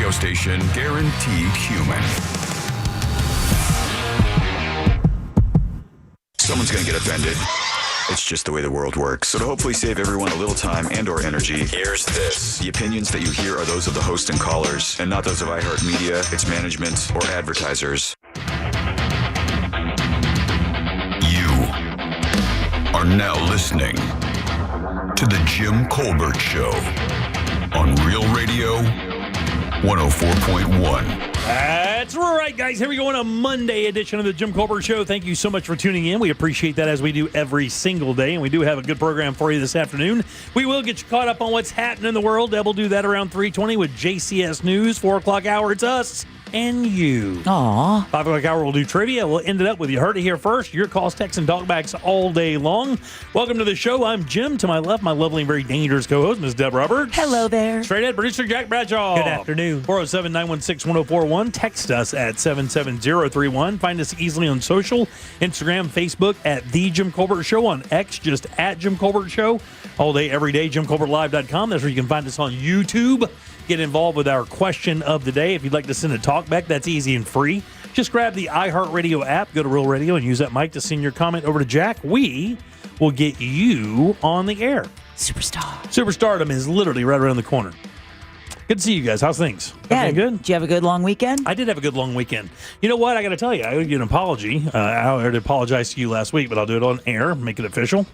radio station guaranteed human. Someone's going to get offended. It's just the way the world works. So to hopefully save everyone a little time and or energy, here's this. The opinions that you hear are those of the host and callers, and not those of iHeartMedia, its management, or advertisers. You are now listening to The Jim Colbert Show on Real Radio 104.1. That's right, guys. Here we go on a Monday edition of the Jim Colbert Show. Thank you so much for tuning in. We appreciate that, as we do every single day, and we do have a good program for you this afternoon. We will get you caught up on what's happening in the world. We'll do that around 3:20 with JCS News. 4 o'clock hour, it's us and you. Aw. 5 o'clock hour, we'll do trivia. We'll end it up with You Heard It Here First. Your calls, texts, and talkbacks all day long. Welcome to the show. I'm Jim. To my left, my lovely and very dangerous co-host, Ms. Deb Roberts. Hello there. Straight ahead, producer Jack Bradshaw. Good afternoon. 407-916-1041. Text us at 77031. Find us easily on social, Instagram, Facebook at The Jim Colbert Show. On X, just at Jim Colbert Show. All day, every day, JimColbertLive.com. That's where you can find us on YouTube. Get involved with our question of the day. If you'd like to send a talkback, that's easy and free. Just grab the iHeartRadio app, go to Real Radio, and use that mic to send your comment over to Jack. We will get you on the air. Superstardom is literally right around the corner. Good to see you guys. How's things? Yeah, Everything good? Did you have a good long weekend? I did have a good long weekend. You know what? I got to tell you, I owe you an apology. I already apologized to you last week, but I'll do it on air, make it official.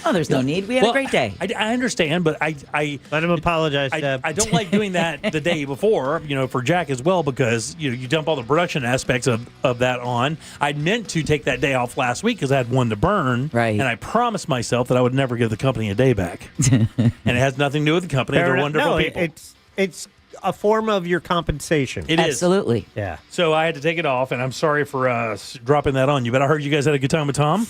Oh, there's no need. We had a great day. I understand, but I Let him apologize, Deb. I don't like doing that the day before, for Jack as well, because you dump all the production aspects of that on. I meant to take that day off last week because I had one to burn, right? And I promised myself that I would never give the company a day back. And it has nothing to do with the company. They're wonderful people. It's a form of your compensation. It is. Absolutely. Yeah. So I had to take it off, and I'm sorry for dropping that on you. But I heard you guys had a good time with Tom.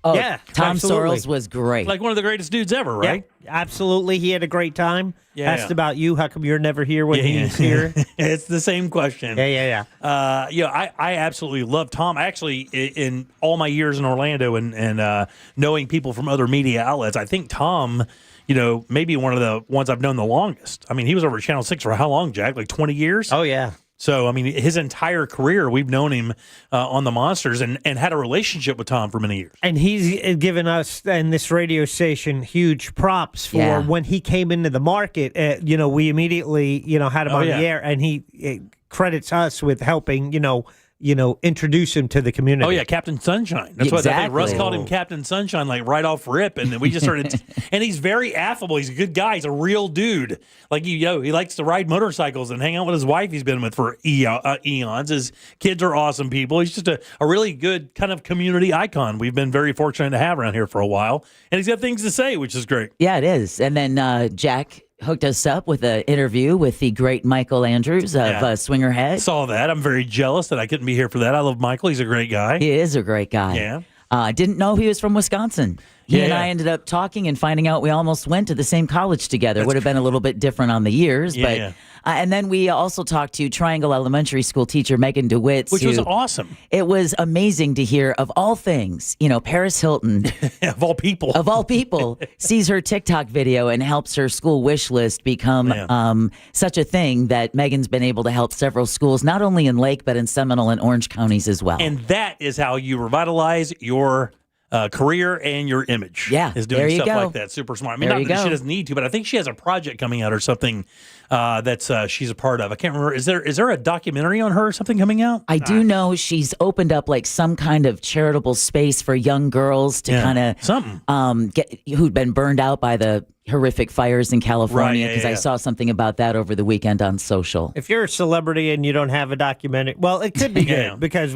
Oh, yeah, Tom absolutely. Sorrells was great. Like one of the greatest dudes ever, right? Yeah, absolutely. He had a great time. Yeah, Asked about you. How come you're never here when he's here? It's the same question. Yeah. I absolutely love Tom. Actually, in all my years in Orlando and knowing people from other media outlets, I think Tom, maybe one of the ones I've known the longest. I mean, he was over at Channel 6 for how long, Jack? Like 20 years? Oh, yeah. So, I mean, his entire career, we've known him on the Monsters and had a relationship with Tom for many years. And he's given us and this radio station huge props for when he came into the market. We immediately, had him on the air, and he credits us with helping, introduce him to the community. Oh, yeah, Captain Sunshine. That's what I think. Russ called him Captain Sunshine, like right off rip. And then we just started. And he's very affable. He's a good guy. He's a real dude. Like, he likes to ride motorcycles and hang out with his wife he's been with for eons. His kids are awesome people. He's just a really good kind of community icon we've been very fortunate to have around here for a while. And he's got things to say, which is great. Yeah, it is. And then Jack hooked us up with an interview with the great Michael Andrews of Swinger Head. Saw that. I'm very jealous that I couldn't be here for that. I love Michael. He's a great guy. He is a great guy. Yeah. I didn't know he was from Wisconsin. He and I ended up talking and finding out we almost went to the same college together. Would have been a little bit different on the years. But and then we also talked to Triangle Elementary School teacher Megan DeWitt. Which was awesome. It was amazing to hear, of all things, Paris Hilton. Of all people. Of all people, sees her TikTok video and helps her school wish list become such a thing that Megan's been able to help several schools, not only in Lake, but in Seminole and Orange counties as well. And that is how you revitalize your career and your image. Yeah, is doing stuff like that. Super smart. I mean, not that she doesn't need to, but I think she has a project coming out or something that's she's a part of. I can't remember. Is there a documentary on her or something coming out? I do know she's opened up like some kind of charitable space for young girls to kind of who'd been burned out by the horrific fires in California, because I saw something about that over the weekend on social. If you're a celebrity and you don't have a documentary, well, it could be good because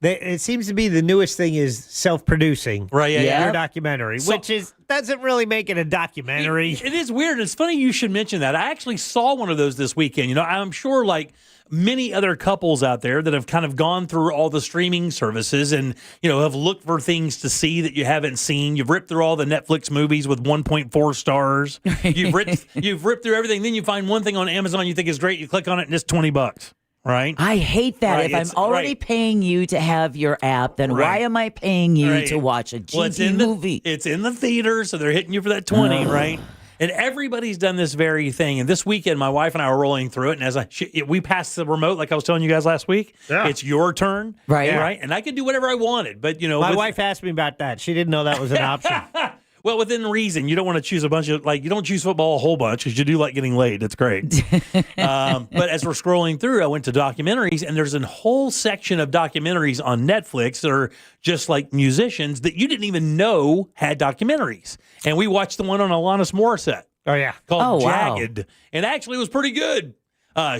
it seems to be the newest thing is self-producing your documentary, which doesn't really make it a documentary. It is weird. It's funny you should mention that. I actually saw one of those this weekend. I'm sure like many other couples out there that have kind of gone through all the streaming services and, have looked for things to see that you haven't seen. You've ripped through all the Netflix movies with 1.4 stars. You've ripped through everything. Then you find one thing on Amazon you think is great. You click on it and it's $20. Right? I hate that. Right. If I'm already paying you to have your app, then why am I paying you to watch a GT movie? It's in the theater, so they're hitting you for that 20, right? And everybody's done this very thing. And this weekend, my wife and I were rolling through it. And as we passed the remote, like I was telling you guys last week, it's your turn. Right. Yeah. Right. And I could do whatever I wanted. But, my wife asked me about that. She didn't know that was an option. Well, within reason, you don't want to choose a bunch of, you don't choose football a whole bunch because you do like getting laid. It's great. But as we're scrolling through, I went to documentaries, and there's a whole section of documentaries on Netflix that are just like musicians that you didn't even know had documentaries. And we watched the one on Alanis Morissette. Oh, yeah. Called Jagged. And actually it was pretty good.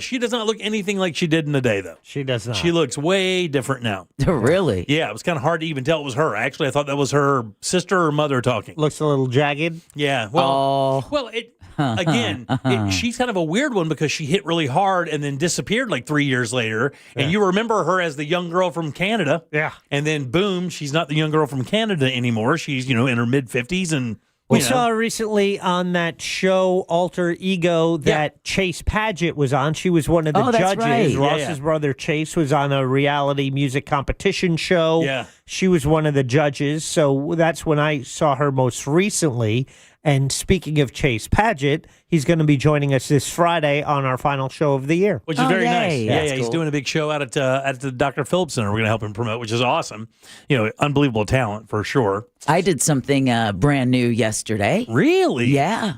She does not look anything like she did in the day, though. She does not. She looks way different now. Really? Yeah, it was kind of hard to even tell it was her. Actually, I thought that was her sister or mother talking. Looks a little jagged. Yeah. Well, she's kind of a weird one because she hit really hard and then disappeared like 3 years later. Yeah. And you remember her as the young girl from Canada. Yeah. And then, boom, she's not the young girl from Canada anymore. She's, in her mid-50s and... We saw her recently on that show, Alter Ego, that Chase Paget was on. She was one of the judges. Right. Ross's brother Chase was on a reality music competition show. Yeah. She was one of the judges. So that's when I saw her most recently. And speaking of Chase Paget, he's going to be joining us this Friday on our final show of the year. Which is very nice. Yeah, cool. He's doing a big show out at the Dr. Phillips Center. We're going to help him promote, which is awesome. Unbelievable talent for sure. I did something brand new yesterday. Really? Yeah.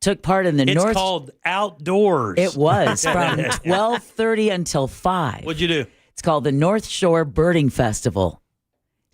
Took part in the It's called Outdoors. It was from 12:30 until 5. What'd you do? It's called the North Shore Birding Festival.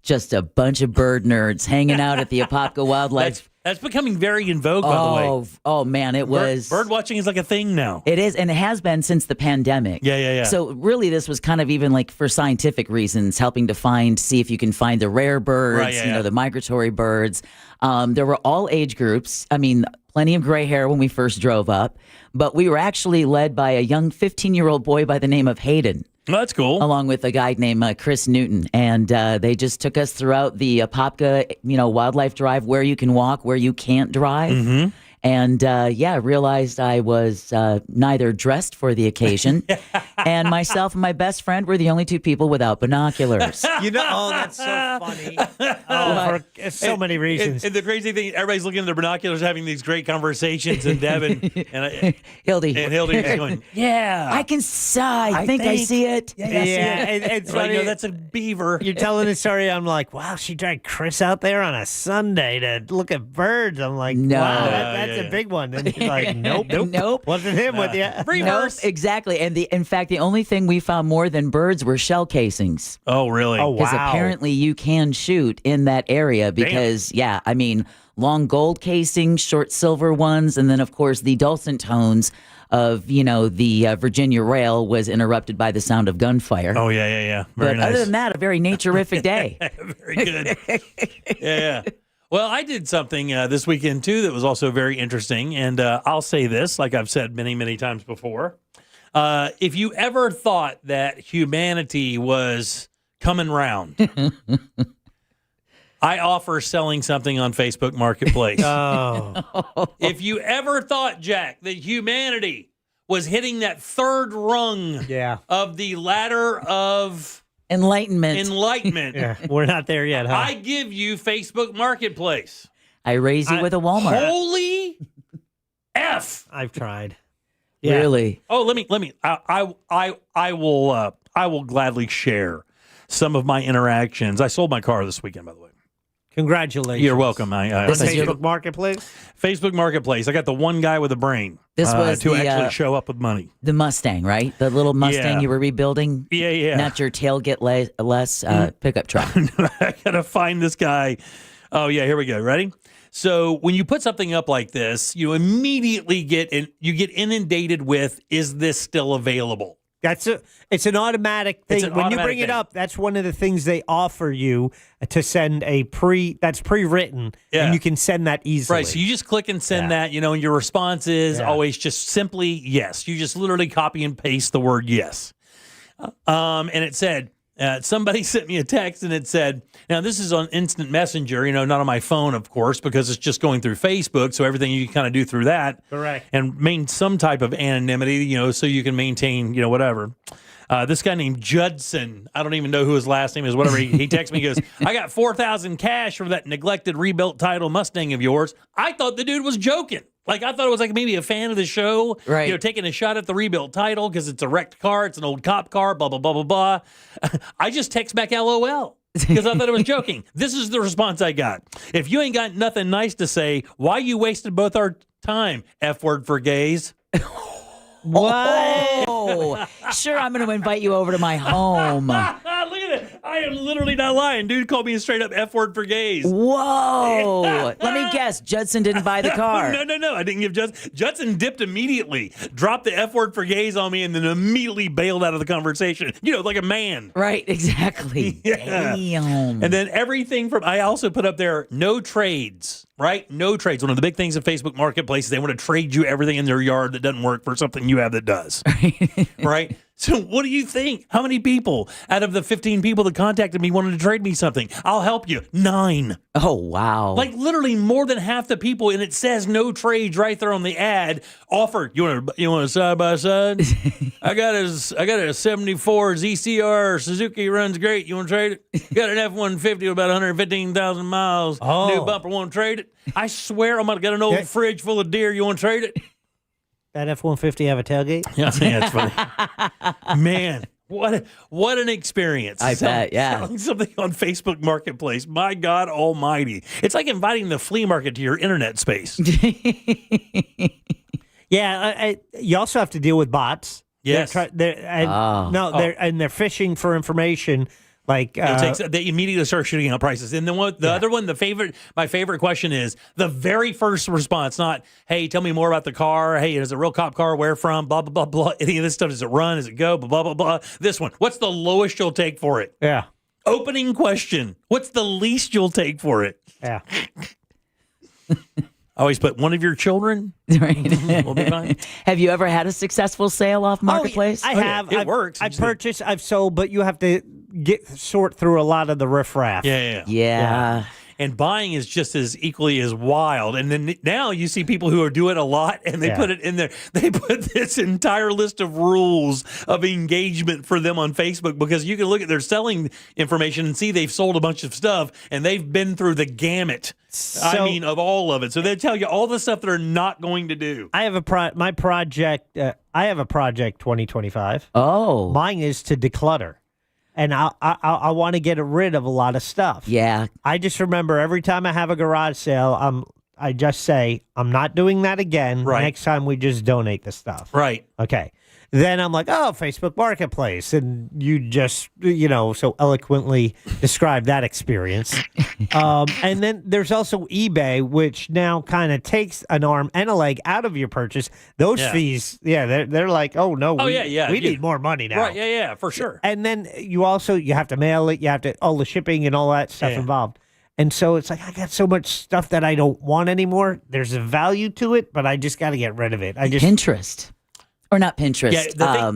Just a bunch of bird nerds hanging out at the Apopka Wildlife. That's becoming very in vogue, by the way. Oh, man, it was. Bird watching is like a thing now. It is, and it has been since the pandemic. Yeah. So really, this was kind of even like for scientific reasons, helping to see if you can find the rare birds, the migratory birds. There were all age groups. I mean, plenty of gray hair when we first drove up, but we were actually led by a young 15-year-old boy by the name of Hayden. Well, that's cool. Along with a guy named Chris Newton. And they just took us throughout the Apopka, Wildlife Drive, where you can walk, where you can't drive. Mm-hmm. And, realized I was neither dressed for the occasion, and myself and my best friend were the only two people without binoculars. That's so funny. For so many reasons. And the crazy thing, everybody's looking at their binoculars, having these great conversations, and Devin and Hildy is going, I can I think I see it. Yeah, it's funny. That's a beaver. You're telling the story. I'm like, wow, she dragged Chris out there on a Sunday to look at birds. I'm like, no. Wow, that's a big one. And she's like, nope. Wasn't him with you. Nope, exactly. And in fact, the only thing we found more than birds were shell casings. Oh, really? Oh, wow. Because apparently you can shoot in that area because, long gold casings, short silver ones, and then, of course, the dulcet tones of, the Virginia Rail was interrupted by the sound of gunfire. Oh, yeah. Very nice. Other than that, a very nature-rific day. Very good. Yeah. Well, I did something this weekend, too, that was also very interesting. And I'll say this, like I've said many, many times before. If you ever thought that humanity was coming round, I offer selling something on Facebook Marketplace. Oh. If you ever thought, Jack, that humanity was hitting that third rung of the ladder of... Enlightenment. Yeah, we're not there yet, huh? I give you Facebook Marketplace. I raise you with a Walmart. Holy F! I've tried. Yeah. Really? Oh, let me. I will gladly share some of my interactions. I sold my car this weekend, by the way. Congratulations. You're welcome. Facebook Marketplace? Facebook Marketplace. I got the one guy with a brain. This was to actually show up with money. The Mustang, right? The little Mustang you were rebuilding? Yeah. Not your tailgate less pickup truck. I got to find this guy. Oh, yeah. Here we go. Ready? So when you put something up like this, you immediately get inundated with, is this still available? It's an automatic thing. When you bring it up, that's one of the things they offer you to send that's pre-written, and you can send that easily. Right, so you just click and send that, and your response is always just simply yes. You just literally copy and paste the word yes. And it said, somebody sent me a text and it said, now this is on Instant Messenger, not on my phone, of course, because it's just going through Facebook. So everything you kind of do through that. Correct. And maintain some type of anonymity, so you can maintain, whatever. This guy named Judson, I don't even know who his last name is, whatever. He texts me, he goes, I got $4,000 cash for that neglected rebuilt title Mustang of yours. I thought the dude was joking. Like, I thought it was like maybe a fan of the show, right? You know, taking a shot at the rebuilt title because it's a wrecked car, it's an old cop car, blah, blah, blah, blah, blah. I just text back LOL because I thought it was joking. This is the response I got. If you ain't got nothing nice to say, why you wasted both our time, F word for gays? What? Sure, I'm going to invite you over to my home. Look at it. I am literally not lying. Dude called me a straight up F word for gays. Whoa. Let me guess. Judson didn't buy the car. No. I didn't give Judson. Judson dipped immediately, dropped the F word for gays on me, and then immediately bailed out of the conversation. You know, like a man. Right, exactly. Yeah. Damn. And then everything from, I also put up there, no trades. Right? No trades. One of the big things in Facebook Marketplace is they want to trade you everything in their yard that doesn't work for something you have that does. Right? So what do you think? How many people out of the 15 people that contacted me wanted to trade me something? I'll help you. 9. Oh, wow. Like literally more than half the people, and it says no trades right there on the ad. Offered. You want a side by side? I got a 74 ZCR Suzuki, runs great. You want to trade it? Got an F-150 with about 115,000 miles. Oh. New bumper. Want to trade it? I swear I'm gonna get an old fridge full of deer. You want to trade it? That F-150 have a tailgate? Yeah, that's funny. Man, what an experience. I bet, yeah. Selling something on Facebook Marketplace. My God almighty. It's like inviting the flea market to your internet space. Yeah, you also have to deal with bots. Yes. They're fishing for information. Like they immediately start shooting out prices. And then other one, my favorite question is the very first response, not, hey, tell me more about the car. Hey, is it a real cop car? Where from? Blah, blah, blah, blah. Any of this stuff. Does it run? Does it go? Blah, blah, blah, blah. This one. What's the lowest you'll take for it? Yeah. Opening question. What's the least you'll take for it? Yeah. Always put one of your children. Right. We'll be fine. Have you ever had a successful sale off Marketplace? I have. It works. I've purchased, I've sold, but you have to sort through a lot of the riffraff. Yeah. And buying is just as equally as wild. And then now you see people who are doing a lot, and they put it in there. They put this entire list of rules of engagement for them on Facebook, because you can look at their selling information and see they've sold a bunch of stuff, and they've been through the gamut. Of all of it. So they tell you all the stuff they're not going to do. I have my project. I have a project 2025. Oh, mine is to declutter. And I want to get rid of a lot of stuff. Yeah. I just remember every time I have a garage sale, I just say, I'm not doing that again. Right. Next time we just donate the stuff. Right. Okay. Then I'm like, oh, Facebook Marketplace. And you just, so eloquently describe that experience. And then there's also eBay, which now kind of takes an arm and a leg out of your purchase. Those fees, they're like, oh, no, we need more money now. Right, yeah, for sure. And then you have to mail it. You have to, all the shipping and all that stuff involved. And so it's like, I got so much stuff that I don't want anymore. There's a value to it, but I just got to get rid of it. Pinterest. Or not Pinterest,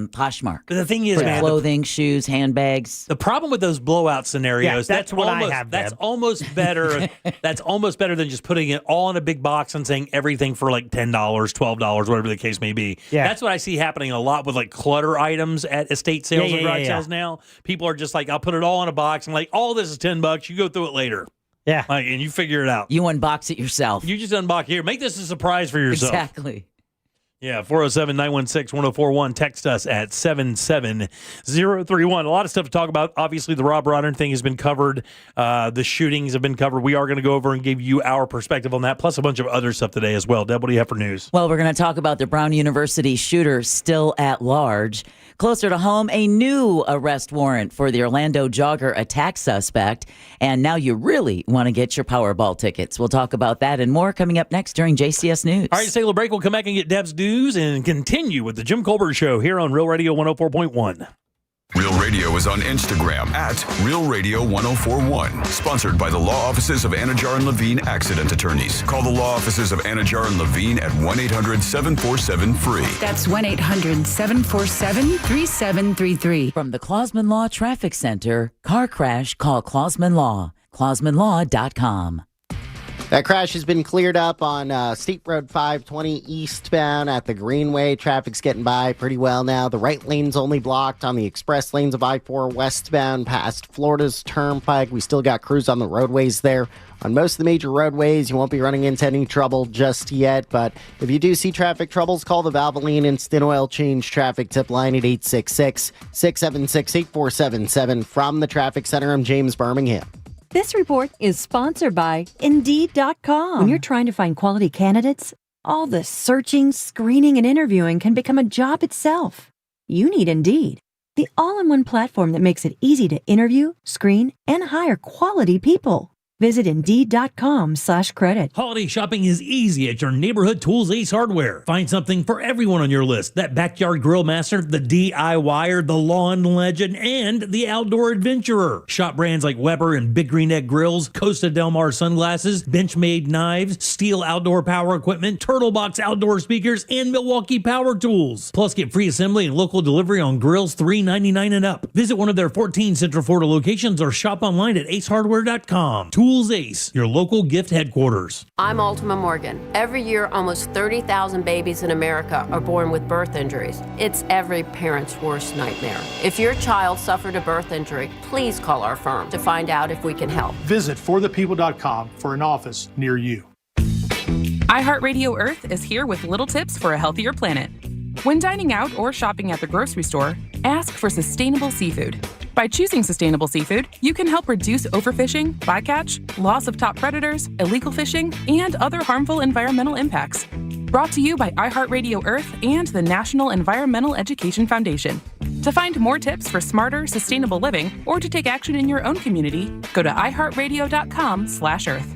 Poshmark. The thing is, man, clothing, shoes, handbags. The problem with those blowout scenarios, that's what I have. That's almost better. That's almost better than just putting it all in a big box and saying everything for like $10, $12, whatever the case may be. Yeah. That's what I see happening a lot with like clutter items at estate sales and garage sales now. People are just like, I'll put it all in a box and like, all this is $10. You go through it later. Yeah. And you figure it out. You unbox it yourself. You just unbox here. Make this a surprise for yourself. Exactly. Yeah, 407-916-1041. Text us at 77031. A lot of stuff to talk about. Obviously, the Rob Rodden thing has been covered. The shootings have been covered. We are going to go over and give you our perspective on that, plus a bunch of other stuff today as well. Deb, what do you have for news? Well, we're going to talk about the Brown University shooter still at large. Closer to home, a new arrest warrant for the Orlando jogger attack suspect. And now you really want to get your Powerball tickets. We'll talk about that and more coming up next during JCS News. All right, let's take a little break. We'll come back and get Deb's news and continue with the Jim Colbert Show here on Real Radio 104.1. Real Radio is on Instagram at Real Radio 1041. Sponsored by the law offices of Anajar and Levine Accident Attorneys. Call the law offices of Anajar and Levine at 1-800-747-FREE. That's 1-800-747-3733. From the Clausman Law Traffic Center, car crash, call Clausman Law. ClausmanLaw.com. That crash has been cleared up on State Road 520 eastbound at the Greenway. Traffic's getting by pretty well now. The right lane's only blocked on the express lanes of I-4 westbound past Florida's Turnpike. We still got crews on the roadways there. On most of the major roadways, you won't be running into any trouble just yet. But if you do see traffic troubles, call the Valvoline Instant Oil Change traffic tip line at 866-676-8477. From the Traffic Center, I'm James Birmingham. This report is sponsored by Indeed.com. When you're trying to find quality candidates, all the searching, screening, and interviewing can become a job itself. You need Indeed, the all-in-one platform that makes it easy to interview, screen, and hire quality people. Visit Indeed.com/credit. Holiday shopping is easy at your neighborhood Tools Ace Hardware. Find something for everyone on your list. That backyard grill master, the DIYer, the lawn legend, and the outdoor adventurer. Shop brands like Weber and Big Green Egg Grills, Costa Del Mar sunglasses, Benchmade knives, Steel outdoor power equipment, Turtle Box outdoor speakers, and Milwaukee power tools. Plus, get free assembly and local delivery on grills $3.99 and up. Visit one of their 14 Central Florida locations or shop online at acehardware.com. Tools Ace, your local gift headquarters. I'm Ultima Morgan. Every year, almost 30,000 babies in America are born with birth injuries. It's every parent's worst nightmare. If your child suffered a birth injury, please call our firm to find out if we can help. Visit forthepeople.com for an office near you. iHeartRadio Earth is here with little tips for a healthier planet. When dining out or shopping at the grocery store, ask for sustainable seafood. By choosing sustainable seafood, you can help reduce overfishing, bycatch, loss of top predators, illegal fishing, and other harmful environmental impacts. Brought to you by iHeartRadio Earth and the National Environmental Education Foundation. To find more tips for smarter, sustainable living, or to take action in your own community, go to iHeartRadio.com/Earth.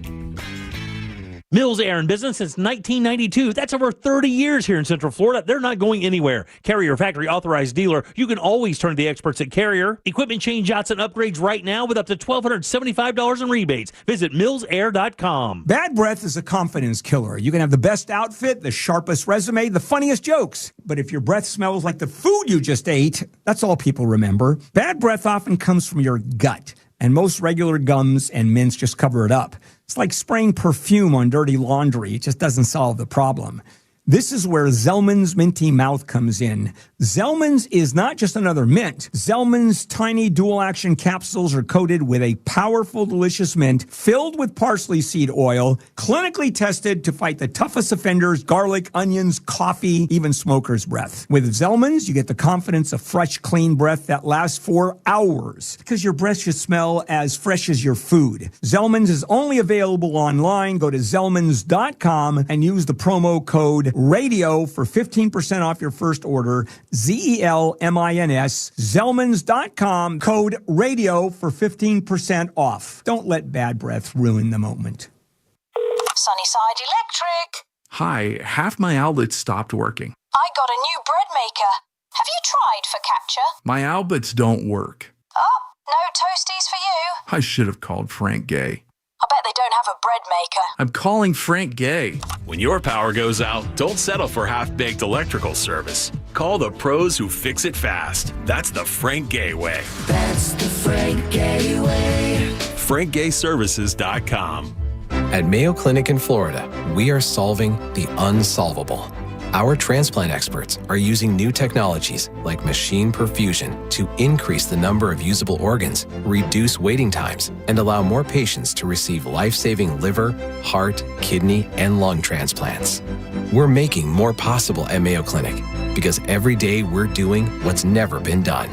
Mills Air in business since 1992. That's over 30 years here in Central Florida. They're not going anywhere. Carrier factory authorized dealer. You can always turn to the experts at Carrier. Equipment change-outs and upgrades right now with up to $1,275 in rebates. Visit millsair.com. Bad breath is a confidence killer. You can have the best outfit, the sharpest resume, the funniest jokes. But if your breath smells like the food you just ate, that's all people remember. Bad breath often comes from your gut, and most regular gums and mints just cover it up. It's like spraying perfume on dirty laundry. It just doesn't solve the problem. This is where Zellman's Minty Mouth comes in. Zellman's is not just another mint. Zellman's tiny dual-action capsules are coated with a powerful, delicious mint filled with parsley seed oil, clinically tested to fight the toughest offenders, garlic, onions, coffee, even smoker's breath. With Zellman's, you get the confidence of fresh, clean breath that lasts for hours, because your breath should smell as fresh as your food. Zellman's is only available online. Go to Zellmans.com and use the promo code RADIO for 15% off your first order. ZELMINS, Zellmans.com, code RADIO for 15% off. Don't let bad breath ruin the moment. Sunnyside Electric. Hi, half my outlets stopped working. I got a new bread maker. Have you tried Focaccia? My outlets don't work. Oh, no toasties for you. I should have called Frank Gay. I bet they don't have a bread maker. I'm calling Frank Gay. When your power goes out, don't settle for half-baked electrical service. Call the pros who fix it fast. That's the Frank Gay way. That's the Frank Gay way. FrankGayServices.com. At Mayo Clinic in Florida, we are solving the unsolvable. Our transplant experts are using new technologies like machine perfusion to increase the number of usable organs, reduce waiting times, and allow more patients to receive life-saving liver, heart, kidney, and lung transplants. We're making more possible at Mayo Clinic because every day we're doing what's never been done.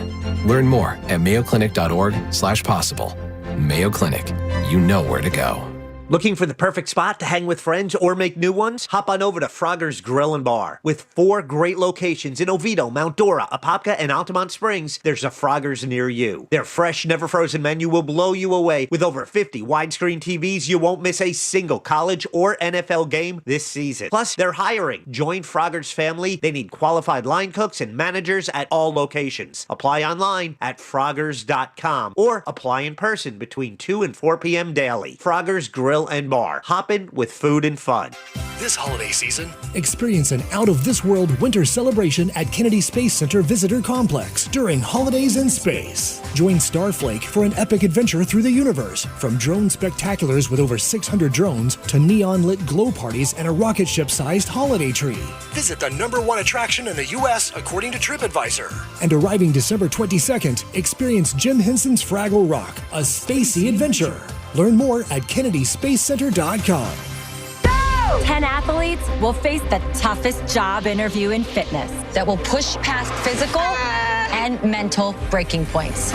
Learn more at mayoclinic.org/possible. Mayo Clinic, you know where to go. Looking for the perfect spot to hang with friends or make new ones? Hop on over to Frogger's Grill and Bar. With 4 great locations in Oviedo, Mount Dora, Apopka, and Altamont Springs, there's a Frogger's near you. Their fresh, never-frozen menu will blow you away. With over 50 widescreen TVs, you won't miss a single college or NFL game this season. Plus, they're hiring. Join Frogger's family. They need qualified line cooks and managers at all locations. Apply online at Froggers.com or apply in person between 2 and 4 p.m. daily. Frogger's Grill and Bar. Hoppin' with food and fun. this holiday season. Experience an out-of-this-world winter celebration at Kennedy Space Center Visitor Complex during Holidays in Space. Join Starflake for an epic adventure through the universe, from drone spectaculars with over 600 drones to neon-lit glow parties and a rocket ship-sized holiday tree. Visit the #1 attraction in the U.S. according to TripAdvisor. And arriving December 22nd, experience Jim Henson's Fraggle Rock, a spacey adventure. Learn more at KennedySpaceCenter.com. 10 athletes will face the toughest job interview in fitness that will push past physical and mental breaking points.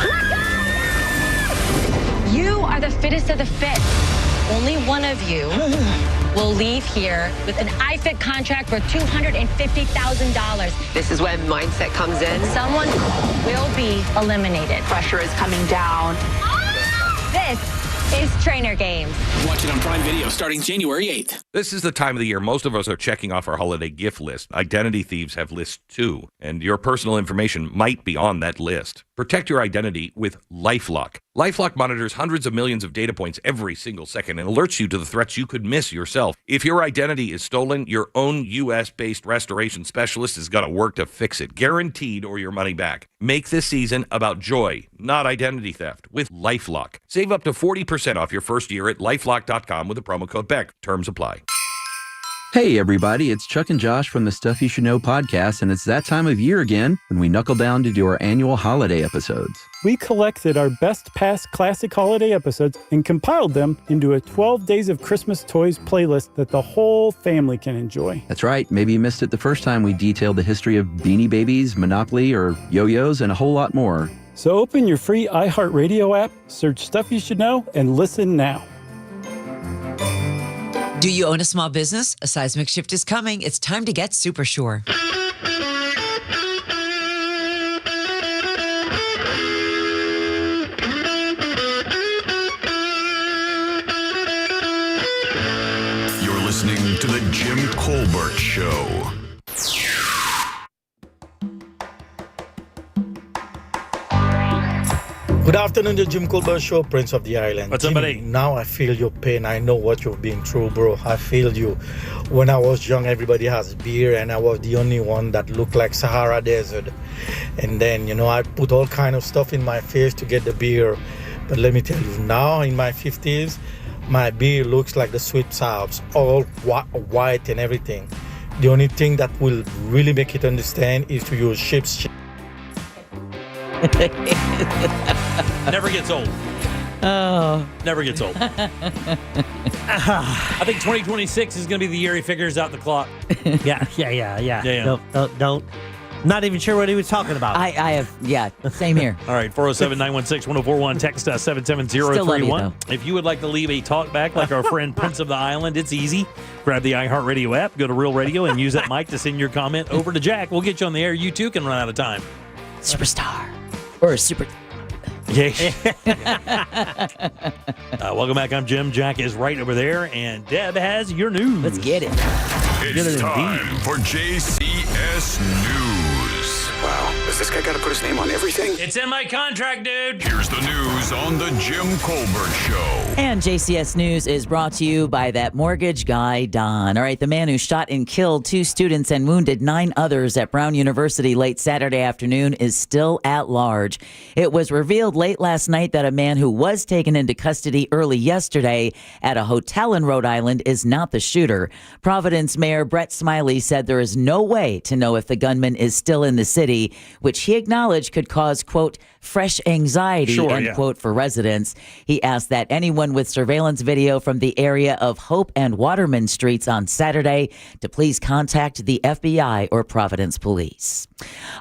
You are the fittest of the fit. Only one of you will leave here with an iFit contract for $250,000. This is when mindset comes in. Someone will be eliminated. Pressure is coming down. This is Trainer Games. Watch it on Prime Video starting January 8th. This is the time of the year most of us are checking off our holiday gift list. Identity thieves have lists too, and your personal information might be on that list. Protect your identity with LifeLock. LifeLock monitors hundreds of millions of data points every single second and alerts you to the threats you could miss yourself. If your identity is stolen, your own U.S.-based restoration specialist is going to work to fix it, guaranteed, or your money back. Make this season about joy, not identity theft, with LifeLock. Save up to 40% off your first year at LifeLock.com with the promo code BECK. Terms apply. Hey everybody, it's Chuck and Josh from the Stuff You Should Know podcast, and it's that time of year again when we knuckle down to do our annual holiday episodes. We collected our best past classic holiday episodes and compiled them into a 12 Days of Christmas Toys playlist that the whole family can enjoy. That's right, maybe you missed it the first time we detailed the history of Beanie Babies, Monopoly, or yo-yos, and a whole lot more. So open your free iHeartRadio app, search Stuff You Should Know, and listen now. Do you own a small business? A seismic shift is coming. It's time to get super sure. You're listening to The Jim Colbert Show. Good afternoon, the Jim Colbert Show, Prince of the Island. What's up, buddy? Now I feel your pain. I know what you've been through, bro. I feel you. When I was young, everybody has beer, and I was the only one that looked like Sahara Desert. And then, I put all kind of stuff in my face to get the beer. But let me tell you, now in my 50s, my beer looks like the sweet Alps, all white and everything. The only thing that will really make it understand is to use ship's. Never gets old. Oh. Never gets old. I think 2026 is going to be the year he figures out the clock. Yeah. Don't. Not even sure what he was talking about. I have, same here. All right, 407-916-1041. Text us 77031. If you would like to leave a talk back like our friend Prince of the Island, it's easy. Grab the iHeartRadio app, go to Real Radio, and use that mic to send your comment over to Jack. We'll get you on the air. You too can run out of time. Superstar. Or super... Yeah. Welcome back. I'm Jim. Jack is right over there, and Deb has your news. Let's get it. It's time for JCS News. Wow, does this guy got to put his name on everything? It's in my contract, dude. Here's the news on the Jim Colbert Show. And JCS News is brought to you by that mortgage guy, Don. All right, the man who shot and killed 2 students and wounded 9 others at Brown University late Saturday afternoon is still at large. It was revealed late last night that a man who was taken into custody early yesterday at a hotel in Rhode Island is not the shooter. Providence Mayor Brett Smiley said there is no way to know if the gunman is still in the city, which he acknowledged could cause, quote, fresh anxiety, end quote, for residents. He asked that anyone with surveillance video from the area of Hope and Waterman Streets on Saturday to please contact the FBI or Providence Police.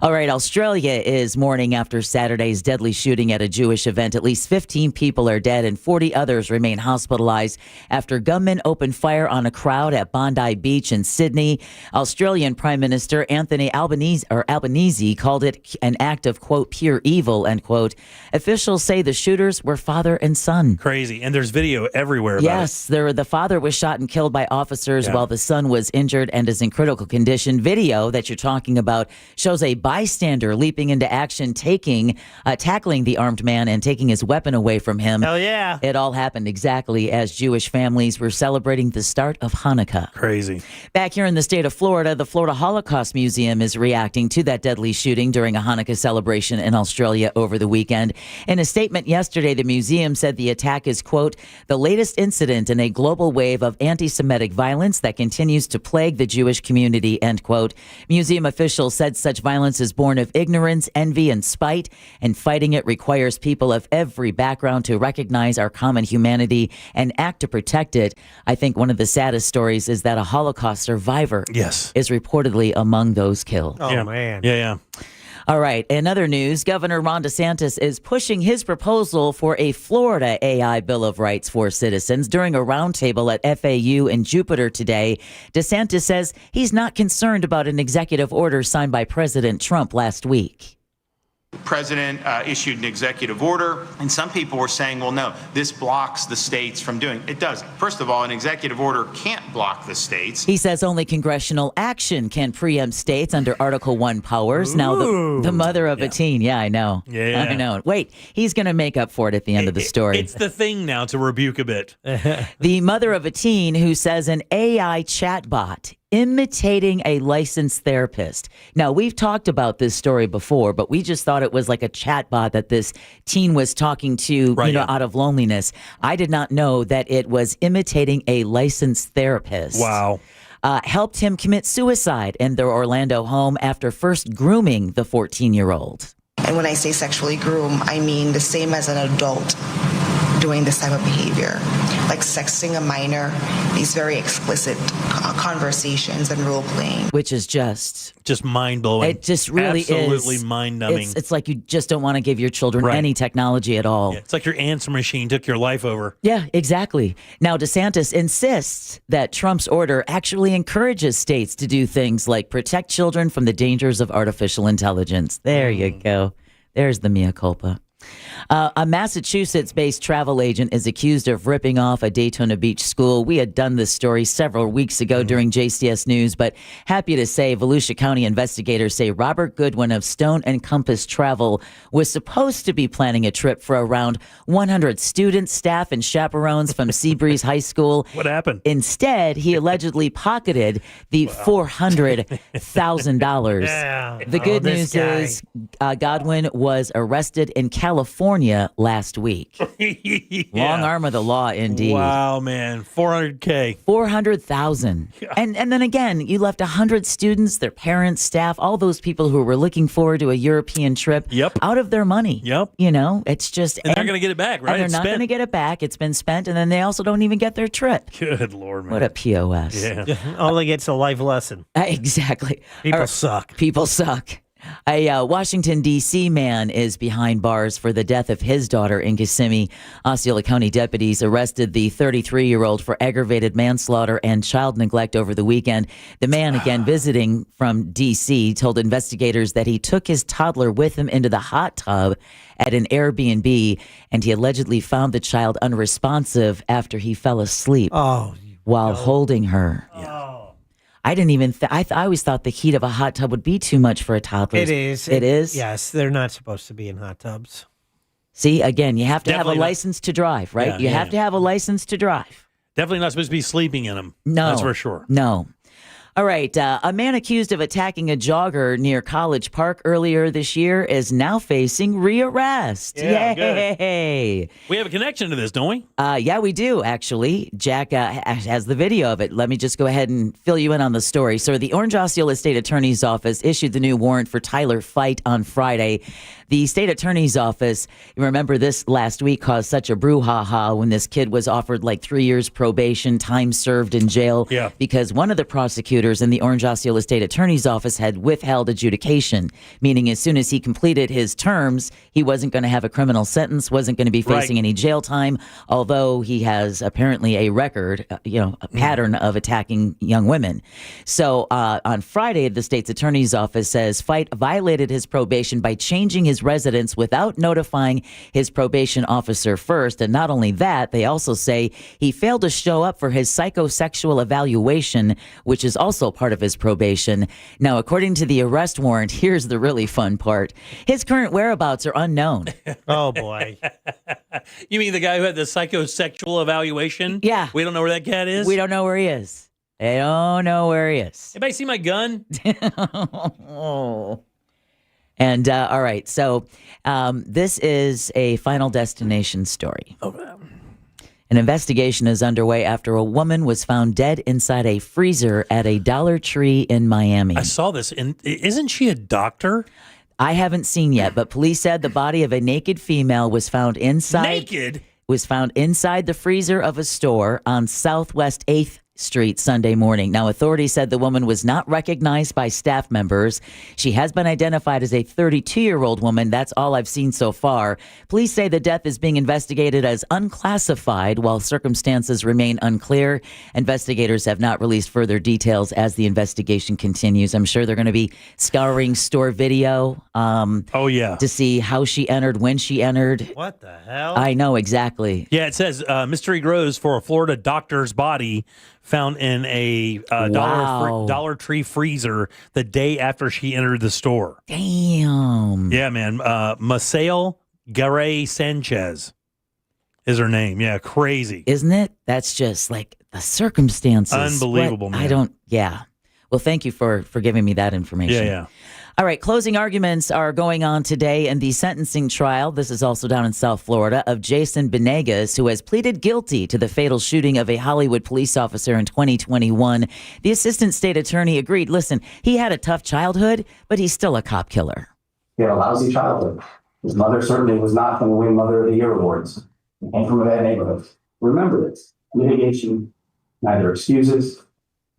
All right, Australia is mourning after Saturday's deadly shooting at a Jewish event. At least 15 people are dead and 40 others remain hospitalized after gunmen opened fire on a crowd at Bondi Beach in Sydney. Australian Prime Minister Anthony Albanese called it it an act of, quote, pure evil, end quote. Officials say the shooters were father and son. Crazy. And there's video everywhere about yes, the father was shot and killed by officers while the son was injured and is in critical condition. Video that you're talking about shows a bystander leaping into action, tackling the armed man and taking his weapon away from him. Hell yeah. It all happened exactly as Jewish families were celebrating the start of Hanukkah. Crazy. Back here in the state of Florida, the Florida Holocaust Museum is reacting to that deadly shooting during a Hanukkah celebration in Australia over the weekend. In a statement yesterday, the museum said the attack is, quote, the latest incident in a global wave of anti-Semitic violence that continues to plague the Jewish community, end quote. Museum officials said such violence is born of ignorance, envy, and spite, and fighting it requires people of every background to recognize our common humanity and act to protect it. I think one of the saddest stories is that a Holocaust survivor is reportedly among those killed. Oh, man. Yeah. All right. In other news, Governor Ron DeSantis is pushing his proposal for a Florida AI Bill of Rights for citizens. During a roundtable at FAU in Jupiter today, DeSantis says he's not concerned about an executive order signed by President Trump last week. President issued an executive order, and some people were saying, well, no, this blocks the states from doing it. It doesn't. First of all, an executive order can't block the states. He says only congressional action can preempt states under Article 1 powers. Ooh. Now, the mother of a teen. Yeah, I know. Yeah. I know. Wait, he's going to make up for it at the end of the story. It's the thing now to rebuke a bit. The mother of a teen who says an AI chatbot imitating a licensed therapist. Now, we've talked about this story before, but we just thought it was like a chatbot that this teen was talking to, out of loneliness. I did not know that it was imitating a licensed therapist. Wow. Helped him commit suicide in their Orlando home after first grooming the 14-year-old. And when I say sexually groom, I mean the same as an adult doing this type of behavior, like sexting a minor, these very explicit conversations and role playing, which is just mind blowing. It just really absolutely is mind numbing. It's like you just don't want to give your children any technology at all. Yeah, it's like your answer machine took your life over. Yeah, exactly. Now DeSantis insists that Trump's order actually encourages states to do things like protect children from the dangers of artificial intelligence. There you go. There's the mea culpa. A Massachusetts-based travel agent is accused of ripping off a Daytona Beach school. We had done this story several weeks ago during JCS News, but happy to say Volusia County investigators say Robert Goodwin of Stone and Compass Travel was supposed to be planning a trip for around 100 students, staff, and chaperones from Seabreeze High School. What happened? Instead, he allegedly pocketed the $400,000. Yeah. The good news is Godwin was arrested in California last week. Long arm of the law, indeed. Wow, man. $400K. $400,000. Yeah. And then again, you left 100 students, their parents, staff, all those people who were looking forward to a European trip out of their money. Yep. You know, it's just... And they're going to get it back, right? And they're not going to get it back. It's been spent, and then they also don't even get their trip. Good Lord, man. What a POS. Yeah. All they get's a life lesson. Exactly. People suck. People suck. A Washington, D.C. man is behind bars for the death of his daughter in Kissimmee. Osceola County deputies arrested the 33-year-old for aggravated manslaughter and child neglect over the weekend. The man, again visiting from D.C., told investigators that he took his toddler with him into the hot tub at an Airbnb, and he allegedly found the child unresponsive after he fell asleep while holding her. I didn't even. I always thought the heat of a hot tub would be too much for a toddler. It is. It is. Yes, they're not supposed to be in hot tubs. See, again, you have to Definitely have a license to drive, right? You have to have a license to drive. Definitely not supposed to be sleeping in them. No, that's for sure. No. All right. A man accused of attacking a jogger near College Park earlier this year is now facing rearrest. Yeah, Yay! Good. We have a connection to this, don't we? Yeah, we do, actually. Jack has the video of it. Let me just go ahead and fill you in on the story. So the Orange Osceola State Attorney's Office issued the new warrant for Tyler Fight on Friday. The state attorney's office, you remember this last week, caused such a brouhaha when this kid was offered like 3 years probation, time served in jail, because one of the prosecutors prosecutors in the Orange Osceola State Attorney's Office had withheld adjudication, meaning as soon as he completed his terms, he wasn't going to have a criminal sentence, wasn't going to be facing any jail time, although he has apparently a record, a pattern of attacking young women. So on Friday, the state's attorney's office says Fite violated his probation by changing his residence without notifying his probation officer first. And not only that, they also say he failed to show up for his psychosexual evaluation, which is also part of his probation. Now, according to the arrest warrant, here's the really fun part. His current whereabouts are unknown. Oh, boy. You mean the guy who had the psychosexual evaluation? Yeah. We don't know where that cat is? We don't know where he is. They don't know where he is. Anybody see my gun? Oh. And all right, so this is a Final Destination story. An investigation is underway after a woman was found dead inside a freezer at a Dollar Tree in Miami. I saw this. And isn't she a doctor? I haven't seen yet, but police said the body of a naked female was found inside. Naked? Was found inside the freezer of a store on Southwest 8th Street Sunday morning. Now, authorities said the woman was not recognized by staff members. She has been identified as a 32-year-old woman. That's all I've seen so far. Police say the death is being investigated as unclassified while circumstances remain unclear. Investigators have not released further details as the investigation continues. I'm sure they're going to be scouring store video to see how she entered, when she entered. What the hell? I know, exactly. Yeah, it says mystery grows for a Florida doctor's body found in a Dollar Tree freezer the day after she entered the store. Damn. Yeah, man. Masael Garay Sanchez is her name. Yeah, crazy. Isn't it? That's just like the circumstances. Unbelievable, man. Well, thank you for giving me that information. Yeah. All right, closing arguments are going on today in the sentencing trial. This is also down in South Florida of Jason Benegas, who has pleaded guilty to the fatal shooting of a Hollywood police officer in 2021. The assistant state attorney agreed. Listen, he had a tough childhood, but he's still a cop killer. He had a lousy childhood. His mother certainly was not going to win Mother of the Year awards. He came from a bad neighborhood. Remember this: litigation neither excuses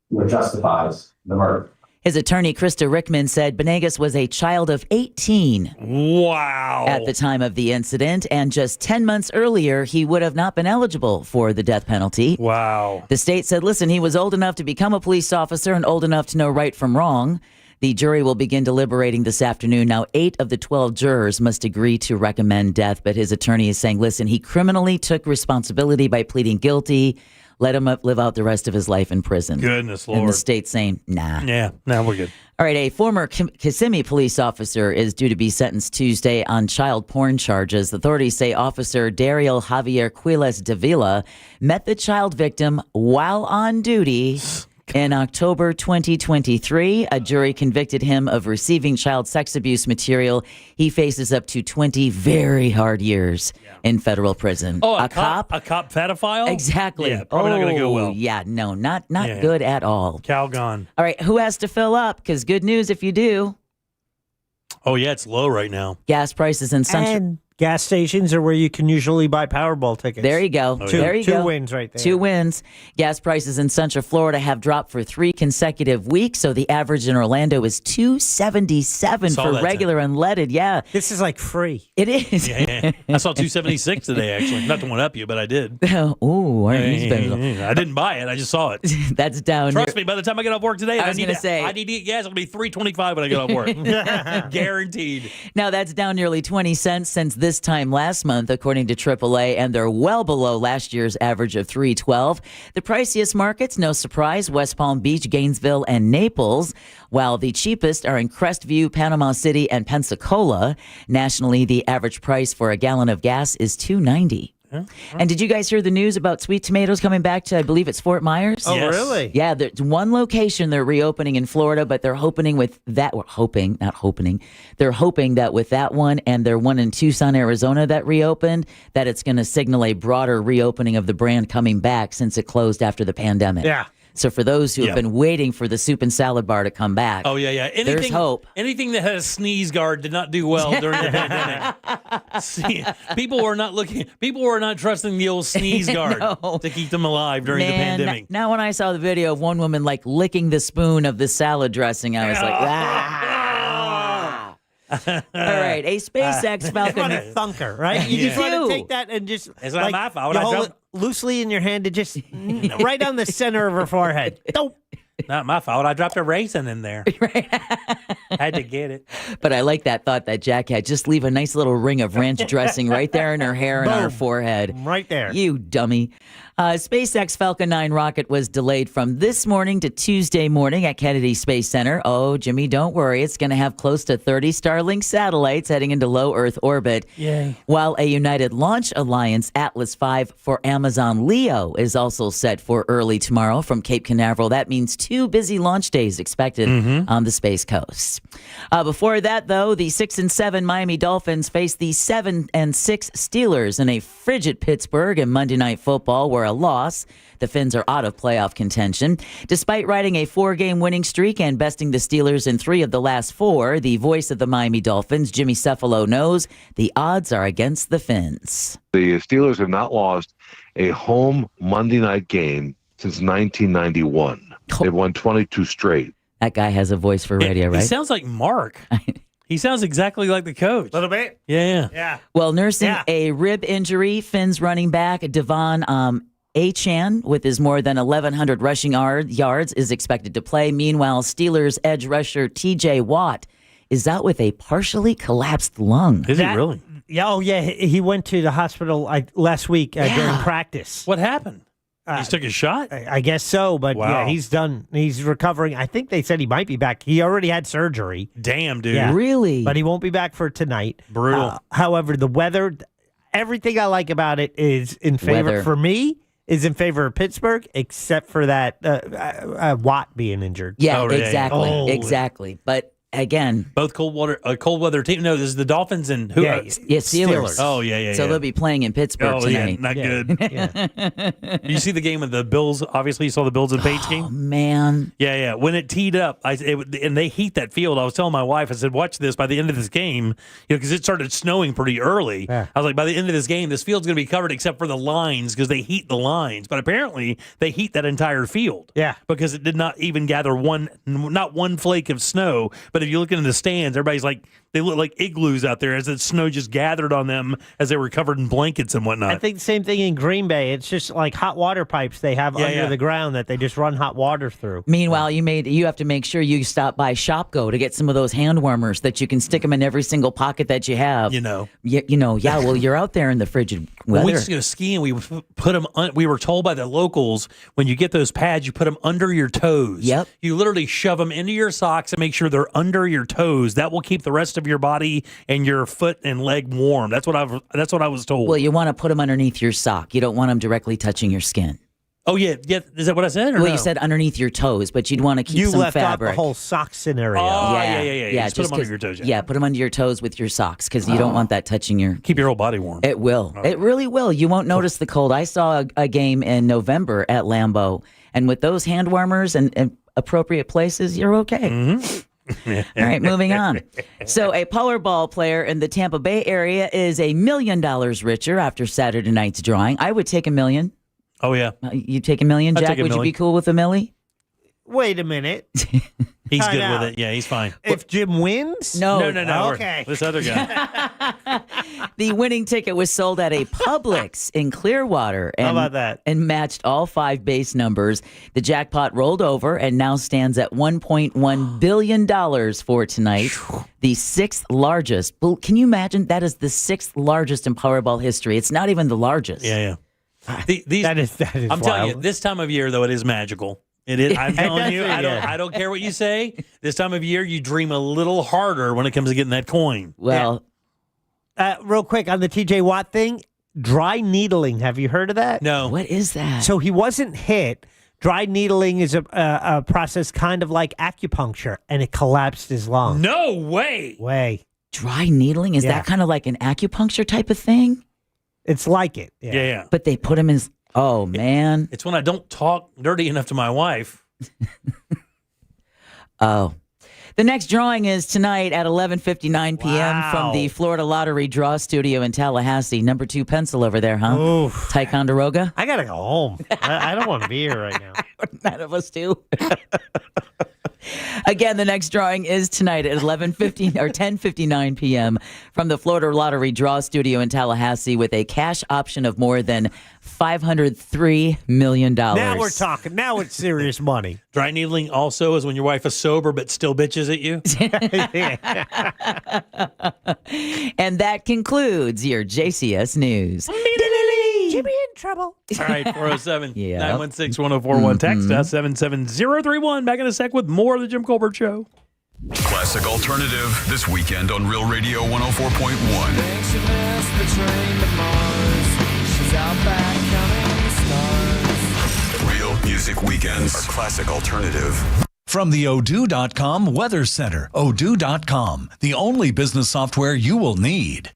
nor justifies the murder. His attorney, Krista Rickman, said Benegas was a child of 18. Wow. At the time of the incident, and just 10 months earlier, he would have not been eligible for the death penalty. Wow. The state said, listen, he was old enough to become a police officer and old enough to know right from wrong. The jury will begin deliberating this afternoon. Now, 8 of the 12 jurors must agree to recommend death, but his attorney is saying, listen, he criminally took responsibility by pleading guilty. Let him live out the rest of his life in prison. Goodness, Lord. And the state's saying, nah. Yeah, now we're good. All right, a former Kissimmee police officer is due to be sentenced Tuesday on child porn charges. Authorities say Officer Daryl Javier Quiles Davila met the child victim while on duty. In October 2023, a jury convicted him of receiving child sex abuse material. He faces up to 20 very hard years in federal prison. Oh, a cop? A cop pedophile? Exactly. Yeah, probably not going to go well. Yeah, no, not good at all. Calgon. All right, who has to fill up? Because good news if you do. Oh, yeah, it's low right now. Gas prices in Central. And gas stations are where you can usually buy Powerball tickets. There you go. There you go. 2 wins right there. 2 wins. Gas prices in Central Florida have dropped for 3 consecutive weeks. So the average in Orlando is $2.77 for regular unleaded. Yeah. This is like free. It is. Yeah. I saw $2.76 today, actually. Not to one up you, but I did. Ooh, aren't you special? I didn't buy it. I just saw it. That's down. Trust me, by the time I get off work today, I need to eat gas. It'll be $3.25 when I get off work. Guaranteed. Now, that's down nearly 20 cents since this time last month, according to AAA, and they're well below last year's average of $3.12. The priciest markets, no surprise, West Palm Beach, Gainesville, and Naples, while the cheapest are in Crestview, Panama City, and Pensacola. Nationally, the average price for a gallon of gas is $2.90. Yeah. And did you guys hear the news about sweet tomatoes coming back to, I believe it's Fort Myers? Oh, yes. Really? Yeah, there's one location they're reopening in Florida, but they're hoping with that, they're hoping that with that one and their one in Tucson, Arizona that reopened, that it's going to signal a broader reopening of the brand coming back since it closed after the pandemic. Yeah. So for those who have been waiting for the soup and salad bar to come back, there's hope. Anything that had a sneeze guard did not do well during the pandemic. See, people were not trusting the old sneeze guard to keep them alive during the pandemic. Now when I saw the video of one woman like licking the spoon of the salad dressing, I was like, All right, a SpaceX Falcon. On a thunker, right? You just want to take that and just. It's not my fault. You hold it loosely in your hand to just right on the center of her forehead. Don't. Not my fault. I dropped a raisin in there. Had to get it. But I like that thought that Jack had. Just leave a nice little ring of ranch dressing right there in her hair and on her forehead. Right there. You dummy. SpaceX Falcon 9 rocket was delayed from this morning to Tuesday morning at Kennedy Space Center. Oh, Jimmy, don't worry. It's going to have close to 30 Starlink satellites heading into low Earth orbit. Yay. While a United Launch Alliance Atlas V for Amazon Leo is also set for early tomorrow from Cape Canaveral. That means 2 busy launch days expected on the Space Coast. Before that, though, the 6-7 Miami Dolphins faced the 7-6 Steelers in a frigid Pittsburgh in Monday Night Football, where a loss. The Fins are out of playoff contention. Despite riding a 4-game winning streak and besting the Steelers in 3 of the last 4, the voice of the Miami Dolphins, Jimmy Cephalo, knows the odds are against the Fins. The Steelers have not lost a home Monday night game since 1991. They've won 22 straight. That guy has a voice for radio, right? He sounds like Mark. He sounds exactly like the coach. A little bit? Yeah. Well, nursing a rib injury, Fins running back Devon Achane, with his more than 1,100 rushing yards, is expected to play. Meanwhile, Steelers edge rusher TJ Watt is out with a partially collapsed lung. Is he really? Yeah, he went to the hospital last week during practice. What happened? He just took a shot? I guess so, but wow. He's done. He's recovering. I think they said he might be back. He already had surgery. Damn, dude. Yeah. Really? But he won't be back for tonight. Brutal. However, the weather, everything I like about it is in favor, for me, is in favor of Pittsburgh, except for that Watt being injured. Yeah, exactly. But again, both cold weather team. No, this is the Dolphins and who? Steelers. Oh, yeah. So they'll be playing in Pittsburgh tonight. Not good. You see the game of the Bills? Obviously, you saw the Bills and Patriots game. Oh man. Yeah. When it teed up, and they heat that field. I was telling my wife, I said, "Watch this." By the end of this game, because it started snowing pretty early. Yeah. I was like, by the end of this game, this field's going to be covered except for the lines because they heat the lines. But apparently, they heat that entire field. Yeah. Because it did not even gather not one flake of snow, but if you look in the stands, everybody's like, they look like igloos out there as the snow just gathered on them as they were covered in blankets and whatnot. I think the same thing in Green Bay. It's just like hot water pipes they have under the ground that they just run hot water through. Meanwhile, you have to make sure you stop by Shopko to get some of those hand warmers that you can stick them in every single pocket that you have. Well, you're out there in the frigid weather. We used to go skiing. We put them. We were told by the locals, when you get those pads, you put them under your toes. Yep. You literally shove them into your socks and make sure they're under your toes. That will keep the rest of your body and your foot and leg warm. That's what I was told. Well, you want to put them underneath your sock. You don't want them directly touching your skin. Oh yeah. Is that what I said? You said underneath your toes, but you'd want to keep some fabric. You left out the whole sock scenario. Oh, yeah. Just put them under your toes. Yeah, put them under your toes with your socks because you don't want that touching your. Keep your whole body warm. It will. It really will. You won't notice the cold. I saw a game in November at Lambeau, and with those hand warmers and appropriate places, you're okay. Mm-hmm. All right, moving on. So a Powerball player in the Tampa Bay area is $1 million richer after Saturday night's drawing. I would take $1 million. Oh, yeah. You take $1 million, Jack? Would you be cool with $1 million? Wait a minute. He's good with it. Yeah, he's fine. If Jim wins? No. Okay. This other guy. The winning ticket was sold at a Publix in Clearwater. And, how about that? And matched all 5 base numbers. The jackpot rolled over and now stands at $1.1 billion for tonight. The 6th largest. Can you imagine? That is the 6th largest in Powerball history. It's not even the largest. Yeah. That is I'm wild. telling you, this time of year, though, it is magical. It is. I'm telling you, I don't care what you say. This time of year, you dream a little harder when it comes to getting that coin. Well, real quick on the TJ Watt thing, dry needling. Have you heard of that? No. What is that? So he wasn't hit. Dry needling is a process kind of like acupuncture, and it collapsed his lung. No way. Dry needling? Is that kind of like an acupuncture type of thing? It's like it. Yeah. But they put him in Oh, man. It's when I don't talk dirty enough to my wife. Oh. The next drawing is tonight at 11:59 p.m. from the Florida Lottery Draw Studio in Tallahassee. Number 2 pencil over there, huh? Oof. Ticonderoga? I got to go home. I don't want to be here right now. None of us do. Again, the next drawing is tonight at 10:59 p.m. from the Florida Lottery Draw Studio in Tallahassee with a cash option of more than $503 million. Now we're talking. Now it's serious money. Dry needling also is when your wife is sober but still bitches at you. And that concludes your JCS News. Jimmy in trouble. All right, 407-916-1041. Text us 77031. Back in a sec with more of the Jim Colbert Show. Classic Alternative this weekend on Real Radio 104.1. Real Music Weekends are Classic Alternative. From the Odoo.com Weather Center, Odoo.com, the only business software you will need.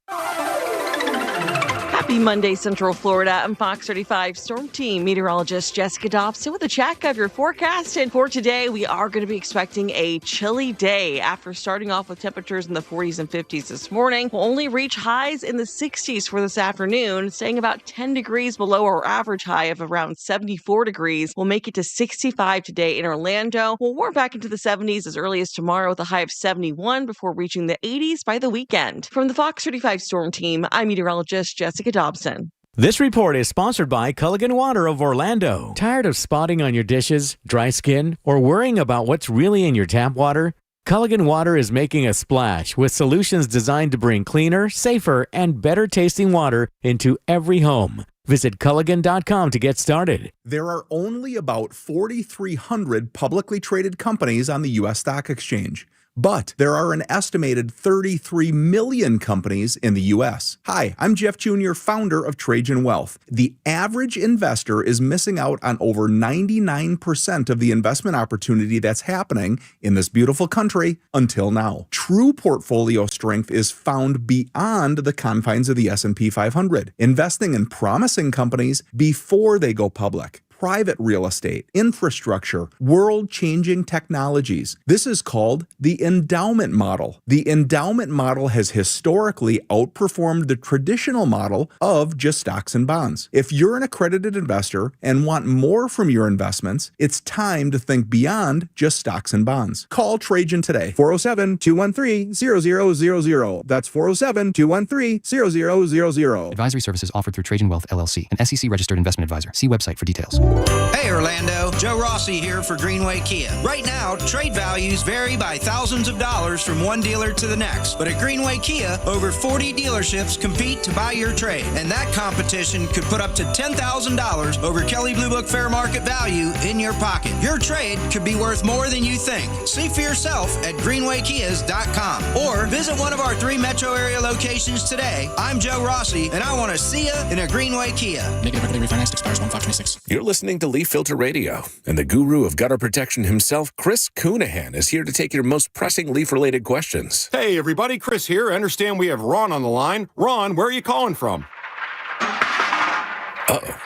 Happy Monday, Central Florida. I'm Fox 35 Storm Team meteorologist Jessica Dobson with a check of your forecast. And for today, we are going to be expecting a chilly day. After starting off with temperatures in the 40s and 50s this morning, we'll only reach highs in the 60s for this afternoon, staying about 10 degrees below our average high of around 74 degrees. We'll make it to 65 today in Orlando. We'll warm back into the 70s as early as tomorrow with a high of 71 before reaching the 80s by the weekend. From the Fox 35 Storm Team, I'm meteorologist Jessica Dobson. This report is sponsored by Culligan Water of Orlando. Tired of spotting on your dishes, dry skin, or worrying about what's really in your tap water? Culligan Water is making a splash with solutions designed to bring cleaner, safer, and better tasting water into every home. Visit Culligan.com to get started. There are only about 4,300 publicly traded companies on the U.S. Stock Exchange. But there are an estimated 33 million companies in the U.S. Hi, I'm Jeff Jr., founder of Trajan Wealth. The average investor is missing out on over 99% of the investment opportunity that's happening in this beautiful country until now. True portfolio strength is found beyond the confines of the S&P 500, investing in promising companies before they go public. Private real estate, infrastructure, world-changing technologies. This is called the endowment model. The endowment model has historically outperformed the traditional model of just stocks and bonds. If you're an accredited investor and want more from your investments, it's time to think beyond just stocks and bonds. Call Trajan today, 407-213-0000. That's 407-213-0000. Advisory services offered through Trajan Wealth, LLC, an SEC-registered investment advisor. See website for details. Hey Orlando, Joe Rossi here for Greenway Kia. Right now, trade values vary by thousands of dollars from one dealer to the next. But at Greenway Kia, over 40 dealerships compete to buy your trade. And that competition could put up to $10,000 over Kelley Blue Book fair market value in your pocket. Your trade could be worth more than you think. See for yourself at greenwaykias.com or visit one of our 3 metro area locations today. I'm Joe Rossi, and I want to see you in a Greenway Kia. Negative equity refinance expires 1/5/26. You're listening to Leaf Filter Radio, and the guru of gutter protection himself, Chris Coonahan, is here to take your most pressing leaf-related questions. Hey, everybody, Chris here. I understand we have Ron on the line. Ron, where are you calling from? Uh-oh.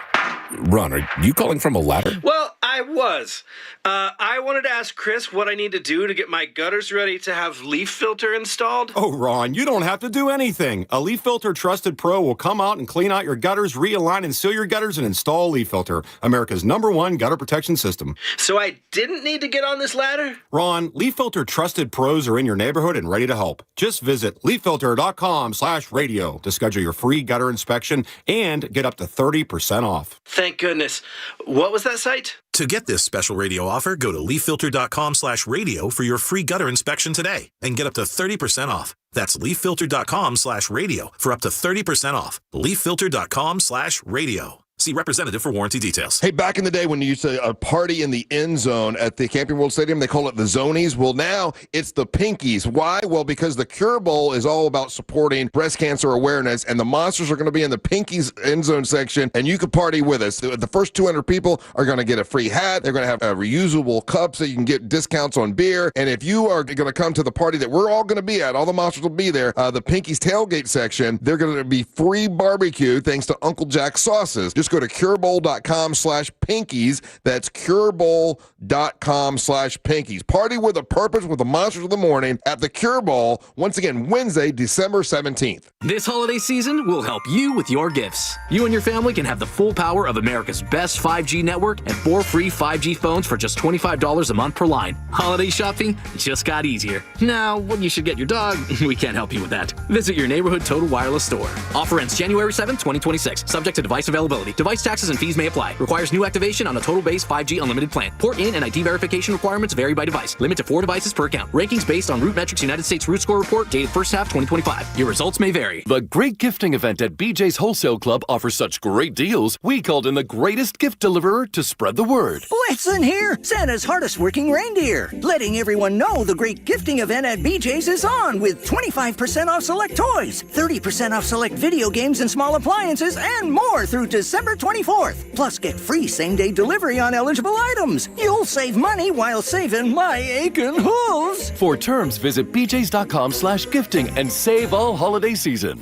Ron, are you calling from a ladder? Well, I was. I wanted to ask Chris what I need to do to get my gutters ready to have Leaf Filter installed. Oh, Ron, you don't have to do anything. A Leaf Filter Trusted Pro will come out and clean out your gutters, realign and seal your gutters, and install Leaf Filter, America's #1 gutter protection system. So I didn't need to get on this ladder? Ron, Leaf Filter Trusted Pros are in your neighborhood and ready to help. Just visit leaffilter.com/radio to schedule your free gutter inspection and get up to 30% off. Thank goodness. What was that site? To get this special radio offer, go to leaffilter.com/radio for your free gutter inspection today and get up to 30% off. That's leaffilter.com/radio for up to 30% off. leaffilter.com/radio. See representative for warranty details. Hey, back in the day when you used to party in the end zone at the Camping World Stadium, they call it the Zonies. Well, now it's the Pinkies. Why? Well, because the Cure Bowl is all about supporting breast cancer awareness, and the Monsters are going to be in the Pinkies end zone section, and you can party with us. The first 200 people are going to get a free hat. They're going to have reusable cups so you can get discounts on beer. And if you are going to come to the party that we're all going to be at, all the Monsters will be there, the Pinkies tailgate section, they're going to be free barbecue thanks to Uncle Jack's sauces. Just Just go to curebowl.com/pinkies. That's curebowl.com/pinkies. Party with a purpose with the Monsters of the Morning at the Cure Bowl, once again, Wednesday, December 17th. This holiday season, we'll help you with your gifts. You and your family can have the full power of America's best 5G network and 4 free 5G phones for just $25 a month per line. Holiday shopping just got easier. Now, when you should get your dog, we can't help you with that. Visit your neighborhood Total Wireless store. Offer ends January 7, 2026. Subject to device availability. Device taxes and fees may apply. Requires new activation on a Total Base 5G unlimited plan. Port in and ID verification requirements vary by device. Limit to 4 devices per account. Rankings based on RootMetrics United States Root Score Report dated first half 2025. Your results may vary. The Great Gifting Event at BJ's Wholesale Club offers such great deals, we called in the greatest gift deliverer to spread the word. Blitzen here, Santa's hardest working reindeer, letting everyone know the Great Gifting Event at BJ's is on with 25% off select toys, 30% off select video games and small appliances, and more through December 24th. Plus, get free same-day delivery on eligible items. You'll save money while saving my aching hooves. For terms, visit bjs.com/gifting and save all holiday season.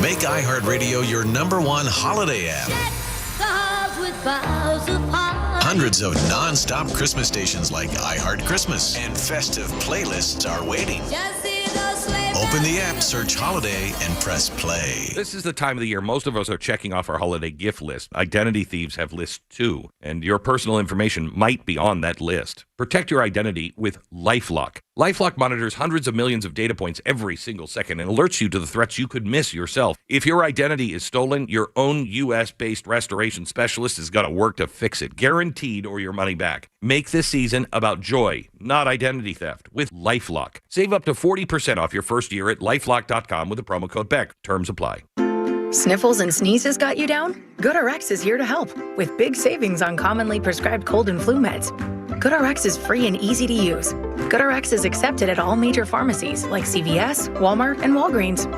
Make iHeartRadio your #1 holiday app. Hundreds of non-stop Christmas stations like iHeart Christmas and festive playlists are waiting. Open the app, search holiday, and press play. This is the time of the year most of us are checking off our holiday gift list. Identity thieves have lists too, and your personal information might be on that list. Protect your identity with LifeLock. LifeLock monitors hundreds of millions of data points every single second and alerts you to the threats you could miss yourself. If your identity is stolen, your own U.S.-based restoration specialist is going to work to fix it, guaranteed, or your money back. Make this season about joy, not identity theft, with LifeLock. Save up to 40% off your first year at LifeLock.com with the promo code BECK. Terms apply. Sniffles and sneezes got you down? GoodRx is here to help with big savings on commonly prescribed cold and flu meds. GoodRx is free and easy to use. GoodRx is accepted at all major pharmacies like CVS, Walmart, and Walgreens.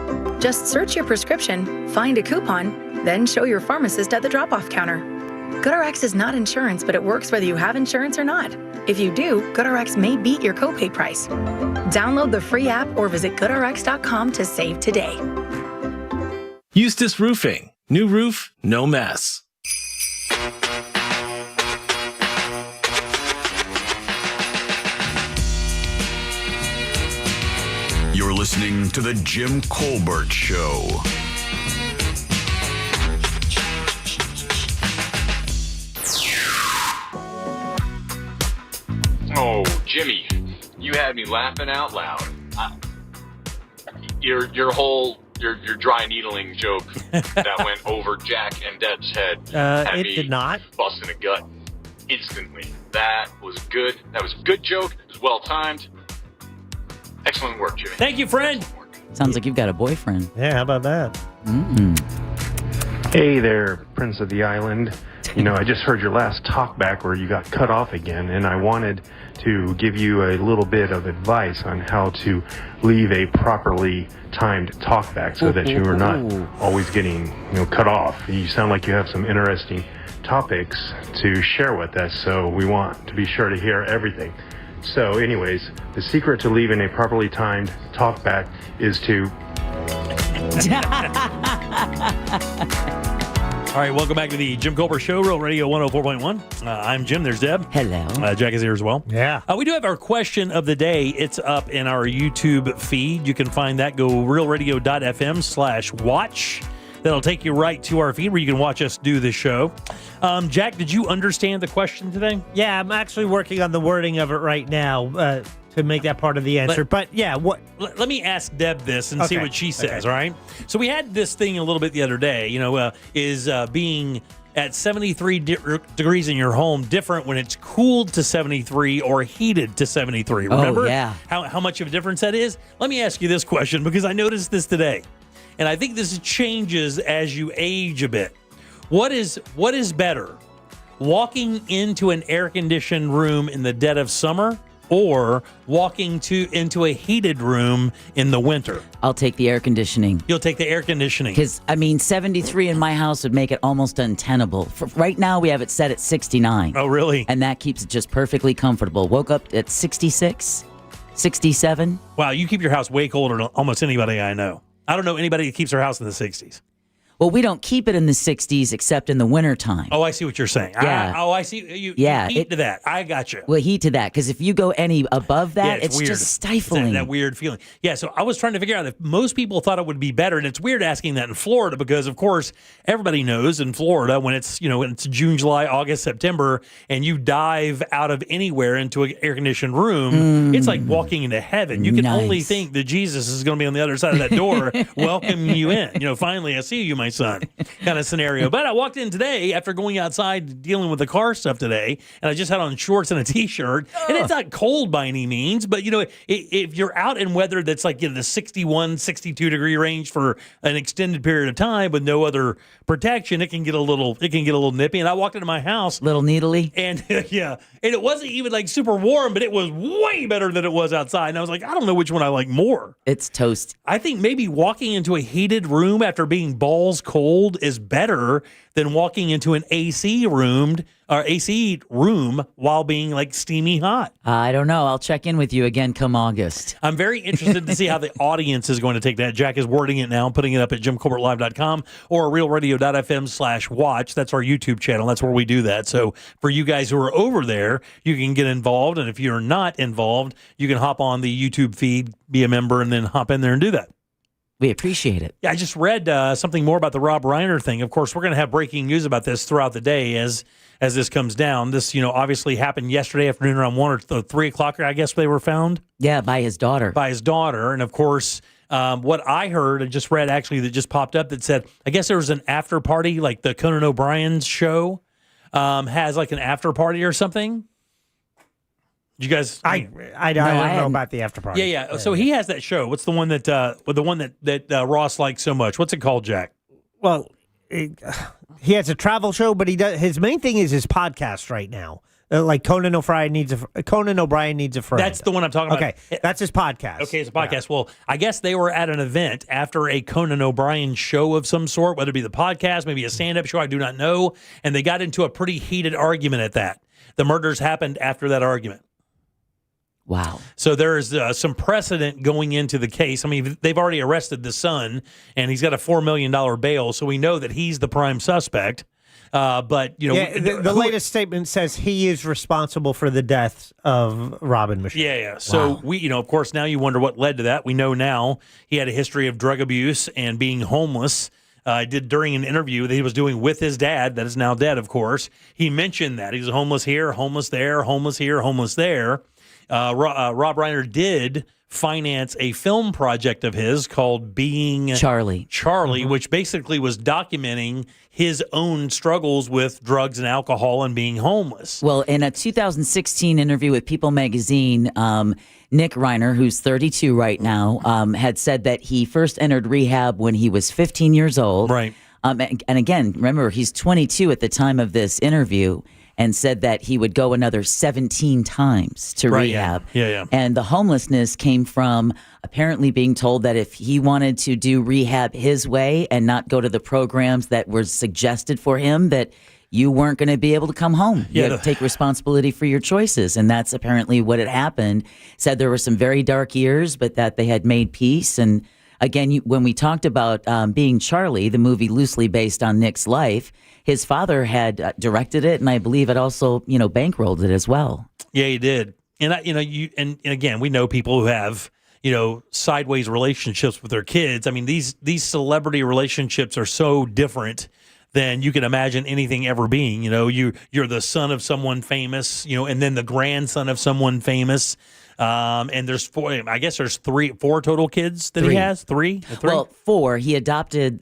Just search your prescription, find a coupon, then show your pharmacist at the drop-off counter. GoodRx is not insurance, but it works whether you have insurance or not. If you do, GoodRx may beat your copay price. Download the free app or visit GoodRx.com to save today. Eustace Roofing. New roof, no mess. You're listening to The Jim Colbert Show. Oh, Jimmy, you had me laughing out loud. Your dry needling joke that went over Jack and Deb's head. It did not. Busting a gut instantly. That was good. That was a good joke. It was well timed. Excellent work, Jimmy. Thank you, friend. Sounds like you've got a boyfriend. Yeah, how about that? Hey there, Prince of the Island. You know, I just heard your last talk back where you got cut off again, and I wanted to give you a little bit of advice on how to leave a properly timed talk back so that you are not always getting, cut off. You sound like you have some interesting topics to share with us, so we want to be sure to hear everything. So anyways, the secret to leaving a properly timed talk back is to... All right, welcome back to the Jim Colbert Show, Real Radio 104.1. I'm Jim. There's Deb. Hello. Jack is here as well. Yeah. We do have our question of the day. It's up in our YouTube feed. You can find that. Go realradio.fm/watch. That'll take you right to our feed where you can watch us do the show. Jack, did you understand the question today? Yeah, I'm actually working on the wording of it right now to make that part of the answer. But yeah, let me ask Deb this and see what she says, all right? So we had this thing a little bit the other day, is being at 73 degrees in your home different when it's cooled to 73 or heated to 73? Remember how much of a difference that is? Let me ask you this question because I noticed this today. And I think this changes as you age a bit. What is better, walking into an air-conditioned room in the dead of summer or walking into a heated room in the winter? I'll take the air conditioning. You'll take the air conditioning. Because, 73 in my house would make it almost untenable. Right now, we have it set at 69. Oh, really? And that keeps it just perfectly comfortable. Woke up at 66, 67. Wow, you keep your house way colder than almost anybody I know. I don't know anybody that keeps their house in the 60s. Well, we don't keep it in the 60s except in the wintertime. Oh, I see what you're saying. Yeah. I see. You heat to that. I got you. Well, heat to that, because if you go any above that, it's weird. just stifling. That weird feeling. Yeah, so I was trying to figure out if most people thought it would be better, and it's weird asking that in Florida because, of course, everybody knows in Florida when it's June, July, August, September, and you dive out of anywhere into an air-conditioned room, it's like walking into heaven. You can only think that Jesus is going to be on the other side of that door welcoming you in. Finally, I see you, my son, kind of scenario. But I walked in today after going outside dealing with the car stuff today, and I just had on shorts and a T-shirt, and it's not cold by any means, but if you're out in weather that's like the 61, 62 degree range for an extended period of time with no other protection, it can get a little nippy. And I walked into my house, little needly, and and it wasn't even like super warm, but it was way better than it was outside. And I was like, I don't know which one I like more. It's toast. I think maybe walking into a heated room after being balls cold is better than walking into an AC room while being like steamy hot. I don't know. I'll check in with you again come August. I'm very interested to see how the audience is going to take that. Jack is wording it now, putting it up at JimColbertLive.com or RealRadio.fm/watch. That's our YouTube channel. That's where we do that. So for you guys who are over there, you can get involved. And if you're not involved, you can hop on the YouTube feed, be a member, and then hop in there and do that. We appreciate it. Yeah, I just read something more about the Rob Reiner thing. Of course, we're going to have breaking news about this throughout the day as this comes down. This, obviously happened yesterday afternoon around 1 or 3 o'clock, I guess they were found. Yeah, by his daughter. And, of course, what I heard and just read actually that just popped up that said, I guess there was an after party, like the Conan O'Brien's show has like an after party or something. You guys, I don't know about the after party. Yeah. So he has that show. What's the one that Ross likes so much? What's it called, Jack? Well, he has a travel show, but his main thing is his podcast right now. Like Conan O'Brien needs a friend. That's the one I'm talking about. Okay, that's his podcast. Okay, it's a podcast. Yeah. Well, I guess they were at an event after a Conan O'Brien show of some sort, whether it be the podcast, maybe a stand-up show, I do not know. And they got into a pretty heated argument at that. The murders happened after that argument. Wow. So there's some precedent going into the case. I mean, they've already arrested the son, and he's got a $4 million bail, so we know that he's the prime suspect. But, the latest statement says he is responsible for the deaths of Robin Michelle. Yeah. So we, of course, now you wonder what led to that. We know now he had a history of drug abuse and being homeless. Did during an interview that he was doing with his dad, that is now dead, of course. He mentioned that. He was homeless here, homeless there, homeless here, homeless there. Rob Reiner did finance a film project of his called Being Charlie, which basically was documenting his own struggles with drugs and alcohol and being homeless. Well, in a 2016 interview with People magazine, Nick Reiner, who's 32 right now, had said that he first entered rehab when he was 15 years old. Right. And again, remember, he's 22 at the time of this interview, and said that he would go another 17 times to rehab. Yeah. And the homelessness came from apparently being told that if he wanted to do rehab his way and not go to the programs that were suggested for him, that you weren't going to be able to come home. You had to take responsibility for your choices. And that's apparently what had happened. Said there were some very dark years, but that they had made peace. And again, when we talked about Being Charlie, the movie loosely based on Nick's life, his father had directed it, and I believe it also, bankrolled it as well. Yeah, he did. And and again, we know people who have, sideways relationships with their kids. I mean, these celebrity relationships are so different than you can imagine anything ever being. You're the son of someone famous, and then the grandson of someone famous. And there's four total kids that he has. Three? Well, 4. He adopted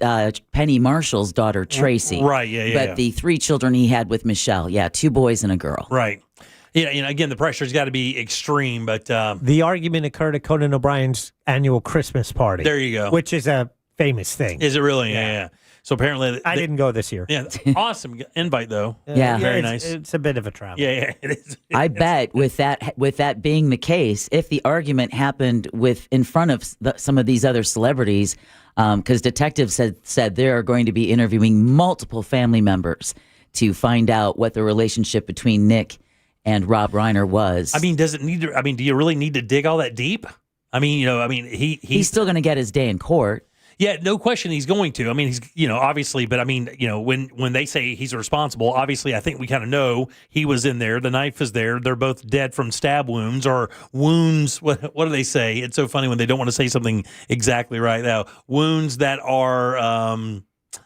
Penny Marshall's daughter, Tracy. Right, yeah. But the 3 children he had with Michelle, 2 boys and a girl. Right. Yeah, again, the pressure's got to be extreme, but... the argument occurred at Conan O'Brien's annual Christmas party. There you go. Which is a famous thing. Is it really? Yeah. So apparently... I didn't go this year. Yeah, awesome invite, though. Yeah. Very nice. It's a bit of a travel. Yeah, it is. I bet with that being the case, if the argument happened in front of some of these other celebrities, because detectives said they are going to be interviewing multiple family members to find out what the relationship between Nick and Rob Reiner was. I mean, does it need to? I mean, do you really need to dig all that deep? I mean, he's still going to get his day in court. Yeah, no question he's going to. I mean, he's, obviously, but I mean, when they say he's responsible, obviously, I think we kind of know he was in there. The knife is there. They're both dead from stab wounds or wounds. What do they say? It's so funny when they don't want to say something exactly right now. Wounds that are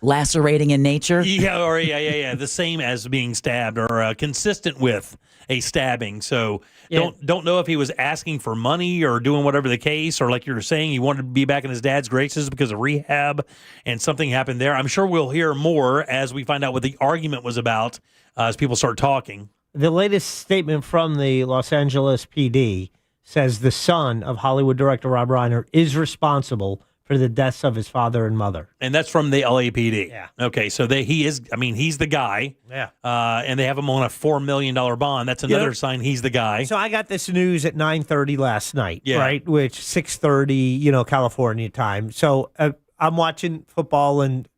lacerating in nature. Yeah. The same as being stabbed or consistent with a stabbing. So don't know if he was asking for money or doing whatever the case, or like you were saying, he wanted to be back in his dad's graces because of rehab and something happened there. I'm sure we'll hear more as we find out what the argument was about as people start talking. The latest statement from the Los Angeles PD says the son of Hollywood director Rob Reiner is responsible for the deaths of his father and mother. And that's from the LAPD. Yeah. Okay, so he's the guy. Yeah. And they have him on a $4 million bond. That's another sign he's the guy. So I got this news at 9:30 last night, Yeah. right? Which 6:30, California time. So I'm watching football, and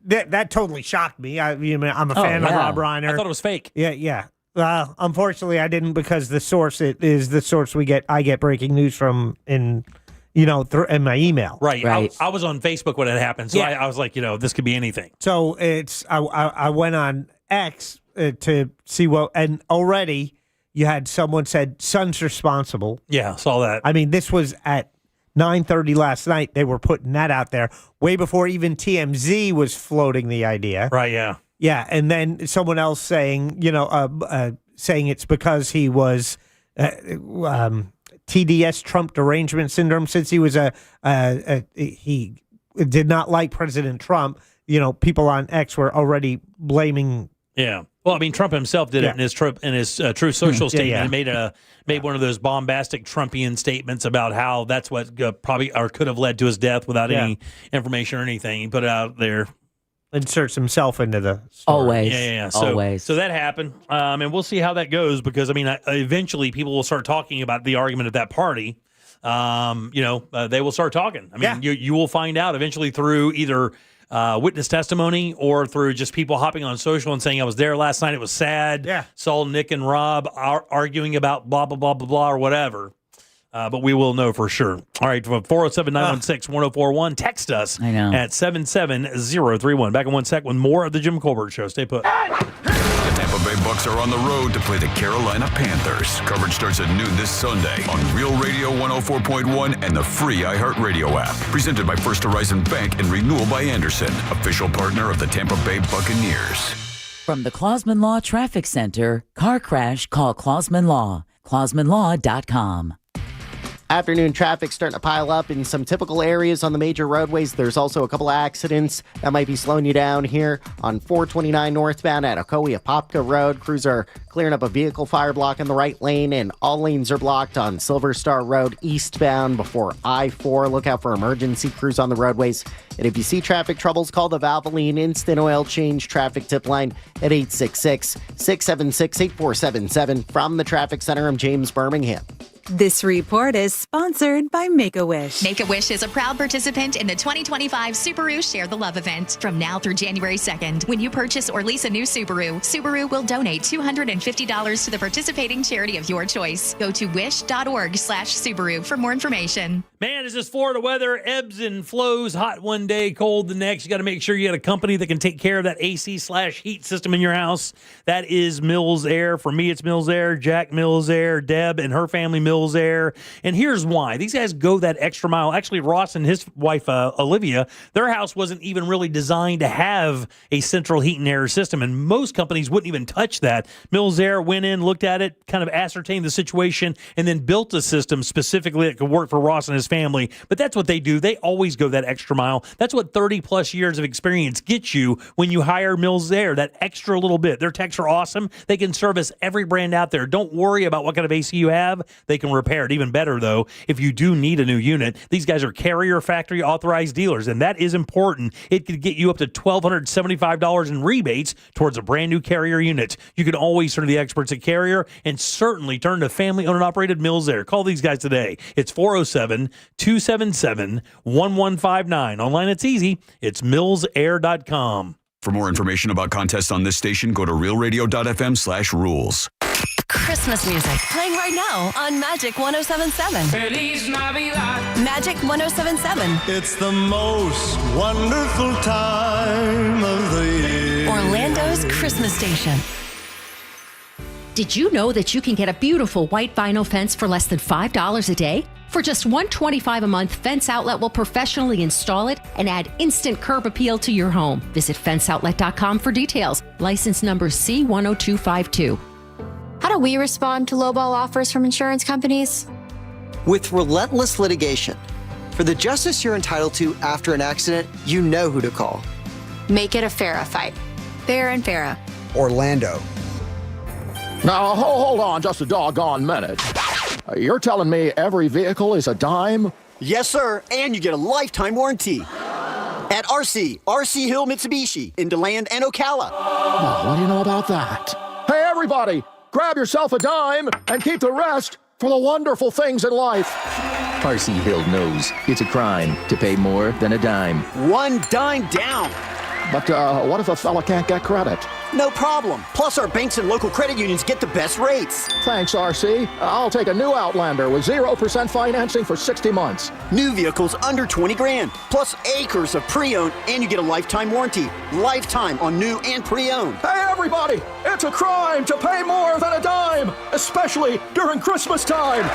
that totally shocked me. I'm a fan of Rob Reiner. I thought it was fake. Yeah. Unfortunately, I didn't, because the source is the source I get breaking news from in my email. Right. I was on Facebook when it happened, so I was like, this could be anything. So I went on X to see and already you had someone said son's responsible. Yeah, saw that. I mean, this was at 9:30 last night. They were putting that out there way before even TMZ was floating the idea. Right. Yeah. Yeah, and then someone else saying, saying it's because he was TDS, Trump derangement syndrome, since he was he did not like President Trump. People on X were already blaming. Yeah. Well, I mean, Trump himself did it in his Truth Social statement. He made one of those bombastic Trumpian statements about how that's what probably or could have led to his death without any information or anything. He put it out there. Inserts himself into the story. Always. Yeah. So that happened. And we'll see how that goes, because, I mean, eventually people will start talking about the argument at that party. They will start talking. I mean, you will find out eventually through either witness testimony or through just people hopping on social and saying, I was there last night, it was sad. Yeah. Saw Nick and Rob arguing about blah, blah, blah, blah, blah, or whatever. But we will know for sure. All right, 407-916-1041. Text us at 77031. Back in 1 sec with more of the Jim Colbert Show. Stay put. The Tampa Bay Bucks are on the road to play the Carolina Panthers. Coverage starts at noon this Sunday on Real Radio 104.1 and the free iHeartRadio app. Presented by First Horizon Bank and Renewal by Anderson, official partner of the Tampa Bay Buccaneers. From the Clausman Law Traffic Center, car crash, call Clausman Law. ClausmanLaw.com. Afternoon traffic starting to pile up in some typical areas on the major roadways. There's also a couple of accidents that might be slowing you down here on 429 northbound at Ocoee-Apopka Road. Crews are clearing up a vehicle fire block in the right lane, and all lanes are blocked on Silver Star Road eastbound before I-4. Look out for emergency crews on the roadways. And if you see traffic troubles, call the Valvoline Instant Oil Change traffic tip line at 866-676-8477. From the Traffic Center, I'm James Birmingham. This report is sponsored by Make-A-Wish. Make-A-Wish is a proud participant in the 2025 Subaru Share the Love event. From now through January 2nd, when you purchase or lease a new Subaru will donate $250 to the participating charity of your choice. Go to wish.org/Subaru for more information. Man, is this Florida weather? Ebbs and flows, hot one day, cold the next. You got to make sure you got a company that can take care of that AC/heat system in your house. That is Mills Air. For me, it's Mills Air. Jack Mills Air. Deb and her family Mills Air. And here's why. These guys go that extra mile. Actually, Ross and his wife, Olivia, their house wasn't even really designed to have a central heat and air system, and most companies wouldn't even touch that. Mills Air went in, looked at it, kind of ascertained the situation, and then built a system specifically that could work for Ross and his family. But that's what they do. They always go that extra mile. That's what 30-plus years of experience gets you when you hire Mills Air, that extra little bit. Their techs are awesome. They can service every brand out there. Don't worry about what kind of AC you have. They can repair it. Even better, though, if you do need a new unit, these guys are Carrier factory authorized dealers, and that is important. It could get you up to $1,275 in rebates towards a brand new Carrier unit. You can always turn to the experts at Carrier, and certainly turn to family-owned and operated Mills Air. Call these guys today. It's 407-277-1159. Online, it's easy. It's millsair.com. For more information about contests on this station, go to realradio.fm/rules. Christmas music playing right now on Magic 107.7. Feliz Navidad. Magic 107.7. It's the most wonderful time of the year. Orlando's Christmas station. Did you know that you can get a beautiful white vinyl fence for less than $5 a day? For just $125 a month, Fence Outlet will professionally install it and add instant curb appeal to your home. Visit fenceoutlet.com for details. License number C10252. How do we respond to lowball offers from insurance companies? With relentless litigation. For the justice you're entitled to after an accident, you know who to call. Make it a FARA fight. Fair and FARA. Orlando. Now, hold on just a doggone minute. You're telling me every vehicle is a dime? Yes, sir, and you get a lifetime warranty. At RC Hill Mitsubishi in DeLand and Ocala. Oh, what do you know about that? Hey, everybody, grab yourself a dime and keep the rest for the wonderful things in life. RC Hill knows it's a crime to pay more than a dime. One dime down. But what if a fella can't get credit? No problem. Plus, our banks and local credit unions get the best rates. Thanks, RC. I'll take a new Outlander with 0% financing for 60 months. New vehicles under 20 grand. Plus acres of pre-owned, and you get a lifetime warranty. Lifetime on new and pre-owned. Hey, everybody! It's a crime to pay more than a dime, especially during Christmas time.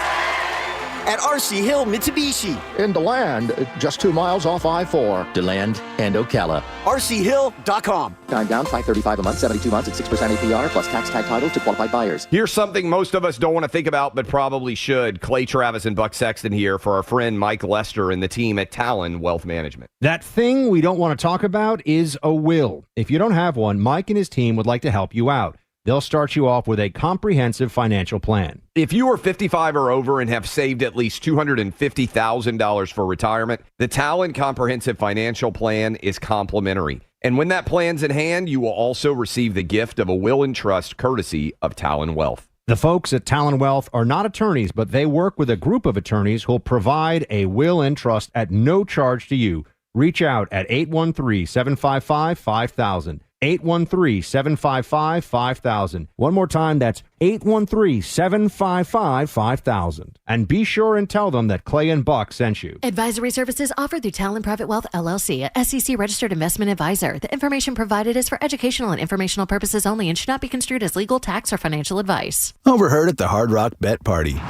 At RC Hill Mitsubishi. In DeLand, just 2 miles off I-4. DeLand and Ocala. RCHill.com. Time down, $535 a month, 72 months at 6% APR, plus tax tag title to qualified buyers. Here's something most of us don't want to think about, but probably should. Clay Travis and Buck Sexton here for our friend Mike Lester and the team at Talon Wealth Management. That thing we don't want to talk about is a will. If you don't have one, Mike and his team would like to help you out. They'll start you off with a comprehensive financial plan. If you are 55 or over and have saved at least $250,000 for retirement, the Talon Comprehensive Financial Plan is complimentary. And when that plan's in hand, you will also receive the gift of a will and trust courtesy of Talon Wealth. The folks at Talon Wealth are not attorneys, but they work with a group of attorneys who'll provide a will and trust at no charge to you. Reach out at 813-755-5000. 813-755-5000. One more time, that's 813-755-5000. And be sure and tell them that Clay and Buck sent you. Advisory services offered through Talon Private Wealth, LLC, a SEC-registered investment advisor. The information provided is for educational and informational purposes only and should not be construed as legal, tax, or financial advice. Overheard at the Hard Rock Bet Party.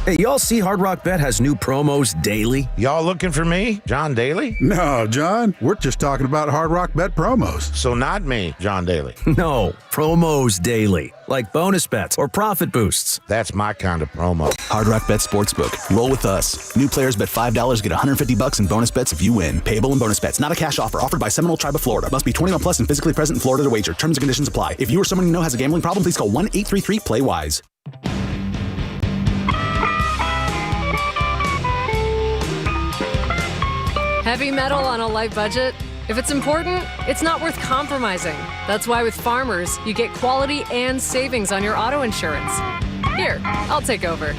Hey, y'all see Hard Rock Bet has new promos daily? Y'all looking for me, John Daly? No, John. We're just talking about Hard Rock Bet promos. So not me, John Daly. No, promos daily. Like bonus bets or profit boosts. That's my kind of promo. Hard Rock Bet Sportsbook. Roll with us. New players bet $5, get $150 in bonus bets if you win. Payable in bonus bets. Not a cash offer. Offered by Seminole Tribe of Florida. Must be 21 plus and physically present in Florida to wager. Terms and conditions apply. If you or someone you know has a gambling problem, please call 1-833-PLAY-WISE. Heavy metal on a light budget? If it's important, it's not worth compromising. That's why with Farmers, you get quality and savings on your auto insurance. Here, I'll take over.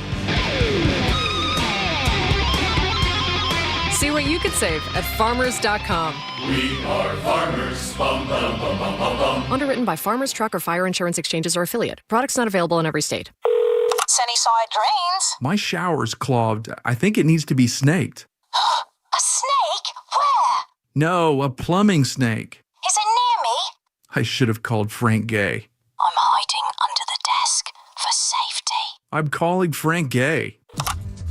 See what you could save at farmers.com. We are farmers. Bum, bum, bum, bum, bum, bum. Underwritten by Farmers Truck or Fire Insurance Exchanges or Affiliate. Products not available in every state. Sunnyside Drains. My shower's clogged. I think it needs to be snaked. A snake? Where? No, a plumbing snake. Is it near me? I should have called Frank Gay. I'm hiding under the desk for safety. I'm calling Frank Gay.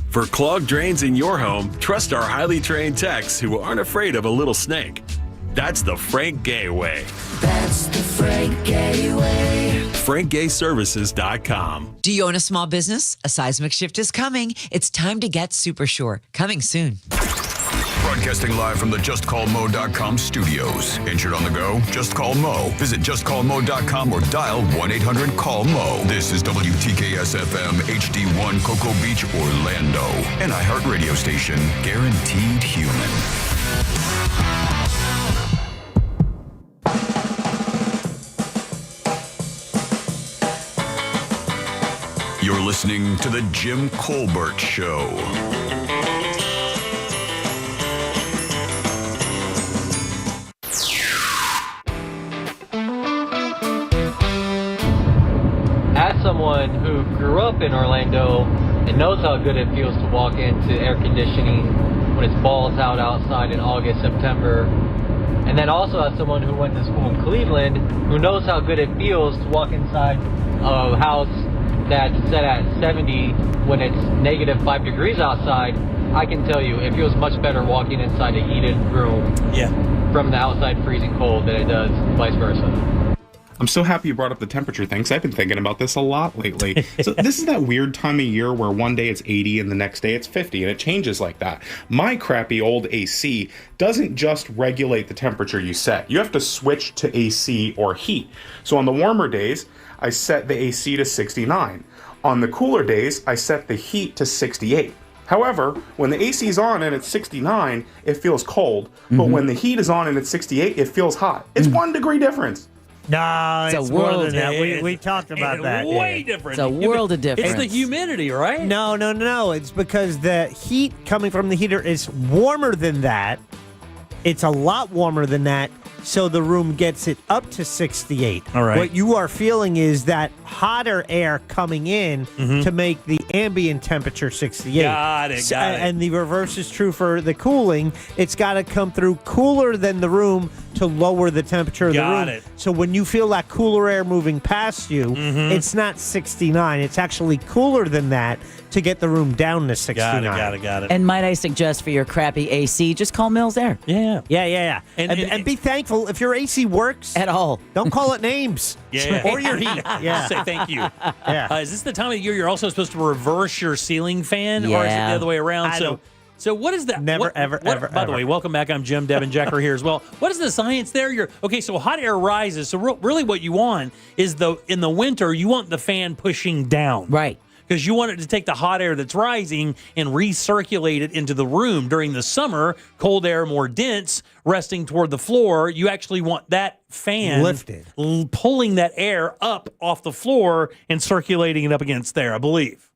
For clogged drains in your home, trust our highly trained techs who aren't afraid of a little snake. That's the Frank Gay way. That's the Frank Gay way. FrankGayServices.com. Do you own a small business? A seismic shift is coming. It's time to get super sure. Coming soon. Broadcasting live from the JustCallMo.com studios. Injured on the go? Just call Mo. Visit JustCallMo.com or dial 1-800-CALL-MO. This is WTKS-FM HD1 Cocoa Beach, Orlando. An iHeartRadio station. Guaranteed human. You're listening to The Jim Colbert Show. At as someone who grew up in Orlando and knows how good it feels to walk into air conditioning when it's balls out outside in August, September, and then also as someone who went to school in Cleveland, who knows how good it feels to walk inside a house that's set at 70 when it's negative 5 degrees outside, I can tell you it feels much better walking inside a heated room from the outside freezing cold than it does vice versa. I'm so happy you brought up the temperature thing, because I've been thinking about this a lot lately. So this is that weird time of year where one day it's 80 and the next day it's 50, and it changes like that. My crappy old AC doesn't just regulate the temperature you set. You have to switch to AC or heat. So on the warmer days, I set the AC to 69. On the cooler days, I set the heat to 68. However, when the AC is on and it's 69, it feels cold. But when the heat is on and it's 68, it feels hot. It's 1 degree difference. No, it's more than that. We talked about that. Way different. It's a world of difference. It's the humidity, right? No. It's because the heat coming from the heater is warmer than that. It's a lot warmer than that, so the room gets it up to 68. All right. What you are feeling is that hotter air coming in to make the ambient temperature 68. Got it. And the reverse is true for the cooling. It's got to come through cooler than the room to lower the temperature of the room. Got it. So when you feel that cooler air moving past you, it's not 69. It's actually cooler than that to get the room down to 69. Got it. And might I suggest for your crappy AC, just call Mills Air. Yeah. And be thankful if your AC works at all. Don't call it names. Or your heat. Just say thank you. Is this the time of year you're also supposed to reverse your ceiling fan, or is it the Yeah. other way around? So what is that? Never, ever. By the way, welcome back. I'm Jim. Deb and Jack are here as well. What is the science there? So hot air rises. So really what you want is in the winter, you want the fan pushing down. Right. Because you want it to take the hot air that's rising and recirculate it into the room. During the summer, cold air, more dense, resting toward the floor. You actually want that fan lifted, pulling that air up off the floor and circulating it up against there, I believe.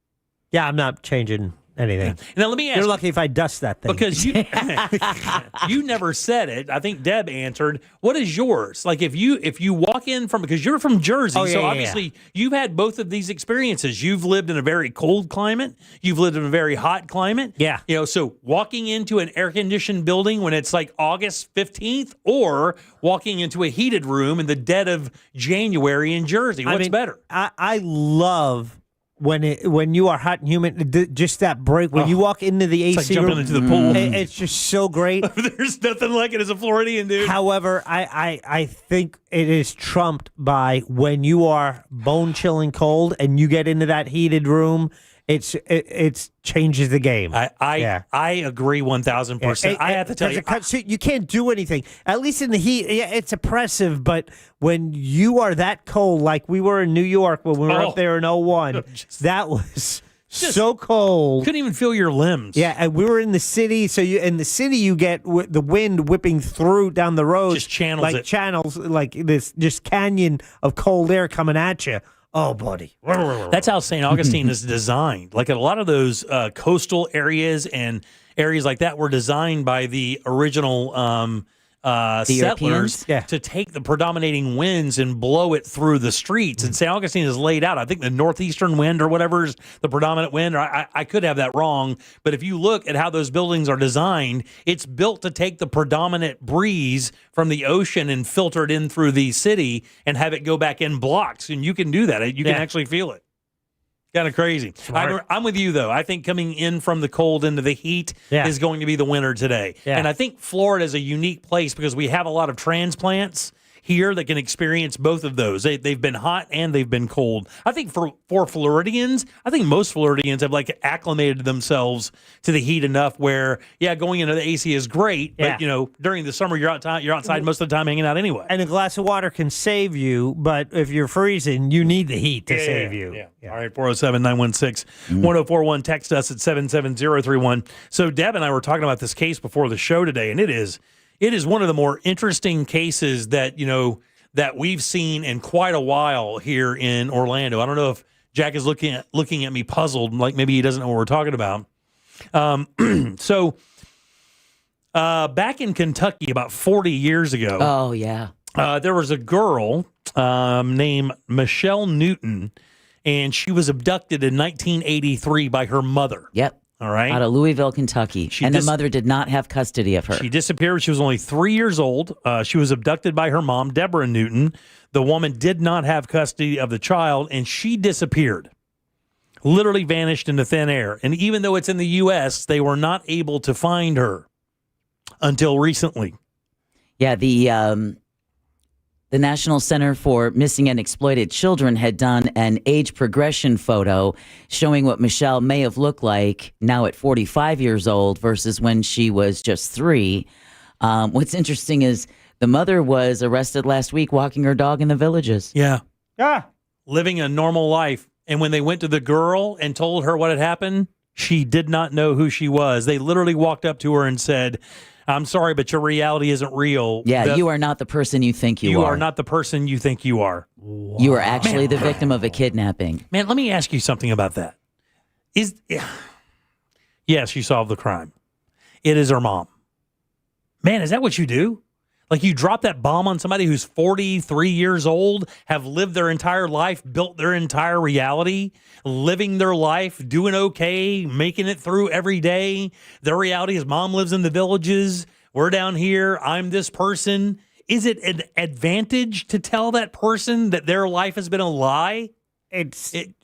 Yeah, I'm not changing anything. Now let me ask. You're lucky if I dust that thing. Because you never said it. I think Deb answered. What is yours? Like if you walk in because you're from Jersey, so obviously you've had both of these experiences. You've lived in a very cold climate. You've lived in a very hot climate. Yeah. So walking into an air-conditioned building when it's like August 15th, or walking into a heated room in the dead of January in Jersey. What's better? I love when you are hot and humid, just that break when you walk into the AC like jumping room, into the pool. It's just so great. There's nothing like it as a Floridian, dude. However, I think it is trumped by when you are bone chilling cold and you get into that heated room. It changes the game. I agree 1,000%. I have to tell you, you can't do anything. At least in the heat, it's oppressive. But when you are that cold, like we were in New York when we were up there in 01, that was so cold. Couldn't even feel your limbs. Yeah, and we were in the city. So in the city, you get the wind whipping through down the road, just channels like it. channels, like this just canyon of cold air coming at you. Oh, buddy. That's how St. Augustine is designed. Like a lot of those coastal areas and areas like that were designed by the original settlers to take the predominating winds and blow it through the streets. And St. Augustine is laid out. I think the northeastern wind or whatever is the predominant wind. I could have that wrong. But if you look at how those buildings are designed, it's built to take the predominant breeze from the ocean and filter it in through the city and have it go back in blocks. And you can do that. You can actually feel it. Kind of crazy. I'm with you, though. I think coming in from the cold into the heat is going to be the winner today. Yeah. And I think Florida is a unique place because we have a lot of transplants here that can experience both of those. They've been hot and they've been cold. I think for Floridians, I think most Floridians have acclimated themselves to the heat enough where, going into the AC is great, but during the summer you're outside most of the time hanging out anyway. And a glass of water can save you, but if you're freezing, you need the heat to save you. Yeah. All right, 407-916-1041. Text us at 77031. So Deb and I were talking about this case before the show today, and it is one of the more interesting cases that we've seen in quite a while here in Orlando. I don't know if Jack is looking at me puzzled, like maybe he doesn't know what we're talking about. So back in Kentucky about 40 years ago. Oh, yeah. There was a girl named Michelle Newton, and she was abducted in 1983 by her mother. Yep. All right. Out of Louisville, Kentucky. The mother did not have custody of her. She disappeared. She was only 3 years old. She was abducted by her mom, Deborah Newton. The woman did not have custody of the child, and she disappeared. Literally vanished into thin air. And even though it's in the U.S., they were not able to find her until recently. Yeah, the National Center for Missing and Exploited Children had done an age progression photo showing what Michelle may have looked like now at 45 years old versus when she was just 3. What's interesting is the mother was arrested last week walking her dog in the Villages. Yeah. Living a normal life. And when they went to the girl and told her what had happened, she did not know who she was. They literally walked up to her and said, I'm sorry, but your reality isn't real. Yeah, you are not the person you think you are. You are not the person you think you are. You are actually the victim of a kidnapping. Man, let me ask you something about that. Yes, you solved the crime. It is her mom. Man, is that what you do? Like you drop that bomb on somebody who's 43 years old, have lived their entire life, built their entire reality, living their life, doing okay, making it through every day. Their reality is mom lives in the Villages. We're down here. I'm this person. Is it an advantage to tell that person that their life has been a lie?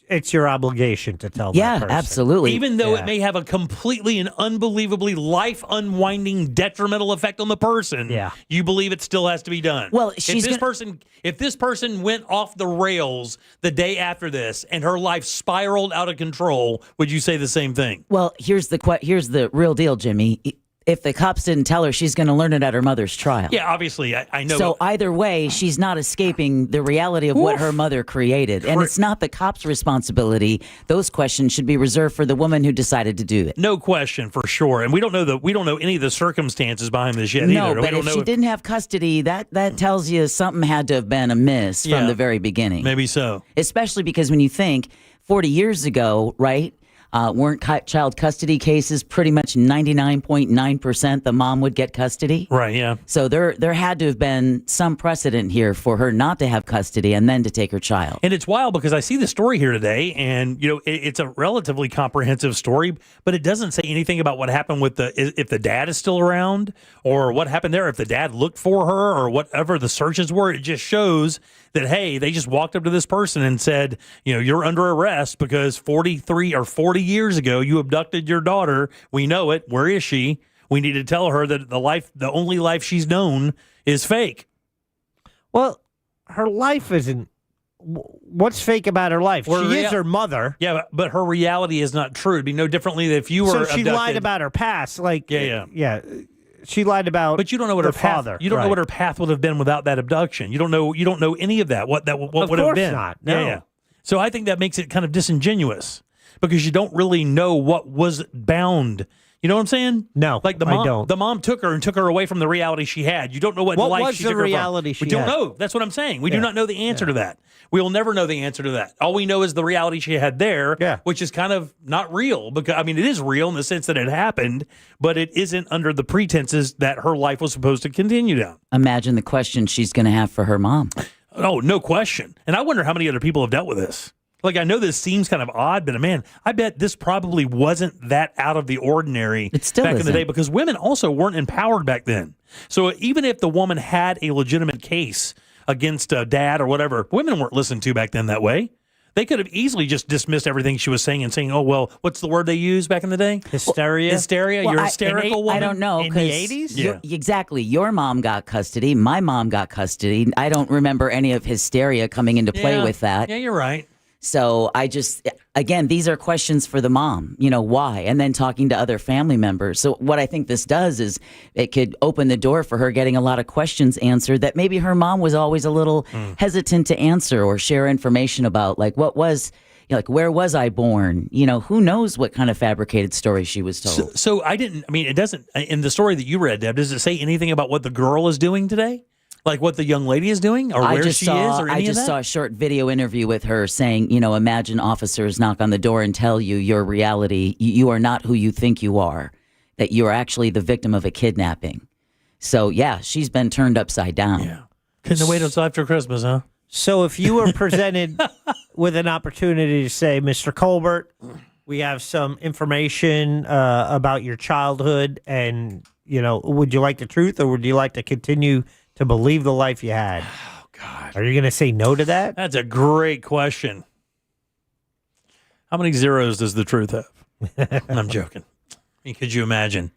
It's your obligation to tell that person. Yeah, absolutely. Even though it may have a completely and unbelievably life-unwinding detrimental effect on the person, you believe it still has to be done. Well, if this person went off the rails the day after this and her life spiraled out of control, would you say the same thing? Well, here's the real deal, Jimmy. If the cops didn't tell her, she's going to learn it at her mother's trial. Yeah, obviously, I know. So either way, she's not escaping the reality of what her mother created. And it's not the cops' responsibility. Those questions should be reserved for the woman who decided to do it. No question, for sure. And we don't know any of the circumstances behind this yet either. No, but if she didn't have custody, that tells you something had to have been amiss from the very beginning. Maybe so. Especially because when you think 40 years ago, right? Weren't child custody cases pretty much 99.9% the mom would get custody? Right, yeah. So there had to have been some precedent here for her not to have custody and then to take her child. And it's wild because I see the story here today, and it's a relatively comprehensive story, but it doesn't say anything about what happened with if the dad is still around or what happened there, if the dad looked for her or whatever the searches were. It just shows that, hey, they just walked up to this person and said, you're under arrest because 43 or 40 years ago you abducted your daughter. We know it. Where is she? We need to tell her that the only life she's known is fake. Well, her life isn't. What's fake about her life? She is her mother. Yeah, but her reality is not true. It'd be no differently if you were So she abducted. lied about her past. Yeah. She lied about. But you don't know what her path. father. You don't know what her path would have been without that abduction. You don't know any of that. What would have been? Of course not. No. Yeah. So I think that makes it kind of disingenuous because you don't really know what was bound. You know what I'm saying? No, like I don't. The mom took her away from the reality she had. You don't know what life was she the took her reality from. she We don't had? know. That's what I'm saying. We do not know the answer to that. We will never know the answer to that. All we know is the reality she had there, which is kind of not real because it is real in the sense that it happened, but it isn't under the pretenses that her life was supposed to continue down. Imagine the question she's going to have for her mom. Oh, no question. And I wonder how many other people have dealt with this. Like, I know this seems kind of odd, but man, I bet this probably wasn't that out of the ordinary back in the day because women also weren't empowered back then. So even if the woman had a legitimate case against a dad or whatever, women weren't listened to back then that way. They could have easily just dismissed everything she was saying and saying, oh, well, what's the word they used back in the day? Hysteria. Hysteria? Well, You're hysterical woman? I don't know. In the 80s? Yeah. Exactly. Your mom got custody. My mom got custody. I don't remember any of hysteria coming into play with that. Yeah, you're right. So again, these are questions for the mom, why? And then talking to other family members. So what I think this does is it could open the door for her getting a lot of questions answered that maybe her mom was always a little hesitant to answer or share information about, like where was I born? Who knows what kind of fabricated story she was told. So it doesn't, in the story that you read, Deb, does it say anything about what the girl is doing today? Like what the young lady is doing or where she is or any I of just that? saw a short video interview with her saying, imagine officers knock on the door and tell you your reality. You are not who you think you are, that you are actually the victim of a kidnapping. So, yeah, she's been turned upside down. Yeah. Couldn't wait until after Christmas, huh? So if you were presented with an opportunity to say, Mr. Colbert, we have some information about your childhood, and would you like the truth, or would you like to continue to believe the life you had? Oh God, are you going to say no to that? That's a great question. How many zeros does the truth have? I'm joking. Could you imagine?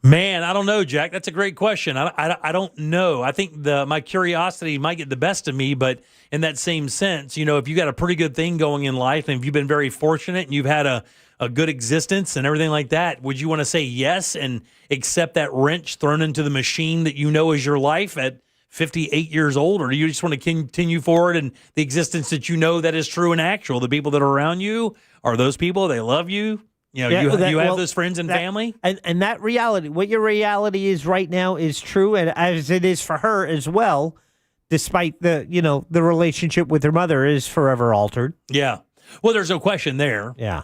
Man, I don't know, Jack. That's a great question. I don't know. I think my curiosity might get the best of me, but in that same sense, if you got a pretty good thing going in life, and if you've been very fortunate and you've had a good existence and everything like that, would you want to say yes and accept that wrench thrown into the machine that is your life at 58 years old, or do you just want to continue forward and the existence that that is true and actual? The people that are around you are those people. They love you. You have those friends and family. And that reality, what your reality is right now is true, and as it is for her as well, despite the relationship with her mother is forever altered. Yeah. Well, there's no question there. Yeah.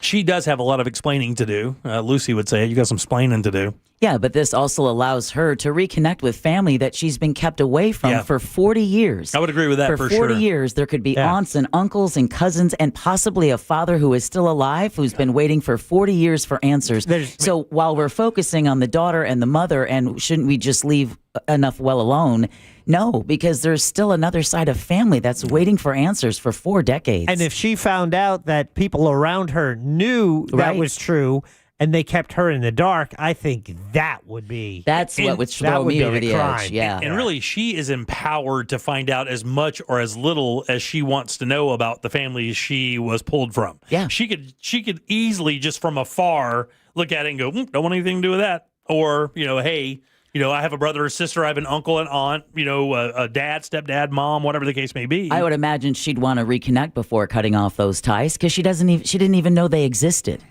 She does have a lot of explaining to do. Lucy would say, you got some explaining to do. Yeah, but this also allows her to reconnect with family that she's been kept away from for 40 years. I would agree with that for sure. For 40 years, there could be aunts and uncles and cousins and possibly a father who is still alive who's been waiting for 40 years for answers. So while we're focusing on the daughter and the mother, and shouldn't we just leave enough well alone? No, because there's still another side of family that's waiting for answers for 4 decades. And if she found out that people around her knew that was true, and they kept her in the dark, I think that would be... That's what would throw me over the edge, yeah. And really, she is empowered to find out as much or as little as she wants to know about the family she was pulled from. Yeah. She could easily, just from afar, look at it and go, don't want anything to do with that. Or, hey... I have a brother or sister, I have an uncle and aunt, a dad, stepdad, mom, whatever the case may be. I would imagine she'd want to reconnect before cutting off those ties because she didn't even know they existed.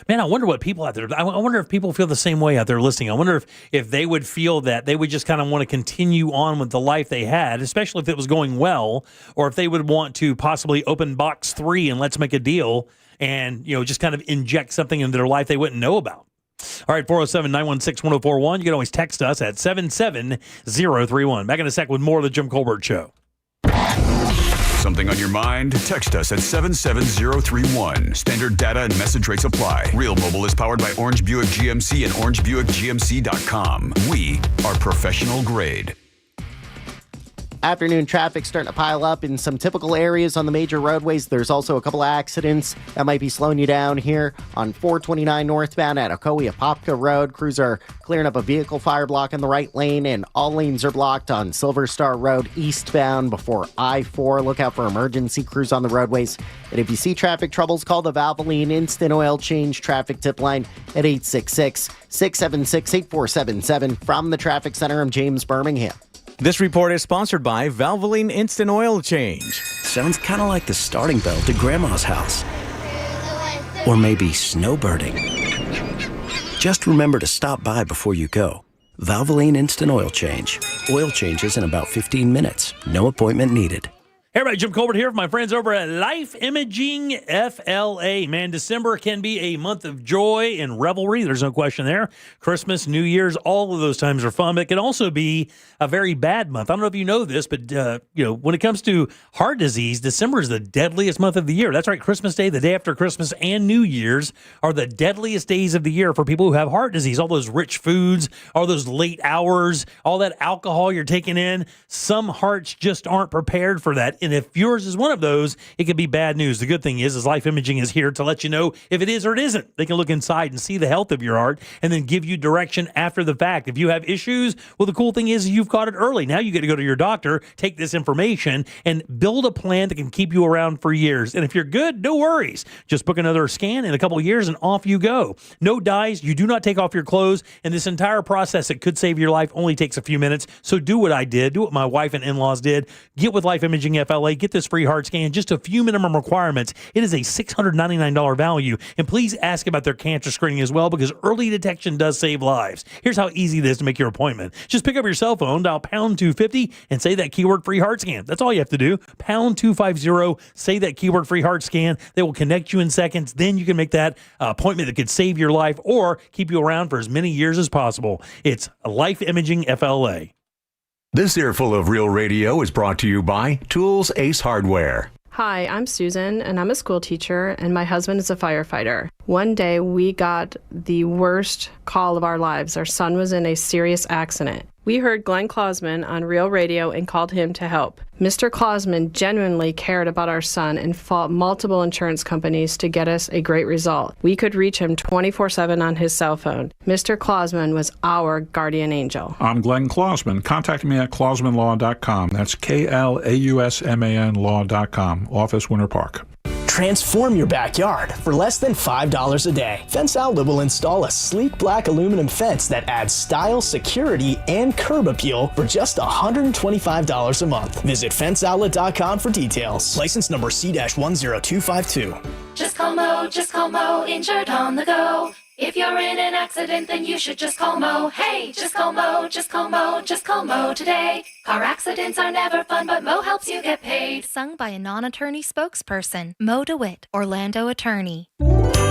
Man, I wonder what people out there, I wonder if people feel the same way out there listening. I wonder if they would feel that they would just kind of want to continue on with the life they had, especially if it was going well, or if they would want to possibly open box 3 and let's make a deal and, just kind of inject something into their life they wouldn't know about. All right, 407-916-1041. You can always text us at 77031. Back in a sec with more of the Jim Colbert Show. Something on your mind? Text us at 77031. Standard data and message rates apply. Real Mobile is powered by Orange Buick GMC and OrangeBuickGMC.com. We are professional grade. Afternoon traffic starting to pile up in some typical areas on the major roadways. There's also a couple of accidents that might be slowing you down here on 429 northbound at Ocoee-Apopka Road. Crews are clearing up a vehicle fire block in the right lane, and all lanes are blocked on Silver Star Road eastbound before I-4. Look out for emergency crews on the roadways. And if you see traffic troubles, call the Valvoline Instant Oil Change traffic tip line at 866-676-8477. From the Traffic Center, I'm James Birmingham. This report is sponsored by Valvoline Instant Oil Change. Sounds kind of like the starting bell to Grandma's house. Or maybe snowbirding. Just remember to stop by before you go. Valvoline Instant Oil Change. Oil changes in about 15 minutes. No appointment needed. Hey everybody, Jim Colbert here with my friends over at Life Imaging FLA. Man, December can be a month of joy and revelry. There's no question there. Christmas, New Year's, all of those times are fun, but it can also be a very bad month. I don't know if you know this, but when it comes to heart disease, December is the deadliest month of the year. That's right. Christmas Day, the day after Christmas, and New Year's are the deadliest days of the year for people who have heart disease. All those rich foods, all those late hours, all that alcohol you're taking in. Some hearts just aren't prepared for that. And if yours is one of those, it could be bad news. The good thing is Life Imaging is here to let you know if it is or it isn't. They can look inside and see the health of your heart and then give you direction after the fact. If you have issues, well, the cool thing is you've caught it early. Now you get to go to your doctor, take this information, and build a plan that can keep you around for years. And if you're good, no worries. Just book another scan in a couple of years and off you go. No dyes. You do not take off your clothes. And this entire process, it could save your life, only takes a few minutes. So do what I did. Do what my wife and in-laws did. Get with Life Imaging FLA. Get this free heart scan. Just a few minimum requirements. It is a $699 value. And please ask about their cancer screening as well, because early detection does save lives. Here's how easy it is to make your appointment. Just pick up your cell phone, dial pound 250, and say that keyword free heart scan. That's all you have to do. Pound 250, say that keyword free heart scan. They will connect you in seconds. Then you can make that appointment that could save your life or keep you around for as many years as possible. It's Life Imaging FLA. This earful of Real Radio is brought to you by Tools Ace Hardware. Hi, I'm Susan, and I'm a school teacher, and my husband is a firefighter. One day, we got the worst call of our lives. Our son was in a serious accident. We heard Glenn Klausman on Real Radio and called him to help. Mr. Klausman genuinely cared about our son and fought multiple insurance companies to get us a great result. We could reach him 24/7 on his cell phone. Mr. Klausman was our guardian angel. I'm Glenn Klausman. Contact me at klausmanlaw.com. That's KLAUSMAN law.com. Office, Winter Park. Transform your backyard for less than $5 a day. Fence Outlet will install a sleek black aluminum fence that adds style, security, and curb appeal for just $125 a month. Visit fenceoutlet.com for details. License number C-10252. Just call Mo, injured on the go. If you're in an accident, then you should just call Mo. Hey, just call Mo, just call Mo, just call Mo today. Car accidents are never fun, but Mo helps you get paid. Sung by a non-attorney spokesperson, Mo DeWitt, Orlando attorney.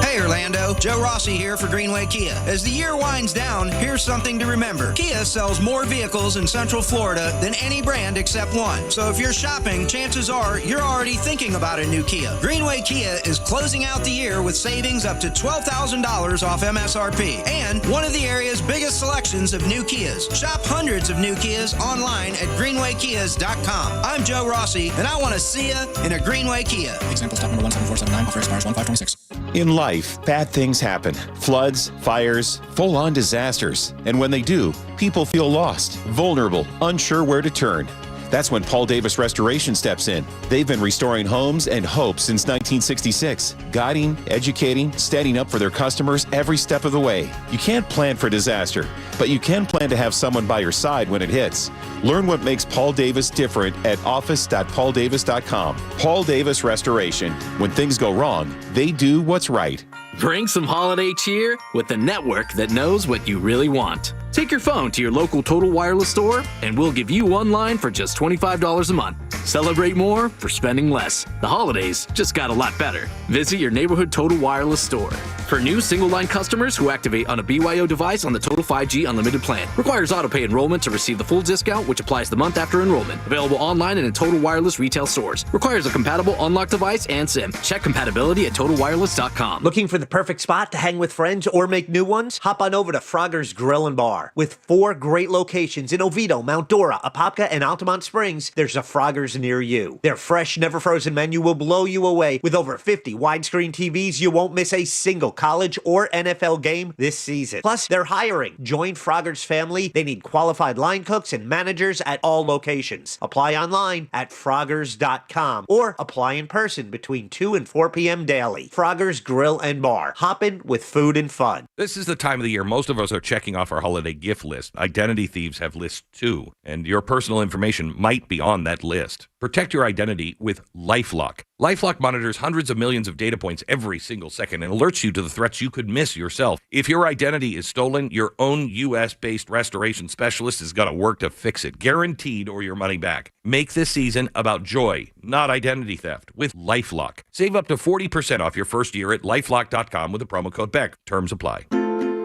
Hey Orlando, Joe Rossi here for Greenway Kia. As the year winds down, here's something to remember. Kia sells more vehicles in Central Florida than any brand except one. So if you're shopping, chances are you're already thinking about a new Kia. Greenway Kia is closing out the year with savings up to $12,000 off MSRP and one of the area's biggest selections of new Kias. Shop hundreds of new Kias online at greenwaykias.com. I'm Joe Rossi, and I want to see you in a Greenway Kia. Example stock number 17479, offer expires 1/5/26. In life, bad things happen. Floods, fires, full-on disasters. And when they do, people feel lost, vulnerable, unsure where to turn. That's when Paul Davis Restoration steps in. They've been restoring homes and hope since 1966, guiding, educating, standing up for their customers every step of the way. You can't plan for disaster, but you can plan to have someone by your side when it hits. Learn what makes Paul Davis different at office.pauldavis.com. Paul Davis Restoration. When things go wrong, they do what's right. Bring some holiday cheer with the network that knows what you really want. Take your phone to your local Total Wireless store, and we'll give you one line for just $25 a month. Celebrate more for spending less. The holidays just got a lot better. Visit your neighborhood Total Wireless store. For new single-line customers who activate on a BYO device on the Total 5G Unlimited plan. Requires auto-pay enrollment to receive the full discount, which applies the month after enrollment. Available online and in Total Wireless retail stores. Requires a compatible unlocked device and SIM. Check compatibility at TotalWireless.com. Looking for the perfect spot to hang with friends or make new ones? Hop on over to Frogger's Grill and Bar. With 4 great locations in Oviedo, Mount Dora, Apopka, and Altamont Springs, there's a Frogger's near you. Their fresh, never frozen menu will blow you away. With over 50 widescreen TVs, you won't miss a single college or NFL game this season. Plus, they're hiring. Join Frogger's family. They need qualified line cooks and managers at all locations. Apply online at Froggers.com or apply in person between 2 and 4 p.m. daily. Frogger's Grill and Bar. Hoppin' with food and fun. This is the time of the year most of us are checking off our holiday gift list. Identity thieves have lists too, and your personal information might be on that list. Protect your identity with LifeLock. LifeLock monitors hundreds of millions of data points every single second and alerts you to the threats you could miss yourself. If your identity is stolen, your own U.S.-based restoration specialist is going to work to fix it, guaranteed, or your money back. Make this season about joy, not identity theft, with LifeLock. Save up to 40% off your first year at LifeLock.com with the promo code BECK. Terms apply.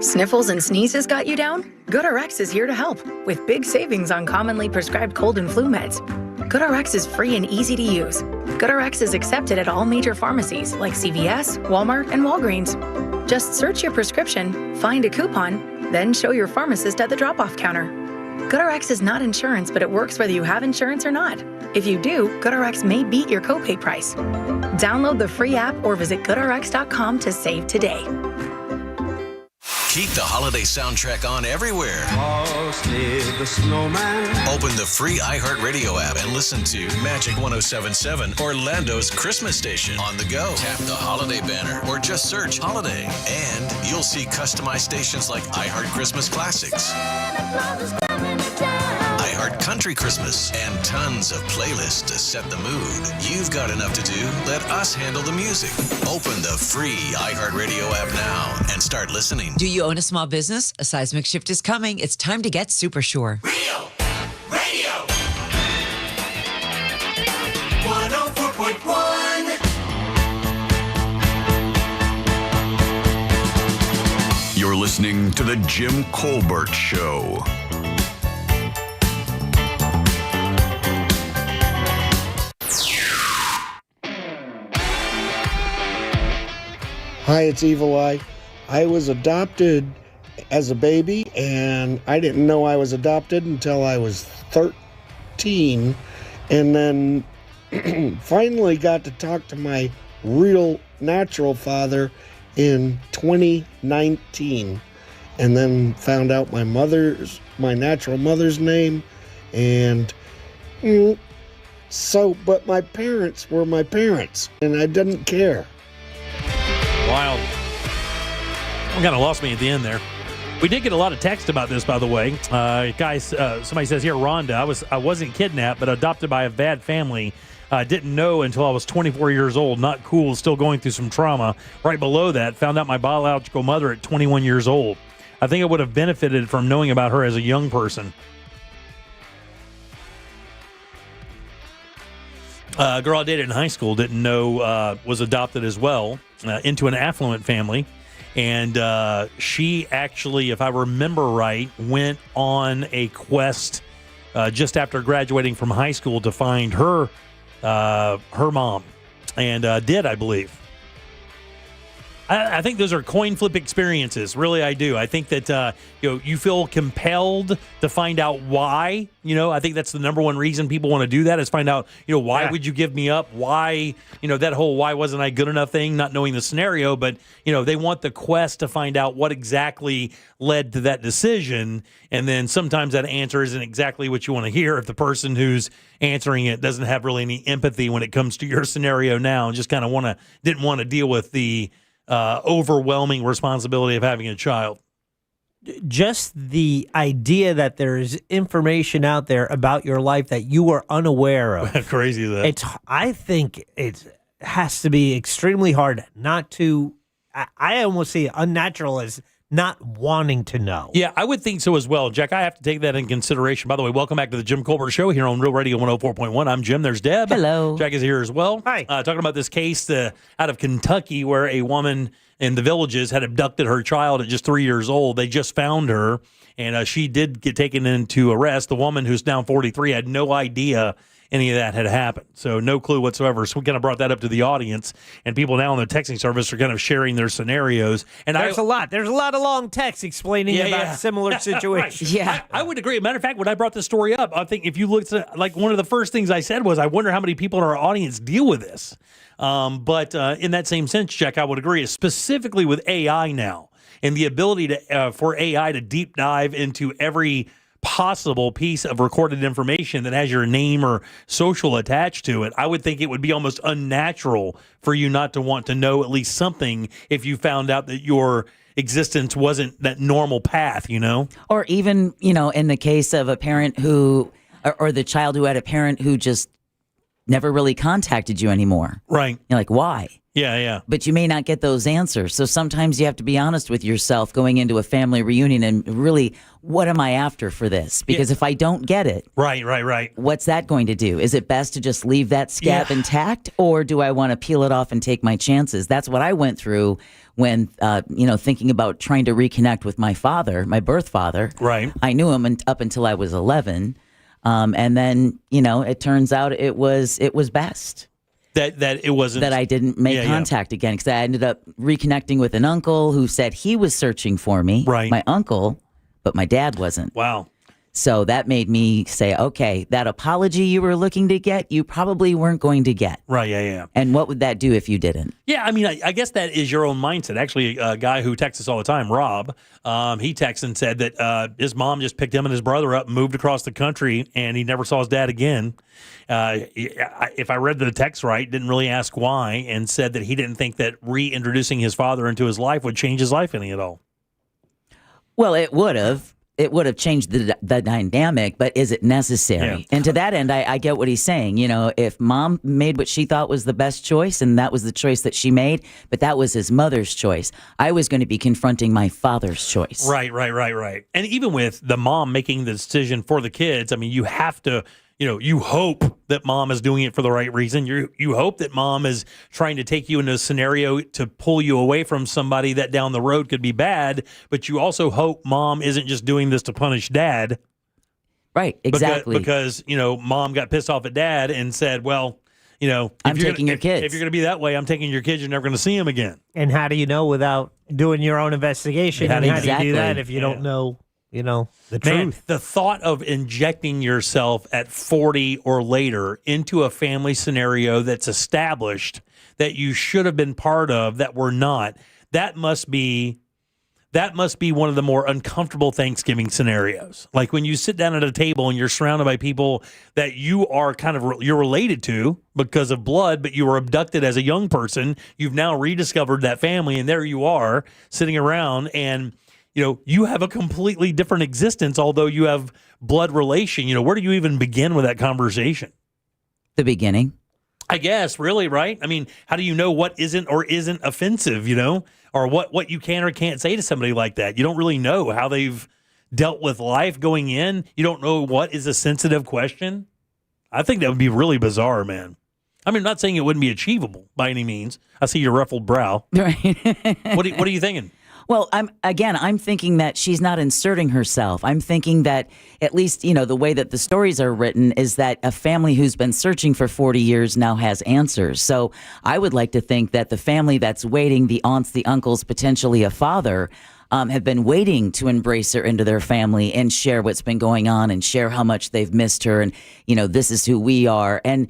Sniffles and sneezes got you down? GoodRx is here to help with big savings on commonly prescribed cold and flu meds. GoodRx is free and easy to use. GoodRx is accepted at all major pharmacies like CVS, Walmart, and Walgreens. Just search your prescription, find a coupon, then show your pharmacist at the drop-off counter. GoodRx is not insurance, but it works whether you have insurance or not. If you do, GoodRx may beat your copay price. Download the free app or visit GoodRx.com to save today. Keep the holiday soundtrack on everywhere. The snowman. Open the free iHeartRadio app and listen to Magic 107.7, Orlando's Christmas station. On the go, tap the holiday banner or just search holiday. And you'll see customized stations like iHeart Christmas Classics, iHeart Country Christmas, and tons of playlists to set the mood. You've got enough to do. Let us handle the music. Open the free iHeartRadio app now and start listening. Do you own a small business? A seismic shift is coming. It's time to get super sure. Real Radio 104.1. You're listening to The Jim Colbert Show. Hi, it's Evil Eye. I was adopted as a baby, and I didn't know I was adopted until I was 13, and then finally got to talk to my real natural father in 2019, and then found out my natural mother's name, and but my parents were my parents, and I didn't care. Wild. Kind of lost me at the end there. We did get a lot of text about this, by the way. Guys, somebody says here, Rhonda, I wasn't kidnapped, but adopted by a bad family. Didn't know until I was 24 years old. Not cool. Still going through some trauma. Right below that, found out my biological mother at 21 years old. I think I would have benefited from knowing about her as a young person. A girl I dated in high school didn't know was adopted as well into an affluent family. And she actually, if I remember right, went on a quest just after graduating from high school to find her mom, and did, I believe. I think those are coin flip experiences. Really, I do. I think that you feel compelled to find out why. I think that's the number one reason people want to do that is find out. Why would you give me up? Why? That whole why wasn't I good enough thing, not knowing the scenario. But they want the quest to find out what exactly led to that decision, and then sometimes that answer isn't exactly what you want to hear if the person who's answering it doesn't have really any empathy when it comes to your scenario now, and just kind of didn't want to deal with the overwhelming responsibility of having a child. Just the idea that there's information out there about your life that you are unaware of. Crazy that. I think it has to be extremely hard not to. I almost see unnatural as not wanting to know. Yeah, I would think so as well, Jack. I have to take that in consideration. By the way, welcome back to the Jim Colbert Show here on Real Radio 104.1. I'm Jim. There's Deb. Hello. Jack is here as well. Hi. Talking about this case out of Kentucky where a woman in the Villages had abducted her child at just 3 years old. They just found her, and she did get taken into arrest. The woman, who's now 43, had no idea any of that had happened. So no clue whatsoever. So we kind of brought that up to the audience, and people now on the texting service are kind of sharing their scenarios. And There's a lot of long texts explaining about similar situations. I would agree. Matter of fact, when I brought this story up, I think if you looked at, one of the first things I said was, I wonder how many people in our audience deal with this. But in that same sense, Jack, I would agree, specifically with AI now and the ability for AI to deep dive into every possible piece of recorded information that has your name or social attached to it. I would think it would be almost unnatural for you not to want to know at least something if you found out that your existence wasn't that normal path, Or even, in the case of a parent who, or the child who had a parent who just never really contacted you anymore. Right. You're like, why? Yeah. But you may not get those answers. So sometimes you have to be honest with yourself going into a family reunion and really, what am I after for this? Because if I don't get it, right. What's that going to do? Is it best to just leave that scab intact, or do I want to peel it off and take my chances? That's what I went through when, thinking about trying to reconnect with my father, my birth father. Right. I knew him up until I was 11. And then, it turns out it was best. That it wasn't. That I didn't make contact again, because I ended up reconnecting with an uncle who said he was searching for me. Right. My uncle, but my dad wasn't. Wow. So that made me say, okay, that apology you were looking to get, you probably weren't going to get. Right, yeah. And what would that do if you didn't? Yeah, I mean, I guess that is your own mindset. Actually, a guy who texts us all the time, Rob, he texted and said that his mom just picked him and his brother up and moved across the country, and he never saw his dad again. If I read the text right, didn't really ask why, and said that he didn't think that reintroducing his father into his life would change his life any at all. Well, it would have. It would have changed the dynamic, but is it necessary? Yeah. And to that end, I get what he's saying. If mom made what she thought was the best choice, and that was the choice that she made, but that was his mother's choice, I was going to be confronting my father's choice. Right. And even with the mom making the decision for the kids, I mean, you have to, you hope that mom is doing it for the right reason. You hope that mom is trying to take you into a scenario to pull you away from somebody that down the road could be bad, but you also hope mom isn't just doing this to punish dad. Right, exactly. Because mom got pissed off at dad and said, well, I'm taking your kids. If you're going to be that way, I'm taking your kids. You're never going to see them again. And how do you know without doing your own investigation? And how do you do that if you don't know, the truth? The thought of injecting yourself at 40 or later into a family scenario that's established that you should have been part of that were not, that must be one of the more uncomfortable Thanksgiving scenarios. Like when you sit down at a table and you're surrounded by people that you are you're related to because of blood, but you were abducted as a young person. You've now rediscovered that family, and there you are sitting around, and you have a completely different existence, although you have blood relation. Where do you even begin with that conversation? The beginning. I guess, really, right? I mean, how do you know what isn't or isn't offensive, or what you can or can't say to somebody like that? You don't really know how they've dealt with life going in. You don't know what is a sensitive question. I think that would be really bizarre, man. I mean, I'm not saying it wouldn't be achievable by any means. I see your ruffled brow. Right. What are you thinking? Well, I'm thinking that she's not inserting herself. I'm thinking that at least, the way that the stories are written is that a family who's been searching for 40 years now has answers. So I would like to think that the family that's waiting, the aunts, the uncles, potentially a father, have been waiting to embrace her into their family and share what's been going on and share how much they've missed her. And, this is who we are. And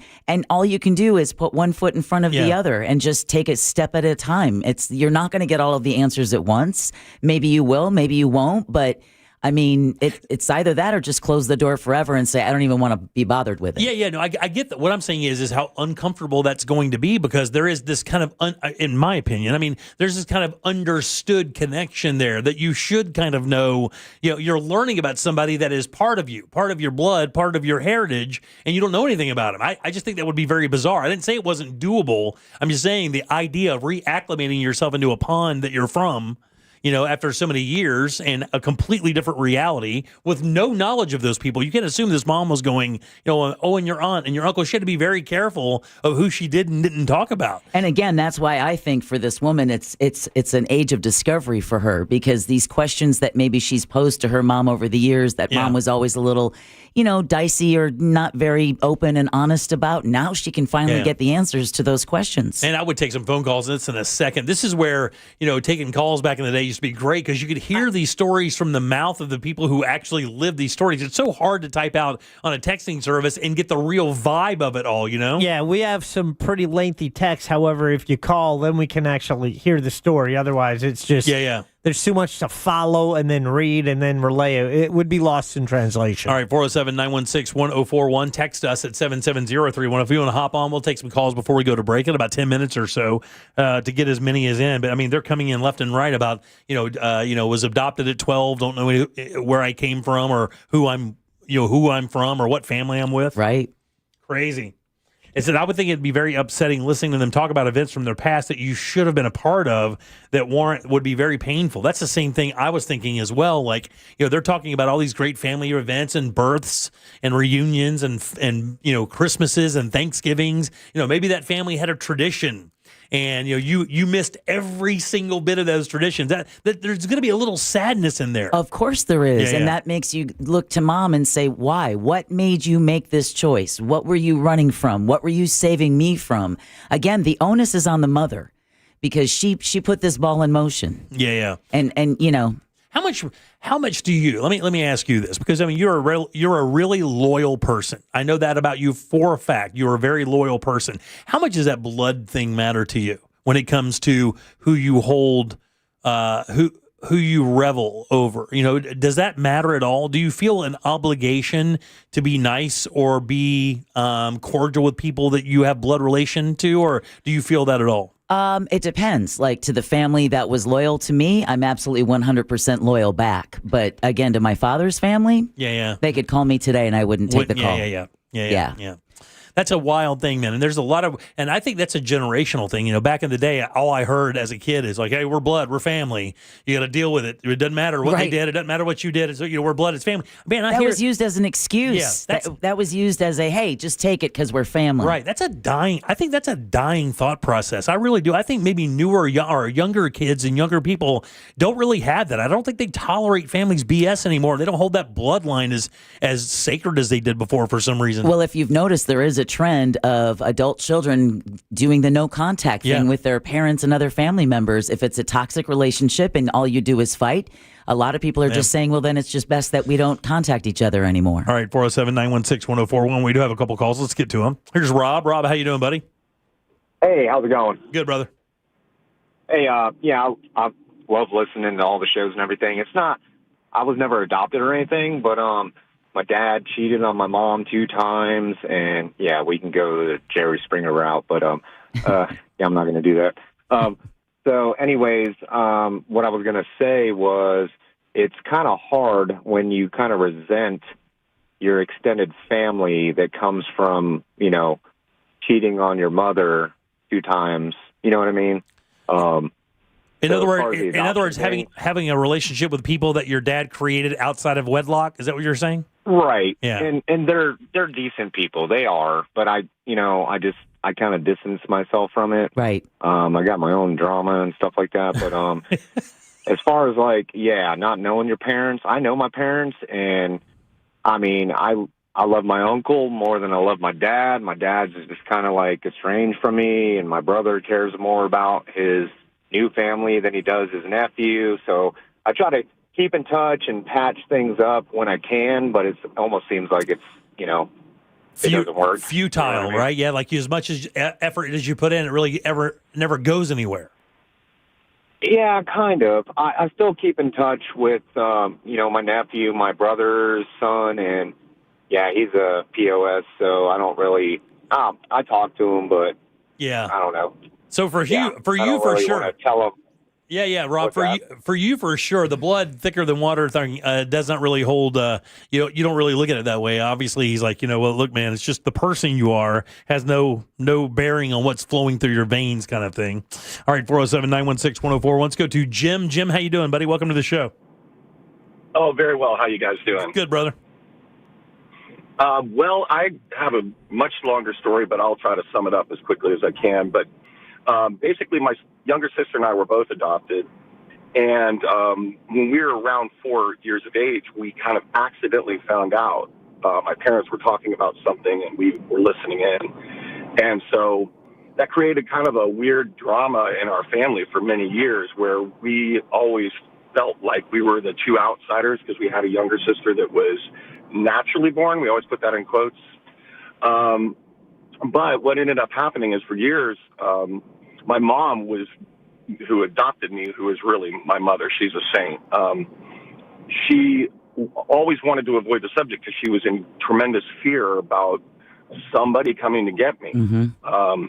all you can do is put one foot in front of the other and just take it step at a time. You're not going to get all of the answers at once. Maybe you will, maybe you won't. But I mean, it's either that or just close the door forever and say, I don't even want to be bothered with it. Yeah, no, I get that. What I'm saying is how uncomfortable that's going to be, because there is this kind of, in my opinion, I mean, there's this kind of understood connection there that you should kind of know. You're learning about somebody that is part of you, part of your blood, part of your heritage, and you don't know anything about them. I just think that would be very bizarre. I didn't say it wasn't doable. I'm just saying the idea of reacclimating yourself into a pond that you're from, after so many years and a completely different reality with no knowledge of those people. You can't assume this mom was going, and your aunt and your uncle. She had to be very careful of who she did and didn't talk about. And again, that's why I think for this woman, it's an age of discovery for her, because these questions that maybe she's posed to her mom over the years, that mom was always a little, dicey or not very open and honest about. Now she can finally get the answers to those questions. And I would take some phone calls on this in a second. This is where, taking calls back in the day used to be great, because you could hear these stories from the mouth of the people who actually live these stories. It's so hard to type out on a texting service and get the real vibe of it all, Yeah, we have some pretty lengthy texts. However, if you call, then we can actually hear the story. Otherwise, it's just... There's too much to follow and then read and then relay. It would be lost in translation. All right, 407-916-1041. Text us at 77031. If you want to hop on, we'll take some calls before we go to break in about 10 minutes or so to get as many as in. But, I mean, they're coming in left and right about, was adopted at 12, don't know where I came from or who I'm from or what family I'm with. Right. Crazy. It said, I would think it'd be very upsetting listening to them talk about events from their past that you should have been a part of that would be very painful. That's the same thing I was thinking as well. Like, they're talking about all these great family events and births and reunions and Christmases and Thanksgivings. Maybe that family had a tradition. And you missed every single bit of those traditions. That there's going to be a little sadness in there. Of course there is, and that makes you look to mom and say, "Why? What made you make this choice? What were you running from? What were you saving me from?" Again, the onus is on the mother, because she put this ball in motion. Yeah. And How much do you? Let me ask you this, because I mean you're a really loyal person. I know that about you for a fact. You're a very loyal person. How much does that blood thing matter to you when it comes to who you hold, who you revel over? Does that matter at all? Do you feel an obligation to be nice or be cordial with people that you have blood relation to, or do you feel that at all? It depends. Like, to the family that was loyal to me, I'm absolutely 100% loyal back. But again, to my father's family, they could call me today and I wouldn't take the call. Yeah. That's a wild thing, man. And there's a lot of, and I think that's a generational thing. Back in the day, all I heard as a kid is like, hey, we're blood, we're family. You got to deal with it. It doesn't matter what they did. It doesn't matter what you did. It's, we're blood, it's family. Man, that was used as an excuse. Yeah, that was used as a, hey, just take it because we're family. Right. I think that's a dying thought process. I really do. I think maybe newer or younger kids and younger people don't really have that. I don't think they tolerate families BS anymore. They don't hold that bloodline as sacred as they did before for some reason. Well, if you've noticed, there is a trend of adult children doing the no contact thing with their parents and other family members. If it's a toxic relationship and all you do is fight, a lot of people are just saying, well, then it's just best that we don't contact each other anymore. All right, 407-916-1041. We do have a couple calls. Let's get to them. Here's Rob. Rob, how you doing, buddy? Hey, how's it going? Good, brother. Hey, I love listening to all the shows and everything. I was never adopted or anything, but my dad cheated on my mom 2 times, and we can go the Jerry Springer route, but I'm not going to do that. So anyways, what I was going to say was it's kind of hard when you kind of resent your extended family that comes from, cheating on your mother 2 times. You know what I mean? In other words, having a relationship with people that your dad created outside of wedlock. Is that what you're saying? Right. Yeah. And they're decent people. They are, but I kind of distance myself from it. Right. I got my own drama and stuff like that. But as far as not knowing your parents, I know my parents, and I mean, I love my uncle more than I love my dad. My dad's is just kind of like estranged from me, and my brother cares more about his new family than he does his nephew. So I try to keep in touch and patch things up when I can, but it almost seems like it's, it doesn't work. Futile, you know what I mean? Right? Yeah, like as much as effort as you put in, it really never goes anywhere. Yeah, kind of. I still keep in touch with, my nephew, my brother's son, and he's a POS, so I don't really, I talk to him, but I don't know. So for you for sure. Tell him. Yeah, Rob. For you for sure, the blood thicker than water thing doesn't really hold. You don't really look at it that way. Obviously, he's like, well, look, man, it's just the person you are has no bearing on what's flowing through your veins, kind of thing. All right, 407-916-1041. Let's go to Jim. Jim, how you doing, buddy? Welcome to the show. Oh, very well. How you guys doing? Good, brother. Well, I have a much longer story, but I'll try to sum it up as quickly as I can. But basically, my younger sister and I were both adopted. And when we were around 4 years of age, we kind of accidentally found out. My parents were talking about something, and we were listening in. And so that created kind of a weird drama in our family for many years, where we always felt like we were the 2 outsiders because we had a younger sister that was naturally born. We always put that in quotes. But what ended up happening is for years, my mom who adopted me, who is really my mother, she's a saint. She always wanted to avoid the subject because she was in tremendous fear about somebody coming to get me. Mm-hmm.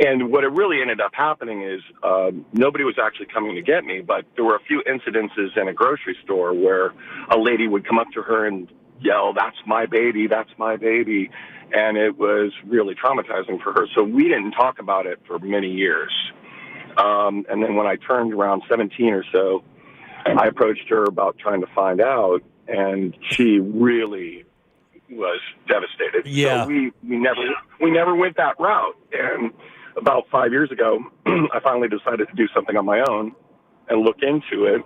And what it really ended up happening is nobody was actually coming to get me, but there were a few incidences in a grocery store where a lady would come up to her and yell, "That's my baby, that's my baby." And it was really traumatizing for her. So we didn't talk about it for many years. And then when I turned around 17 or so, I approached her about trying to find out, and she really was devastated. Yeah. So we never went that route. And about 5 years ago, I finally decided to do something on my own and look into it.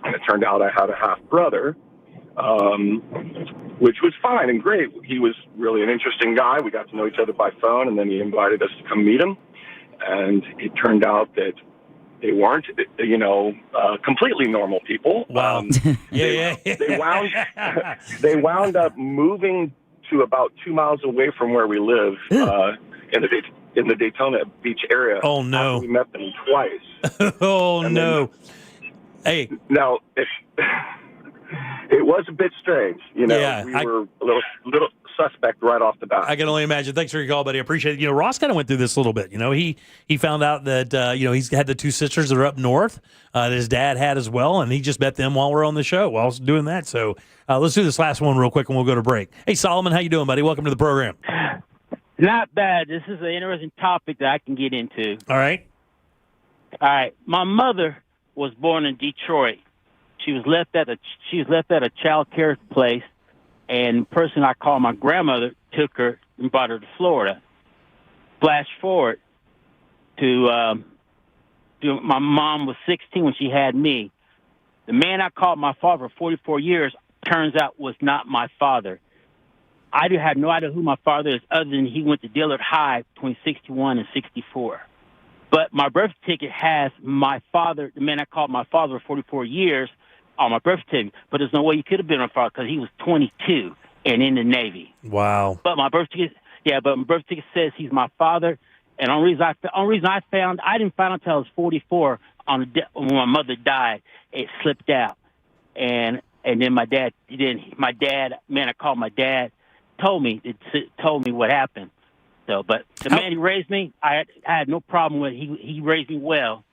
And it turned out I had a half brother, which was fine and great. He was really an interesting guy. We got to know each other by phone, and then he invited us to come meet him. And it turned out that they weren't, completely normal people. Wow. They wound up moving to about 2 miles away from where we live, in the Daytona Beach area. Oh, no. We met them twice. Oh, and no. Hey. Now, it was a bit strange. We were a little suspect right off the bat. I can only imagine. Thanks for your call, buddy. I appreciate it. Ross kind of went through this a little bit. He found out that, he's had the 2 sisters that are up north that his dad had as well, and he just met them while we're on the show while I was doing that. So let's do this last one real quick, and we'll go to break. Hey, Solomon, how you doing, buddy? Welcome to the program. Not bad. This is an interesting topic that I can get into. All right. My mother was born in Detroit. She was left at a child care place, and the person I call my grandmother took her and brought her to Florida. Flash forward to my mom was 16 when she had me. The man I called my father for 44 years turns out was not my father. I do have no idea who my father is other than he went to Dillard High between 61 and 64. But my birth ticket has my father, the man I called my father for 44 years, on my birth ticket. But there's no way he could have been my father because he was 22 and in the Navy. Wow. But my birth ticket, says he's my father. And the only reason I didn't find out until I was 44 when my mother died. It slipped out. And then my dad, man I called my dad, told me what happened. So, but the man who raised me, I had no problem with. He raised me well.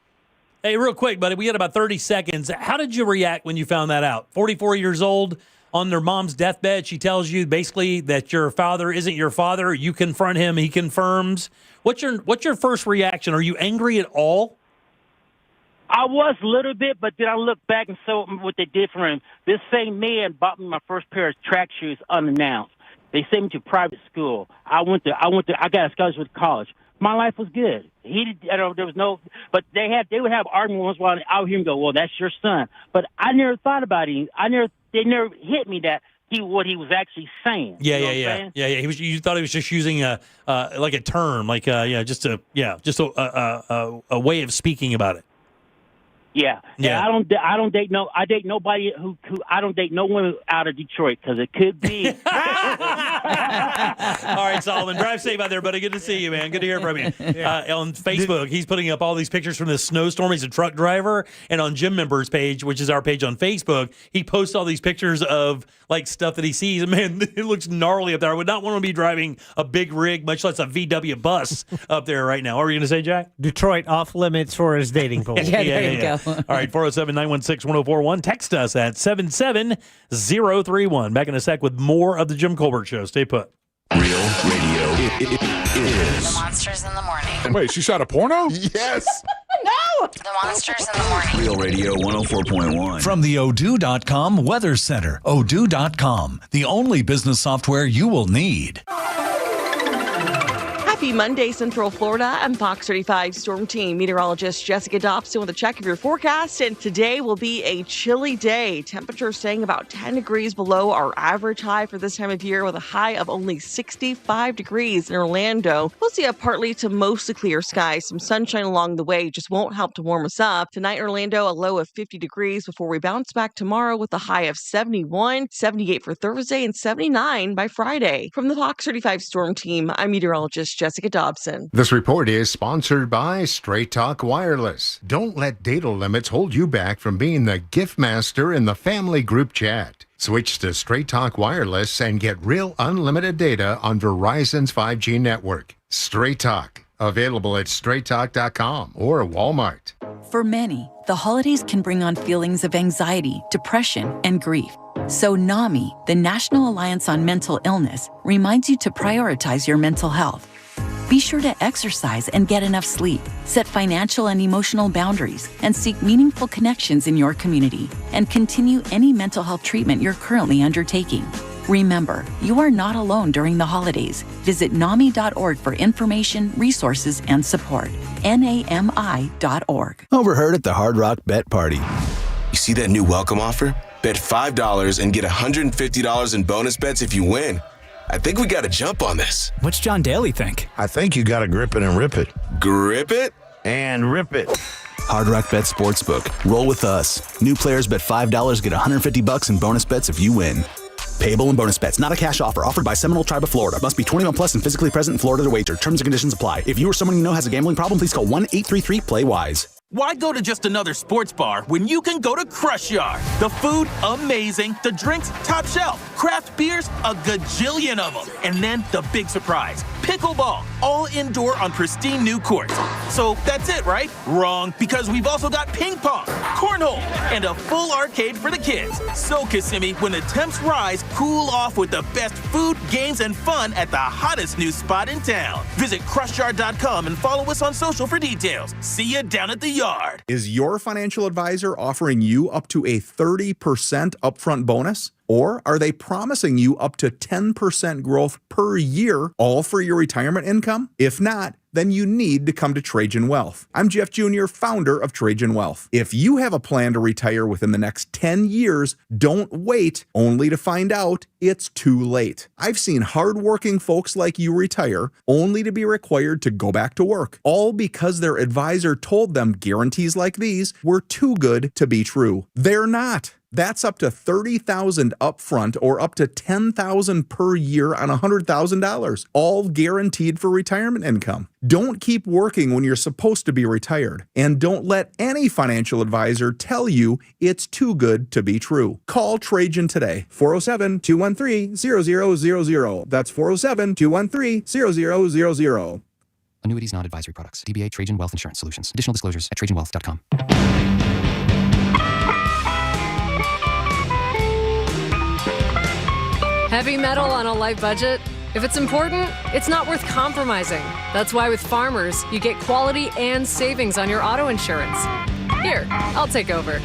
Hey, real quick, buddy, we had about 30 seconds. How did you react when you found that out? 44 years old, on their mom's deathbed, she tells you basically that your father isn't your father. You confront him, he confirms. What's your first reaction? Are you angry at all? I was a little bit, but then I looked back and saw what they did for him. This same man bought me my first pair of track shoes unannounced. They sent me to private school. I got a scholarship to college. My life was good. There was no, but they would have arguments once in a while, and I would hear him go, "Well, that's your son." But I never thought about it. They never hit me that what he was actually saying. Yeah. You thought he was just using like a term, just a way of speaking about it. Yeah. Yeah. And I date nobody who I don't date no women out of Detroit because it could be. All right, Solomon, drive safe out there, buddy. Good to see you, man. Good to hear from you. On Facebook, he's putting up all these pictures from this snowstorm. He's a truck driver, and on Gym Members page, which is our page on Facebook, he posts all these pictures of like stuff that he sees. And man, it looks gnarly up there. I would not want to be driving a big rig, much less a VW bus up there right now. What were you going to say, Jack? Detroit off limits for his dating pool. There you go. All right, 407-916-1041. Text us at 77031. Back in a sec with more of the Jim Colbert Show. Stay put. Real radio is. The Monsters in the Morning. Wait, she shot a porno? Yes. No! The Monsters in the Morning. Real radio 104.1. From the Odoo.com Weather Center. Odoo.com, the only business software you will need. Happy Monday, Central Florida. I'm Fox 35 Storm Team meteorologist Jessica Dobson with a check of your forecast. And today will be a chilly day. Temperatures staying about 10 degrees below our average high for this time of year with a high of only 65 degrees in Orlando. We'll see a partly to mostly clear skies. Some sunshine along the way just won't help to warm us up. Tonight in Orlando, a low of 50 degrees before we bounce back tomorrow with a high of 71, 78 for Thursday, and 79 by Friday. From the Fox 35 Storm Team, I'm meteorologist Jessica Dobson. This report is sponsored by Straight Talk Wireless. Don't let data limits hold you back from being the gift master in the family group chat. Switch to Straight Talk Wireless and get real unlimited data on Verizon's 5G network. Straight Talk, available at straighttalk.com or Walmart. For many, the holidays can bring on feelings of anxiety, depression, and grief. So NAMI, the National Alliance on Mental Illness, reminds you to prioritize your mental health. Be sure to exercise and get enough sleep, set financial and emotional boundaries, and seek meaningful connections in your community, and continue any mental health treatment you're currently undertaking. Remember, you are not alone during the holidays. Visit NAMI.org for information, resources, and support. NAMI.org. Overheard at the Hard Rock Bet Party. You see that new welcome offer? Bet $5 and get $150 in bonus bets if you win. I think we got to jump on this. What's John Daly think? I think you got to grip it and rip it. Grip it? And rip it. Hard Rock Bet Sportsbook. Roll with us. New players bet $5, get $150 in bonus bets if you win. Payable in bonus bets. Not a cash offer. Offered by Seminole Tribe of Florida. Must be 21 plus and physically present in Florida to wager. Terms and conditions apply. If you or someone you know has a gambling problem, please call 1-833-PLAY-WISE. Why go to just another sports bar when you can go to Crush Yard? The food, amazing. The drinks, top shelf. Craft beers, a gajillion of them. And then the big surprise, pickleball, all indoor on pristine new courts. So that's it, right? Wrong, because we've also got ping pong, cornhole, and a full arcade for the kids. So Kissimmee, when the temps rise, cool off with the best food, games, and fun at the hottest new spot in town. Visit CrushYard.com and follow us on social for details. See you down at the yard. Is your financial advisor offering you up to a 30% upfront bonus? Or are they promising you up to 10% growth per year, all for your retirement income? If not, then you need to come to Trajan Wealth. I'm Jeff Jr., founder of Trajan Wealth. If you have a plan to retire within the next 10 years, don't wait only to find out it's too late. I've seen hardworking folks like you retire only to be required to go back to work, all because their advisor told them guarantees like these were too good to be true. They're not. That's up to $30,000 upfront or up to $10,000 per year on $100,000, all guaranteed for retirement income. Don't keep working when you're supposed to be retired, and don't let any financial advisor tell you it's too good to be true. Call Trajan today, 407-213-0000. That's 407-213-0000. Annuities, not advisory products. DBA Trajan Wealth Insurance Solutions. Additional disclosures at TrajanWealth.com. Heavy metal on a light budget? If it's important, it's not worth compromising. That's why with Farmers, you get quality and savings on your auto insurance. Here, I'll take over.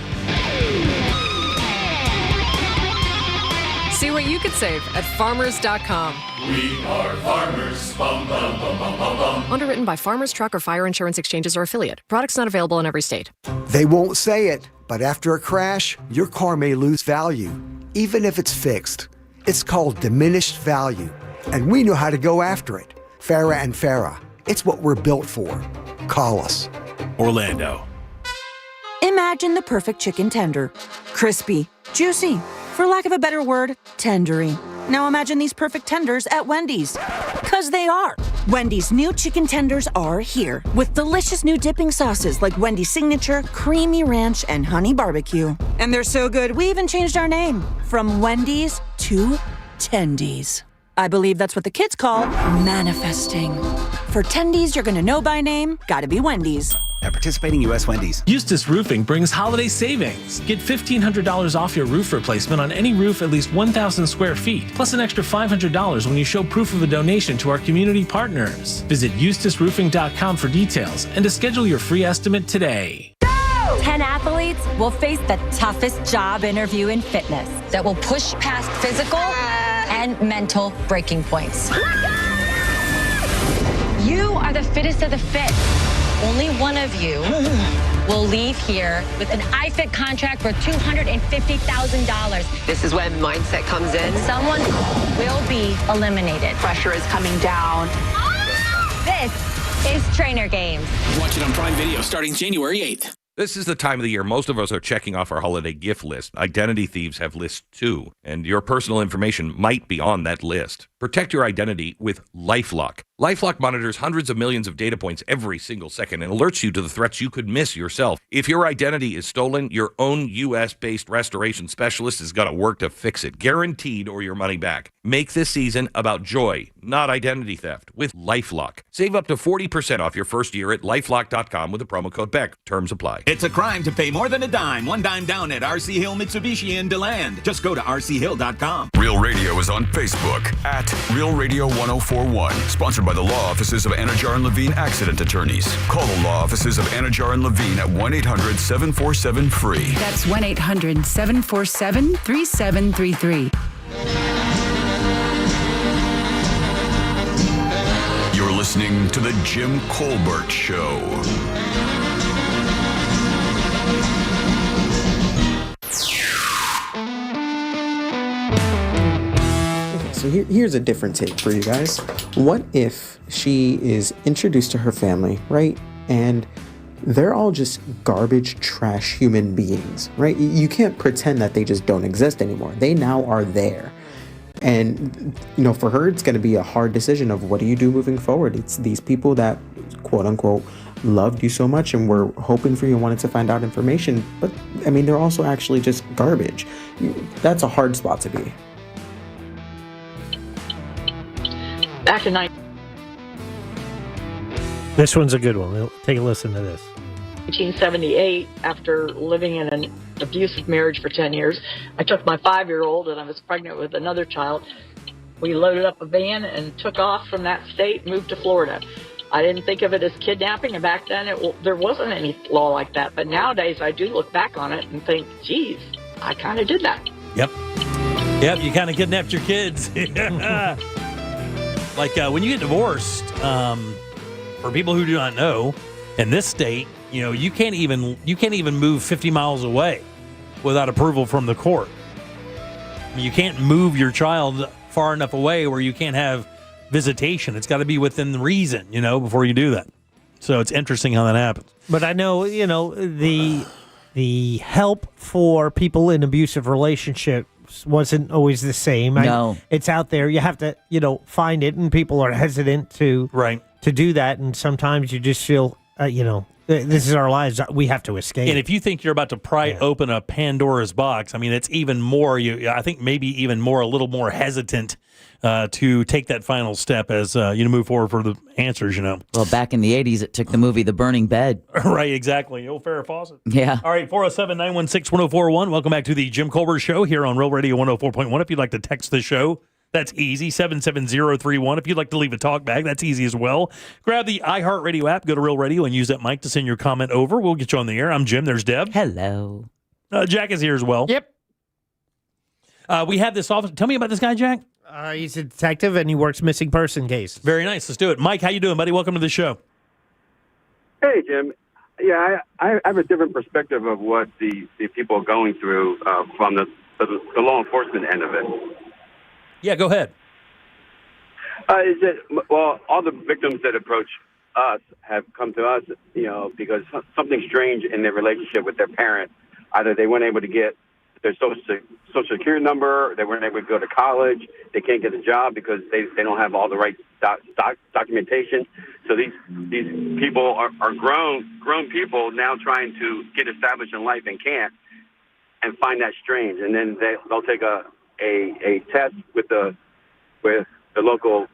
See what you could save at farmers.com. We are farmers. Bum, bum, bum, bum, bum, bum. Underwritten by Farmers Truck or Fire Insurance Exchanges or Affiliate. Products not available in every state. They won't say it, but after a crash, your car may lose value, even if it's fixed. It's called diminished value, and we know how to go after it. Farah and Farah. It's what we're built for. Call us. Orlando. Imagine the perfect chicken tender. Crispy, juicy, for lack of a better word, tendery. Now imagine these perfect tenders at Wendy's. 'Cause they are. Wendy's new chicken tenders are here with delicious new dipping sauces like Wendy's Signature, Creamy Ranch, and Honey Barbecue. And they're so good, we even changed our name from Wendy's to Tendies. I believe that's what the kids call manifesting. For Tendies you're gonna know by name, gotta be Wendy's. At participating U.S. Wendy's. Eustis Roofing brings holiday savings. Get $1,500 off your roof replacement on any roof at least 1,000 square feet, plus an extra $500 when you show proof of a donation to our community partners. Visit EustisRoofing.com for details and to schedule your free estimate today. 10 athletes will face the toughest job interview in fitness that will push past physical and mental breaking points. You are the fittest of the fit. Only one of you will leave here with an iFit contract for $250,000. This is when mindset comes in. Someone will be eliminated. Pressure is coming down. This is Trainer Games. Watch it on Prime Video starting January 8th. This is the time of the year most of us are checking off our holiday gift list. Identity thieves have lists too, and your personal information might be on that list. Protect your identity with LifeLock. LifeLock monitors hundreds of millions of data points every single second and alerts you to the threats you could miss yourself. If your identity is stolen, your own U.S.-based restoration specialist is going to work to fix it, guaranteed, or your money back. Make this season about joy, not identity theft, with LifeLock. Save up to 40% off your first year at LifeLock.com with the promo code BECK. Terms apply. It's a crime to pay more than a dime. One dime down at RC Hill Mitsubishi in DeLand. Just go to rchill.com. Real Radio is on Facebook at Real Radio 1041. Sponsored by the law offices of Anajar and Levine Accident Attorneys. Call the law offices of Anajar and Levine at 1-800-747-FREE. That's 1-800-747-3733. You're listening to The Jim Colbert Show. So here's a different take for you guys. What if she is introduced to her family, right? And they're all just garbage, trash human beings, right? You can't pretend that they just don't exist anymore. They now are there. And, you know, for her, it's going to be a hard decision of what do you do moving forward? It's these people that, quote unquote, loved you so much and were hoping for you and wanted to find out information. But, I mean, they're also actually just garbage. That's a hard spot to be. Back in This one's a good one. We'll take a listen to this. 1978, after living in an abusive marriage for 10 years, I took my 5-year-old and I was pregnant with another child. We loaded up a van and took off from that state, moved to Florida. I didn't think of it as kidnapping, and back then there wasn't any law like that. But nowadays I do look back on it and think, geez, I kind of did that. Yep, you kind of kidnapped your kids. Like when you get divorced, for people who do not know, in this state, you can't even move 50 miles away without approval from the court. You can't move your child far enough away where you can't have visitation. It's got to be within reason, before you do that. So it's interesting how that happens. But I know, the help for people in abusive relationships wasn't always the same. No. It's out there. You have to, find it, and people are hesitant to do that. And sometimes you just feel, this is our lives. We have to escape. And if you think you're about to pry open a Pandora's box, it's even more, I think maybe even more, a little more hesitant to take that final step as you move forward for the answers, Well, back in the 80s, it took the movie The Burning Bed. Right, exactly. Old Farrah Fawcett. Yeah. All right, 407-916-1041. Welcome back to the Jim Colbert Show here on Real Radio 104.1. If you'd like to text the show, that's easy, 77031. If you'd like to leave a talk bag, that's easy as well. Grab the iHeartRadio app, go to Real Radio, and use that mic to send your comment over. We'll get you on the air. I'm Jim. There's Deb. Hello. Jack is here as well. Yep. We have this officer. Tell me about this guy, Jack. He's a detective, and he works missing person cases. Very nice. Let's do it. Mike, how you doing, buddy? Welcome to the show. Hey, Jim. Yeah, I have a different perspective of what the people are going through from the law enforcement end of it. Yeah, go ahead. All the victims that approach us have come to us, because something strange in their relationship with their parent. Either they weren't able to get their social security number, they weren't able to go to college, they can't get a job because they don't have all the right documentation. So these people are grown people now trying to get established in life and can't, and find that strange. And then they'll take a test with the local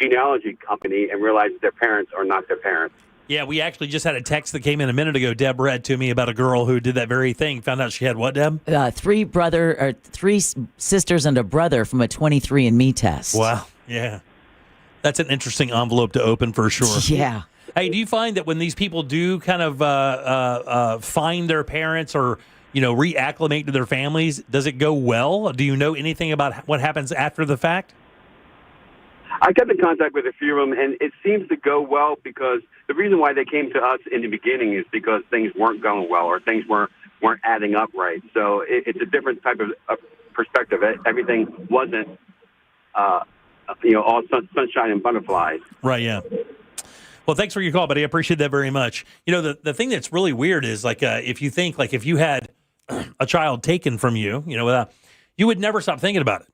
genealogy company and realize that their parents are not their parents. Yeah, we actually just had a text that came in a minute ago. Deb read to me about a girl who did that very thing. Found out she had what, Deb? Three sisters and a brother from a 23andMe test. Wow. Yeah. That's an interesting envelope to open for sure. Yeah. Hey, do you find that when these people do kind of find their parents or reacclimate to their families, does it go well? Do you know anything about what happens after the fact? I kept in contact with a few of them, and it seems to go well because the reason why they came to us in the beginning is because things weren't going well or things weren't adding up right. So it's a different type of perspective. Everything wasn't, all sunshine and butterflies. Right, yeah. Well, thanks for your call, buddy. I appreciate that very much. The thing that's really weird is, if you think, if you had a child taken from you, you would never stop thinking about it.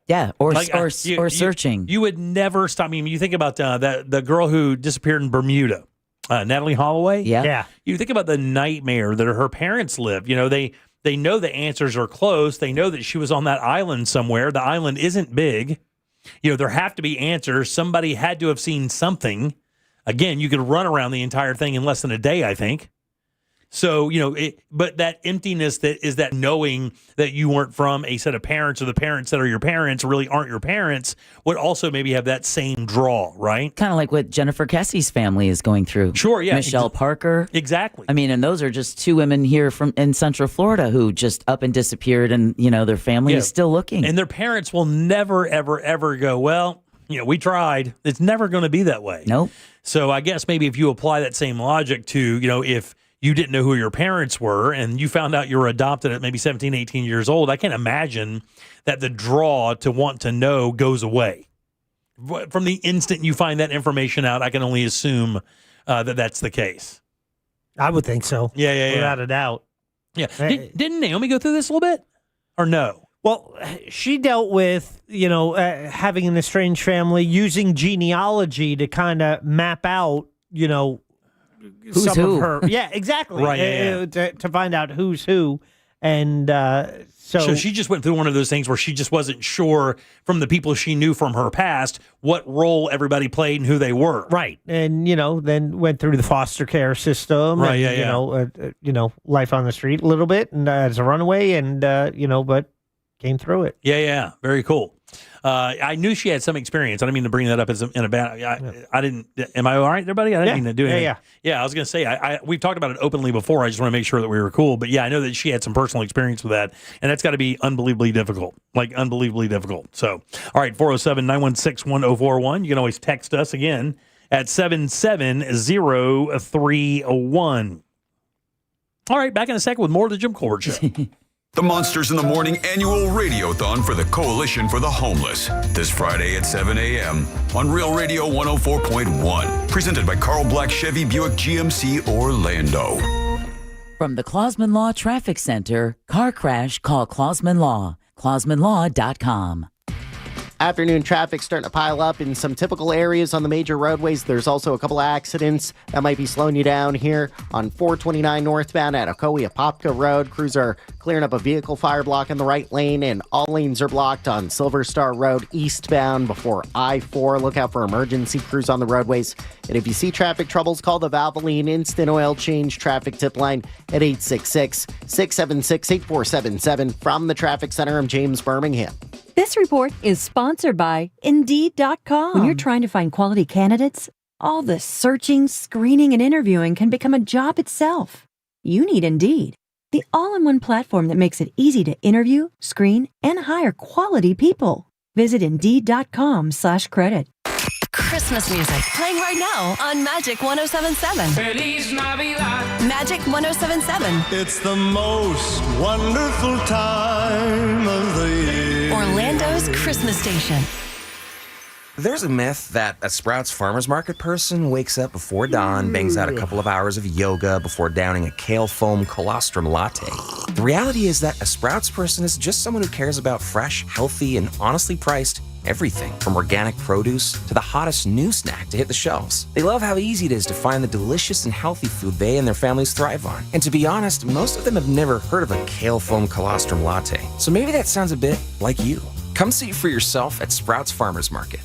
Yeah, or searching. You would never stop. You think about the girl who disappeared in Bermuda, Natalie Holloway. Yeah. You think about the nightmare that her parents lived. They know the answers are close. They know that she was on that island somewhere. The island isn't big. There have to be answers. Somebody had to have seen something. Again, you could run around the entire thing in less than a day, I think. So, but that emptiness that is that knowing that you weren't from a set of parents or the parents that are your parents really aren't your parents would also maybe have that same draw, right? Kind of like what Jennifer Kessie's family is going through. Sure, yeah. Michelle Parker. Exactly. And those are just two women here in Central Florida who just up and disappeared, and, their family is still looking. And their parents will never, ever, ever go, well, we tried. It's never going to be that way. Nope. So I guess maybe if you apply that same logic to, if you didn't know who your parents were and you found out you were adopted at maybe 17, 18 years old, I can't imagine that the draw to want to know goes away. From the instant you find that information out, I can only assume that that's the case. I would think so. Yeah. Without a doubt. Yeah. Didn't Naomi go through this a little bit? Or no? Well, she dealt with, having an estranged family, using genealogy to kind of map out, who's some who? of her. Yeah, exactly. Right. To find out who's who. And so she just went through one of those things where she just wasn't sure from the people she knew from her past what role everybody played and who they were. Right. And, then went through the foster care system. Right, and, life on the street a little bit and as a runaway and, but came through it. Yeah. Very cool. I knew she had some experience. I didn't mean to bring that up as in a bad. I didn't. Am I all right, everybody? I didn't mean to do anything. Yeah. I was going to say we've talked about it openly before. I just want to make sure that we were cool. But yeah, I know that she had some personal experience with that, and that's got to be unbelievably difficult. So, all right, 407-916-1041. You can always text us again at 77031. All right, back in a second with more of the Jim Colbert Show. The Monsters in the Morning annual radiothon for the Coalition for the Homeless. This Friday at 7 a.m. on Real Radio 104.1. Presented by Carl Black Chevy Buick GMC Orlando. From the Clausman Law Traffic Center, car crash, call Clausman Law. ClausmanLaw.com. Afternoon traffic starting to pile up in some typical areas on the major roadways. There's also a couple of accidents that might be slowing you down here on 429 northbound at Ocoee-Apopka Road. Crews are clearing up a vehicle fire block in the right lane, and all lanes are blocked on Silver Star Road eastbound before I-4. Look out for emergency crews on the roadways. And if you see traffic troubles, call the Valvoline Instant Oil Change Traffic Tip Line at 866-676-8477. From the Traffic Center, I'm James Birmingham. This report is sponsored by Indeed.com. When you're trying to find quality candidates, all the searching, screening, and interviewing can become a job itself. You need Indeed, the all-in-one platform that makes it easy to interview, screen, and hire quality people. Visit Indeed.com/credit. Christmas music playing right now on Magic 107.7. Feliz Navidad. Magic 107.7. It's the most wonderful time of the year. Orlando's Christmas station. There's a myth that a Sprouts Farmers Market person wakes up before dawn, bangs out a couple of hours of yoga before downing a kale foam colostrum latte. The reality is that a Sprouts person is just someone who cares about fresh, healthy, and honestly priced everything from organic produce to the hottest new snack to hit the shelves. They love how easy it is to find the delicious and healthy food they and their families thrive on. And to be honest, most of them have never heard of a kale foam colostrum latte. So maybe that sounds a bit like you. Come see for yourself at Sprouts Farmers Market.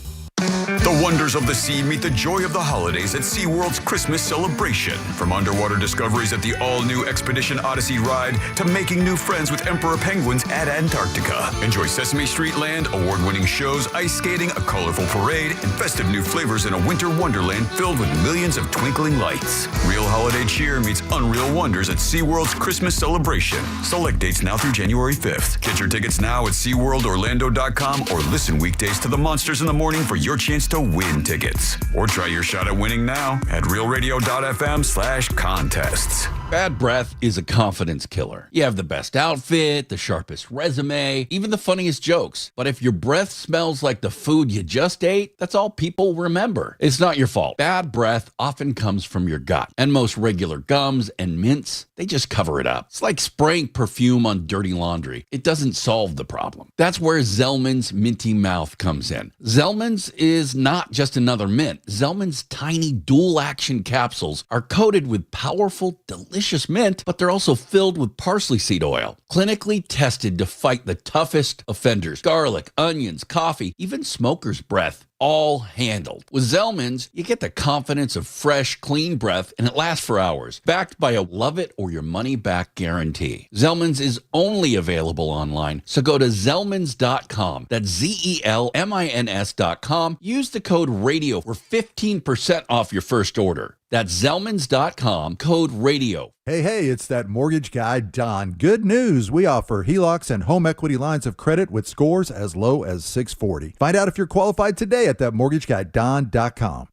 The wonders of the sea meet the joy of the holidays at SeaWorld's Christmas celebration. From underwater discoveries at the all-new Expedition Odyssey ride to making new friends with emperor penguins at Antarctica. Enjoy Sesame Street Land, award-winning shows, ice skating, a colorful parade, and festive new flavors in a winter wonderland filled with millions of twinkling lights. Real holiday cheer meets unreal wonders at SeaWorld's Christmas celebration. Select dates now through January 5th. Get your tickets now at SeaWorldOrlando.com or listen weekdays to the Monsters in the Morning for your chance to win tickets. Or try your shot at winning now at realradio.fm/contests. Bad breath is a confidence killer. You have the best outfit, the sharpest resume, even the funniest jokes. But if your breath smells like the food you just ate, that's all people remember. It's not your fault. Bad breath often comes from your gut. And most regular gums and mints, they just cover it up. It's like spraying perfume on dirty laundry. It doesn't solve the problem. That's where Zellman's Minty Mouth comes in. Zellman's is not just another mint. Zellman's tiny dual-action capsules are coated with powerful, delicious mint, but they're also filled with parsley seed oil, clinically tested to fight the toughest offenders. Garlic, onions, coffee, even smoker's breath, all handled. With Zellman's, you get the confidence of fresh, clean breath, and it lasts for hours, backed by a love it or your money back guarantee. Zellman's is only available online, so go to Zellmans.com. That's ZELMINS.com. Use the code RADIO for 15% off your first order. That's Zellmans.com, code RADIO. Hey, it's that mortgage guy, Don. Good news. We offer HELOCs and home equity lines of credit with scores as low as 640. Find out if you're qualified today at thatmortgageguyDon.com.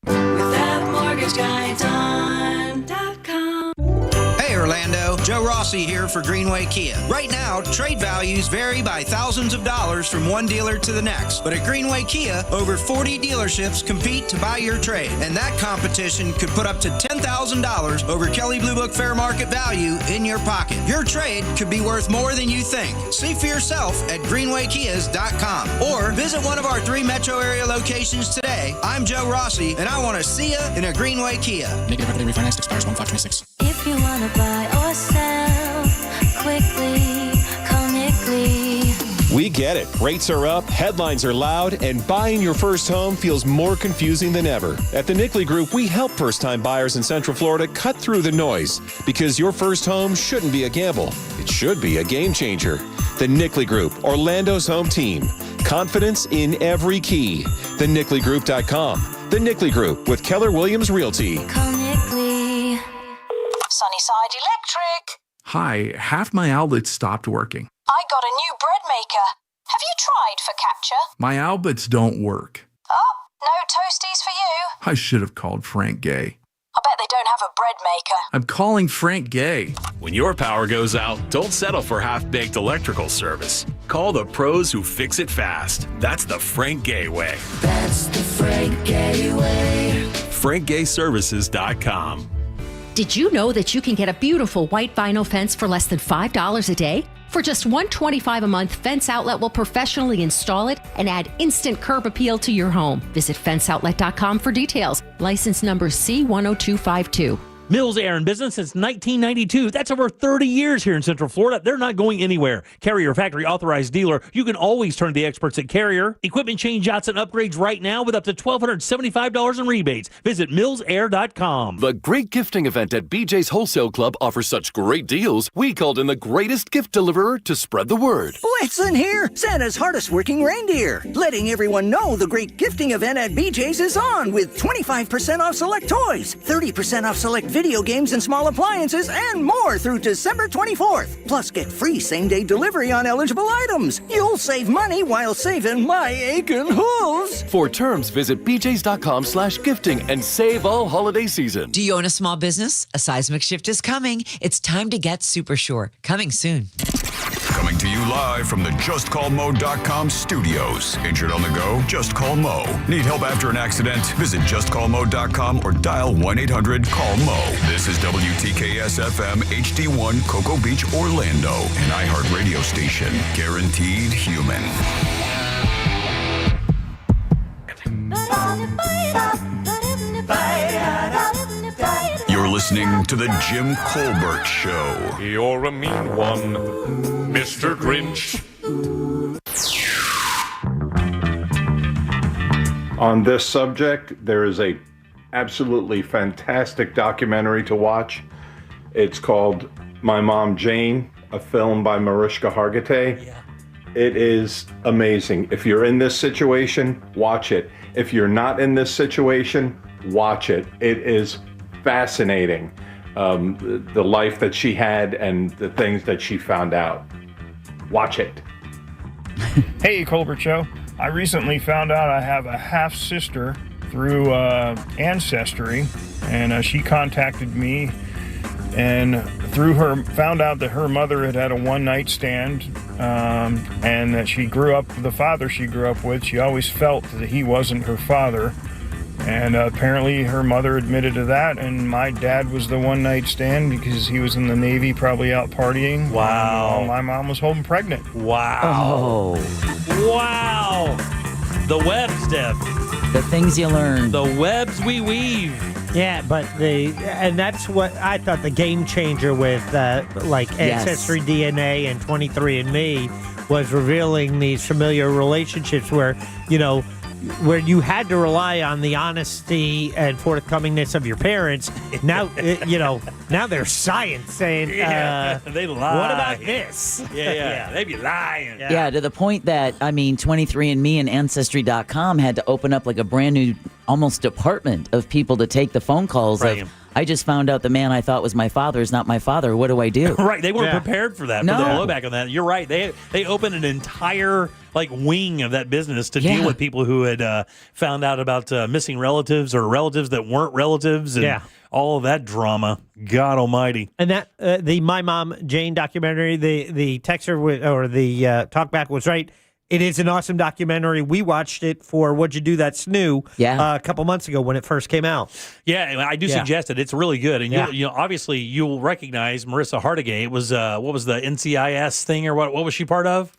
Hey, Orlando. Joe Rossi here for Greenway Kia. Right now, trade values vary by thousands of dollars from one dealer to the next. But at Greenway Kia, over 40 dealerships compete to buy your trade. And that competition could put up to $10,000 over Kelley Blue Book fair market value in your pocket. Your trade could be worth more than you think. See for yourself at greenwaykias.com or visit one of our 3 metro area locations today. I'm Joe Rossi, and I want to see you in a Greenway Kia. Negative equity refinanced expires 1/5/26. If you want to buy or sell quickly, call Nickley. We get it. Rates are up, headlines are loud, and buying your first home feels more confusing than ever. At the Nickley Group, we help first-time buyers in Central Florida cut through the noise because your first home shouldn't be a gamble. It should be a game changer. The Nickley Group, Orlando's home team. Confidence in every key. TheNickleyGroup.com. The Nickley Group with Keller Williams Realty. Call Nickley. Sunnyside Electric. Hi, half my outlets stopped working. I got a new bread maker. Have you tried Focaccia? My outlets don't work. Oh, no toasties for you. I should have called Frank Gay. I bet they don't have a bread maker. I'm calling Frank Gay. When your power goes out, don't settle for half-baked electrical service. Call the pros who fix it fast. That's the Frank Gay way. That's the Frank Gay way. FrankGayServices.com. Did you know that you can get a beautiful white vinyl fence for less than $5 a day? For just $125 a month, Fence Outlet will professionally install it and add instant curb appeal to your home. Visit fenceoutlet.com for details. License number C10252. Mills Air in business since 1992. That's over 30 years here in Central Florida. They're not going anywhere. Carrier factory authorized dealer. You can always turn to the experts at Carrier. Equipment change-outs and upgrades right now with up to $1,275 in rebates. Visit millsair.com. The great gifting event at BJ's Wholesale Club offers such great deals, we called in the greatest gift deliverer to spread the word. Blitzen here, Santa's hardest working reindeer, letting everyone know the great gifting event at BJ's is on with 25% off select toys, 30% off select video games and small appliances, and more through December 24th. Plus, get free same-day delivery on eligible items. You'll save money while saving my aching hooves. For terms, visit bjs.com/gifting and save all holiday season. Do you own a small business? A seismic shift is coming. It's time to get Super Sure. Coming soon. Coming to you live from the JustCallMo.com studios. Injured on the go? Just call Mo. Need help after an accident? Visit JustCallMo.com or dial 1-800-CALL-MO. This is WTKS-FM HD1 Cocoa Beach, Orlando, an iHeartRadio station. Guaranteed human. You're listening to The Jim Colbert Show. You're a mean one, Mr. Grinch. On this subject, there is a absolutely fantastic documentary to watch. It's called My Mom Jane, a film by Mariska Hargitay. Yeah. It is amazing. If you're in this situation, watch it. If you're not in this situation, watch it. It is fascinating, the life that she had and the things that she found out. Watch it. Hey, Colbert Show. I recently found out I have a half-sister through Ancestry, and she contacted me, and through her found out that her mother had a one-night stand, and that the father she grew up with, she always felt that he wasn't her father. And apparently her mother admitted to that, and my dad was the one-night stand because he was in the Navy, probably out partying. Wow. And, my mom was home pregnant. Wow. Oh. Wow. The webs, Steph. The things you learn. The webs we weave. Yeah, but and that's what I thought the game changer with Ancestry DNA and 23andMe was revealing these familiar relationships where you had to rely on the honesty and forthcomingness of your parents. Now, now there's science saying, they lie. What about this? Yeah. They be lying. Yeah, to the point that, 23andMe and Ancestry.com had to open up like a brand new, almost department of people to take the phone calls of, I just found out the man I thought was my father is not my father. What do I do? Right. They weren't prepared for that. No. For the blowback on that. You're right. They opened an entire wing of that business to deal with people who had found out about missing relatives or relatives that weren't relatives and all of that drama. God almighty. And that the My Mom Jane documentary, the texter or the talkback was right. It is an awesome documentary. We watched it for What'd You Do That's New a couple months ago when it first came out. Yeah, I do suggest it. It's really good. And obviously you'll recognize Marissa Hargitay. It was what was the NCIS thing or what was she part of?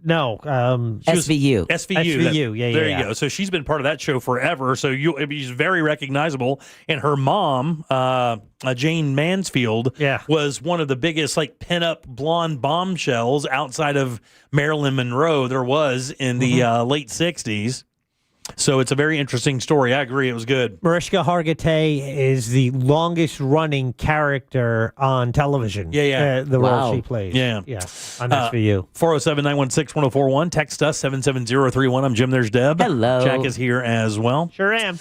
No. SVU. SVU. There you go. So she's been part of that show forever. So she's very recognizable. And her mom, Jane Mansfield, was one of the biggest pin-up blonde bombshells outside of Marilyn Monroe there was in the late 60s. So it's a very interesting story. I agree. It was good. Mariska Hargitay is the longest running character on television. Yeah. The role she plays. Yeah. On SVU. 407-916-1041. Text us 77031. I'm Jim. There's Deb. Hello. Jack is here as well. Sure am.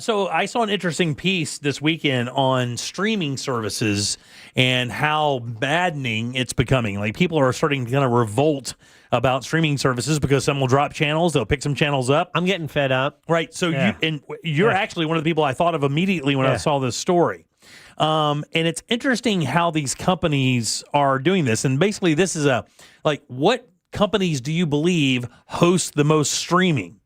So I saw an interesting piece this weekend on streaming services and how maddening it's becoming. People are starting to kind of revolt about streaming services because some will drop channels. They'll pick some channels up. I'm getting fed up. Right. So you're actually one of the people I thought of immediately when I saw this story. And it's interesting how these companies are doing this. And basically this is what companies do you believe host the most streaming?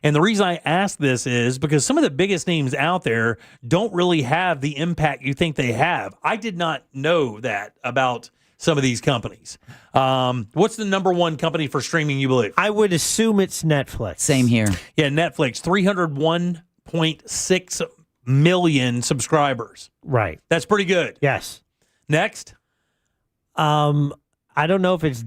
And the reason I ask this is because some of the biggest names out there don't really have the impact you think they have. I did not know that about some of these companies. What's the number one company for streaming, you believe? I would assume it's Netflix. Same here. Yeah, Netflix, 301.6 million subscribers. Right. That's pretty good. Yes. Next? I don't know if it's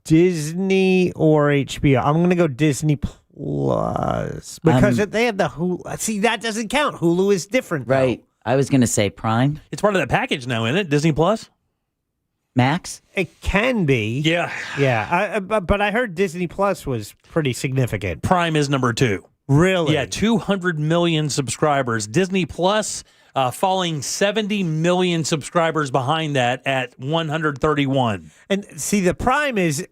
Disney or HBO. I'm going to go Disney Plus because they have the Hulu. See, that doesn't count. Hulu is different. Right. Though. I was going to say Prime. It's part of that package now, isn't it? Disney Plus? Max? It can be. Yeah. Yeah. But I heard Disney Plus was pretty significant. Prime is number 2. Really? Yeah, 200 million subscribers. Disney Plus falling 70 million subscribers behind that at 131. And see, the Prime is,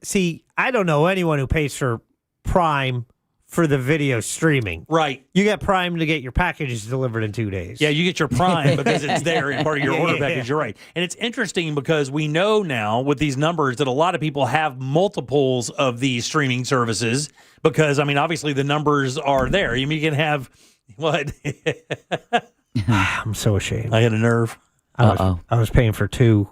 I don't know anyone who pays for Prime for the video streaming. Right. You get Prime to get your packages delivered in 2 days. Yeah, you get your Prime because it's there in part of your order package. You're right. And it's interesting because we know now with these numbers that a lot of people have multiples of these streaming services because, I mean, obviously the numbers are there. You can have, what? I'm so ashamed. I had a nerve. I was paying for 2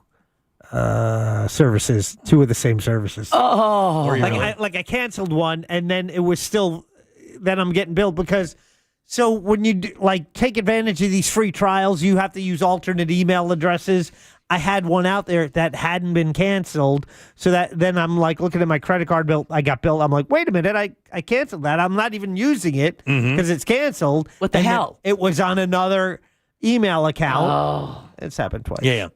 services, 2 of the same services. Oh. I canceled one and then it was still... Then I'm getting billed because so when you take advantage of these free trials, you have to use alternate email addresses. I had one out there that hadn't been canceled, so that then I'm looking at my credit card bill. I got billed. I'm like, wait a minute, I canceled that. I'm not even using it because it's canceled. What the hell? It was on another email account. Oh. It's happened twice. Yeah.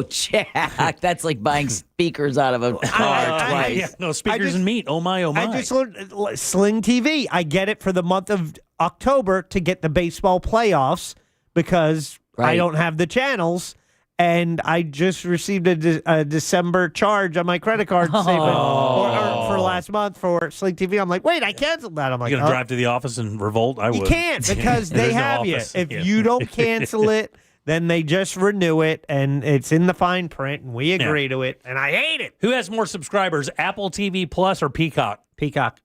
Jack, that's like buying speakers out of a car twice. No, speakers and meat. Oh, my. I just learned Sling TV. I get it for the month of October to get the baseball playoffs because I don't have the channels. And I just received a December charge on my credit card statement for last month for Sling TV. I'm like, wait, I canceled that. I'm like, you're going to drive to the office and revolt? I would. You can't because they have you. If you don't cancel it, then they just renew it, and it's in the fine print, and we agree to it, and I hate it. Who has more subscribers, Apple TV Plus or Peacock? Peacock.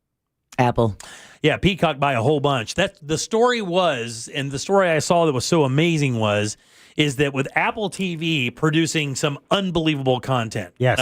Apple. Yeah, Peacock by a whole bunch. The story was, and the story I saw that was so amazing is that with Apple TV producing some unbelievable content. Yes.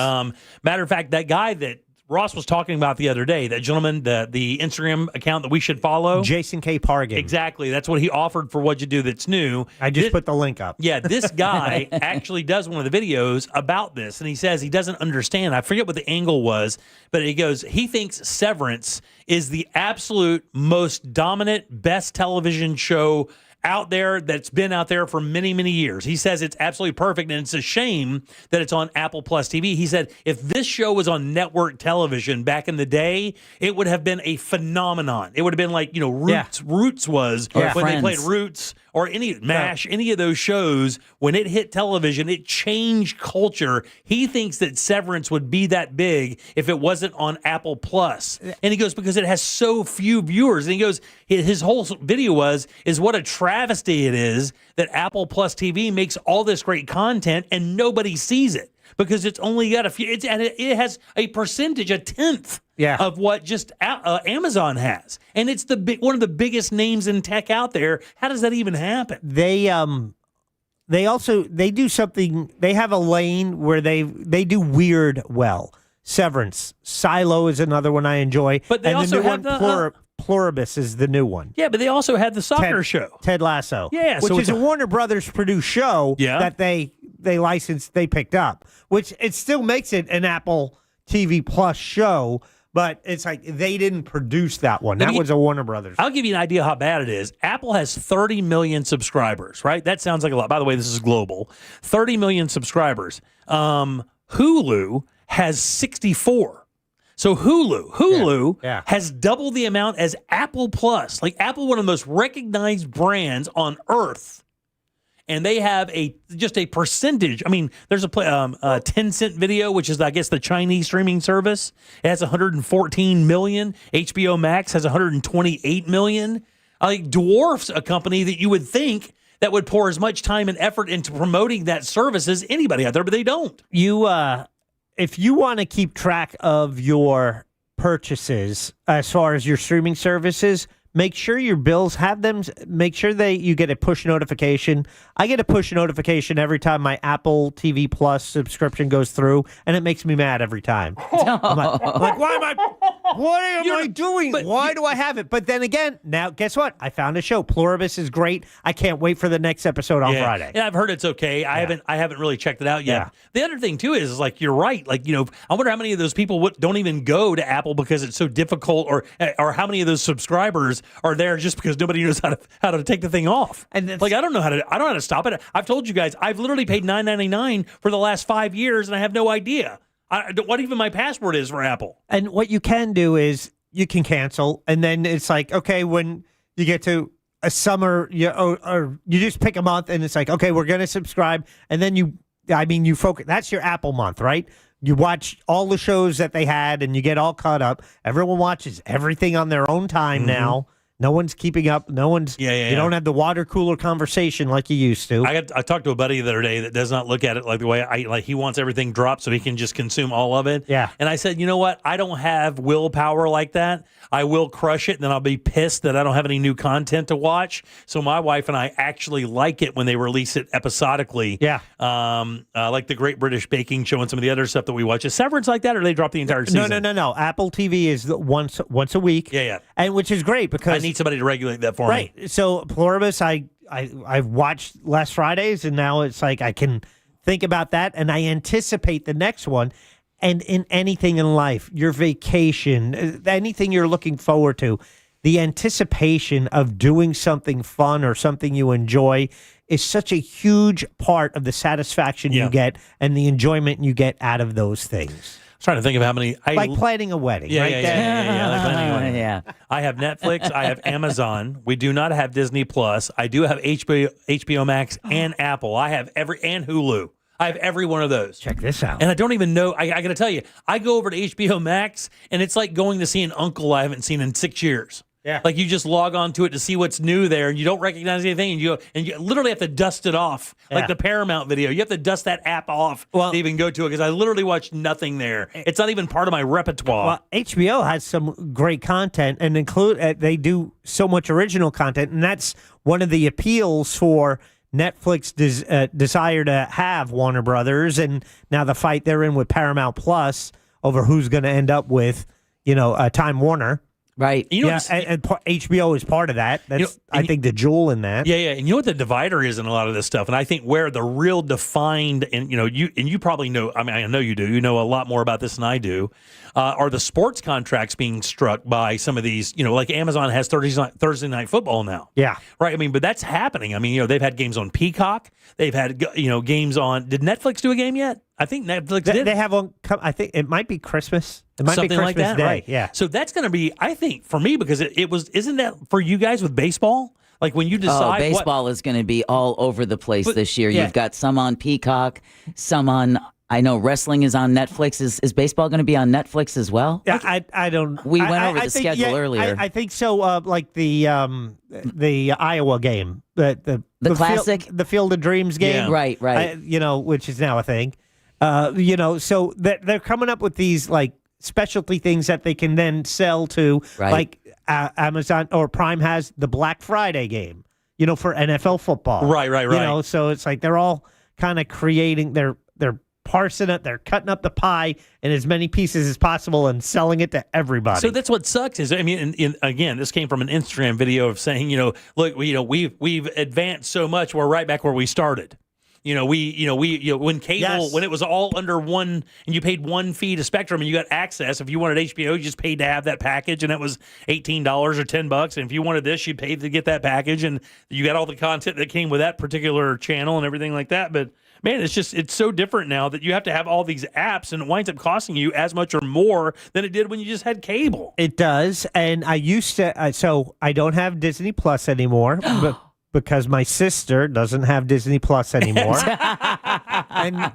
Matter of fact, that guy that Ross was talking about the other day, that gentleman, the Instagram account that we should follow. Jason K. Pargan. Exactly. That's what he offered for What'd You Do That's New. I just put the link up. Yeah, this guy actually does one of the videos about this, and he says he doesn't understand. I forget what the angle was, but he thinks Severance is the absolute most dominant, best television show out there that's been out there for many, many years. He says it's absolutely perfect, and it's a shame that it's on Apple Plus TV. He said if this show was on network television back in the day, it would have been a phenomenon. It would have been like, Roots was when they played Roots or MASH, any of those shows. When it hit television, it changed culture. He thinks that Severance would be that big if it wasn't on Apple Plus. And he goes, because it has so few viewers. And he goes, his whole video is what a travesty it is that Apple Plus TV makes all this great content and nobody sees it because it's only got a few. It has a percentage, a tenth of what just Amazon has, and it's one of the biggest names in tech out there. How does that even happen? They do something. They have a lane where they do weird well. Severance, Silo is another one I enjoy, but they also have Pluribus is the new one. Yeah, but they also had the soccer show. Ted Lasso. Yeah. Which is a Warner Brothers produced show that they licensed, they picked up, which it still makes it an Apple TV Plus show, but it's like they didn't produce that one. That was a Warner Brothers. I'll give you an idea how bad it is. Apple has 30 million subscribers, right? That sounds like a lot. By the way, this is global. 30 million subscribers. Hulu has 64. So Hulu has double the amount as Apple Plus. Like Apple, one of the most recognized brands on earth. and they have just a percentage. I mean, there's a Tencent Video, which is, I guess, the Chinese streaming service. It has 114 million. HBO Max has 128 million. Like, dwarfs a company that you would think that would pour as much time and effort into promoting that service as anybody out there, but they don't. If you want to keep track of your purchases as far as your streaming services, make sure your bills have them. Make sure you get a push notification. I get a push notification every time my Apple TV Plus subscription goes through, and it makes me mad every time. I'm like, why am I doing? Why do I have it? But then again, now guess what? I found a show. Pluribus is great. I can't wait for the next episode on Friday. Yeah, I've heard it's okay. I haven't really checked it out yet. Yeah. The other thing too is like, you're right. Like, I wonder how many of those people don't even go to Apple because it's so difficult, or how many of those subscribers are there just because nobody knows how to take the thing off. And like, I don't know how to stop it. I've told you guys, I've literally paid $9.99 for the last 5 years, and I have no idea what even my password is for Apple. And what you can do is you can cancel, and then it's like, okay, when you get to a summer, or you just pick a month, and it's like, okay, we're going to subscribe, and then you focus. That's your Apple month, right? You watch all the shows that they had, and you get all caught up. Everyone watches everything on their own time now. No one's keeping up. No one's. You don't have the water cooler conversation like you used to. I talked to a buddy the other day that does not look at it like the way he wants everything dropped so he can just consume all of it. Yeah. And I said, you know what? I don't have willpower like that. I will crush it, and then I'll be pissed that I don't have any new content to watch. So my wife and I actually like it when they release it episodically. Yeah. Like the Great British Baking Show and some of the other stuff that we watch. Is Severance like that, or they drop the entire season? No. Apple TV is once a week. Yeah. And which is great because I need somebody to regulate that for me. Right. So Pluribus, I've watched last Fridays, and now it's like I can think about that, and I anticipate the next one. And in anything in life, your vacation, anything you're looking forward to, the anticipation of doing something fun or something you enjoy is such a huge part of the satisfaction you get and the enjoyment you get out of those things. I was trying to think of how many. Like planning a wedding. Yeah, right? Yeah, like planning a wedding. Yeah. I have Netflix. I have Amazon. We do not have Disney Plus. I do have HBO Max and Apple. I have and Hulu. I have every one of those. Check this out. And I don't even know. I got to tell you, I go over to HBO Max, and it's like going to see an uncle I haven't seen in 6 years. Yeah. Like, you just log on to it to see what's new there, and you don't recognize anything, and you literally have to dust it off. Like the Paramount Video. You have to dust that app off to even go to it, because I literally watched nothing there. It's not even part of my repertoire. Well, HBO has some great content, and they do so much original content, and that's one of the appeals for Netflix desire to have Warner Brothers, and now the fight they're in with Paramount Plus over who's going to end up with, Time Warner. Right. And HBO is part of that. That's, I think, the jewel in that. Yeah. And you know what the divider is in a lot of this stuff? And I think where the real defined, and you probably know, I mean, I know you do, you know a lot more about this than I do, are the sports contracts being struck by some of these, like Amazon has Thursday Night Football now. Yeah. Right. I mean, but that's happening. I mean, they've had games on Peacock. They've had, games on, did Netflix do a game yet? I think Netflix did. They have one. I think it might be Christmas. It might Something be Christmas like that, Day. right? Yeah. So that's going to be, I think, for me, because isn't that for you guys with baseball? Like when you decide, baseball is going to be all over the place this year. Yeah. You've got some on Peacock, some on. I know wrestling is on Netflix. Is baseball going to be on Netflix as well? Yeah, I don't. We went over the schedule earlier. I think so. Like the Iowa game, the Classic, the Field of Dreams game, right. Which is now a thing. So they're coming up with these like specialty things that they can then sell to, like Amazon or Prime has the Black Friday game, for NFL football. Right. So it's like they're all kind of creating, they're parsing it, they're cutting up the pie in as many pieces as possible and selling it to everybody. So that's what sucks is, I mean, again, this came from an Instagram video of saying, look, we've advanced so much, we're right back where we started. When cable, when it was all under one, and you paid one fee to Spectrum, and you got access. If you wanted HBO, you just paid to have that package, and it was $18 or $10. And if you wanted this, you paid to get that package, and you got all the content that came with that particular channel and everything like that. But man, it's so different now that you have to have all these apps, and it winds up costing you as much or more than it did when you just had cable. It does, and I used to. So I don't have Disney Plus anymore, because my sister doesn't have Disney Plus anymore. And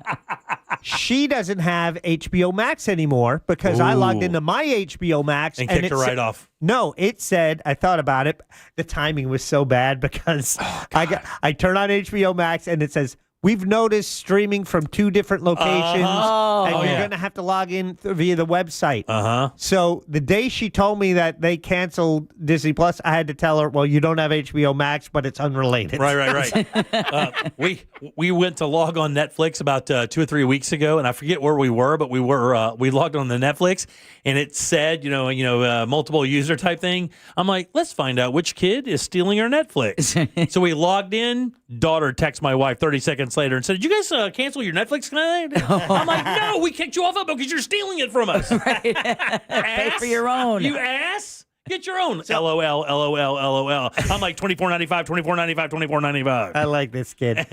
she doesn't have HBO Max anymore because I logged into my HBO Max. And kicked her right off. No, it said, I thought about it. The timing was so bad because I turn on HBO Max and it says, we've noticed streaming from 2 different locations, and you're going to have to log in via the website. So the day she told me that they canceled Disney Plus, I had to tell her, well, you don't have HBO Max, but it's unrelated. Right. We went to log on Netflix about 2 or 3 weeks ago, and I forget where we were, but we logged on the Netflix, and it said, multiple user type thing. I'm like, let's find out which kid is stealing our Netflix. So we logged in. Daughter texts my wife 30 seconds later and said, did you guys cancel your Netflix tonight? I'm like, no, we kicked you off of it because you're stealing it from us. Pay for your own. You ass. Get your own. LOL. I'm like $24.95, $24.95. I like this kid.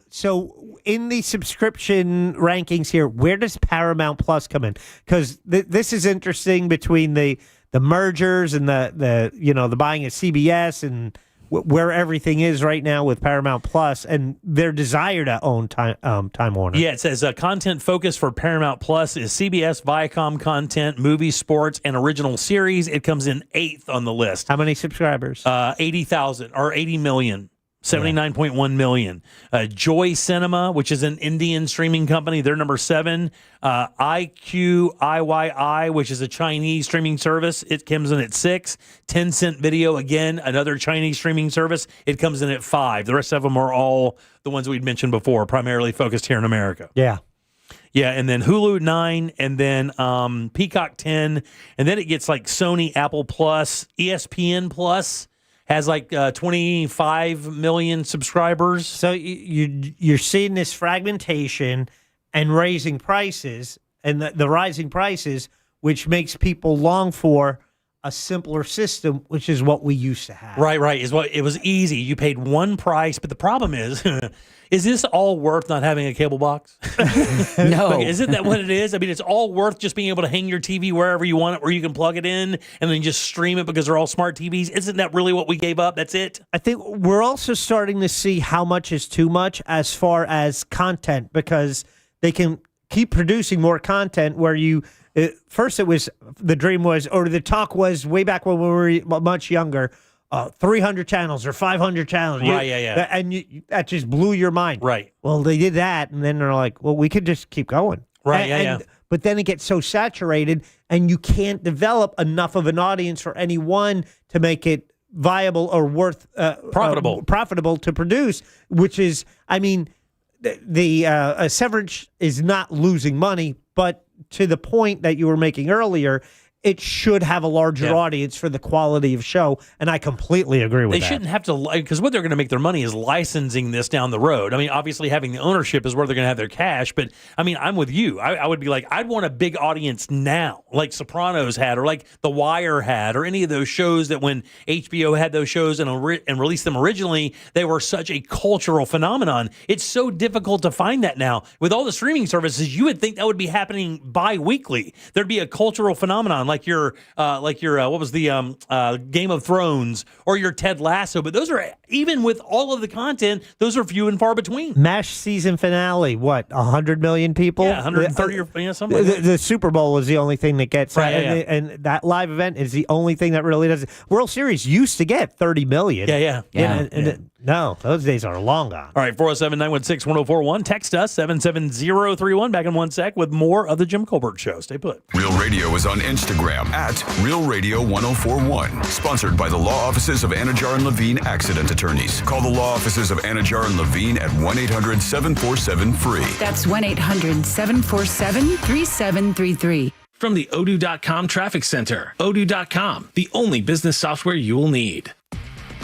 So in the subscription rankings here, where does Paramount Plus come in? Because this is interesting between the mergers and the buying of CBS and where everything is right now with Paramount Plus and their desire to own Time Warner. Yeah, it says content focus for Paramount Plus is CBS, Viacom content, movies, sports, and original series. It comes in 8th on the list. How many subscribers? 80,000 or 80 million. 79.1 million. Joy Cinema, which is an Indian streaming company, they're number 7. IQIYI, which is a Chinese streaming service, it comes in at 6. Tencent Video, again, another Chinese streaming service, it comes in at 5. The rest of them are all the ones we'd mentioned before, primarily focused here in America. Yeah. Yeah, and then Hulu 9, and then Peacock 10, and then it gets like Sony, Apple Plus, ESPN Plus. Has like 25 million subscribers. So you're seeing this fragmentation and raising prices, and the rising prices, which makes people long for a simpler system, which is what we used to have. Right. It was easy. You paid one price, but the problem is this all worth not having a cable box? No. Like, isn't that what it is? I mean, it's all worth just being able to hang your TV wherever you want it, where you can plug it in and then just stream it because they're all smart TVs. Isn't that really what we gave up? That's it? I think we're also starting to see how much is too much as far as content, because they can keep producing more content where you... First, it was the dream was, or the talk was way back when we were much younger, 300 channels or 500 channels. Right, yeah. And that just blew your mind. Right. Well, they did that, and then they're like, well, we could just keep going. Right, yeah. But then it gets so saturated, and you can't develop enough of an audience for any one to make it viable or worth profitable to produce, which is, I mean, the Severance is not losing money, but to the point that you were making earlier, it should have a larger audience for the quality of show, and I completely agree with that. They shouldn't have to, because what they're going to make their money is licensing this down the road. I mean, obviously having the ownership is where they're going to have their cash, but I mean, I'm with you. I would be like, I'd want a big audience now, like Sopranos had, or like The Wire had, or any of those shows that when HBO had those shows and released them originally, they were such a cultural phenomenon. It's so difficult to find that now. With all the streaming services, you would think that would be happening bi-weekly. There'd be a cultural phenomenon like your what was the Game of Thrones or your Ted Lasso, but those are, even with all of the content, those are few and far between. MASH season finale, what, 100 million people? Yeah, 130 or something like that. The Super Bowl is the only thing that gets right, and that live event is the only thing that really does it. World Series used to get 30 million. Yeah. No, those days are long gone. All right, 407-916-1041. Text us, 77031. Back in 1 sec with more of the Jim Colbert Show. Stay put. Real Radio is on Instagram at Real Radio 1041. Sponsored by the law offices of Anajar and Levine Accident Attorneys. Call the law offices of Anajar and Levine at 1-800-747-FREE. That's 1-800-747-3733. From the Odoo.com Traffic Center. Odoo.com, the only business software you will need.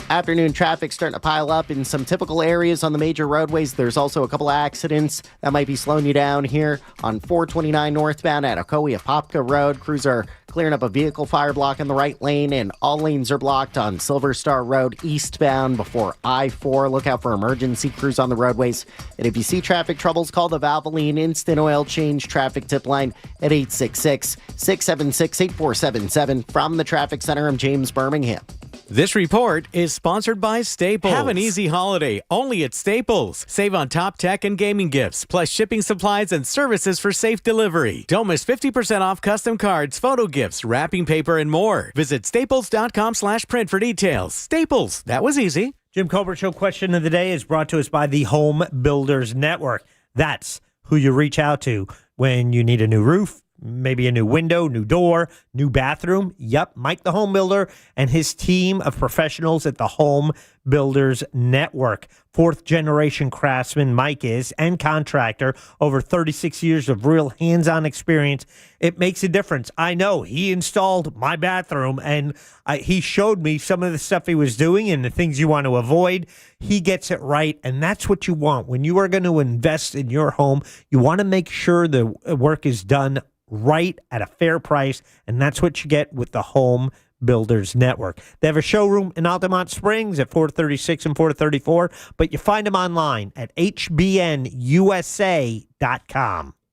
Afternoon traffic starting to pile up in some typical areas on the major roadways. There's also a couple of accidents that might be slowing you down here on 429 northbound at Ocoee-Apopka Road. Crews are clearing up a vehicle fire block in the right lane, and all lanes are blocked on Silver Star Road eastbound before I-4. Look out for emergency crews on the roadways. And if you see traffic troubles, call the Valvoline Instant Oil Change traffic tip line at 866-676-8477. From the Traffic Center, I'm James Birmingham. This report is sponsored by Staples. Have an easy holiday only at Staples. Save on top tech and gaming gifts, plus shipping supplies and services for safe delivery. Don't miss 50% off custom cards, photo gifts, wrapping paper, and more. Visit staples.com/print for details. Staples, that was easy. Jim Colbert Show question of the day is brought to us by the Home Builders Network. That's who you reach out to when you need a new roof, maybe a new window, new door, new bathroom. Yep, Mike the Home Builder and his team of professionals at the Home Builders Network. Fourth-generation craftsman Mike is, and contractor, over 36 years of real hands-on experience. It makes a difference. I know. He installed my bathroom, and he showed me some of the stuff he was doing and the things you want to avoid. He gets it right, and that's what you want. When you are going to invest in your home, you want to make sure the work is done right at a fair price, and that's what you get with the Home Builders Network. They have a showroom in Altamont Springs at 436 and 434, but you find them online at hbnusa.com.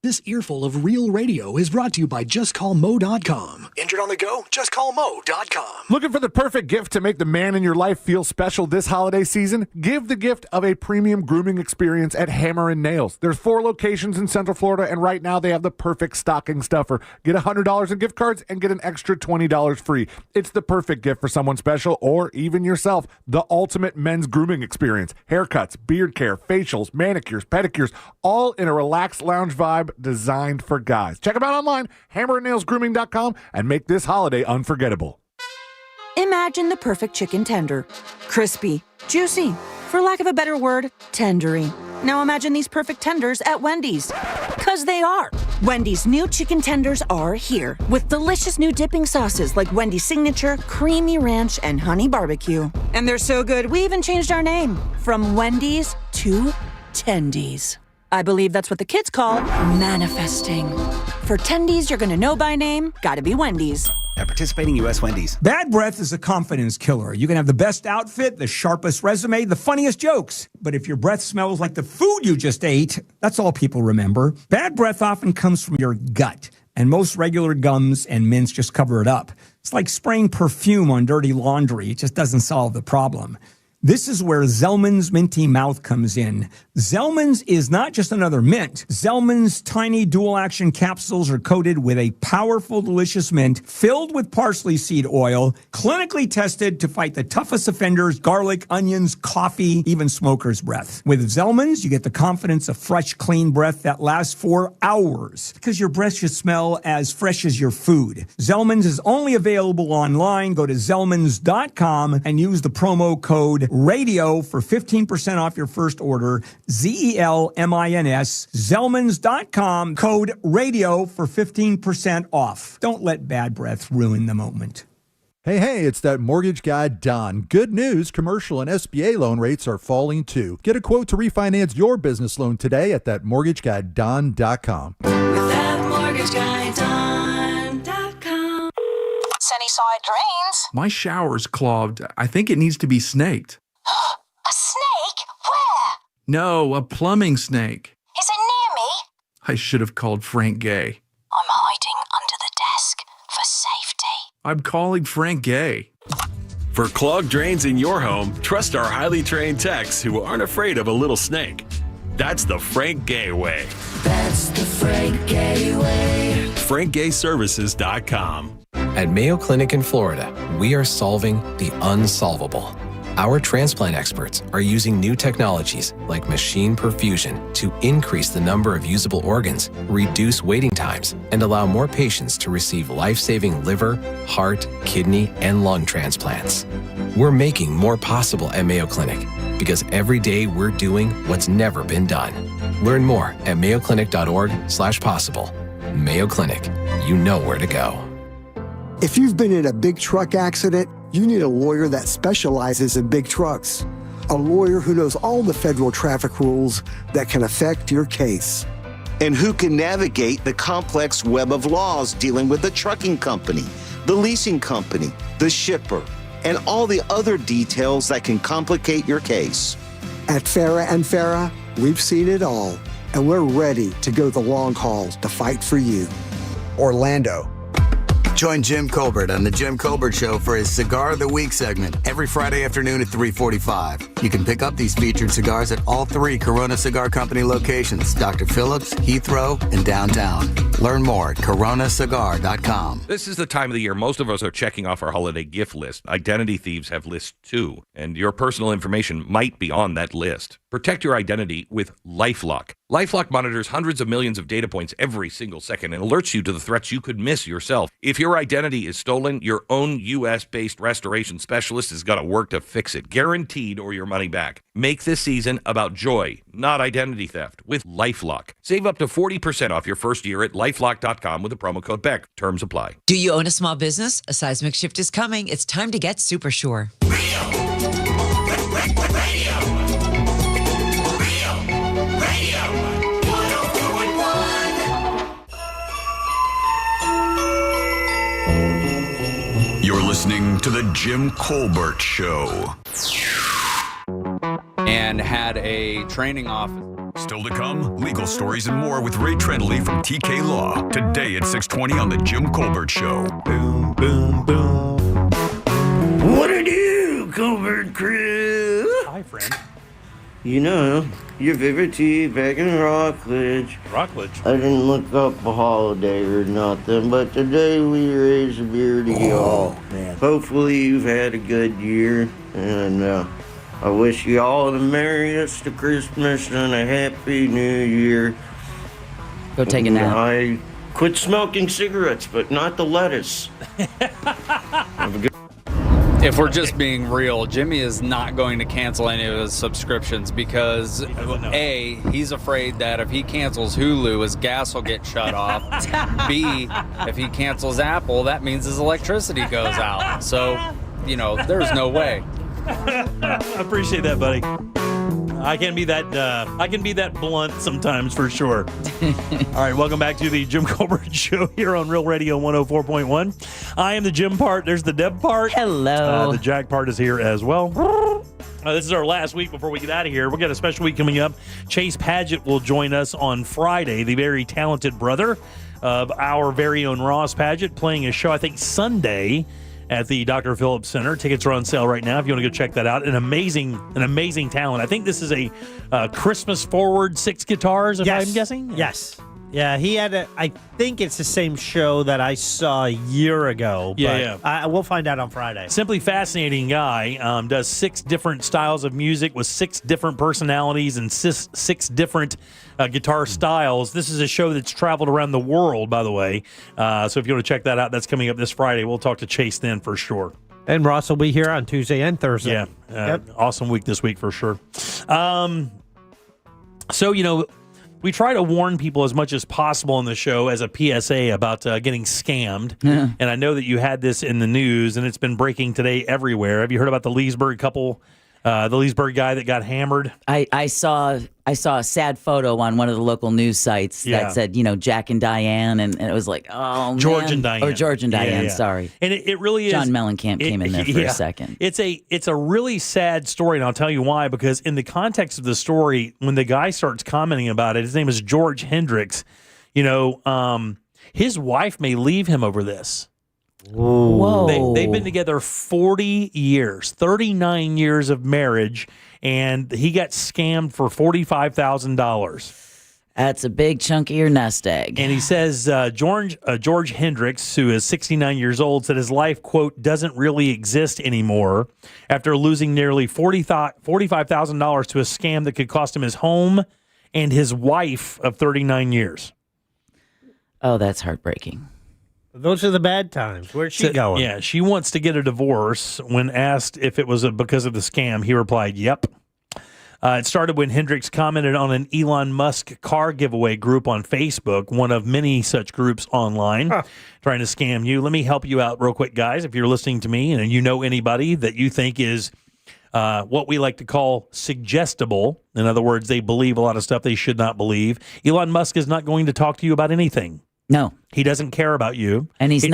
This earful of real radio is brought to you by JustCallMo.com. Injured on the go? JustCallMo.com. Looking for the perfect gift to make the man in your life feel special this holiday season? Give the gift of a premium grooming experience at Hammer & Nails. There's 4 locations in Central Florida, and right now they have the perfect stocking stuffer. Get $100 in gift cards and get an extra $20 free. It's the perfect gift for someone special or even yourself. The ultimate men's grooming experience. Haircuts, beard care, facials, manicures, pedicures, all in a relaxed lounge vibe designed for guys. Check them out online, hammerandnailsgrooming.com, and make this holiday unforgettable. Imagine the perfect chicken tender. Crispy, juicy, for lack of a better word, tendery. Now imagine these perfect tenders at Wendy's. 'Cause they are. Wendy's new chicken tenders are here with delicious new dipping sauces like Wendy's Signature, Creamy Ranch, and Honey Barbecue. And they're so good, we even changed our name from Wendy's to Tendies. I believe that's what the kids call manifesting. For Tendies you're gonna know by name, gotta be Wendy's. At participating U.S. Wendy's. Bad breath is a confidence killer. You can have the best outfit, the sharpest resume, the funniest jokes. But if your breath smells like the food you just ate, that's all people remember. Bad breath often comes from your gut, and most regular gums and mints just cover it up. It's like spraying perfume on dirty laundry. It just doesn't solve the problem. This is where Zellman's Minty Mouth comes in. Zellman's is not just another mint. Zellman's tiny dual-action capsules are coated with a powerful, delicious mint filled with parsley seed oil, clinically tested to fight the toughest offenders, garlic, onions, coffee, even smoker's breath. With Zellman's, you get the confidence of fresh, clean breath that lasts for hours, because your breath should smell as fresh as your food. Zellman's is only available online. Go to Zellmans.com and use the promo code RADIO for 15% off your first order. ZELMINS, Zellmans.com, code RADIO for 15% off. Don't let bad breath ruin the moment. Hey, it's that mortgage guy, Don. Good news, commercial and SBA loan rates are falling too. Get a quote to refinance your business loan today at thatmortgageguyDon.com. ThatmortgageguyDon.com. Sunnyside Drains. My shower's clogged. I think it needs to be snaked. A snake? Where? No, a plumbing snake. Is it near me? I should have called Frank Gay. I'm hiding under the desk for safety. I'm calling Frank Gay. For clogged drains in your home, trust our highly trained techs who aren't afraid of a little snake. That's the Frank Gay way. That's the Frank Gay way. FrankGayServices.com. At Mayo Clinic in Florida, we are solving the unsolvable. Our transplant experts are using new technologies like machine perfusion to increase the number of usable organs, reduce waiting times, and allow more patients to receive life-saving liver, heart, kidney, and lung transplants. We're making more possible at Mayo Clinic because every day we're doing what's never been done. Learn more at mayoclinic.org/possible. Mayo Clinic, you know where to go. If you've been in a big truck accident, you need a lawyer that specializes in big trucks. A lawyer who knows all the federal traffic rules that can affect your case. And who can navigate the complex web of laws dealing with the trucking company, the leasing company, the shipper, and all the other details that can complicate your case. At Farah and Farah, we've seen it all, and we're ready to go the long haul to fight for you. Orlando. Join Jim Colbert on The Jim Colbert Show for his Cigar of the Week segment every Friday afternoon at 3:45. You can pick up these featured cigars at all 3 Corona Cigar Company locations, Dr. Phillips, Heathrow, and downtown. Learn more at coronacigar.com. This is the time of the year most of us are checking off our holiday gift list. Identity thieves have lists too, and your personal information might be on that list. Protect your identity with LifeLock. LifeLock monitors hundreds of millions of data points every single second and alerts you to the threats you could miss yourself. If your identity is stolen, your own U.S.-based restoration specialist is going to work to fix it, guaranteed, or your money back. Make this season about joy, not identity theft, with LifeLock. Save up to 40% off your first year at LifeLock.com with the promo code BECK. Terms apply. Do you own a small business? A seismic shift is coming. It's time to get super sure. You're listening to The Jim Colbert Show. And had a training office. Still to come, legal stories and more with Ray Trendley from TK Law. Today at 6:20 on The Jim Colbert Show. Boom, boom, boom. What do you do, Colbert crew? Hi, friend. You know, your favorite tea back in Rockledge. Rockledge? I didn't look up a holiday or nothing, but today we raise a beer to y'all. Man. Hopefully you've had a good year, and I wish you all the merriest of Christmas and a happy New Year. Go take a nap. I quit smoking cigarettes, but not the lettuce. Have a good. If we're just being real, Jimmy is not going to cancel any of his subscriptions because, A, he's afraid that if he cancels Hulu, his gas will get shut off. B, if he cancels Apple, that means his electricity goes out. So, you know, there's no way. I appreciate that, buddy. I can be that blunt sometimes, for sure. All right, welcome back to the Jim Colbert Show here on Real Radio 104.1. I am the Jim part. There's the Deb part. Hello. The Jack part is here as well. This is our last week before we get out of here. We've got a special week coming up. Chase Padgett will join us on Friday, the very talented brother of our very own Ross Padgett, playing a show, I think, Sunday at the Dr. Phillips Center. Tickets are on sale right now if you want to go check that out. An amazing talent. I think this is a Christmas forward 6 guitars, if I'm guessing? Yes. Yeah, he had I think it's the same show that I saw a year ago. But we'll find out on Friday. Simply fascinating guy. Does 6 different styles of music with 6 different personalities and 6 different guitar styles. This is a show that's traveled around the world, by the way. So if you want to check that out, that's coming up this Friday. We'll talk to Chase then for sure. And Ross will be here on Tuesday and Thursday. Yeah, awesome week this week for sure. So, you know, we try to warn people as much as possible on the show as a PSA about getting scammed. Yeah. And I know that you had this in the news, and it's been breaking today everywhere. Have you heard about the Leesburg couple, the Leesburg guy that got hammered? I saw a sad photo on one of the local news sites that said, you know, Jack and Diane, and it was like, oh, George man. and Diane. Or George and Diane, sorry. And it really is. John Mellencamp came in there for a second. It's a really sad story, and I'll tell you why, because in the context of the story, when the guy starts commenting about it, his name is George Hendricks, you know, his wife may leave him over this. Whoa. They've been together 40 years, 39 years of marriage, and he got scammed for $45,000. That's a big chunk of your nest egg. And he says George Hendricks, who is 69 years old, said his life, quote, doesn't really exist anymore after losing nearly $45,000 to a scam that could cost him his home and his wife of 39 years. Oh, that's heartbreaking. Those are the bad times. Where's she going? Yeah, she wants to get a divorce. When asked if it was because of the scam, he replied, yep. It started when Hendricks commented on an Elon Musk car giveaway group on Facebook, one of many such groups online, trying to scam you. Let me help you out real quick, guys. If you're listening to me and you know anybody that you think is what we like to call suggestible, in other words, they believe a lot of stuff they should not believe, Elon Musk is not going to talk to you about anything. No. He doesn't care about you. And he's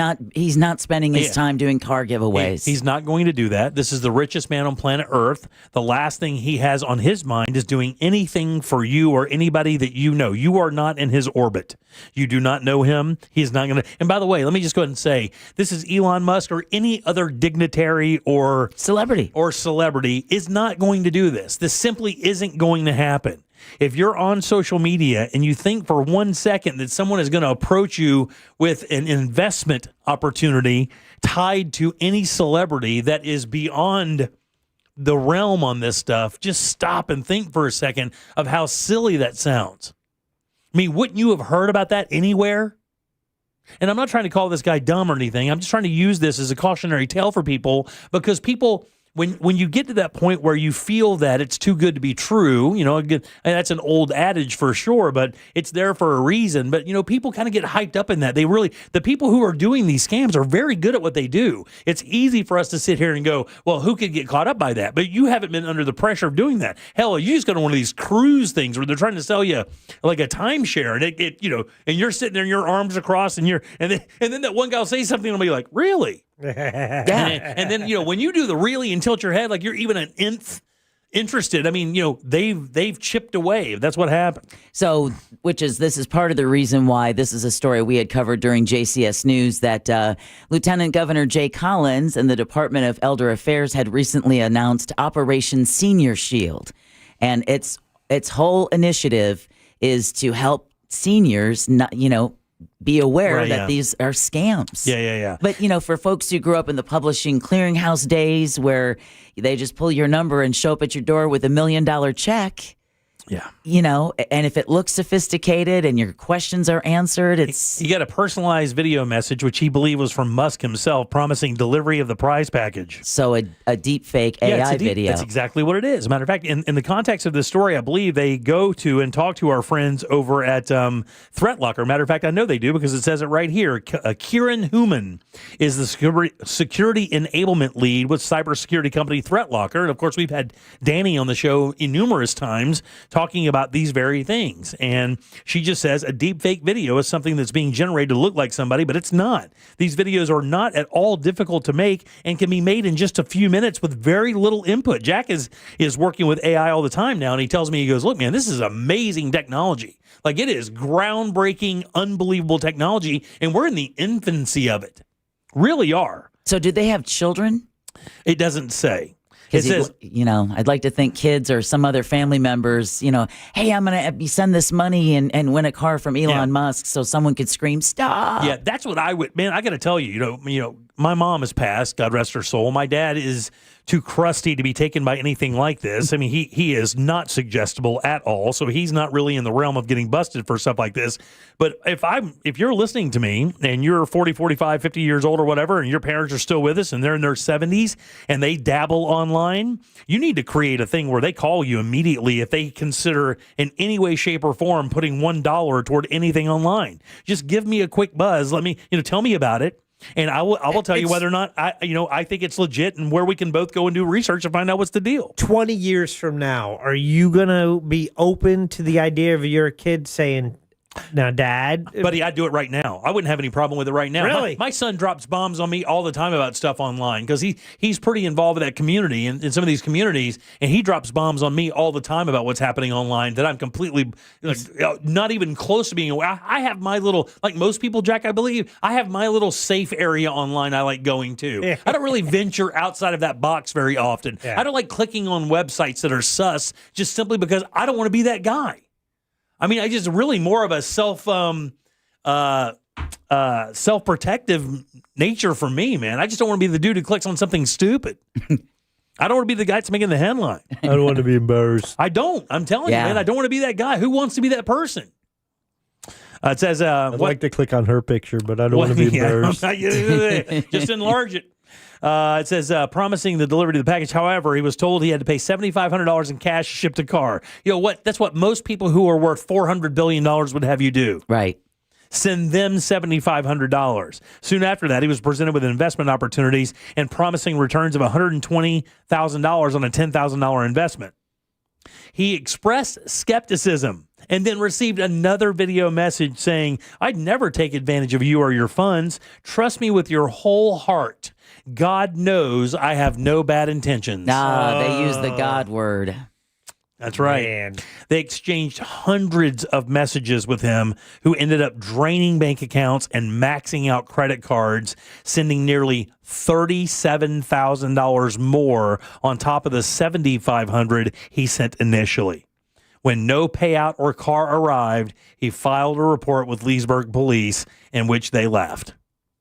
not spending his time doing car giveaways. He's not going to do that. This is the richest man on planet Earth. The last thing he has on his mind is doing anything for you or anybody that you know. You are not in his orbit. You do not know him. He's not going to. And by the way, let me just go ahead and say, this is Elon Musk or any other dignitary or celebrity is not going to do this. This simply isn't going to happen. If you're on social media and you think for 1 second that someone is going to approach you with an investment opportunity tied to any celebrity that is beyond the realm on this stuff, just stop and think for a second of how silly that sounds. I mean, wouldn't you have heard about that anywhere? And I'm not trying to call this guy dumb or anything. I'm just trying to use this as a cautionary tale for people, because people... When you get to that point where you feel that it's too good to be true, again, that's an old adage for sure, but it's there for a reason. But, people kind of get hyped up in that. The people who are doing these scams are very good at what they do. It's easy for us to sit here and go, well, who could get caught up by that? But you haven't been under the pressure of doing that. Hell, you just go to one of these cruise things where they're trying to sell you like a timeshare, and and you're sitting there and your arms across, and then that one guy will say something and I'll be like, really? And then when you do the really and tilt your head like you're even an nth interested, I mean, they've chipped away. That's what happened. So, this is part of the reason why this is a story we had covered during JCS News, that Lieutenant Governor Jay Collins and the Department of Elder Affairs had recently announced Operation Senior Shield, and its whole initiative is to help seniors be aware that these are scams. Yeah. But, for folks who grew up in the publishing clearinghouse days where they just pull your number and show up at your door with $1 million check. Yeah. And if it looks sophisticated and your questions are answered, it's... You got a personalized video message, which he believed was from Musk himself, promising delivery of the prize package. So a deep fake AI video. That's exactly what it is. As a matter of fact, in the context of this story, I believe they go to and talk to our friends over at ThreatLocker. Matter of fact, I know they do because it says it right here. Kieran Human is the security enablement lead with cybersecurity company ThreatLocker. And of course, we've had Danny on the show numerous times talking about these very things. And she just says a deep fake video is something that's being generated to look like somebody, but it's not. These videos are not at all difficult to make and can be made in just a few minutes with very little input. Jack is working with AI all the time now, and he tells me, he goes, look, man, this is amazing technology. Like, it is groundbreaking, unbelievable technology, and we're in the infancy of it. Really are. So do they have children? It doesn't say. It says, I'd like to think kids or some other family members, hey, I'm going to send this money and win a car from Elon Musk, so someone could scream, stop. Yeah, that's what I would, man, I got to tell you, my mom has passed, God rest her soul. My dad is too crusty to be taken by anything like this. I mean, he is not suggestible at all, so he's not really in the realm of getting busted for stuff like this. But if you're listening to me and you're 40, 45, 50 years old or whatever, and your parents are still with us and they're in their 70s and they dabble online, you need to create a thing where they call you immediately if they consider in any way, shape, or form putting $1 toward anything online. Just give me a quick buzz. Let me, tell me about it. And I will tell you whether or not I think it's legit and where we can both go and do research and find out what's the deal. 20 years from now, are you going to be open to the idea of your kid saying, now, Dad? Buddy, I'd do it right now. I wouldn't have any problem with it right now. Really? My son drops bombs on me all the time about stuff online because he's pretty involved in that community and in some of these communities, and he drops bombs on me all the time about what's happening online that I'm completely not even close to being aware. I have my little, like most people, Jack, I believe, I have my little safe area online I like going to. Yeah. I don't really venture outside of that box very often. Yeah. I don't like clicking on websites that are sus just simply because I don't want to be that guy. I mean, I just really more of a self-protective nature for me, man. I just don't want to be the dude who clicks on something stupid. I don't want to be the guy that's making the headline. I don't want to be embarrassed. I don't. I'm telling you, man. I don't want to be that guy. Who wants to be that person? It says, I'd like to click on her picture, but I don't want to be embarrassed. Just enlarge it. It says, promising the delivery of the package. However, he was told he had to pay $7,500 in cash to ship the car. That's what most people who are worth $400 billion would have you do. Right. Send them $7,500. Soon after that, he was presented with investment opportunities and promising returns of $120,000 on a $10,000 investment. He expressed skepticism and then received another video message saying, I'd never take advantage of you or your funds. Trust me with your whole heart. God knows I have no bad intentions. They use the God word. That's right. Man. They exchanged hundreds of messages with him, who ended up draining bank accounts and maxing out credit cards, sending nearly $37,000 more on top of the $7,500 he sent initially. When no payout or car arrived, he filed a report with Leesburg police in which they left.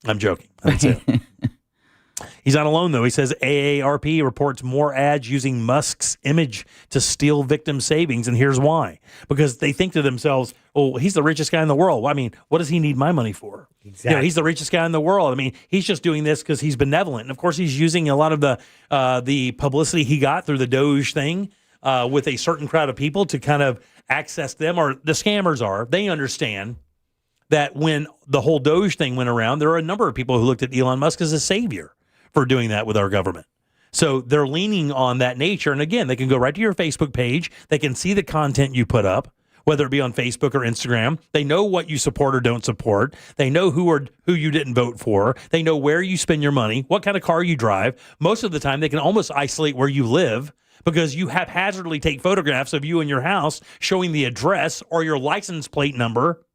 I'm joking. That's it. He's not alone, though. He says AARP reports more ads using Musk's image to steal victim savings, and here's why. Because they think to themselves, oh, he's the richest guy in the world. Well, I mean, what does he need my money for? Exactly. You know, he's the richest guy in the world. I mean, he's just doing this because he's benevolent. And, of course, he's using a lot of the publicity he got through the Doge thing with a certain crowd of people to kind of access them, or the scammers are. They understand that when the whole Doge thing went around, there are a number of people who looked at Elon Musk as a savior for doing that with our government. So they're leaning on that nature. And again, they can go right to your Facebook page. They can see the content you put up, whether it be on Facebook or Instagram. They know what you support or don't support. They know who you didn't vote for. They know where you spend your money, what kind of car you drive. Most of the time, they can almost isolate where you live because you haphazardly take photographs of you in your house showing the address or your license plate number.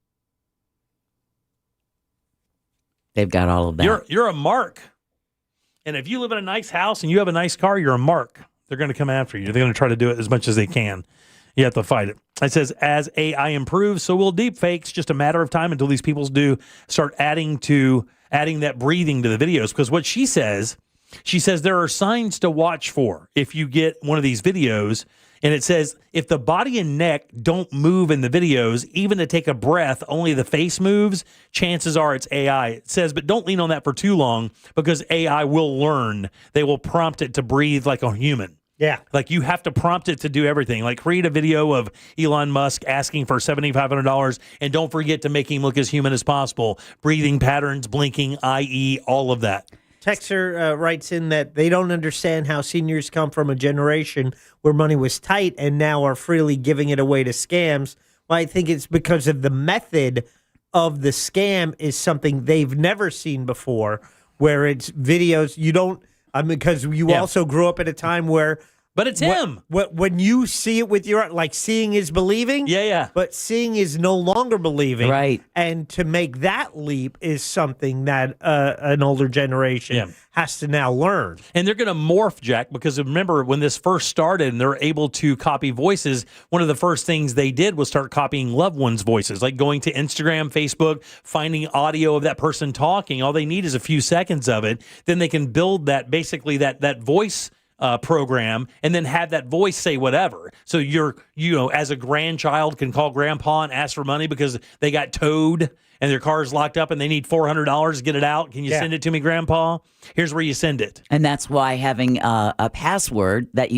They've got all of that. You're a mark. And if you live in a nice house and you have a nice car, you're a mark. They're going to come after you. They're going to try to do it as much as they can. You have to fight it. It says, as AI improves, so will deepfakes. Just a matter of time until these people do start adding that breathing to the videos. Because what she says there are signs to watch for if you get one of these videos. And it says, if the body and neck don't move in the videos, even to take a breath, only the face moves, chances are it's AI. It says, but don't lean on that for too long because AI will learn. They will prompt it to breathe like a human. Yeah. Like you have to prompt it to do everything. Like create a video of Elon Musk asking for $7,500 and don't forget to make him look as human as possible. Breathing patterns, blinking, i.e., all of that. Texter writes in that they don't understand how seniors come from a generation where money was tight and now are freely giving it away to scams. Well, I think it's because of the method of the scam is something they've never seen before, where it's videos you don't. Because you also grew up at a time where. But it's him. When you see it with your, like, seeing is believing. Yeah. But seeing is no longer believing. Right. And to make that leap is something that an older generation has to now learn. And they're going to morph, Jack, because remember when this first started and they're able to copy voices, one of the first things they did was start copying loved ones' voices, like going to Instagram, Facebook, finding audio of that person talking. All they need is a few seconds of it. Then they can build that, basically that voice program, and then have that voice say whatever. So as a grandchild can call grandpa and ask for money because they got towed and their car's locked up and they need $400 to get it out. Can you send it to me, Grandpa? Here's where you send it. And that's why having a password that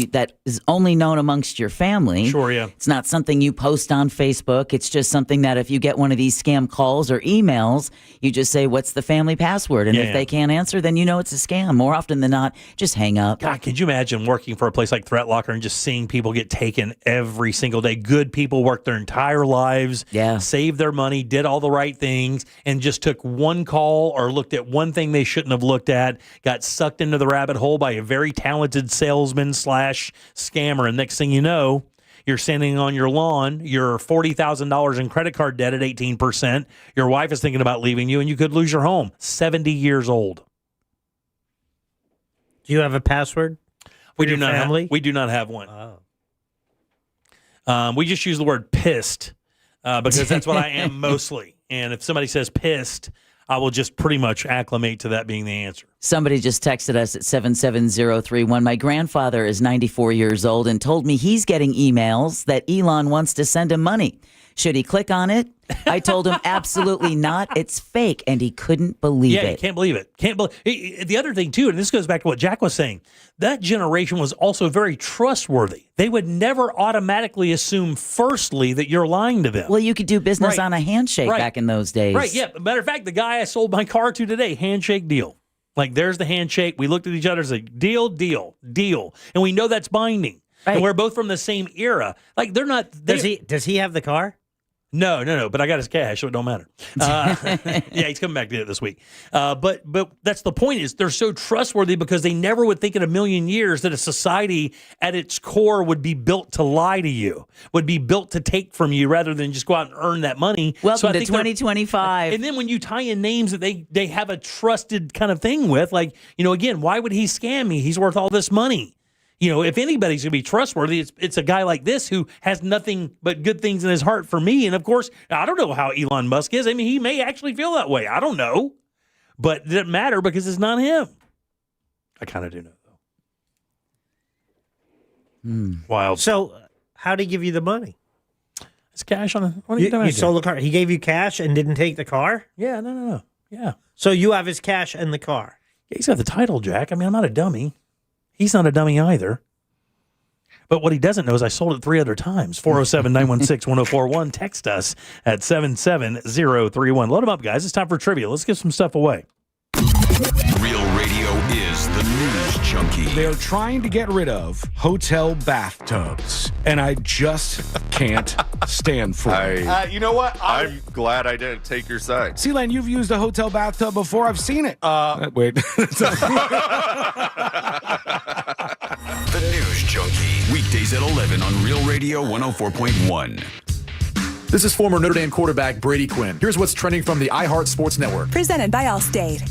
is only known amongst your family. Sure, yeah. It's not something you post on Facebook. It's just something that if you get one of these scam calls or emails, you just say, what's the family password? And if they can't answer, then you know it's a scam. More often than not, just hang up. God, could you imagine working for a place like ThreatLocker and just seeing people get taken every single day? Good people worked their entire lives, saved their money, did all the right things, and just took one call or looked at one thing they shouldn't have looked at, got sucked into the rabbit hole by a very talented salesman / scammer. And next thing you know, you're standing on your lawn, you're $40,000 in credit card debt at 18%. Your wife is thinking about leaving you, and you could lose your home. 70 years old. Do you have a password? We do not have one. We just use the word pissed because that's what I am mostly. And if somebody says pissed, I will just pretty much acclimate to that being the answer. Somebody just texted us at 77031. My grandfather is 94 years old and told me he's getting emails that Elon wants to send him money. Should he click on it? I told him absolutely not. It's fake, and he couldn't believe it. Yeah, can't believe it. The other thing, too, and this goes back to what Jack was saying, that generation was also very trustworthy. They would never automatically assume, firstly, that you're lying to them. Well, you could do business on a handshake back in those days. Right, yeah. Matter of fact, the guy I sold my car to today, handshake deal. Like, there's the handshake. We looked at each other and said, deal, deal, deal. And we know that's binding. Right. And we're both from the same era. Like, they're not... Does he have the car? No, but I got his cash, so it don't matter. Yeah, he's coming back to it this week. But that's the point, is they're so trustworthy because they never would think in a million years that a society at its core would be built to lie to you, would be built to take from you rather than just go out and earn that money. Welcome to 2025. And then when you tie in names that they have a trusted kind of thing with, like, again, why would he scam me? He's worth all this money. If anybody's going to be trustworthy, it's a guy like this who has nothing but good things in his heart for me. And, of course, I don't know how Elon Musk is. I mean, he may actually feel that way. I don't know. But it doesn't matter because it's not him. I kind of do know, though. Wild. So how did he give you the money? It's cash on a... You sold the car. He gave you cash and didn't take the car? Yeah, no. Yeah. So you have his cash and the car? Yeah, he's got the title, Jack. I mean, I'm not a dummy. He's not a dummy either. But what he doesn't know is I sold it 3 other times. 407-916-1041. Text us at 77031. Load them up, guys. It's time for trivia. Let's give some stuff away. Real Radio is the news junkie. They're trying to get rid of hotel bathtubs, and I just can't stand for it. You know what? I'm glad I didn't take your side. Sealand, you've used a hotel bathtub before. I've seen it. Wait. The News Junkie. Weekdays at 11 on Real Radio 104.1. This is former Notre Dame quarterback Brady Quinn. Here's what's trending from the iHeart Sports Network. Presented by Allstate.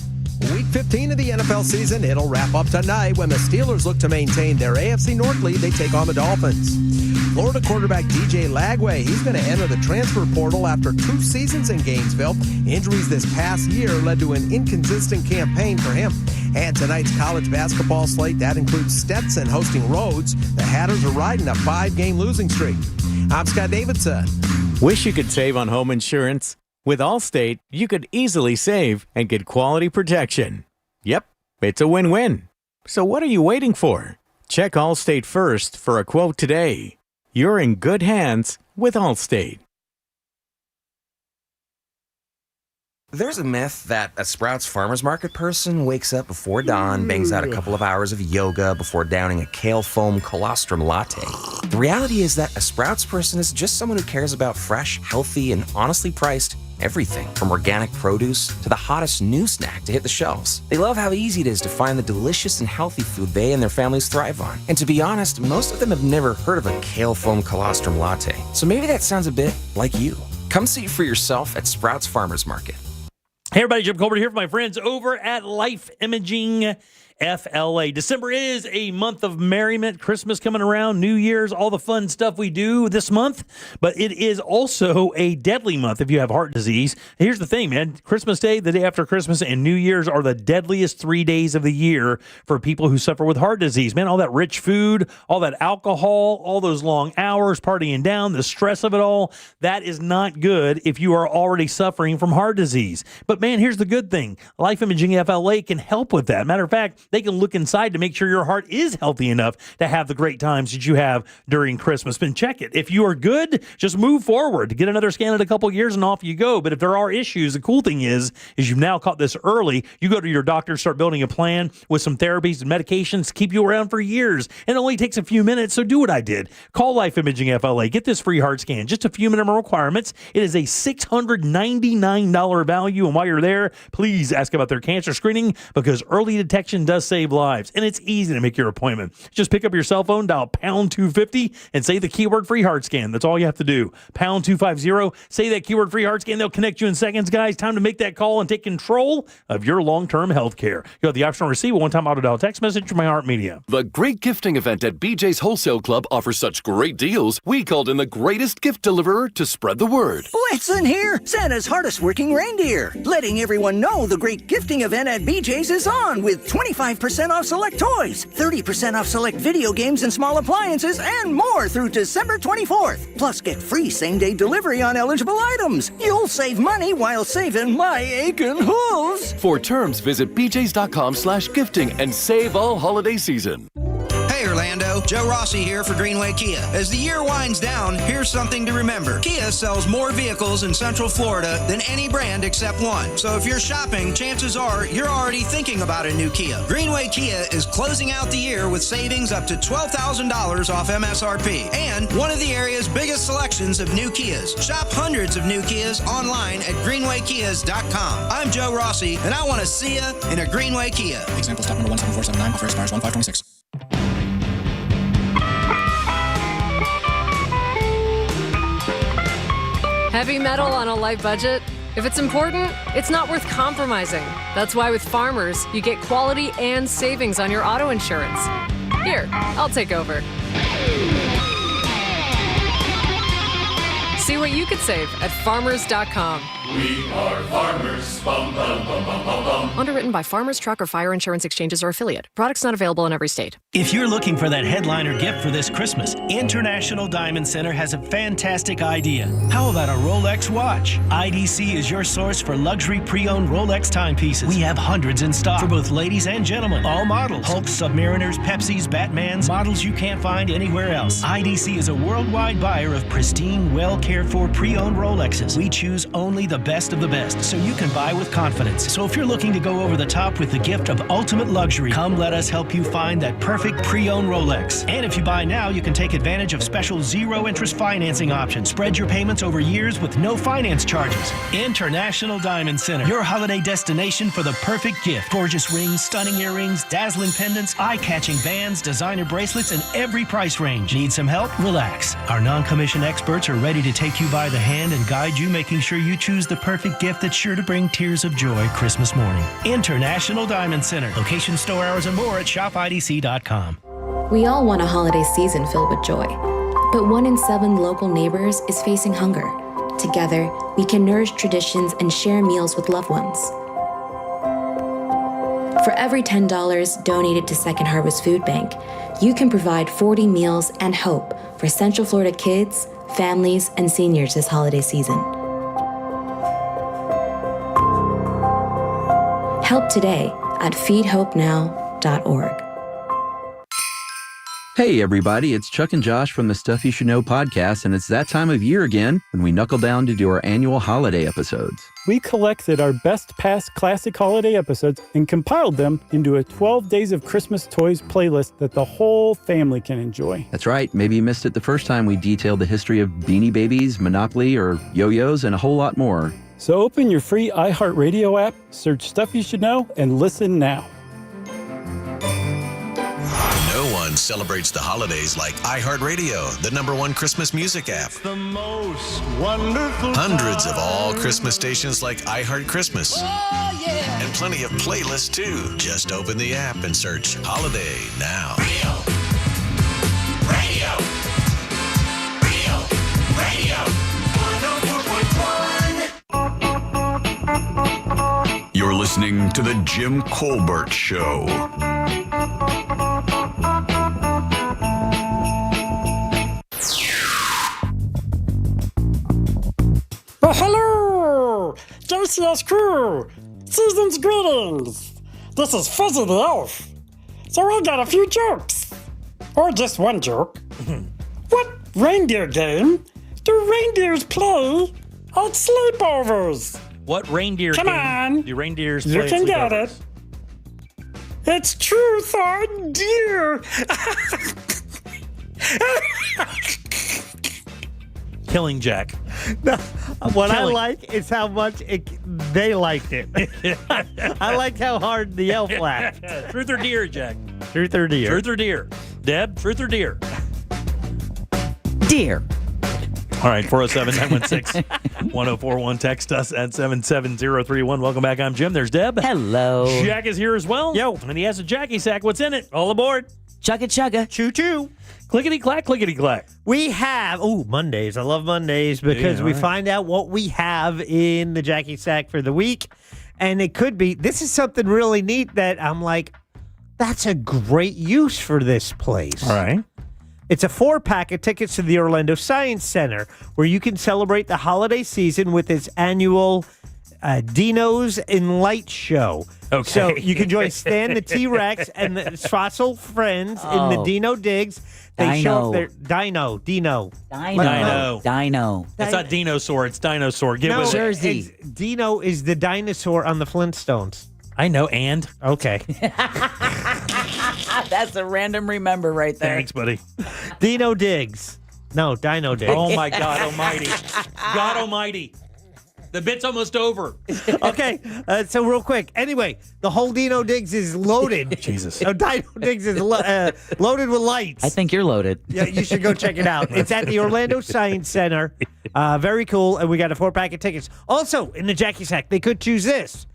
Week 15 of the NFL season. It'll wrap up tonight when the Steelers look to maintain their AFC North lead. They take on the Dolphins. Florida quarterback DJ Lagway, he's going to enter the transfer portal after 2 seasons in Gainesville. Injuries this past year led to an inconsistent campaign for him. And tonight's college basketball slate, that includes Stetson hosting Rhodes. The Hatters are riding a 5-game losing streak. I'm Scott Davidson. Wish you could save on home insurance? With Allstate, you could easily save and get quality protection. Yep, it's a win-win. So what are you waiting for? Check Allstate first for a quote today. You're in good hands with Allstate. There's a myth that a Sprouts Farmers Market person wakes up before dawn, bangs out a couple of hours of yoga before downing a kale foam colostrum latte. The reality is that a Sprouts person is just someone who cares about fresh, healthy, and honestly priced everything from organic produce to the hottest new snack to hit the shelves. They love how easy it is to find the delicious and healthy food they and their families thrive on. And to be honest, most of them have never heard of a kale foam colostrum latte. So maybe that sounds a bit like you. Come see for yourself at Sprouts Farmers Market. Hey everybody, Jim Colbert here for my friends over at Life Imaging FLA. December is a month of merriment, Christmas coming around, New Year's, all the fun stuff we do this month, but it is also a deadly month if you have heart disease. Here's the thing, man. Christmas Day, the day after Christmas, and New Year's are the deadliest 3 days of the year for people who suffer with heart disease. Man, all that rich food, all that alcohol, all those long hours, partying down, the stress of it all, that is not good if you are already suffering from heart disease. But man, here's the good thing. Life Imaging FLA can help with that. Matter of fact, they can look inside to make sure your heart is healthy enough to have the great times that you have during Christmas. And check it. If you are good, just move forward. Get another scan in a couple of years and off you go. But if there are issues, the cool thing is you've now caught this early. You go to your doctor, start building a plan with some therapies and medications to keep you around for years. It only takes a few minutes, so do what I did. Call Life Imaging FLA. Get this free heart scan. Just a few minimum requirements. It is a $699 value. And while you're there, please ask about their cancer screening because early detection does save lives, and it's easy to make your appointment. Just pick up your cell phone, dial pound 250, and say the keyword free heart scan. That's all you have to do. Pound 250, say that keyword free heart scan. They'll connect you in seconds, guys. Time to make that call and take control of your long-term health care. You have the option to receive a one-time auto dial text message from iHeartMedia. The great gifting event at BJ's Wholesale Club offers such great deals, we called in the greatest gift deliverer to spread the word. Blitzen here, Santa's hardest working reindeer, letting everyone know the great gifting event at BJ's is on with 25% off select toys, 30% off select video games and small appliances, and more through December 24th. Plus, get free same-day delivery on eligible items. You'll save money while saving my aching hooves. For terms, visit bjs.com/gifting and save all holiday season. Hey, Orlando. Orlando. Joe Rossi here for Greenway Kia. As the year winds down, here's something to remember. Kia sells more vehicles in Central Florida than any brand except one. So if you're shopping, chances are you're already thinking about a new Kia. Greenway Kia is closing out the year with savings up to $12,000 off MSRP and one of the area's biggest selections of new Kias. Shop hundreds of new Kias online at greenwaykias.com. I'm Joe Rossi, and I want to see you in a Greenway Kia. Example stock number 17479, offer expires 1/5/26. Heavy metal on a light budget? If it's important, it's not worth compromising. That's why with Farmers, you get quality and savings on your auto insurance. Here, I'll take over. See what you could save at farmers.com. We are farmers. Bum, bum, bum, bum, bum, bum. Underwritten by Farmers Truck or Fire Insurance Exchanges or Affiliate. Products not available in every state. If you're looking for that headliner gift for this Christmas, International Diamond Center has a fantastic idea. How about a Rolex watch? IDC is your source for luxury pre-owned Rolex timepieces. We have hundreds in stock for both ladies and gentlemen. All models. Hulks, Submariners, Pepsis, Batmans, models you can't find anywhere else. IDC is a worldwide buyer of pristine, well-cared-for pre-owned Rolexes. We choose only the best of the best, so you can buy with confidence. So if you're looking to go over the top with the gift of ultimate luxury, come let us help you find that perfect pre-owned Rolex. And if you buy now, you can take advantage of special zero-interest financing options. Spread your payments over years with no finance charges. International Diamond Center, your holiday destination for the perfect gift. Gorgeous rings, stunning earrings, dazzling pendants, eye-catching bands, designer bracelets, and every price range. Need some help? Relax. Our non-commissioned experts are ready to take you by the hand and guide you, making sure you choose the perfect gift that's sure to bring tears of joy Christmas morning. International Diamond Center. Location, store hours, and more at shopidc.com. We all want a holiday season filled with joy, but 1 in 7 local neighbors is facing hunger. Together, we can nourish traditions and share meals with loved ones. For every $10 donated to Second Harvest Food Bank, you can provide 40 meals and hope for Central Florida kids, families, and seniors this holiday season. Help today at feedhopenow.org. Hey everybody, it's Chuck and Josh from the Stuff You Should Know podcast, and it's that time of year again when we knuckle down to do our annual holiday episodes. We collected our best past classic holiday episodes and compiled them into a 12 Days of Christmas Toys playlist that the whole family can enjoy. That's right, maybe you missed it the first time we detailed the history of Beanie Babies, Monopoly, or yo-yos, and a whole lot more. So open your free iHeartRadio app, search Stuff You Should Know, and listen now. No one celebrates the holidays like iHeartRadio, the #1 Christmas music app. The most wonderful Hundreds of all Christmas stations like iHeart Christmas. Oh, yeah. And plenty of playlists too. Just open the app and search Holiday now. Radio. 104.1. You're listening to The Jim Colbert Show. Well, hello, JCS crew, season's greetings. This is Fuzzy the Elf. So I got a few jokes, or just one joke. What reindeer game do reindeers play at sleepovers? What reindeer Come game on. do reindeers play You at can get sleepovers? it. It's truth or dare. Killing Jack. No, what I Killing. like is how much they liked it. I liked how hard the elf laughed. Truth or deer, Jack? Truth or deer? Truth or deer? Deb, truth or deer? Deer. All right, 407-916-1041. Text us at 77031. Welcome back. I'm Jim. There's Deb. Hello. Jack is here as well. Yo. And he has a Jackie sack. What's in it? All aboard. Chugga chugga. Choo choo. Clickety-clack, clickety-clack. We have, Mondays. I love Mondays because we find out what we have in the Jackie Sack for the week. And it could be, this is something really neat that I'm like, that's a great use for this place. All right. It's a 4-pack of tickets to the Orlando Science Center, where you can celebrate the holiday season with its annual Dino's in Light Show. Okay. So you can join Stan the T-Rex and the fossil friends in the Dino Digs. They show up their Dino. Dino. It's not dinosaur. It's dinosaur. Get with Jersey. Dino is the dinosaur on the Flintstones. I know, and okay. That's a random remember right there. Thanks, buddy. Dino Digs. No, Dino Digs. Oh my God Almighty! God Almighty! The bit's almost over. Okay, so real quick. Anyway, the whole Dino Digs is loaded. Jesus. Dino Digs is loaded with lights. I think you're loaded. Yeah, you should go check it out. It's at the Orlando Science Center. Very cool, and we got a 4-pack of tickets. Also, in the Jackie Sack, they could choose this.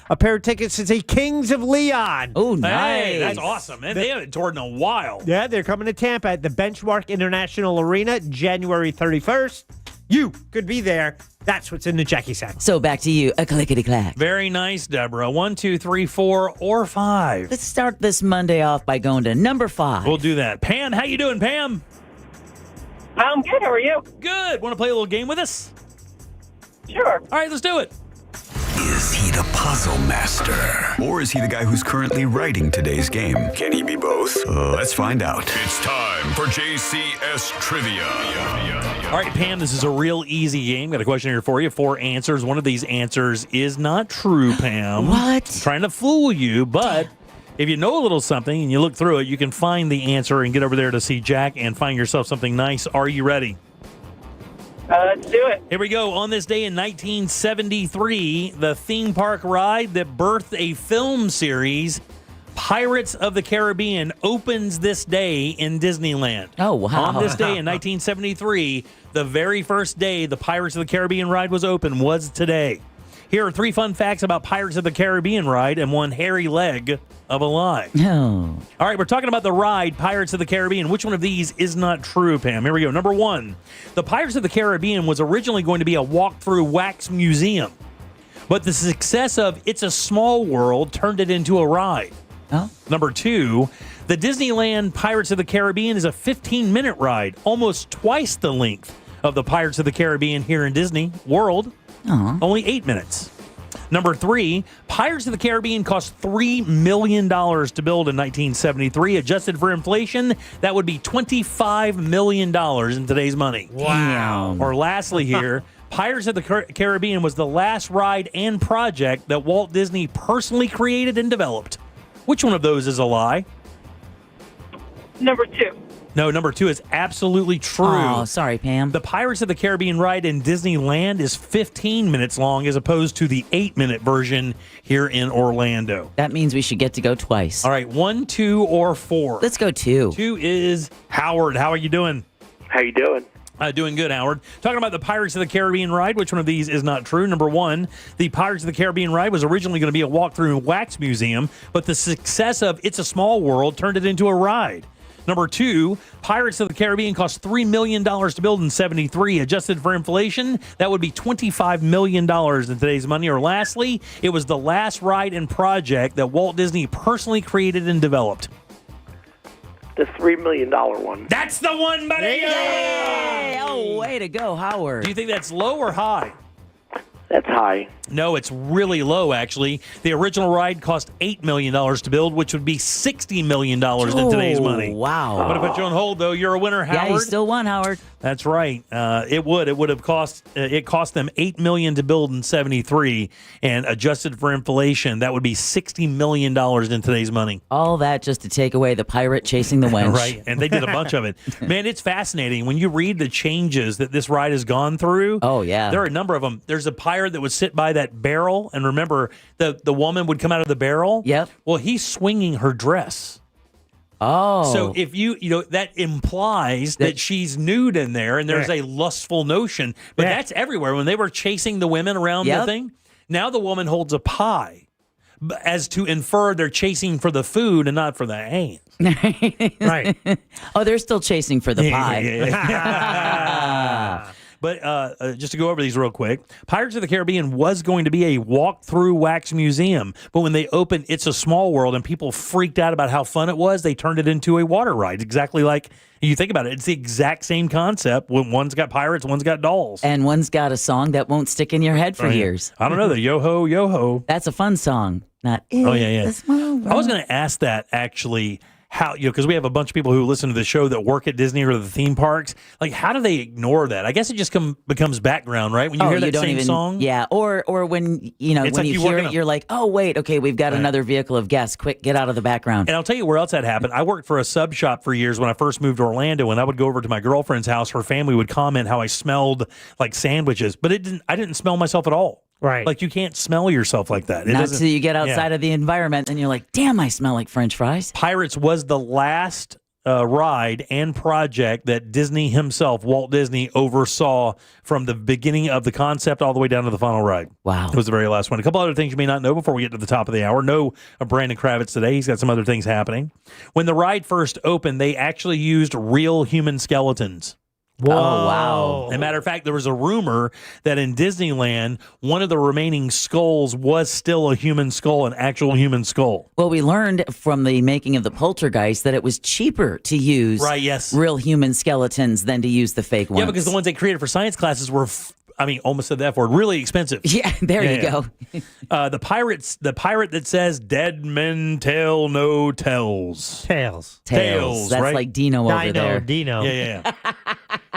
A pair of tickets to see Kings of Leon. Oh, nice. Hey, that's awesome, man. They haven't toured in a while. Yeah, they're coming to Tampa at the Benchmark International Arena January 31st. You could be there. That's what's in the Jackie Sack. So back to you, a clickety-clack. Very nice, Deborah. 1, 2, 3, 4, or 5. Let's start this Monday off by going to number 5. We'll do that. Pam, how you doing, Pam? I'm good. How are you? Good. Want to play a little game with us? Sure. All right, let's do it. Is he the puzzle master? Or is he the guy who's currently writing today's game? Can he be both? Let's find out. It's time for JCS Trivia. All right, Pam, this is a real easy game. Got a question here for you. 4 answers. One of these answers is not true, Pam. What? I'm trying to fool you, but if you know a little something and you look through it, you can find the answer and get over there to see Jack and find yourself something nice. Are you ready? Let's do it. Here we go. On this day in 1973, the theme park ride that birthed a film series, Pirates of the Caribbean, opens this day in Disneyland. Oh, wow. On this day in 1973, the very first day the Pirates of the Caribbean ride was open was today. Here are 3 fun facts about Pirates of the Caribbean ride and one hairy leg of a lie. No. All right, we're talking about the ride Pirates of the Caribbean. Which one of these is not true, Pam? Here we go. Number 1, the Pirates of the Caribbean was originally going to be a walk-through wax museum, but the success of It's a Small World turned it into a ride. Oh. Number 2, the Disneyland Pirates of the Caribbean is a 15-minute ride, almost twice the length of the Pirates of the Caribbean here in Disney World. Only 8 minutes. Number 3, Pirates of the Caribbean cost $3 million to build in 1973. Adjusted for inflation, that would be $25 million in today's money. Wow. Or lastly here, Pirates of the Caribbean was the last ride and project that Walt Disney personally created and developed. Which one of those is a lie? Number 2. No, number 2 is absolutely true. Oh, sorry, Pam. The Pirates of the Caribbean ride in Disneyland is 15 minutes long as opposed to the 8-minute version here in Orlando. That means we should get to go twice. All right, 1, 2, or 4. Let's go 2. 2 is Howard. How are you doing? How you doing? Doing good, Howard. Talking about the Pirates of the Caribbean ride, which one of these is not true? Number 1, the Pirates of the Caribbean ride was originally going to be a walk-through wax museum, but the success of It's a Small World turned it into a ride. Number 2, Pirates of the Caribbean cost $3 million to build in 73. Adjusted for inflation, that would be $25 million in today's money. Or lastly, it was the last ride and project that Walt Disney personally created and developed. The $3 million one. That's the one, buddy! Yay! Oh, way to go, Howard. Do you think that's low or high? That's high. No, it's really low, actually. The original ride cost $8 million to build, which would be $60 million in today's money. Wow. I'm going to put you on hold, though. You're a winner, Howard. Yeah, you still won, Howard. That's right. It would have cost it cost them $8 million to build in 73, and adjusted for inflation, that would be $60 million in today's money. All that just to take away the pirate chasing the wench. Right, and they did a bunch of it. Man, it's fascinating. When you read the changes that this ride has gone through, oh, yeah. There are a number of them. There's a pirate that would sit by that barrel, and remember, the woman would come out of the barrel? Yep. Well, he's swinging her dress. Oh. So if you that implies that she's nude in there, and there's a lustful notion, but that's everywhere. When they were chasing the women around the thing, now the woman holds a pie as to infer they're chasing for the food and not for the hands. Right. Oh, they're still chasing for the pie. But just to go over these real quick, Pirates of the Caribbean was going to be a walk-through wax museum, but when they opened It's a Small World and people freaked out about how fun it was, they turned it into a water ride, exactly like you think about it. It's the exact same concept. When one's got pirates, one's got dolls. And one's got a song that won't stick in your head for years. I don't know, the Yo-Ho, Yo-Ho. That's a fun song. Not Oh, yeah. It's a Small World. I was going to ask that, actually, how, because we have a bunch of people who listen to the show that work at Disney or the theme parks. Like, how do they ignore that? I guess it just becomes background, right? When you hear that same song? Yeah, or when, when like you you hear working it, you're like, oh, wait, okay, we've got another vehicle of guests. Quick, get out of the background. And I'll tell you where else that happened. I worked for a sub shop for years when I first moved to Orlando, and I would go over to my girlfriend's house. Her family would comment how I smelled like sandwiches, but I didn't smell myself at all. Right. Like, you can't smell yourself like that. Not until you get outside of the environment, and you're like, damn, I smell like French fries. Pirates was the last ride and project that Disney himself, Walt Disney, oversaw from the beginning of the concept all the way down to the final ride. Wow. It was the very last one. A couple other things you may not know before we get to the top of the hour. No Brandon Kravitz today. He's got some other things happening. When the ride first opened, they actually used real human skeletons. Whoa. Oh, wow. As a matter of fact, there was a rumor that in Disneyland, one of the remaining skulls was still a human skull, an actual human skull. Well, we learned from the making of the Poltergeist that it was cheaper to use real human skeletons than to use the fake ones. Yeah, because the ones they created for science classes were, almost said that word, really expensive. Yeah, there you go. The pirate that says "Dead men tell no tales." Tails. That's right? like Dino over there. Dino. Yeah.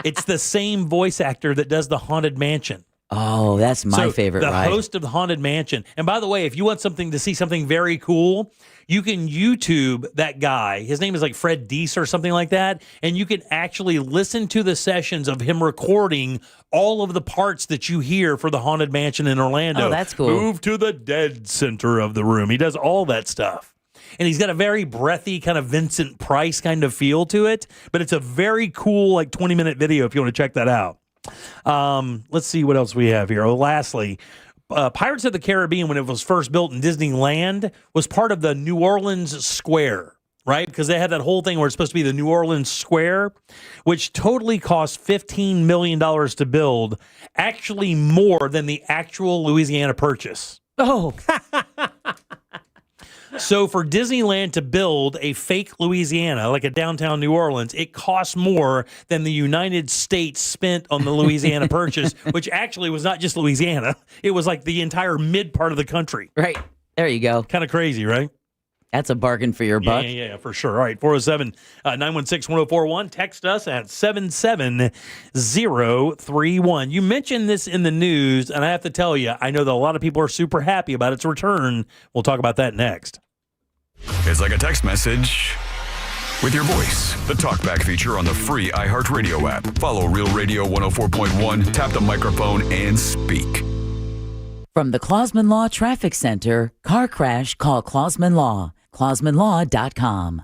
It's the same voice actor that does the Haunted Mansion. Oh, that's my favorite ride. The host of the Haunted Mansion. And by the way, if you want to see something very cool, you can YouTube that guy. His name is like Fred Deese or something like that. And you can actually listen to the sessions of him recording all of the parts that you hear for the Haunted Mansion in Orlando. Oh, that's cool. Move to the dead center of the room. He does all that stuff. And he's got a very breathy kind of Vincent Price kind of feel to it. But it's a very cool, like 20-minute video if you want to check that out. Let's see what else we have here. Oh, lastly, Pirates of the Caribbean, when it was first built in Disneyland, was part of the New Orleans Square, right? Because they had that whole thing where it's supposed to be the New Orleans Square, which totally cost $15 million to build, actually more than the actual Louisiana Purchase. Oh, So for Disneyland to build a fake Louisiana, like a downtown New Orleans, it costs more than the United States spent on the Louisiana Purchase, which actually was not just Louisiana. It was like the entire mid part of the country. right. There you go. Kind of crazy, right? That's a bargain for your buck. Yeah, for sure. All right, 407-916-1041. Text us at 77031. You mentioned this in the news, and I have to tell you, I know that a lot of people are super happy about its return. We'll talk about that next. It's like a text message with your voice. The TalkBack feature on the free iHeartRadio app. Follow Real Radio 104.1, tap the microphone, and speak. From the Clausman Law Traffic Center, car crash, call Clausman Law. ClausmanLaw.com.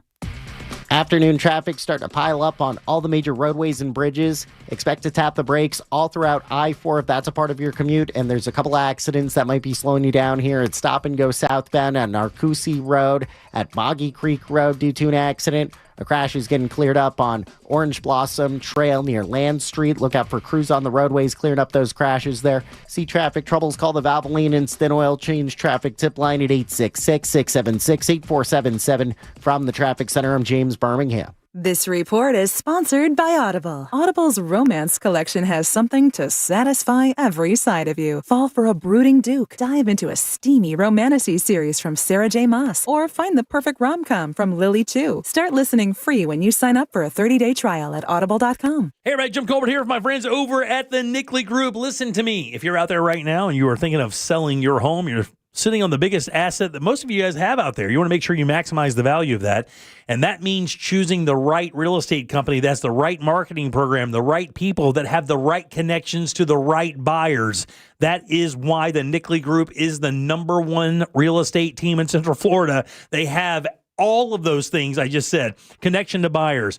Afternoon traffic starting to pile up on all the major roadways and bridges. Expect to tap the brakes all throughout I-4 if that's a part of your commute. And there's a couple of accidents that might be slowing you down here at Stop and Go southbound on Narcoossee Road, at Boggy Creek Road due to an accident. A crash is getting cleared up on Orange Blossom Trail near Land Street. Look out for crews on the roadways clearing up those crashes there. See traffic troubles, call the Valvoline Instant Oil Change traffic tip line at 866-676-8477. From the Traffic Center, I'm James Birmingham. This report is sponsored by Audible. Audible's romance collection has something to satisfy every side of you. Fall for a brooding duke. Dive into a steamy romantasy series from Sarah J. Maas. Or find the perfect rom-com from Lily Chu. Start listening free when you sign up for a 30-day trial at audible.com. Hey, everybody, Jim Colbert here with my friends over at the Nickley Group. Listen to me. If you're out there right now and you are thinking of selling your home, you're sitting on the biggest asset that most of you guys have out there. You want to make sure you maximize the value of that. And that means choosing the right real estate company. That's the right marketing program, the right people that have the right connections to the right buyers. That is why the Nickley Group is the #1 real estate team in Central Florida. They have all of those things I just said. Connection to buyers,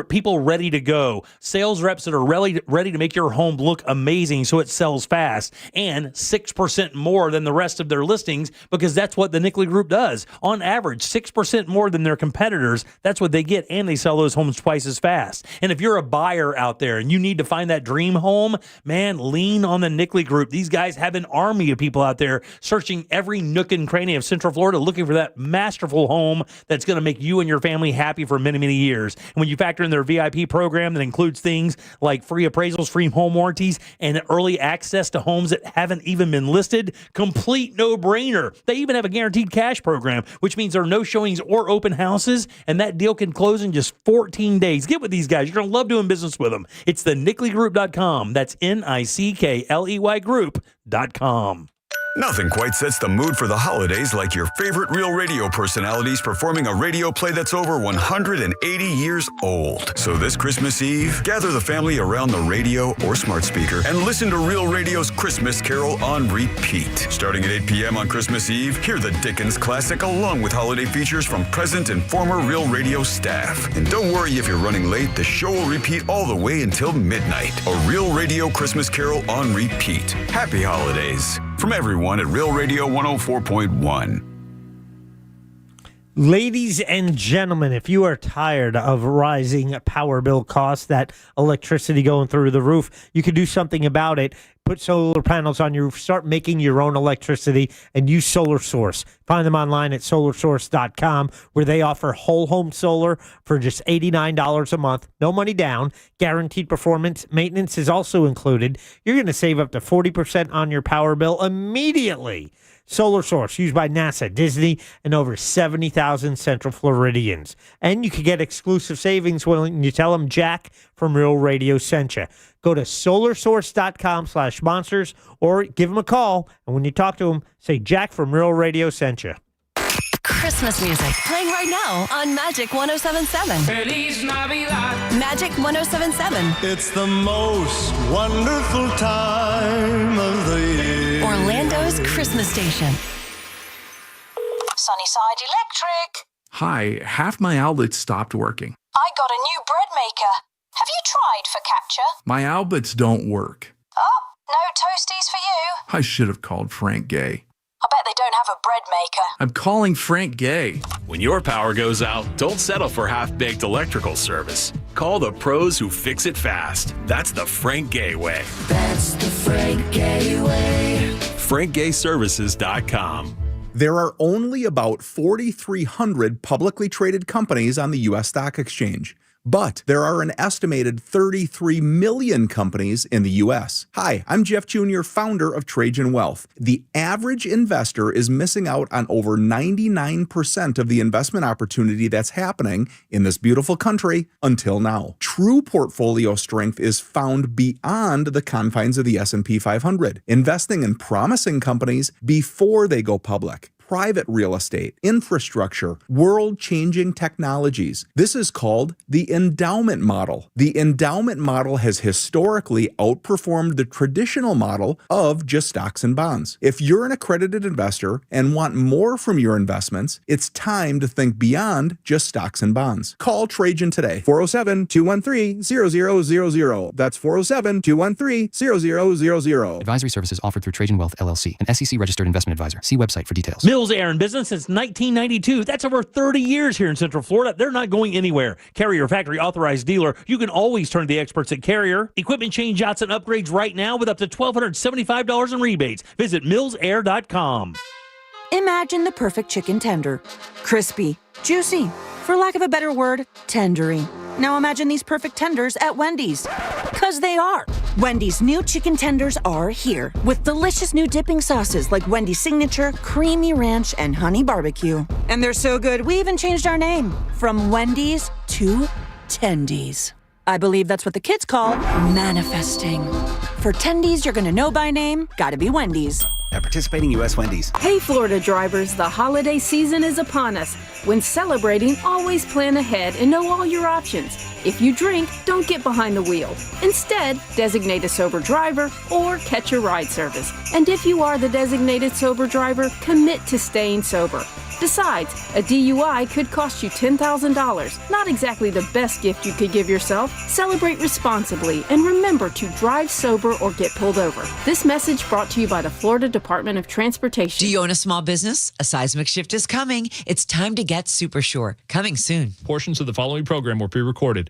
people ready to go, sales reps that are ready to make your home look amazing so it sells fast, and 6% more than the rest of their listings, because that's what the Nickley Group does. On average, 6% more than their competitors. That's what they get, and they sell those homes twice as fast. And if you're a buyer out there and you need to find that dream home, man, lean on the Nickley Group. These guys have an army of people out there searching every nook and cranny of Central Florida looking for that masterful home that's going to make you and your family happy for many, many years. And when you factor in their VIP program that includes things like free appraisals, free home warranties, and early access to homes that haven't even been listed, complete no-brainer. They even have a guaranteed cash program, which means there are no showings or open houses, and that deal can close in just 14 days. Get with these guys. You're going to love doing business with them. It's the NickleyGroup.com. That's NICKLEY Group.com. Nothing quite sets the mood for the holidays like your favorite Real Radio personalities performing a radio play that's over 180 years old. So this Christmas Eve, gather the family around the radio or smart speaker and listen to Real Radio's Christmas Carol on repeat. Starting at 8 p.m. on Christmas Eve, hear the Dickens classic along with holiday features from present and former Real Radio staff. And don't worry if you're running late, the show will repeat all the way until midnight. A Real Radio Christmas Carol on repeat. Happy holidays. From everyone at Real Radio 104.1. Ladies and gentlemen, if you are tired of rising power bill costs, that electricity going through the roof, you can do something about it. Put solar panels on your roof, start making your own electricity, and use Solar Source. Find them online at solarsource.com, where they offer whole home solar for just $89 a month. No money down. Guaranteed performance. Maintenance is also included. You're going to save up to 40% on your power bill immediately. Solar Source, used by NASA, Disney, and over 70,000 Central Floridians. And you can get exclusive savings when you tell them Jack from Real Radio sent you. Go to solarsource.com/monsters or give them a call. And when you talk to them, say Jack from Real Radio sent you. Christmas music playing right now on Magic 107.7. Feliz Navidad. Magic 107.7. It's the most wonderful time of the year. Orlando's Christmas station. Sunnyside Electric. Hi, half my outlets stopped working. I got a new bread maker. Have you tried Focaccia? My outlets don't work. Oh, no toasties for you. I should have called Frank Gay. I bet they don't have a bread maker. I'm calling Frank Gay. When your power goes out, don't settle for half-baked electrical service. Call the pros who fix it fast. That's the Frank Gay way. That's the Frank Gay way. FrankGayServices.com. There are only about 4,300 publicly traded companies on the U.S. stock exchange. But there are an estimated 33 million companies in the U.S. Hi, I'm Jeff Jr., founder of Trajan Wealth. The average investor is missing out on over 99% of the investment opportunity that's happening in this beautiful country until now. True portfolio strength is found beyond the confines of the S&P 500, investing in promising companies before they go public. Private real estate, infrastructure, world-changing technologies. This is called the endowment model. The endowment model has historically outperformed the traditional model of just stocks and bonds. If you're an accredited investor and want more from your investments, it's time to think beyond just stocks and bonds. Call Trajan today, 407-213-0000. That's 407-213-0000. Advisory services offered through Trajan Wealth, LLC, an SEC-registered investment advisor. See website for details. Mills Air in business since 1992. That's over 30 years here in Central Florida. They're not going anywhere. Carrier factory authorized dealer. You can always turn to the experts at Carrier. Equipment changeouts and upgrades right now with up to $1,275 in rebates. Visit millsair.com. Imagine the perfect chicken tender. Crispy, juicy, for lack of a better word, tendery. Now imagine these perfect tenders at Wendy's. 'Cause they are. Wendy's new chicken tenders are here with delicious new dipping sauces like Wendy's Signature, Creamy Ranch, and Honey Barbecue. And they're so good, we even changed our name from Wendy's to Tendies. I believe that's what the kids call manifesting. For Tendies you're gonna know by name, gotta be Wendy's. at participating U.S. Wendy's. Hey, Florida drivers, the holiday season is upon us. When celebrating, always plan ahead and know all your options. If you drink, don't get behind the wheel. Instead, designate a sober driver or catch a ride service. And if you are the designated sober driver, commit to staying sober. Besides, a DUI could cost you $10,000. Not exactly the best gift you could give yourself. Celebrate responsibly and remember to drive sober or get pulled over. This message brought to you by the Florida Department of Transportation. Do you own a small business? A seismic shift is coming. It's time to get Super Sure. Coming soon. Portions of the following program were pre-recorded.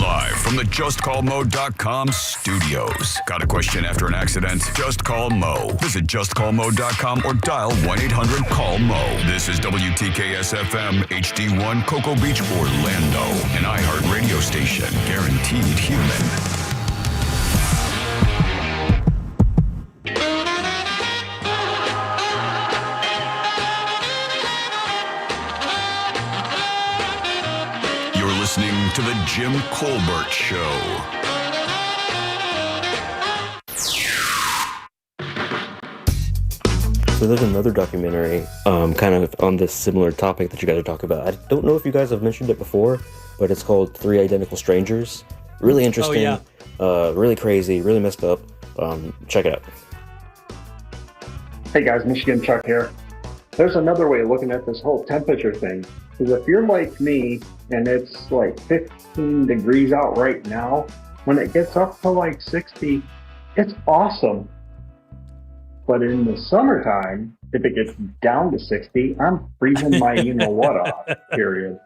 Live from the JustCallMo.com studios. Got a question after an accident? Just call Mo. Visit JustCallMo.com or dial 1-800-CALL-MO. This is WTKS-FM HD1 Cocoa Beach, Orlando. An iHeart radio station. Guaranteed human. Listening to the Jim Colbert Show. So there's another documentary kind of on this similar topic that you guys are talking about. I don't know if you guys have mentioned it before, but it's called Three Identical Strangers. Really interesting, really crazy, really messed up. Check it out. Hey guys, Michigan Chuck here. There's another way of looking at this whole temperature thing. Because if you're like me and it's like 15 degrees out right now, when it gets up to like 60, it's awesome. But in the summertime, if it gets down to 60, I'm freezing my you-know-what off, period.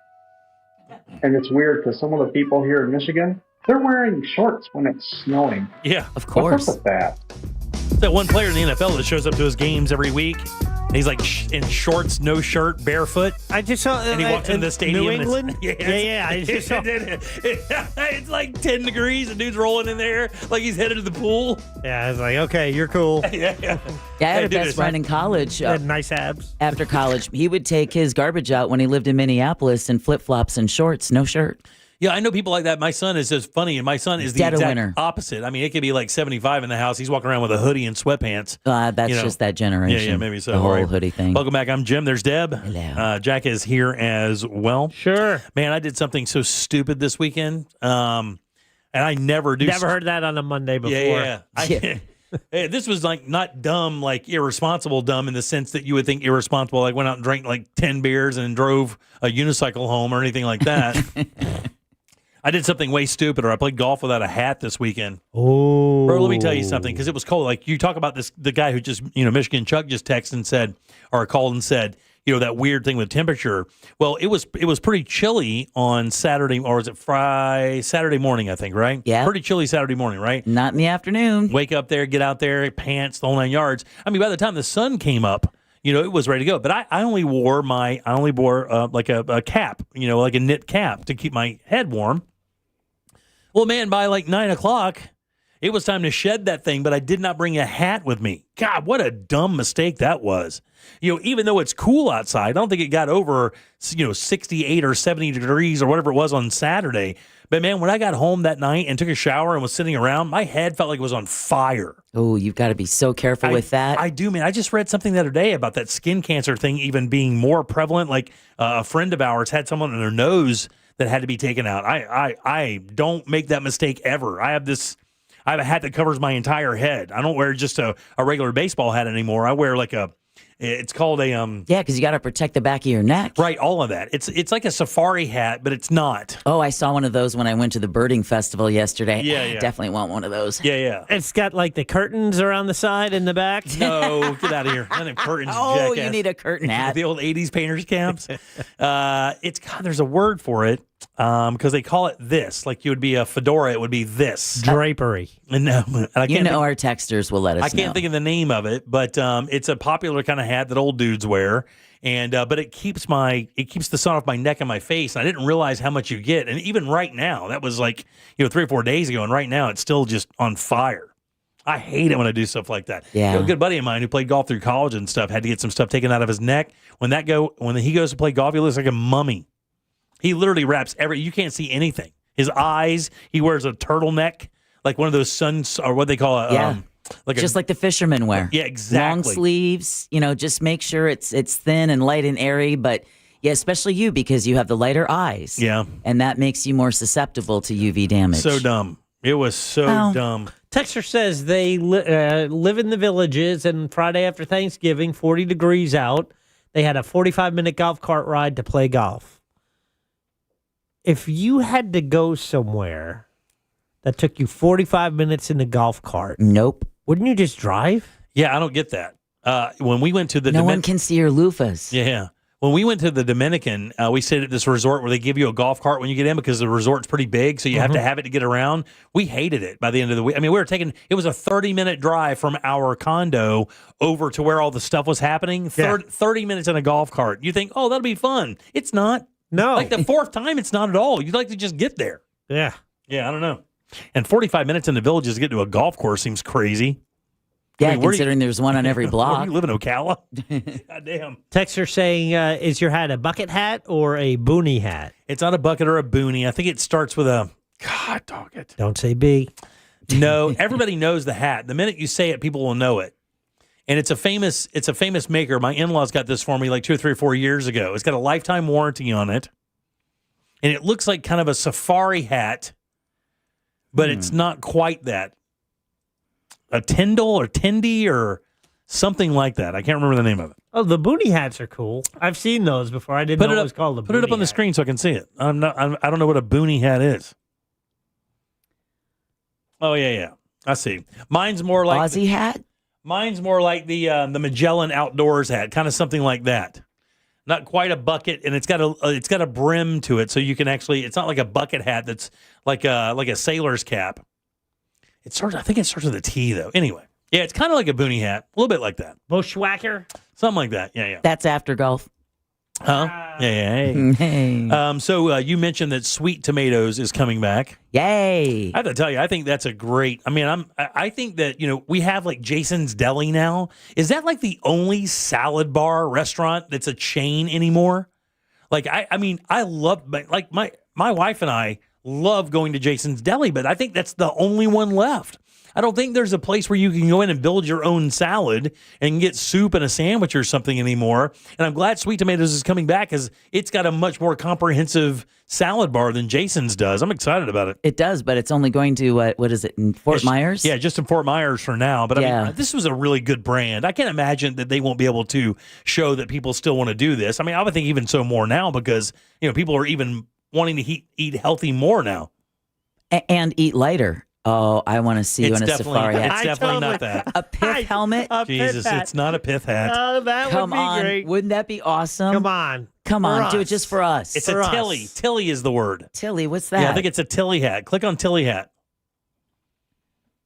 And it's weird because some of the people here in Michigan, they're wearing shorts when it's snowing. Yeah, of course. What's up with that? That one player in the NFL that shows up to his games every week. He's like in shorts, no shirt, barefoot. I just saw. And he walks into the stadium. New England? Yeah. I just saw. It's like 10 degrees. The dude's rolling in there like he's headed to the pool. Yeah, I was like, okay, you're cool. Yeah. Yeah, I had a best friend in college. He had nice abs. After college, he would take his garbage out when he lived in Minneapolis in flip-flops and shorts, no shirt. Yeah, I know people like that. My son is just funny, and my son is the exact opposite. I mean, it could be like 75 in the house. He's walking around with a hoodie and sweatpants. That's just that generation. Yeah, maybe so. The whole All right. hoodie thing. Welcome back. I'm Jim. There's Deb. Hello. Jack is here as well. Sure. Man, I did something so stupid this weekend, and I never do. Never heard that on a Monday before. Yeah. Hey, this was like not dumb, like irresponsible dumb in the sense that you would think irresponsible, like went out and drank like 10 beers and drove a unicycle home or anything like that. I did something way stupider. I played golf without a hat this weekend. Oh. Bro, let me tell you something, because it was cold. Like, you talk about this, the guy who just, Michigan Chuck just texted and said, or called and said, that weird thing with temperature. Well, it was pretty chilly on Saturday, or was it Saturday morning, I think, right? Yeah. Pretty chilly Saturday morning, right? Not in the afternoon. Wake up there, get out there, pants, the whole 9 yards. I mean, by the time the sun came up, it was ready to go. But I only wore like a cap, like a knit cap to keep my head warm. Well, man, by like 9 o'clock, it was time to shed that thing, but I did not bring a hat with me. God, what a dumb mistake that was. Even though it's cool outside, I don't think it got over, 68 or 70 degrees or whatever it was on Saturday. But, man, when I got home that night and took a shower and was sitting around, my head felt like it was on fire. Oh, you've got to be so careful with that. I do, man. I just read something the other day about that skin cancer thing even being more prevalent. Like a friend of ours had someone in their nose that had to be taken out. I don't make that mistake ever. I have a hat that covers my entire head. I don't wear just a regular baseball hat anymore. I wear like it's called a yeah, because you got to protect the back of your neck. Right, all of that. It's like a safari hat, but it's not. Oh, I saw one of those when I went to the birding festival yesterday. Yeah. Definitely want one of those. Yeah. It's got like the curtains around the side and the back. No, get out of here. None of curtains. Oh, jackass. You need a curtain hat. The old 80s painters camps. There's a word for it. Because they call it this, like you would be a fedora, it would be this drapery. No, our texters will let us know. I can't think of the name of it, but it's a popular kind of hat that old dudes wear, and but it keeps the sun off my neck and my face. And I didn't realize how much you get, and even right now, that was like 3 or 4 days ago, and right now it's still just on fire. I hate it when I do stuff like that. Yeah. A good buddy of mine who played golf through college and stuff had to get some stuff taken out of his neck. When he goes to play golf, he looks like a mummy. He literally wraps you can't see anything. His eyes, he wears a turtleneck, like one of those or what they call Just like the fishermen wear. Yeah, exactly. Long sleeves, just make sure it's thin and light and airy, but yeah, especially you because you have the lighter eyes. Yeah. And that makes you more susceptible to UV damage. So dumb. It was so dumb. Texter says they live in the Villages, and Friday after Thanksgiving, 40 degrees out, they had a 45-minute golf cart ride to play golf. If you had to go somewhere that took you 45 minutes in the golf cart. Nope. Wouldn't you just drive? Yeah, I don't get that. When we went to the No one can see your loofahs. Yeah. When we went to the Dominican, we stayed at this resort where they give you a golf cart when you get in because the resort's pretty big, so you have to have it to get around. We hated it by the end of the week. I mean, it was a 30-minute drive from our condo over to where all the stuff was happening. 30 minutes in a golf cart. You think, oh, that'll be fun. It's not. No. Like the fourth time, it's not at all. You'd like to just get there. Yeah. Yeah, I don't know. And 45 minutes in the Villages to get to a golf course seems crazy. Yeah, I mean, considering there's one on every block. You live in Ocala? God damn. Texter saying, is your hat a bucket hat or a boonie hat? It's not a bucket or a boonie. I think it starts with a, God dog it. Don't say B. No, everybody knows the hat. The minute you say it, people will know it. And it's a famous maker. My in-laws got this for me like 2 or 3 or 4 years ago. It's got a lifetime warranty on it. And it looks like kind of a safari hat, but it's not quite that. A Tyndall or Tindy or something like that. I can't remember the name of it. Oh, the boonie hats are cool. I've seen those before. I didn't know it was called a boonie Put it up on the screen so I can see it. I don't know what a boonie hat is. Oh, yeah. I see. Mine's more like Aussie hat? Mine's more like the Magellan Outdoors hat, kind of something like that. Not quite a bucket, and it's got a brim to it, so you can actually. It's not like a bucket hat that's like a sailor's cap. I think it starts with a T though. Anyway, yeah, it's kind of like a boonie hat, a little bit like that. Bushwhacker, something like that. Yeah. That's after golf. Huh? Yeah. Hey. So you mentioned that Sweet Tomatoes is coming back. Yay! I have to tell you, I think that's a great. I mean, I think that we have like Jason's Deli now. Is that like the only salad bar restaurant that's a chain anymore? Like I mean, I love like my wife and I love going to Jason's Deli, but I think that's the only one left. I don't think there's a place where you can go in and build your own salad and get soup and a sandwich or something anymore. And I'm glad Sweet Tomatoes is coming back because it's got a much more comprehensive salad bar than Jason's does. I'm excited about it. It does, but it's only going to, what is it, in Fort Myers? Yeah, just in Fort Myers for now. But I mean, this was a really good brand. I can't imagine that they won't be able to show that people still want to do this. I mean, I would think even so more now because, people are even wanting to eat healthy more now. And eat lighter. Oh, I want to see you in a safari hat. It's definitely not that. A pith helmet? Jesus, it's not a pith hat. Oh, that would be great. Wouldn't that be awesome? Come on, do it just for us. It's a Tilly. Tilly is the word. Tilly, what's that? Yeah, I think it's a Tilly hat. Click on Tilly hat.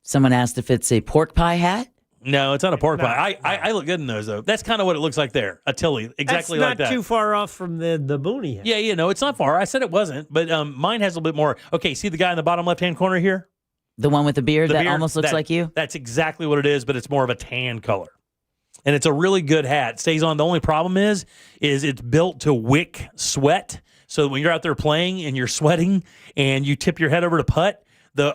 Someone asked if it's a pork pie hat. No, it's not a pork pie. I look good in those, though. That's kind of what it looks like there. A Tilly. Exactly like that. That's not too far off from the boonie hat. Yeah, it's not far. I said it wasn't, but mine has a little bit more. Okay, see the guy in the bottom left-hand corner here? The one with the beard that almost looks like you? That's exactly what it is, but it's more of a tan color. And it's a really good hat. It stays on. The only problem is it's built to wick sweat. So when you're out there playing and you're sweating and you tip your head over to putt,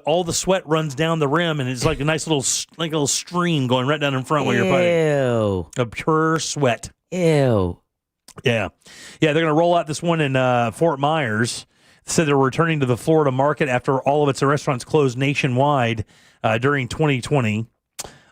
all the sweat runs down the rim and it's like a nice little stream going right down in front while you're putting. Ew. A pure sweat. Ew. Yeah. Yeah, they're going to roll out this one in Fort Myers. Said they're returning to the Florida market after all of its restaurants closed nationwide during 2020.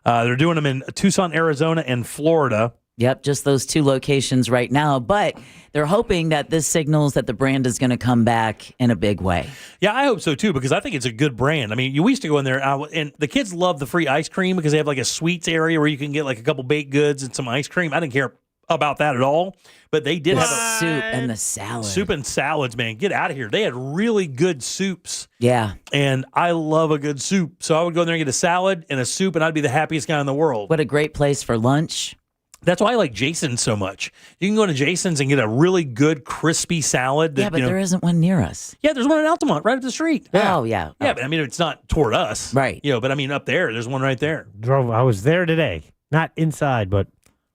They're doing them in Tucson, Arizona, and Florida. Yep, just those 2 locations right now. But they're hoping that this signals that the brand is going to come back in a big way. Yeah, I hope so, too, because I think it's a good brand. I mean, we used to go in there, and the kids love the free ice cream because they have like a sweets area where you can get like a couple baked goods and some ice cream. I didn't care about that at all, but they did have a soup and the salad. Soup and salads, man. Get out of here. They had really good soups. Yeah. And I love a good soup. So I would go in there and get a salad and a soup, and I'd be the happiest guy in the world. What a great place for lunch. That's why I like Jason's so much. You can go to Jason's and get a really good, crispy salad. But there isn't one near us. Yeah, there's one in Altamont, right up the street. Yeah. Oh, yeah. Yeah, but I mean, it's not toward us. Right. But I mean, up there's one right there. I was there today. Not inside, but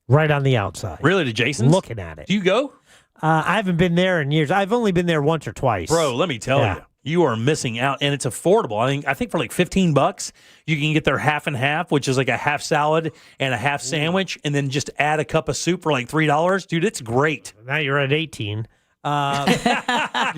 right on the outside. Really, to Jason's? Looking at it. Do you go? I haven't been there in years. I've only been there once or twice. Bro, let me tell you. You are missing out, and it's affordable. I think for like $15, you can get their half and half, which is like a half salad and a half sandwich, and then just add a cup of soup for like $3. Dude, it's great. Now you're at 18. I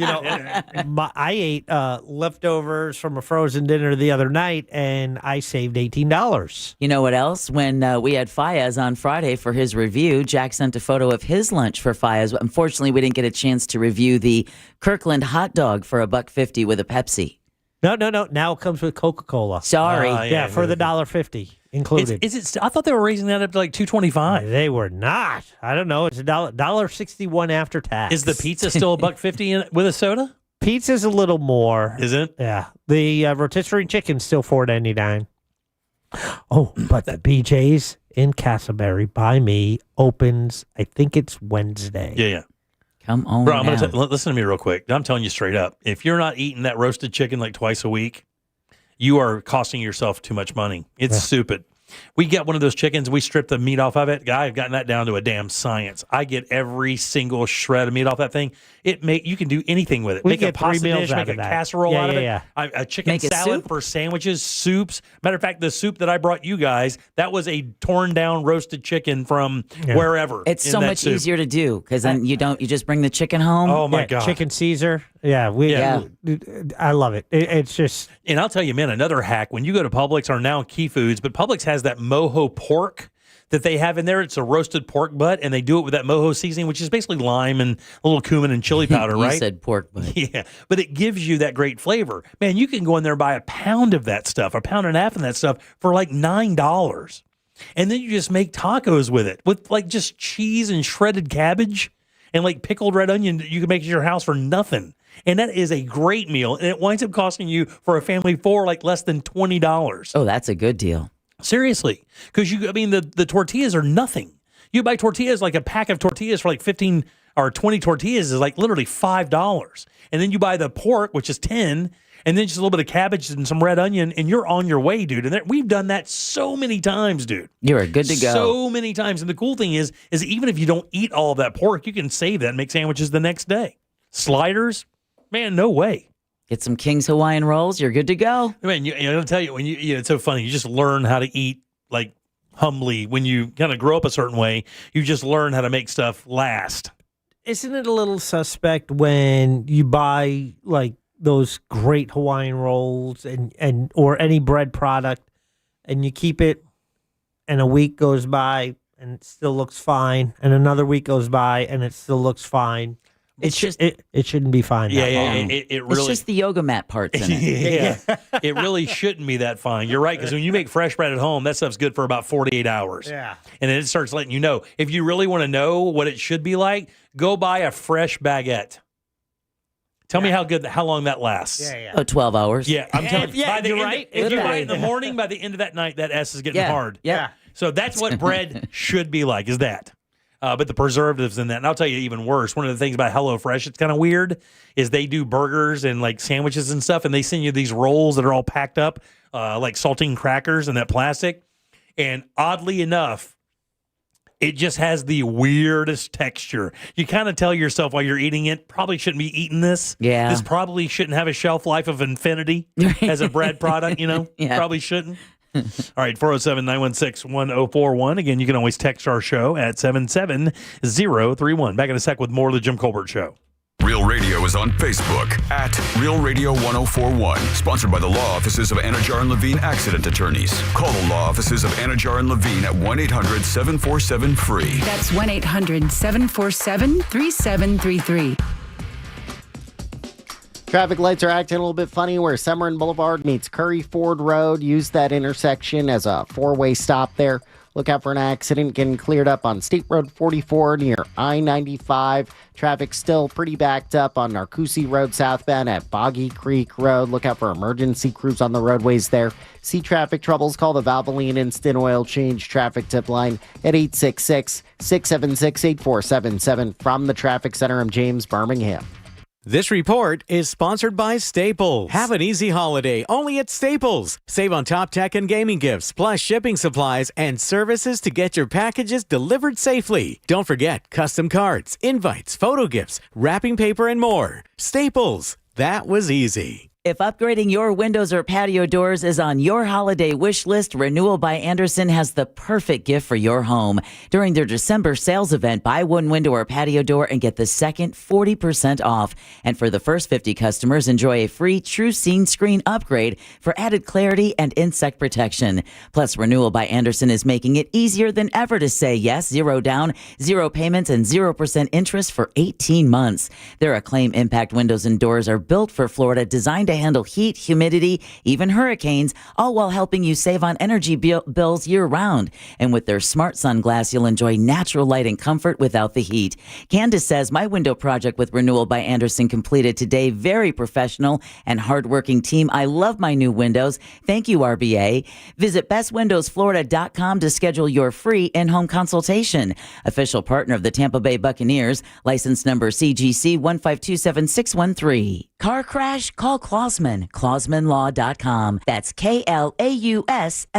ate leftovers from a frozen dinner the other night, and I saved $18. You know what else? When we had Fayez on Friday for his review, Jack sent a photo of his lunch for Fayez. Unfortunately, we didn't get a chance to review the Kirkland hot dog for $1.50 with a Pepsi. No. Now it comes with Coca-Cola. Sorry. Yeah, for the $1.50 included. Is it? I thought they were raising that up to like $2.25. They were not. I don't know. It's $1.61 after tax. Is the pizza still $1.50 with a soda? Pizza's a little more. Is it? Yeah. The rotisserie chicken's still $4.99. Oh, but the BJ's in Castleberry by me opens, I think it's Wednesday. Yeah. Come on, bro. Listen to me real quick. I'm telling you straight up. If you're not eating that roasted chicken like twice a week, you are costing yourself too much money. It's stupid. We get one of those chickens. We strip the meat off of it. I've gotten that down to a damn science. I get every single shred of meat off that thing. You can do anything with it. We make a get 3 pasta meals dish, out make a of that. casserole out of it. Yeah. A chicken Make it salad soup? for sandwiches, soups. Matter of fact, the soup that I brought you guys, that was a torn down roasted chicken from wherever. It's in so that much soup. easier to do because then you just bring the chicken home. Oh my God. Chicken Caesar. Yeah, I love it. It's just. And I'll tell you, man, another hack, when you go to Publix or now Key Foods, but Publix has that mojo pork that they have in there. It's a roasted pork butt, and they do it with that mojo seasoning, which is basically lime and a little cumin and chili powder, right? You said pork butt. Yeah, but it gives you that great flavor. Man, you can go in there and buy a pound of that stuff, a pound and a half of that stuff for like $9. And then you just make tacos with it, with like just cheese and shredded cabbage and like pickled red onion that you can make at your house for nothing. And that is a great meal, and it winds up costing you for a family of 4 like less than $20. Oh, that's a good deal. Seriously, because the tortillas are nothing. You buy tortillas, like a pack of tortillas for like 15 or 20 tortillas is like literally $5. And then you buy the pork, which is 10, and then just a little bit of cabbage and some red onion, and you're on your way, dude. And we've done that so many times, dude. You're good to go. So many times. And the cool thing is even if you don't eat all of that pork, you can save that and make sandwiches the next day. Sliders, man, no way. Get some King's Hawaiian rolls. You're good to go. Man, I'll tell you, when it's so funny. You just learn how to eat like humbly when you kind of grow up a certain way. You just learn how to make stuff last. Isn't it a little suspect when you buy like those great Hawaiian rolls and or any bread product, and you keep it, and a week goes by and it still looks fine, and another week goes by and it still looks fine? It shouldn't be fine. Yeah, it really. It's just the yoga mat parts in it. Yeah, it really shouldn't be that fine. You're right, because when you make fresh bread at home, that stuff's good for about 48 hours. Yeah, and then it starts letting you know. If you really want to know what it should be like, go buy a fresh baguette. Tell me how long that lasts. Oh, 12 hours. Yeah, I'm telling you. Yeah, you're right. If you buy it in the morning, by the end of that night, that S is getting hard. Yeah. So that's what bread should be like, is that. But the preservatives in that, and I'll tell you even worse, one of the things about HelloFresh, it's kind of weird, is they do burgers and like sandwiches and stuff, and they send you these rolls that are all packed up like saltine crackers in that plastic. And oddly enough, it just has the weirdest texture. You kind of tell yourself while you're eating it, probably shouldn't be eating this. Yeah. This probably shouldn't have a shelf life of infinity as a bread product, Yeah. Probably shouldn't. All right, 407-916-1041. Again, you can always text our show at 77031. Back in a sec with more of the Jim Colbert Show. Real Radio is on Facebook at Real Radio 1041. Sponsored by the law offices of Anajar and Levine Accident Attorneys. Call the law offices of Anajar and Levine at 1-800-747-FREE. That's 1-800-747-3733. Traffic lights are acting a little bit funny where Summerlin Boulevard meets Curry Ford Road. Use that intersection as a four-way stop there. Look out for an accident getting cleared up on State Road 44 near I-95. Traffic still pretty backed up on Narcoossee Road southbound at Boggy Creek Road. Look out for emergency crews on the roadways there. See traffic troubles, call the Valvoline Instant Oil Change traffic tip line at 866-676-8477. From the Traffic Center, I'm James Birmingham. This report is sponsored by Staples. Have an easy holiday only at Staples. Save on top tech and gaming gifts, plus shipping supplies and services to get your packages delivered safely. Don't forget custom cards, invites, photo gifts, wrapping paper, and more. Staples. That was easy. If upgrading your windows or patio doors is on your holiday wish list, Renewal by Andersen has the perfect gift for your home. During their December sales event, buy one window or patio door and get the second 40% off. And for the first 50 customers, enjoy a free True Scene Screen upgrade for added clarity and insect protection. Plus, Renewal by Andersen is making it easier than ever to say yes, 0 down, 0 payments, and 0% interest for 18 months. Their Acclaim Impact windows and doors are built for Florida, designed to handle heat, humidity, even hurricanes, all while helping you save on energy bills year-round. And with their Smart Sun Glass, you'll enjoy natural light and comfort without the heat. Candace says, my window project with Renewal by Andersen completed today. Very professional and hardworking team. I love my new windows. Thank you, RBA. Visit bestwindowsflorida.com to schedule your free in-home consultation. Official partner of the Tampa Bay Buccaneers. License number CGC 1527613. Car crash? Call Klausman. KlausmanLaw.com. That's KLAUSMAN.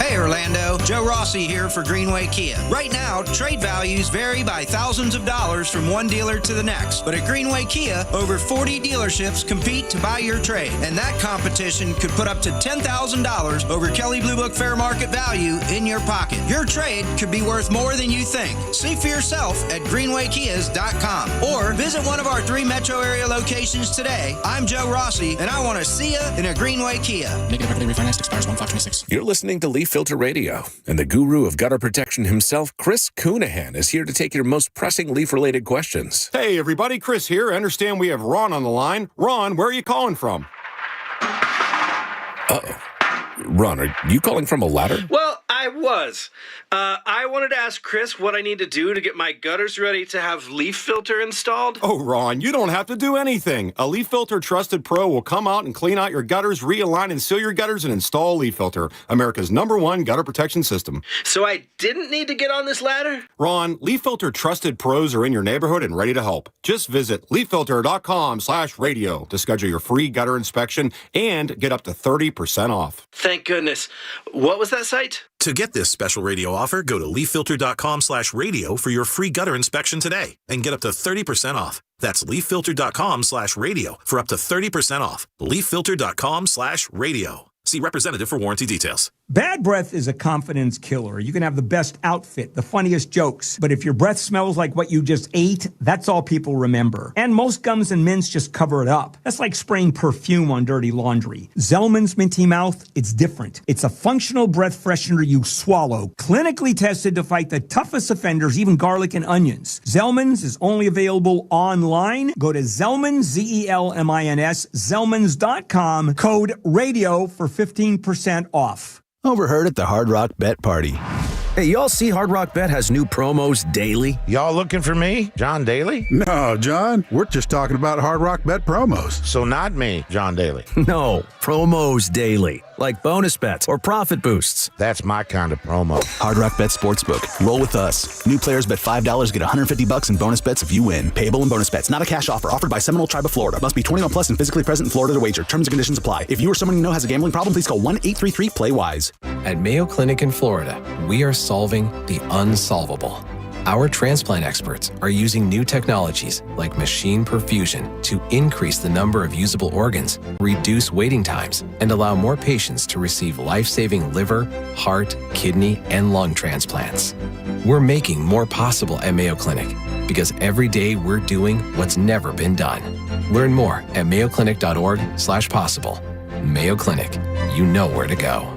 Hey Orlando, Joe Rossi here for Greenway Kia. Right now, trade values vary by thousands of dollars from one dealer to the next. But at Greenway Kia, over 40 dealerships compete to buy your trade. And that competition could put up to $10,000 over Kelley Blue Book fair market value in your pocket. Your trade could be worth more than you think. See for yourself at greenwaykias.com or visit one of our 3 metro area locations today. I'm Joe Rossi, and I want to see you in a Greenway Kia. Negative equity refinanced expires 1/5/26. You're listening to Leaf Filter Radio, and the guru of gutter protection himself, Chris Coonahan, is here to take your most pressing leaf-related questions. Hey, everybody, Chris here. I understand we have Ron on the line. Ron, where are you calling from? Uh-oh. Ron, are you calling from a ladder? Well, I was. I wanted to ask Chris what I need to do to get my gutters ready to have Leaf Filter installed. Oh, Ron, you don't have to do anything. A Leaf Filter Trusted Pro will come out and clean out your gutters, realign and seal your gutters, and install Leaf Filter, America's #1 gutter protection system. So I didn't need to get on this ladder? Ron, Leaf Filter Trusted Pros are in your neighborhood and ready to help. Just visit leaffilter.com/radio to schedule your free gutter inspection and get up to 30% off. Thank goodness. What was that site? To get this special radio offer, go to leaffilter.com/radio for your free gutter inspection today and get up to 30% off. That's leaffilter.com/radio for up to 30% off. leaffilter.com/radio. See representative for warranty details. Bad breath is a confidence killer. You can have the best outfit, the funniest jokes, but if your breath smells like what you just ate, that's all people remember. And most gums and mints just cover it up. That's like spraying perfume on dirty laundry. Zellman's Minty Mouth, it's different. It's a functional breath freshener you swallow, clinically tested to fight the toughest offenders, even garlic and onions. Zellman's is only available online. Go to Zellman's, Zelmins, Zellmans.com, code RADIO for 15% off. Overheard at the Hard Rock Bet Party. Hey, y'all see Hard Rock Bet has new promos daily? Y'all looking for me, John Daly? No, John. We're just talking about Hard Rock Bet promos. So not me, John Daly. No, promos daily. Like bonus bets or profit boosts. That's my kind of promo. Hard Rock Bet Sportsbook. Roll with us. New players bet $5, get $150 in bonus bets if you win. Payable in bonus bets. Not a cash offer. Offered by Seminole Tribe of Florida. Must be 21 plus and physically present in Florida to wager. Terms and conditions apply. If you or someone you know has a gambling problem, please call 1-833-PLAY-WISE. At Mayo Clinic in Florida, we are solving the unsolvable. Our transplant experts are using new technologies like machine perfusion to increase the number of usable organs, reduce waiting times, and allow more patients to receive life-saving liver, heart, kidney, and lung transplants. We're making more possible at Mayo Clinic because every day we're doing what's never been done. Learn more at mayoclinic.org/possible. Mayo Clinic, you know where to go.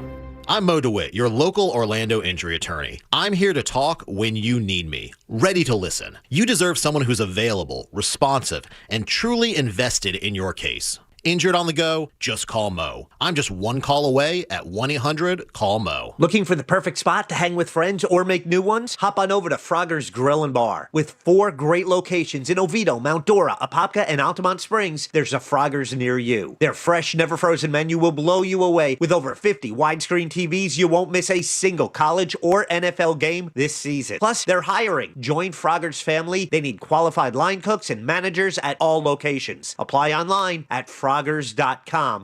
I'm Mo DeWitt, your local Orlando injury attorney. I'm here to talk when you need me, ready to listen. You deserve someone who's available, responsive, and truly invested in your case. Injured on the go? Just call Mo. I'm just one call away at 1-800-CALL-MO. Looking for the perfect spot to hang with friends or make new ones? Hop on over to Frogger's Grill and Bar. With 4 great locations in Oviedo, Mount Dora, Apopka, and Altamont Springs, there's a Frogger's near you. Their fresh, never frozen menu will blow you away. With over 50 widescreen TVs, you won't miss a single college or NFL game this season. Plus, they're hiring. Join Frogger's family. They need qualified line cooks and managers at all locations. Apply online at Froggers.com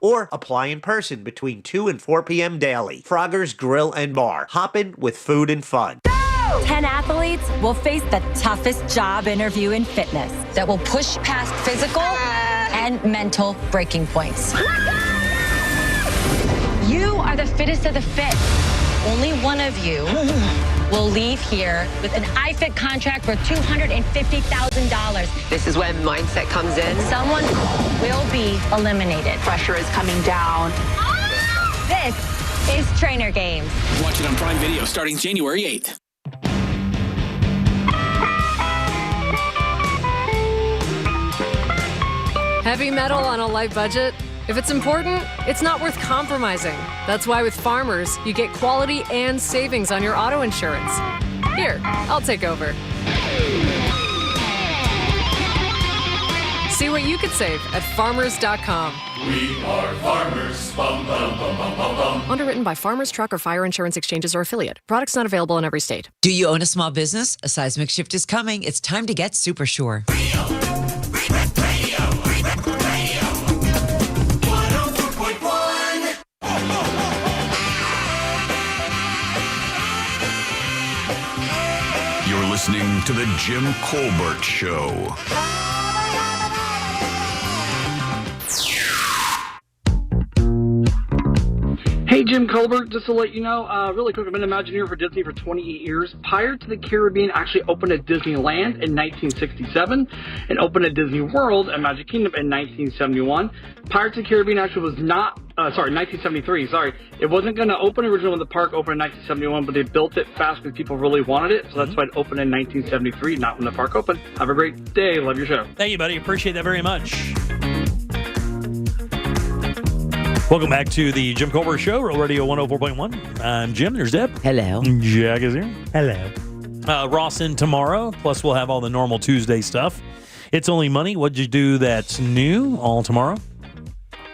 or apply in person between 2 and 4 p.m. daily. Frogger's Grill and Bar. Hoppin' with food and fun. 10 athletes will face the toughest job interview in fitness that will push past physical and mental breaking points. You are the fittest of the fit. Only one of you will leave here with an iFit contract for $250,000. This is when mindset comes in. Someone will be eliminated. Pressure is coming down. This is Trainer Games. Watch it on Prime Video starting January 8th. Heavy metal on a light budget? If it's important, it's not worth compromising. That's why with Farmers, you get quality and savings on your auto insurance. Here, I'll take over. See what you could save at farmers.com. We are farmers. Bum, bum, bum, bum, bum, bum. Underwritten by Farmers Truck or Fire Insurance Exchanges or Affiliate. Products not available in every state. Do you own a small business? A seismic shift is coming. It's time to get super sure. You're listening to The Jim Colbert Show. Hey, Jim Colbert, just to let you know, really quick, I've been an Imagineer for Disney for 28 years. Pirates of the Caribbean actually opened at Disneyland in 1967 and opened at Disney World at Magic Kingdom in 1971. Pirates of the Caribbean actually was not, 1973, It wasn't going to open originally when the park opened in 1971, but they built it fast because people really wanted it, so that's why it opened in 1973, not when the park opened. Have a great day. Love your show. Thank you, buddy. Appreciate that very much. Welcome back to the Jim Colbert Show, Real Radio 104.1. I'm Jim. There's Deb. Hello. Jack is here. Hello. Ross in tomorrow. Plus, we'll have all the normal Tuesday stuff. It's Only Money. What'd you do that's new all tomorrow?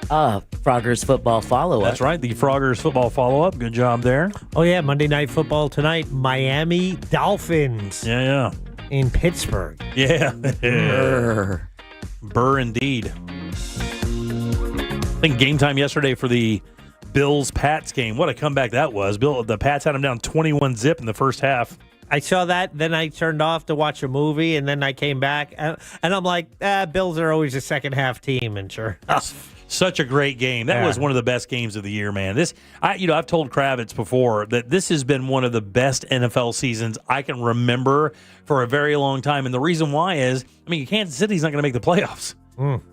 Froggers football follow-up. That's right. The Froggers football follow-up. Good job there. Oh, yeah. Monday Night Football tonight. Miami Dolphins. Yeah. In Pittsburgh. Yeah. Brr. Burr indeed. I think game time yesterday for the Bills-Pats game. What a comeback that was. The Pats had them down 21-0 in the first half. I saw that, then I turned off to watch a movie, and then I came back, and I'm like, Bills are always a second-half team, and sure. Such a great game. That was one of the best games of the year, man. I've told Kravitz before that this has been one of the best NFL seasons I can remember for a very long time, and the reason why is, Kansas City's not going to make the playoffs.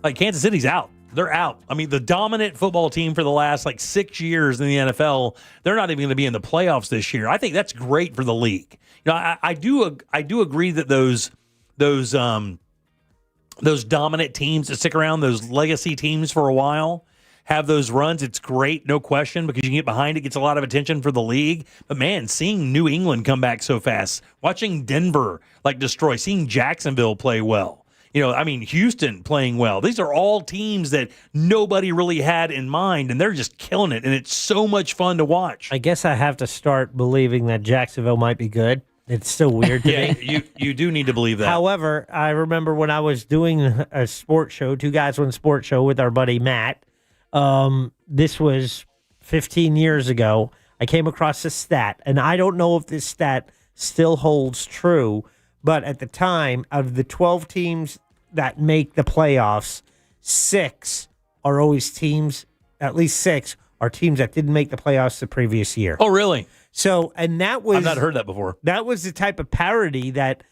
Like, Kansas City's out. They're out. The dominant football team for the last 6 years in the NFL, they're not even going to be in the playoffs this year. I think that's great for the league. I do agree that those dominant teams that stick around, those legacy teams for a while, have those runs. It's great, no question, because you can get behind it, gets a lot of attention for the league. But man, seeing New England come back so fast, watching Denver destroy, seeing Jacksonville play well. Houston playing well. These are all teams that nobody really had in mind, and they're just killing it, and it's so much fun to watch. I guess I have to start believing that Jacksonville might be good. It's still weird to me. You do need to believe that. However, I remember when I was doing a sports show, Two Guys, One Sports Show with our buddy Matt. This was 15 years ago. I came across a stat, and I don't know if this stat still holds true, but at the time, out of the 12 teams that make the playoffs, 6 are always teams, at least 6 are teams that didn't make the playoffs the previous year. Oh, really? So, and that was... I've not heard that before. That was the type of parity that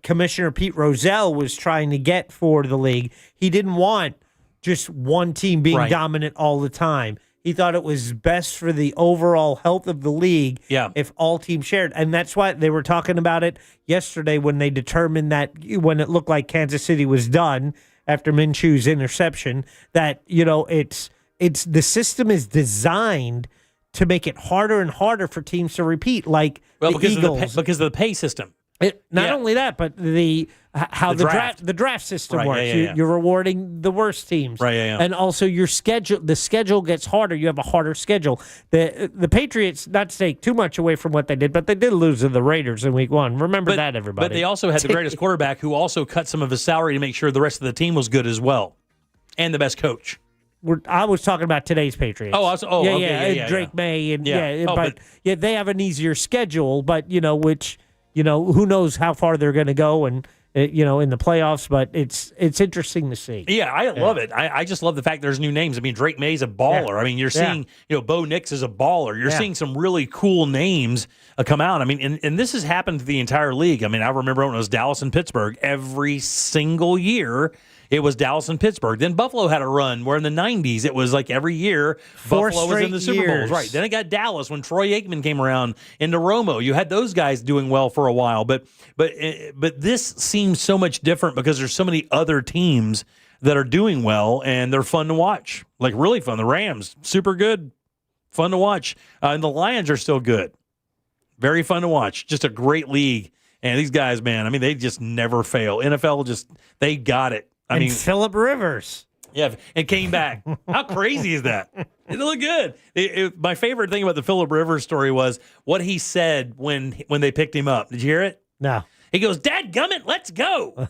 Commissioner Pete Rozelle was trying to get for the league. He didn't want just one team being dominant all the time. He thought it was best for the overall health of the league if all teams shared. And that's why they were talking about it yesterday when they determined that when it looked like Kansas City was done after Minshew's interception, that, it's the system is designed to make it harder and harder for teams to repeat, like the Eagles. Because of the pay system. Not only that, but how the draft system works. You're rewarding the worst teams, and also your schedule. The schedule gets harder. You have a harder schedule. The Patriots, not to take too much away from what they did, but they did lose to the Raiders in Week 1. Remember that, everybody. But they also had the greatest quarterback, who also cut some of his salary to make sure the rest of the team was good as well, and the best coach. I was talking about today's Patriots. Drake May, and they have an easier schedule, but which. Who knows how far they're going to go, and in the playoffs, but it's interesting to see. Yeah, I love it. I just love the fact there's new names. I mean, Drake May's a baller. Yeah. I mean, you're seeing, Bo Nix is a baller. You're seeing some really cool names come out. I mean, and this has happened to the entire league. I mean, I remember when it was Dallas and Pittsburgh. Every single year, it was Dallas and Pittsburgh. Then Buffalo had a run where in the 90s, it was like every year, Buffalo was in the Super Bowls. Right. Then it got Dallas when Troy Aikman came around into Romo. You had those guys doing well for a while. But this seems so much different because there's so many other teams that are doing well, and they're fun to watch. Like, really fun. The Rams, super good, fun to watch. And the Lions are still good. Very fun to watch. Just a great league. And these guys, man, I mean, they just never fail. NFL they got it. I mean, Phillip Rivers. Yeah, and came back. How crazy is that? It looked good. My favorite thing about the Phillip Rivers story was what he said when they picked him up. Did you hear it? No. He goes, "Dadgummit, let's go.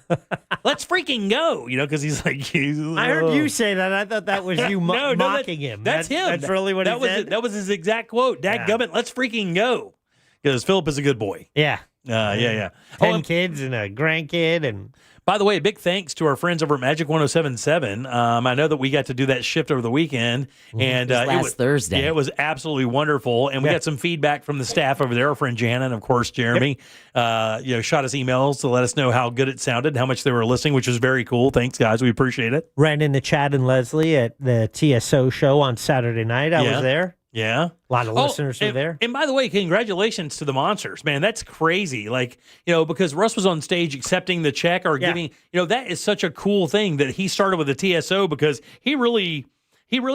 Let's freaking go." Because he's like, I heard you say that. I thought that was you mocking him. That's him. That's really what he said? That was his exact quote. "Dadgummit, let's freaking go." Because Phillip is a good boy. Yeah. Yeah. 10 kids and a grandkid. And by the way, a big thanks to our friends over at Magic 107.7. I know that we got to do that shift over the weekend. And it was Thursday. Yeah, it was absolutely wonderful. And we got some feedback from the staff over there. Our friend Jana and, of course, Jeremy shot us emails to let us know how good it sounded, how much they were listening, which was very cool. Thanks, guys. We appreciate it. Ran into Chad and Leslie at the TSO show on Saturday night. I was there. Yeah. A lot of listeners are there. And by the way, congratulations to the Monsters, man. That's crazy. Like, because Russ was on stage accepting the check or giving, that is such a cool thing that he started with the TSO because he really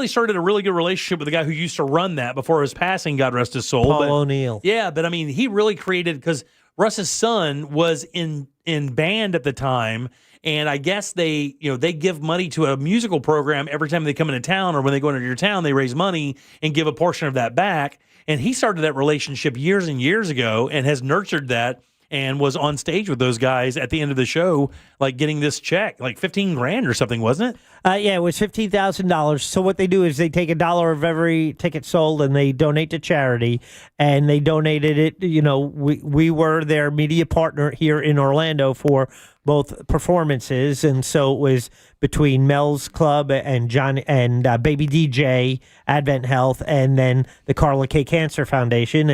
started a really good relationship with the guy who used to run that before his passing, God rest his soul. Paul O'Neill. Yeah, but I mean, he really created, because Russ's son was in band at the time. And I guess they give money to a musical program every time they come into town, or when they go into your town, they raise money and give a portion of that back. And he started that relationship years and years ago and has nurtured that and was on stage with those guys at the end of the show, like getting this check, like $15,000 or something, wasn't it? Yeah, it was $15,000. So what they do is they take $1 of every ticket sold and they donate to charity. And they donated it. We were their media partner here in Orlando for both performances, and so it was between Mel's Club and John and Baby DJ, Advent Health, and then the Carla K Cancer Foundation,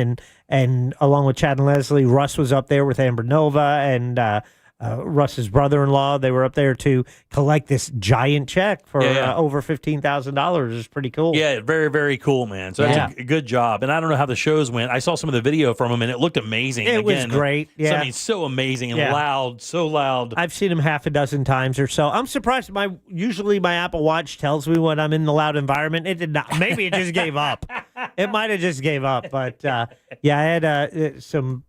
and along with Chad and Leslie, Russ was up there with Amber Nova and Russ's brother-in-law. They were up there to collect this giant check for over $15,000. It's pretty cool. Yeah, very, very cool, man. So that's a good job. And I don't know how the shows went. I saw some of the video from him, and it looked amazing. It was great. Yeah. So amazing and loud, so loud. I've seen him half a dozen times or so. I'm surprised. Usually my Apple Watch tells me when I'm in the loud environment. It did not. Maybe it just gave up. It might have just gave up. But, I had some...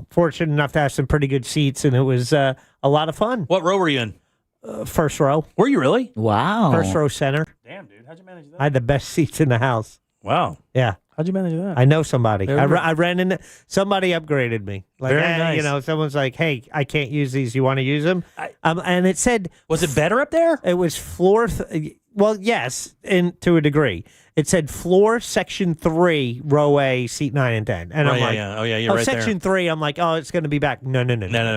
fortunate enough to have some pretty good seats, and it was a lot of fun. What row were you in? First row. Were you really? Wow. First row center. Damn, dude. How'd you manage that? I had the best seats in the house. Wow. Yeah. How'd you manage that? I know somebody. I ran into somebody upgraded me. Like, very nice. Someone's like, "Hey, I can't use these. You want to use them?" And it said, "Was it better up there?" It was floor. Well, yes, to a degree. It said floor section 3, row A, seat 9 and 10. And I'm like, you're right section there. 3, I'm like, oh, it's going to be back. No,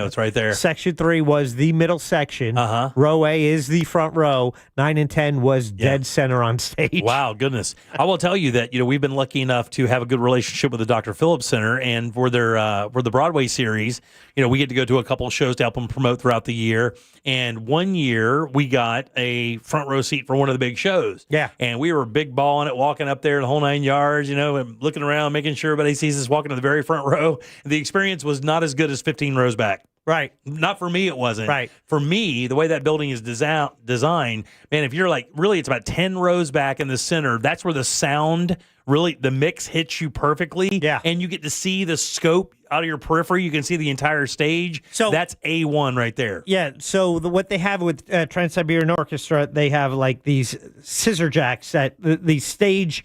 it's right there. Section 3 was the middle section. Row A is the front row. 9 and 10 was dead center on stage. Wow, goodness. I will tell you that, we've been lucky enough to have a good relationship with the Dr. Phillips Center, and for the Broadway series, we get to go to a couple of shows to help them promote throughout the year. And one year we got a front row seat for one of the big shows. Yeah. And we were big balling it, walking up there the whole 9 yards, and looking around, making sure everybody sees us walking to the very front row. The experience was not as good as 15 rows back. Right. Not for me, it wasn't. Right. For me, the way that building is designed, man, if you're really, it's about 10 rows back in the center. That's where the sound, really, the mix hits you perfectly. Yeah. And you get to see the scope out of your periphery. You can see the entire stage. So that's A1 right there. Yeah. So what they have with Trans-Siberian Orchestra, they have like these scissor jacks that the stage,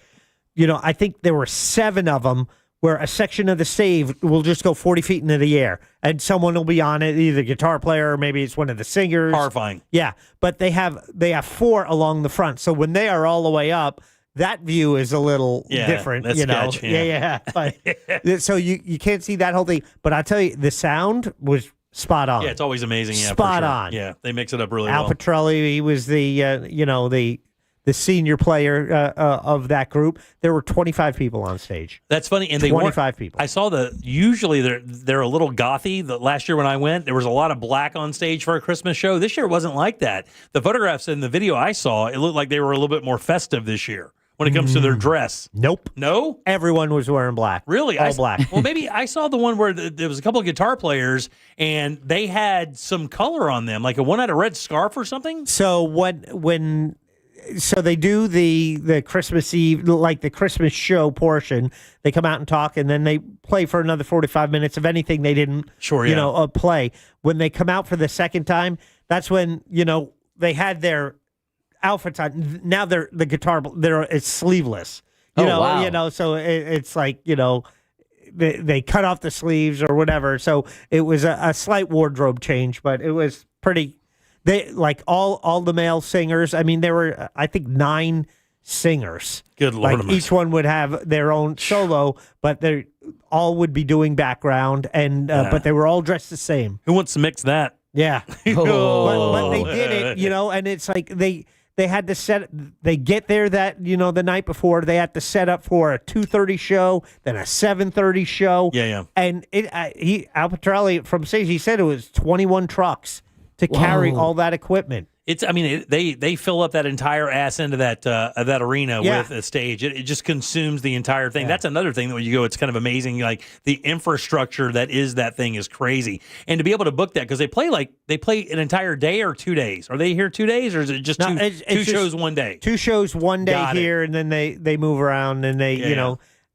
I think there were 7 of them, where a section of the stage will just go 40 feet into the air, and someone will be on it, either a guitar player or maybe it's one of the singers. Horrifying. Yeah, but they have 4 along the front, so when they are all the way up, that view is a little different. That's sketch, Yeah. But, so you can't see that whole thing. But I tell you, the sound was spot on. Yeah, it's always amazing. Yeah, spot for sure. on. Yeah, they mix it up really Al well. Petrelli, he was the senior player of that group. There were 25 people on stage. That's funny, and they 25 people. I saw usually they're a little gothy. Last year when I went, there was a lot of black on stage for a Christmas show. This year it wasn't like that. The photographs in the video I saw, it looked like they were a little bit more festive this year when it comes to their dress. Nope. No? Everyone was wearing black. Really? All black. Well, maybe I saw the one where there was a couple of guitar players and they had some color on them, like one had a red scarf or something. So so they do the Christmas Eve, like the Christmas show portion. They come out and talk, and then they play for another 45 minutes of anything they didn't, play. When they come out for the second time, that's when they had their outfits on. Now it's sleeveless. So it's like they cut off the sleeves or whatever. So it was a slight wardrobe change, but it was pretty. They like all the male singers. I mean, there were I think 9 singers. Good Lord! Like each one would have their own solo, but they all would be doing background, and but they were all dressed the same. Who wants to mix that? Yeah, but they did it, and it's like they had to set. They get there that the night before. They had to set up for a 2:30 show, then a 7:30 show. Yeah. And Al Petrelli from stage, he said it was 21 trucks to carry all that equipment. They fill up that entire ass end of that arena with a stage. It just consumes the entire thing. Yeah. That's another thing that when you go, it's kind of amazing. Like the infrastructure that is that thing is crazy. And to be able to book that, because they play an entire day or 2 days. Are they here 2 days, or is it just two shows one day? 2 shows one day here, and then they move around, and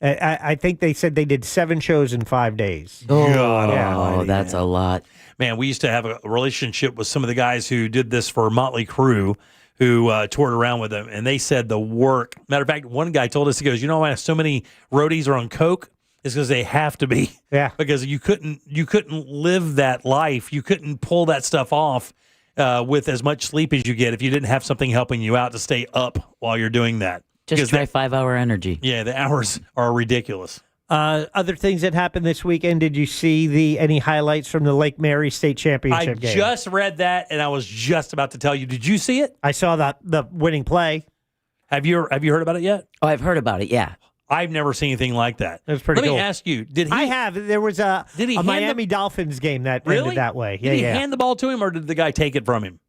I think they said they did 7 shows in 5 days. That's a lot. Man, we used to have a relationship with some of the guys who did this for Motley Crue, who toured around with them, and they said the work. Matter of fact, one guy told us, he goes, why so many roadies are on coke? It's because they have to be. Yeah. Because you couldn't live that life. You couldn't pull that stuff off with as much sleep as you get if you didn't have something helping you out to stay up while you're doing that. Just try 5-hour energy. Yeah, the hours are ridiculous. Other things that happened this weekend, did you see any highlights from the Lake Mary State Championship game? I just read that, and I was just about to tell you. Did you see it? I saw the winning play. Have you heard about it yet? Oh, I've heard about it, yeah. I've never seen anything like that. It was pretty cool. Let me ask you, I have. There was a Miami Dolphins game that ended that way. Did he hand the ball to him, or did the guy take it from him?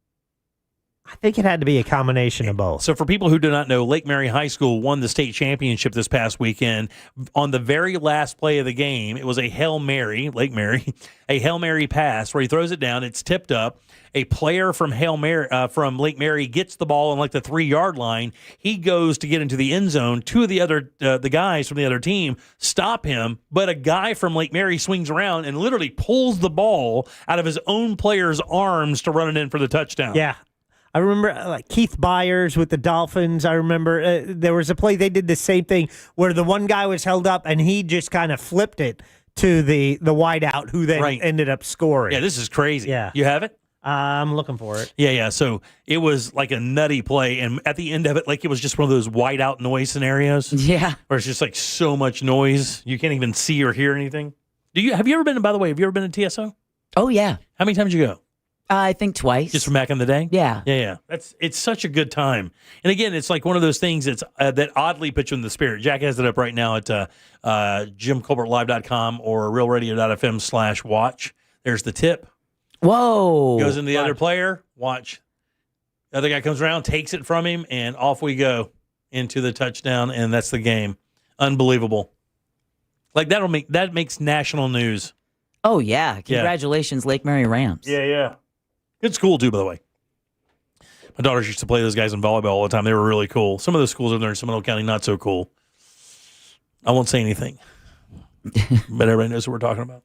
I think it had to be a combination of both. So for people who do not know, Lake Mary High School won the state championship this past weekend. On the very last play of the game, it was a Hail Mary, Lake Mary, a Hail Mary pass where he throws it down. It's tipped up. A player from from Lake Mary gets the ball on the 3-yard line. He goes to get into the end zone. 2 of the guys from the other team stop him, but a guy from Lake Mary swings around and literally pulls the ball out of his own player's arms to run it in for the touchdown. Yeah. I remember Keith Byers with the Dolphins. I remember there was a play they did the same thing where the one guy was held up and he just kind of flipped it to the wideout who then ended up scoring. Yeah, this is crazy. Yeah. You have it? I'm looking for it. Yeah. So it was like a nutty play, and at the end of it, it was just one of those whiteout noise scenarios. Yeah. Where it's just so much noise. You can't even see or hear anything. Have you ever been, by the way, have you ever been to TSO? Oh, yeah. How many times did you go? I think twice. Just from back in the day? Yeah. Yeah. It's such a good time. And again, it's like one of those things that's that oddly puts you in the spirit. Jack has it up right now at JimColbertLive.com or RealRadio.fm/watch. There's the tip. Whoa. Goes into the other player. Watch. The other guy comes around, takes it from him, and off we go into the touchdown, and that's the game. Unbelievable. That makes national news. Oh, yeah. Congratulations, Lake Mary Rams. Yeah. Good school, too, by the way. My daughters used to play those guys in volleyball all the time. They were really cool. Some of those schools over there in Seminole County, not so cool. I won't say anything. But everybody knows what we're talking about.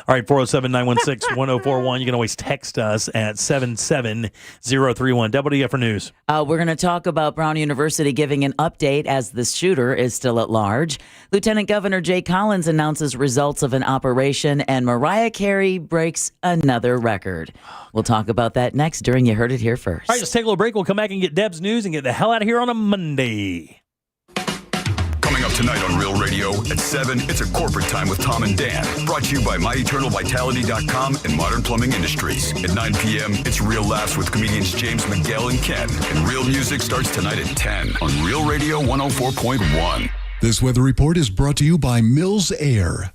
All right, 407-916-1041. You can always text us at 77031. WDF for news. We're going to talk about Brown University giving an update as the shooter is still at large. Lieutenant Governor Jay Collins announces results of an operation, and Mariah Carey breaks another record. We'll talk about that next during You Heard It Here First. All right, let's take a little break. We'll come back and get Deb's news and get the hell out of here on a Monday. Coming up tonight on Real Radio at 7, it's a corporate time with Tom and Dan. Brought to you by MyEternalVitality.com and Modern Plumbing Industries. At 9 p.m., it's Real Laughs with comedians James Miguel and Ken. And Real Music starts tonight at 10 on Real Radio 104.1. This weather report is brought to you by Mills Air.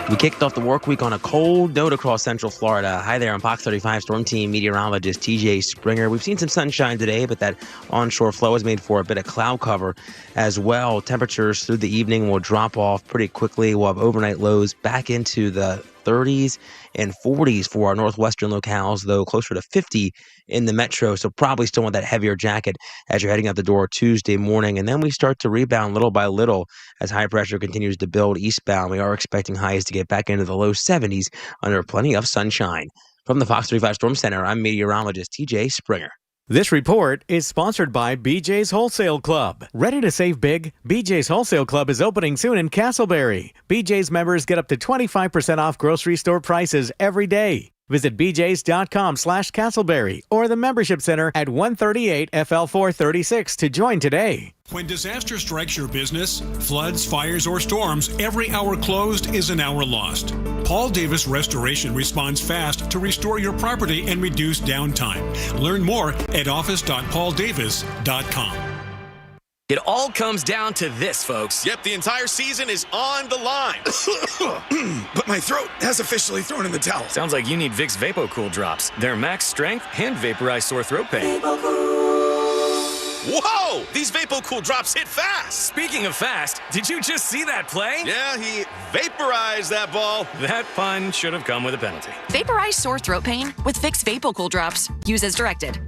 We kicked off the work week on a cold note across Central Florida. Hi there, I'm Fox 35 Storm Team meteorologist TJ Springer. We've seen some sunshine today, but that onshore flow has made for a bit of cloud cover as well. Temperatures through the evening will drop off pretty quickly. We'll have overnight lows back into the 30s and 40s for our northwestern locales, though closer to 50 in the metro. So probably still want that heavier jacket as you're heading out the door Tuesday morning. And then we start to rebound little by little as high pressure continues to build eastbound. We are expecting highs to get back into the low 70s under plenty of sunshine. From the Fox 35 Storm Center, I'm meteorologist TJ Springer. This report is sponsored by BJ's Wholesale Club. Ready to save big? BJ's Wholesale Club is opening soon in Castleberry. BJ's members get up to 25% off grocery store prices every day. Visit bjs.com/Castleberry or the membership center at 138 FL 436 to join today. When disaster strikes your business, floods, fires, or storms, every hour closed is an hour lost. Paul Davis Restoration responds fast to restore your property and reduce downtime. Learn more at office.pauldavis.com. It all comes down to this, folks. Yep, the entire season is on the line. But my throat has officially thrown in the towel. Sounds like you need Vicks VapoCool drops. They're max strength and vaporize sore throat pain. Whoa! These VapoCool drops hit fast. Speaking of fast, did you just see that play? Yeah, he vaporized that ball. That pun should have come with a penalty. Vaporize sore throat pain with Vicks VapoCool drops. Use as directed.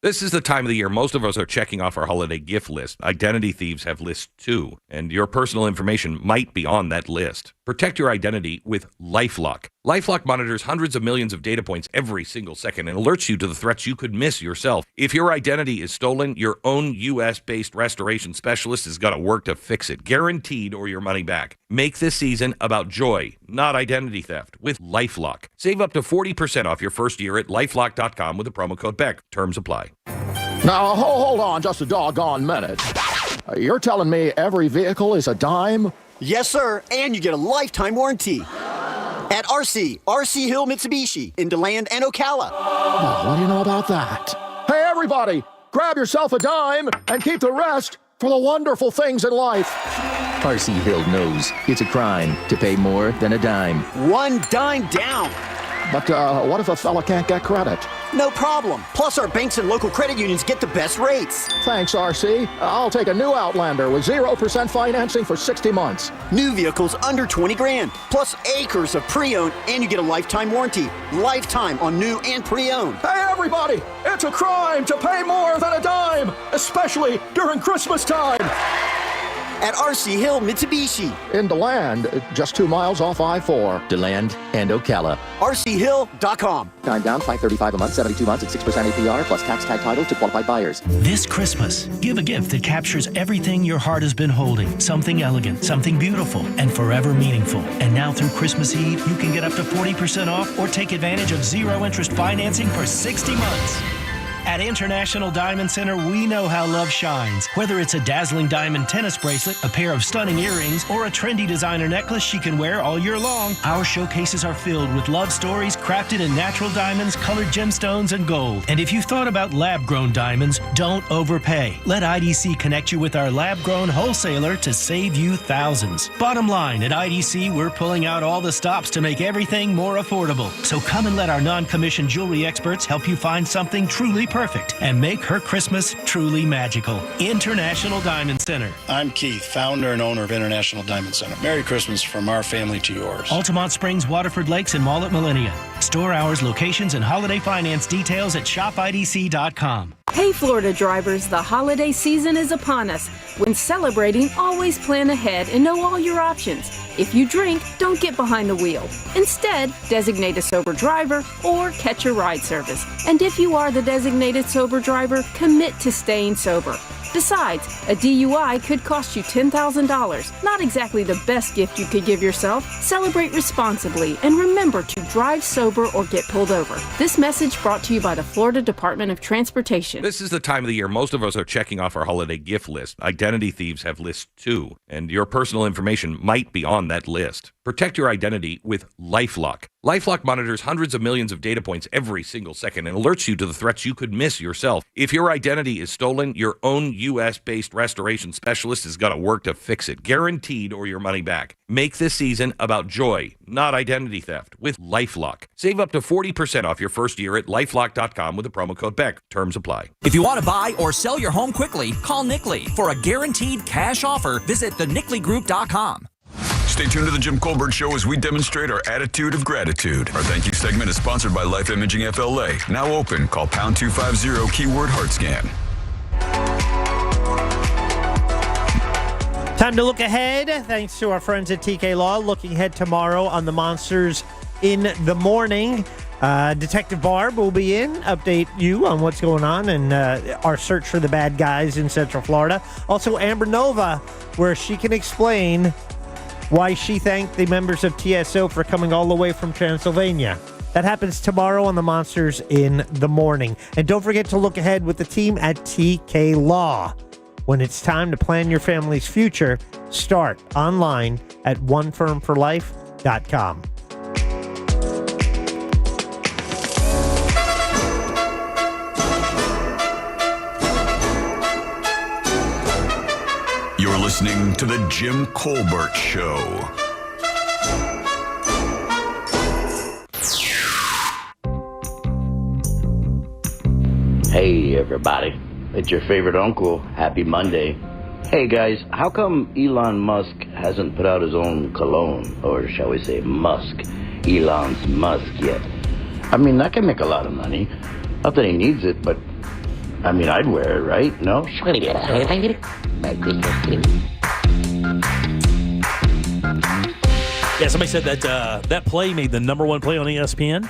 This is the time of the year most of us are checking off our holiday gift list. Identity thieves have lists too, and your personal information might be on that list. Protect your identity with LifeLock. LifeLock monitors hundreds of millions of data points every single second and alerts you to the threats you could miss yourself. If your identity is stolen, your own U.S.-based restoration specialist is going to work to fix it, guaranteed, or your money back. Make this season about joy, not identity theft, with LifeLock. Save up to 40% off your first year at LifeLock.com with the promo code BECK. Terms apply. Now, hold on just a doggone minute. You're telling me every vehicle is a dime? Yes, sir, and you get a lifetime warranty. At RC Hill Mitsubishi in DeLand and Ocala. Oh, what do you know about that? Hey, everybody, grab yourself a dime and keep the rest for the wonderful things in life. RC Hill knows it's a crime to pay more than a dime. One dime down. But what if a fella can't get credit? No problem. Plus, our banks and local credit unions get the best rates. Thanks, RC. I'll take a new Outlander with 0% financing for 60 months. New vehicles under 20 grand. Plus acres of pre-owned, and you get a lifetime warranty. Lifetime on new and pre-owned. Hey, everybody! It's a crime to pay more than a dime, especially during Christmas time. At RC Hill Mitsubishi. In DeLand, just 2 miles off I-4. DeLand and Ocala. RCHill.com. Time down, $535 a month, 72 months at 6% APR, plus tax tag title to qualified buyers. This Christmas, give a gift that captures everything your heart has been holding. Something elegant, something beautiful, and forever meaningful. And now through Christmas Eve, you can get up to 40% off or take advantage of zero-interest financing for 60 months. At International Diamond Center, we know how love shines. Whether it's a dazzling diamond tennis bracelet, a pair of stunning earrings, or a trendy designer necklace she can wear all year long, our showcases are filled with love stories crafted in natural diamonds, colored gemstones, and gold. And if you've thought about lab-grown diamonds, don't overpay. Let IDC connect you with our lab-grown wholesaler to save you thousands. Bottom line, at IDC, we're pulling out all the stops to make everything more affordable. So come and let our non-commissioned jewelry experts help you find something truly perfect and make her Christmas truly magical. International Diamond Center. I'm Keith, founder and owner of International Diamond Center. Merry Christmas from our family to yours. Altamont Springs, Waterford Lakes, and Mall at Millennia. Store hours, locations, and holiday finance details at shopidc.com. Hey Florida drivers, the holiday season is upon us. When celebrating, always plan ahead and know all your options. If you drink, don't get behind the wheel. Instead, designate a sober driver or catch a ride service. And if you are the designated designated sober driver, commit to staying sober. Besides, a DUI could cost you $10,000. Not exactly the best gift you could give yourself. Celebrate responsibly and remember to drive sober or get pulled over. This message brought to you by the Florida Department of Transportation. This is the time of the year most of us are checking off our holiday gift list. Identity thieves have lists too, and your personal information might be on that list. Protect your identity with LifeLock. LifeLock monitors hundreds of millions of data points every single second and alerts you to the threats you could miss yourself. If your identity is stolen, your own U.S.-based restoration specialist is going to work to fix it, guaranteed, or your money back. Make this season about joy, not identity theft, with LifeLock. Save up to 40% off your first year at LifeLock.com with the promo code BECK. Terms apply. If you want to buy or sell your home quickly, call Nickley. For a guaranteed cash offer, visit thenickley.com. Stay tuned to the Jim Colbert Show as we demonstrate our attitude of gratitude. Our thank you segment is sponsored by Life Imaging FLA. Now open. Call pound 250 keyword heart scan. Time to look ahead. Thanks to our friends at TK Law. Looking ahead tomorrow on the Monsters in the Morning. Detective Barb will be in, update you on what's going on and our search for the bad guys in Central Florida. Also, Amber Nova, where she can explain why she thanked the members of TSO for coming all the way from Transylvania. That happens tomorrow on the Monsters in the Morning. And don't forget to look ahead with the team at TK Law. When it's time to plan your family's future, start online at onefirmforlife.com. You're listening to The Jim Colbert Show. Hey, everybody. It's your favorite uncle. Happy Monday. Hey, guys, how come Elon Musk hasn't put out his own cologne, or shall we say Musk, Elon's Musk yet? I mean, that can make a lot of money. Not that he needs it, but I mean, I'd wear it, right? No? Yeah, somebody said that that play made the #1 play on ESPN.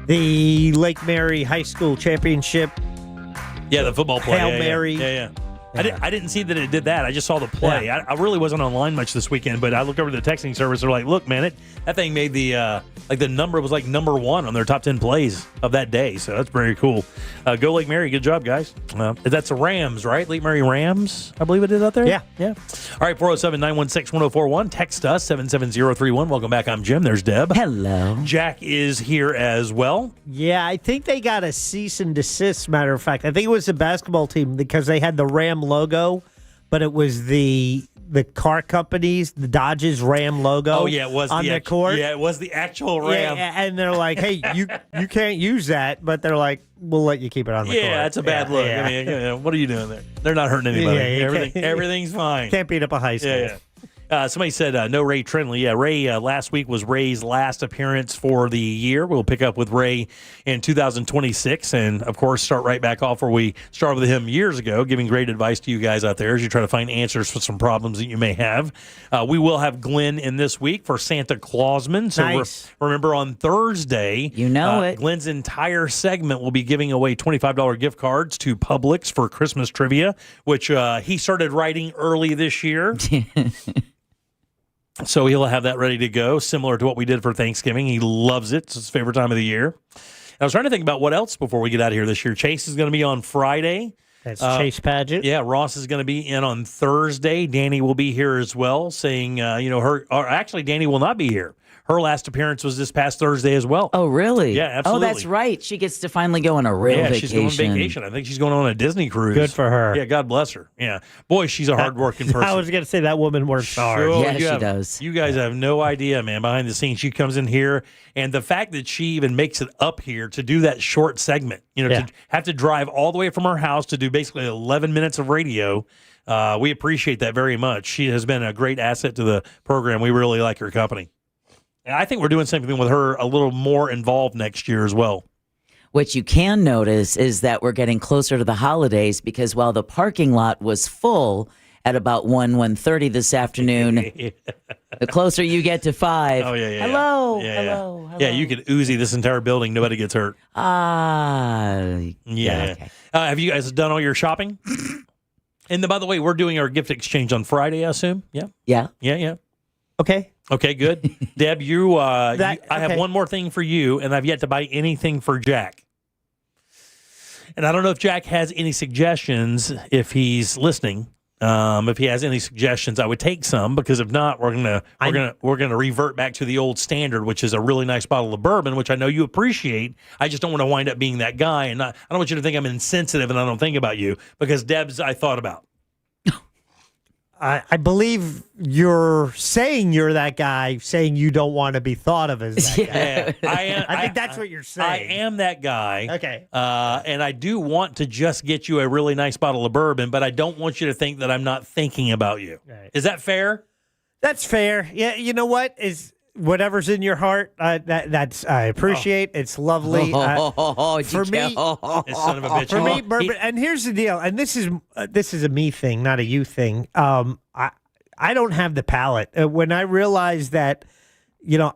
The Lake Mary High School Championship. Yeah, the football play. Hail Mary. Yeah. I didn't see that it did that. I just saw the play. Yeah. I really wasn't online much this weekend, but I looked over the texting service. They're like, "Look, man, that thing made the the number was like #1 on their top 10 plays of that day." So that's very cool. Go Lake Mary, good job, guys. That's the Rams, right? Lake Mary Rams, I believe it is out there. Yeah. All right, 407-916-1041. Text us 77031. Welcome back. I'm Jim. There's Deb. Hello. Jack is here as well. Yeah, I think they got a cease and desist, matter of fact. I think it was the basketball team because they had the Ram logo, but it was the car companies, the Dodge's Ram logo. Oh yeah, it was on the court. Yeah, it was the actual Ram. Yeah, and they're like, "Hey, you can't use that," but they're like, "We'll let you keep it on the court." Yeah, it's a bad look. Yeah. I mean, what are you doing there? They're not hurting anybody. Everything's fine. Can't beat up a high school. Yeah. Somebody said no Ray Trindley. Yeah, Ray last week was Ray's last appearance for the year. We'll pick up with Ray in 2026 and, of course, start right back off where we started with him years ago, giving great advice to you guys out there as you try to find answers for some problems that you may have. We will have Glenn in this week for Santa Clausman. So nice. Remember on Thursday, it. Glenn's entire segment will be giving away $25 gift cards to Publix for Christmas trivia, which he started writing early this year. So he'll have that ready to go, similar to what we did for Thanksgiving. He loves it. It's his favorite time of the year. I was trying to think about what else before we get out of here this year. Chase is going to be on Friday. That's Chase Padgett. Yeah, Ross is going to be in on Thursday. Danny will be here as well, saying, actually, Danny will not be here. Her last appearance was this past Thursday as well. Oh, really? Yeah, absolutely. Oh, that's right. She gets to finally go on a real vacation. Yeah, she's going on vacation. I think she's going on a Disney cruise. Good for her. Yeah, God bless her. Yeah. Boy, she's a hardworking person. I was going to say that woman works hard. Yeah, she does. You guys have no idea, man, behind the scenes. She comes in here, and the fact that she even makes it up here to do that short segment, to have to drive all the way from her house to do basically 11 minutes of radio, we appreciate that very much. She has been a great asset to the program. We really like her company. And I think we're doing something with her a little more involved next year as well. What you can notice is that we're getting closer to the holidays because while the parking lot was full at about 1:30 this afternoon. The closer you get to 5. Oh, yeah. Hello. Yeah, you could Uzi this entire building. Nobody gets hurt. Yeah. Okay. Have you guys done all your shopping? And by the way, we're doing our gift exchange on Friday, I assume. Yeah. Yeah. Okay. Okay, good. Deb, I have one more thing for you, and I've yet to buy anything for Jack. And I don't know if Jack has any suggestions, if he's listening. If he has any suggestions, I would take some, because if not, we're gonna revert back to the old standard, which is a really nice bottle of bourbon, which I know you appreciate. I just don't want to wind up being that guy, and I don't want you to think I'm insensitive and I don't think about you, because Deb's I thought about. I believe you're saying you're that guy, saying you don't want to be thought of as that guy. Yeah, I think that's what you're saying. I am that guy. Okay. And I do want to just get you a really nice bottle of bourbon, but I don't want you to think that I'm not thinking about you. Right. Is that fair? That's fair. Yeah, you know what? Whatever's in your heart, that's I appreciate. It's lovely. For me, son of a bitch. For me, bourbon. And here's the deal. And this is a me thing, not a you thing. I don't have the palate. When I realize that,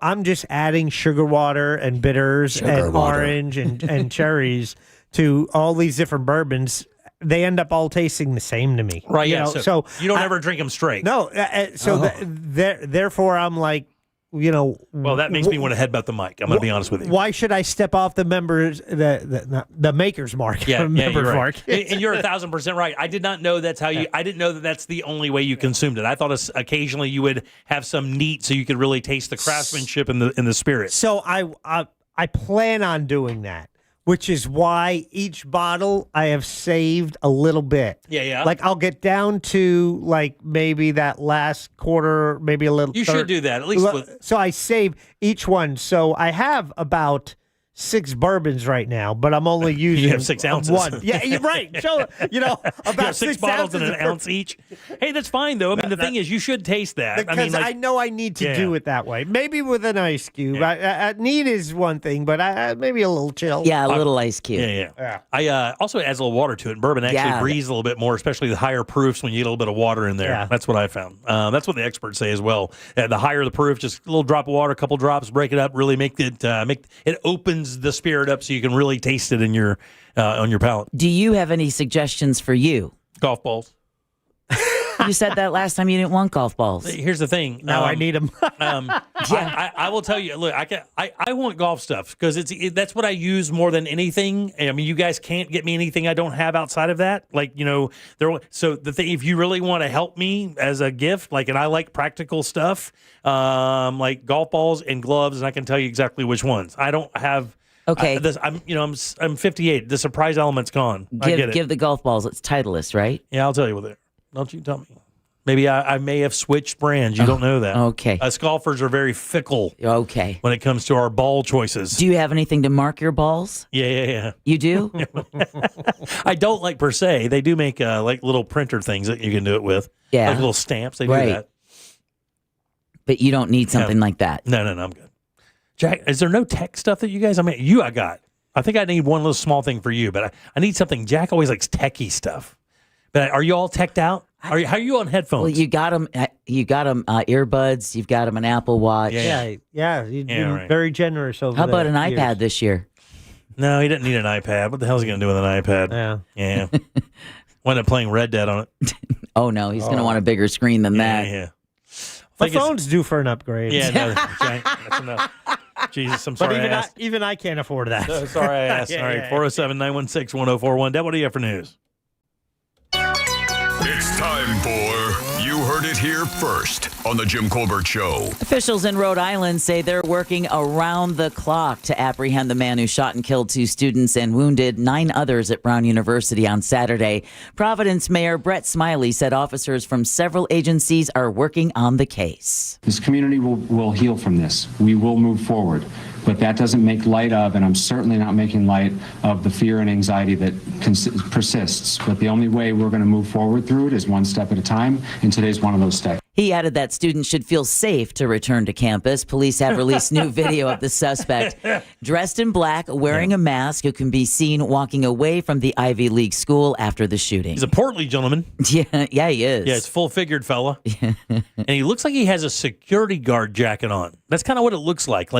I'm just adding sugar water and bitters orange and cherries to all these different bourbons, they end up all tasting the same to me. Right. So you don't ever drink them straight. No. Therefore, I'm like, well, that makes me want to headbutt the mic. I'm going to be honest with you. Why should I step off the the maker's mark? You're right. And you're 1,000% right. I did not know that's how you. I didn't know that that's the only way you consumed it. I thought occasionally you would have some neat, so you could really taste the craftsmanship and the spirit. So I plan on doing that, which is why each bottle I have saved a little bit. Yeah. Like I'll get down to like maybe that last quarter, maybe a little. You should do that at least. So I save each one. So I have about 6 bourbons right now, but I'm only using you have 6 ounces. One. Yeah, you're right. So about 6 bottles and an ounce each. Hey, that's fine though. I mean, the thing is, you should taste that. Because I know I need to do it that way. Maybe with an ice cube. Yeah. Neat is one thing, but maybe a little chill. Yeah, a little ice cube. Yeah. I also adds a little water to it. And bourbon actually breathes a little bit more, especially the higher proofs when you get a little bit of water in there. Yeah. That's what I found. That's what the experts say as well. The higher the proof, just a little drop of water, a couple drops, break it up, really make it opens the spirit up so you can really taste it in your on your palate. Do you have any suggestions for you? Golf balls. You said that last time you didn't want golf balls. Here's the thing. Now I need them. I will tell you. Look, I want golf stuff because that's what I use more than anything. I mean, you guys can't get me anything I don't have outside of that. Like So the thing, if you really want to help me as a gift, and I like practical stuff, like golf balls and gloves, and I can tell you exactly which ones. I don't have. Okay. I'm 58. The surprise element's gone. I get it. Give the golf balls. It's Titleist, right? Yeah, I'll tell you what they're. Don't you tell me. Maybe I may have switched brands. You don't know that. Okay. Us golfers are very fickle. Okay. When it comes to our ball choices. Do you have anything to mark your balls? Yeah. You do? I don't like per se. They do make little printer things that you can do it with. Yeah. Like little stamps. They do that. But you don't need something like that. No, I'm good. Jack, is there no tech stuff that you guys? I mean, I got. I think I need one little small thing for you, but I need something. Jack always likes techie stuff. But are you all teched out? How are you on headphones? Well, you got them. Earbuds. You've got them an Apple Watch. Yeah. You've been very generous over. How about an iPad this year? No, he didn't need an iPad. What the hell is he going to do with an iPad? Yeah. Wind up playing Red Dead on it. Oh no, he's going to want a bigger screen than that. Yeah. My phone's due for an upgrade. Yeah, no, that's enough. Jesus, I'm sorry. But even I can't afford that. So sorry I asked. All right, 407-916-1041. Deb, what do you have for news? It's time for You Heard It Here First on The Jim Colbert Show. Officials in Rhode Island say they're working around the clock to apprehend the man who shot and killed 2 students and wounded 9 others at Brown University on Saturday. Providence Mayor Brett Smiley said officers from several agencies are working on the case. This community will heal from this. We will move forward. But that doesn't make light of, and I'm certainly not making light of, the fear and anxiety that persists. But the only way we're going to move forward through it is one step at a time, and today's one of those steps. He added that students should feel safe to return to campus. Police have released new video of the suspect dressed in black, wearing a mask, who can be seen walking away from the Ivy League school after the shooting. He's a portly gentleman. Yeah, he is. Yeah, it's full-figured fella. And he looks like he has a security guard jacket on. That's kind of what it looks like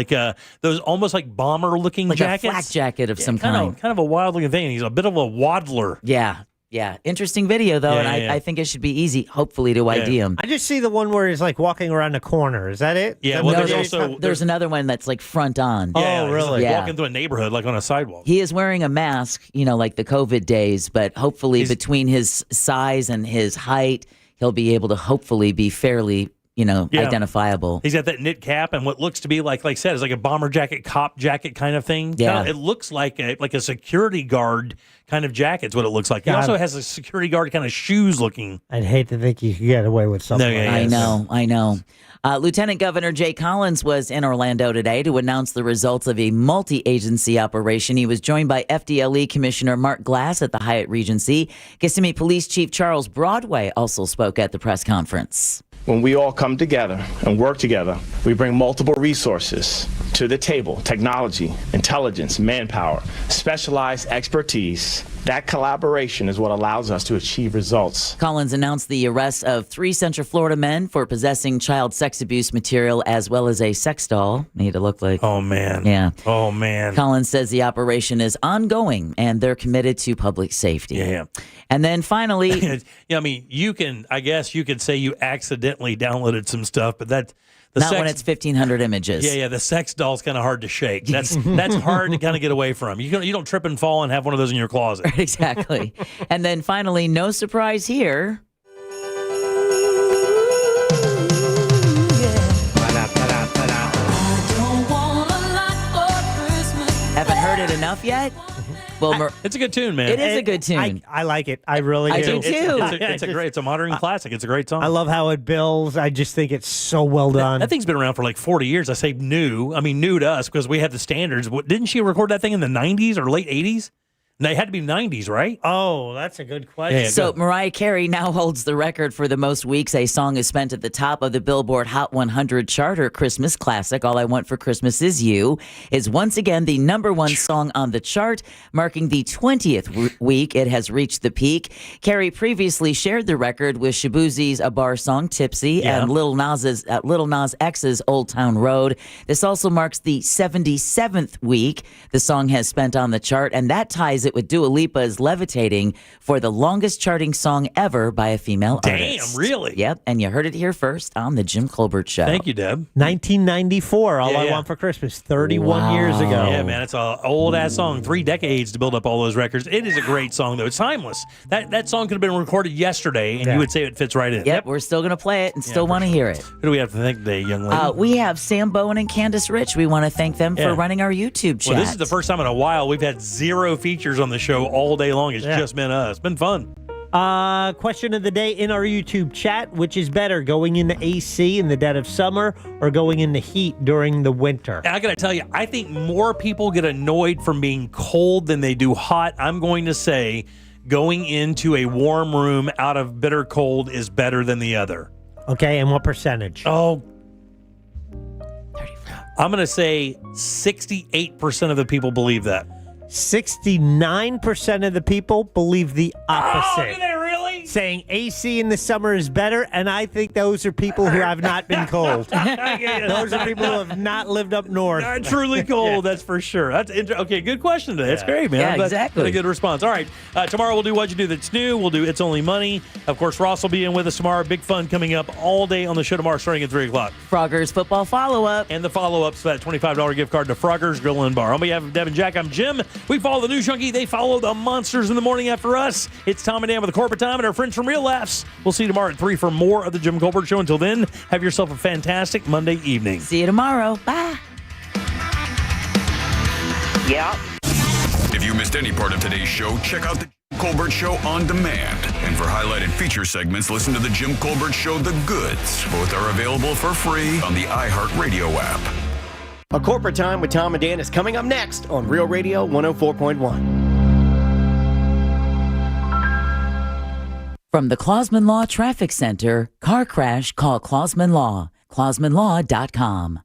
those almost like bomber-looking like jackets. Like a flak jacket of some kind. Kind of a wild-looking thing. He's a bit of a waddler. Yeah. Interesting video, though, I think it should be easy, hopefully, to ID him. I just see the one where he's like walking around the corner. Is that it? Yeah, there's another one that's like front on. Yeah, really? Like walking through a neighborhood, like on a sidewalk. He is wearing a mask, like the COVID days, but hopefully between his size and his height, he'll be able to hopefully be fairly identifiable. He's got that knit cap and what looks to be like I said, is like a bomber jacket, cop jacket kind of thing. Yeah. It looks like a security guard kind of jacket is what it looks like. He also has a security guard kind of shoes looking. I'd hate to think you could get away with something like that. I know. Lieutenant Governor Jay Collins was in Orlando today to announce the results of a multi-agency operation. He was joined by FDLE Commissioner Mark Glass at the Hyatt Regency. Kissimmee Police Chief Charles Broadway also spoke at the press conference. When we all come together and work together, we bring multiple resources to the table: technology, intelligence, manpower, specialized expertise. That collaboration is what allows us to achieve results. Collins announced the arrest of 3 Central Florida men for possessing child sex abuse material as well as a sex doll made to look like. Oh, man. Yeah. Oh, man. Collins says the operation is ongoing and they're committed to public safety. Yeah. And then finally. I mean, you could say you accidentally downloaded some stuff, but that. Not when it's 1,500 images. Yeah, the sex doll's kind of hard to shake. That's hard to kind of get away from. You don't trip and fall and have one of those in your closet. Exactly. And then finally, no surprise here. Haven't heard it enough yet? Well, it's a good tune, man. It is a good tune. I like it. I really do. I do too. It's a modern classic. It's a great song. I love how it builds. I just think it's so well done. That thing's been around for like 40 years. I say new. I mean, new to us because we have the standards. Didn't she record that thing in the 90s or late 80s? They had to be 90s, right? Oh, that's a good question. Yeah, so Mariah Carey now holds the record for the most weeks a song is spent at the top of the Billboard Hot 100 chart. Her Christmas classic, All I Want for Christmas Is You, is once again the #1 song on the chart, marking the 20th week it has reached the peak. Carey previously shared the record with Shaboozie's A Bar Song, Tipsy, and Lil Nas X's Old Town Road. This also marks the 77th week the song has spent on the chart, and that ties it with Dua Lipa's Levitating for the longest charting song ever by a female artist. Damn, really? Yep, and you heard it here first on the Jim Colbert Show. Thank you, Deb. 1994, All I Want for Christmas, 31 years ago. Yeah, man, it's an old-ass song. 3 decades to build up all those records. It is a great song, though. It's timeless. That song could have been recorded yesterday, and you would say it fits right in. Yep, we're still going to play it and still want to hear it. Who do we have to thank today, young lady? We have Sam Bowen and Candace Rich. We want to thank them for running our YouTube chat. Well, this is the first time in a while we've had 0 features on the show all day long. It's just been us. It's been fun. Question of the day in our YouTube chat: which is better, going into AC in the dead of summer or going into heat during the winter? And I got to tell you, I think more people get annoyed from being cold than they do hot. I'm going to say going into a warm room out of bitter cold is better than the other. Okay, and what percentage? Oh, I'm going to say 68% of the people believe that. 69% of the people believe the opposite. Oh, do they really? Saying AC in the summer is better, and I think those are people who have not been cold. Those are people who have not lived up north. Not truly cold, that's for sure. That's okay, good question today. That's great, man. Yeah, exactly. That's a good response. All right, tomorrow we'll do What'd You Do That's New. We'll do It's Only Money. Of course, Ross will be in with us tomorrow. Big fun coming up all day on the show tomorrow starting at 3 o'clock. Frogger's football follow-up. And the follow-ups for that $25 gift card to Frogger's Grill and Bar. On behalf of Deb and Jack, I'm Jim. We follow the News Junkie. They follow the monsters in the morning after us. It's Tom and Dan with the Corporate Time and our friends from Real Laughs. We'll see you tomorrow at 3 for more of the Jim Colbert Show. Until then, have yourself a fantastic Monday evening. See you tomorrow. Bye. Yeah. If you missed any part of today's show, check out the Jim Colbert Show on demand. And for highlighted feature segments, listen to the Jim Colbert Show The Goods. Both are available for free on the iHeartRadio app. A Corporate Time with Tom and Dan is coming up next on Real Radio 104.1. From the Clausman Law Traffic Center, car crash, call Clausman Law. ClausmanLaw.com.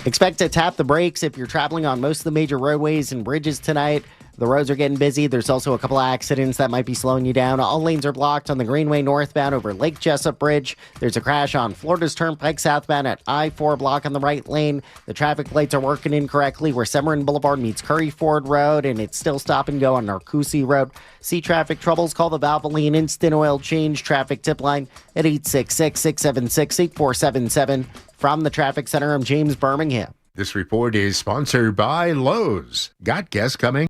Expect to tap the brakes if you're traveling on most of the major roadways and bridges tonight. The roads are getting busy. There's also a couple of accidents that might be slowing you down. All lanes are blocked on the Greenway northbound over Lake Jessup Bridge. There's a crash on Florida's Turnpike southbound at I-4 block on the right lane. The traffic lights are working incorrectly where Severin Boulevard meets Curry Ford Road, and it's still stop and go on Narcoossee Road. See traffic troubles? Call the Valvoline Instant Oil Change traffic tip line at 866-676-8477. From the Traffic Center, I'm James Birmingham. This report is sponsored by Lowe's. Got guests coming?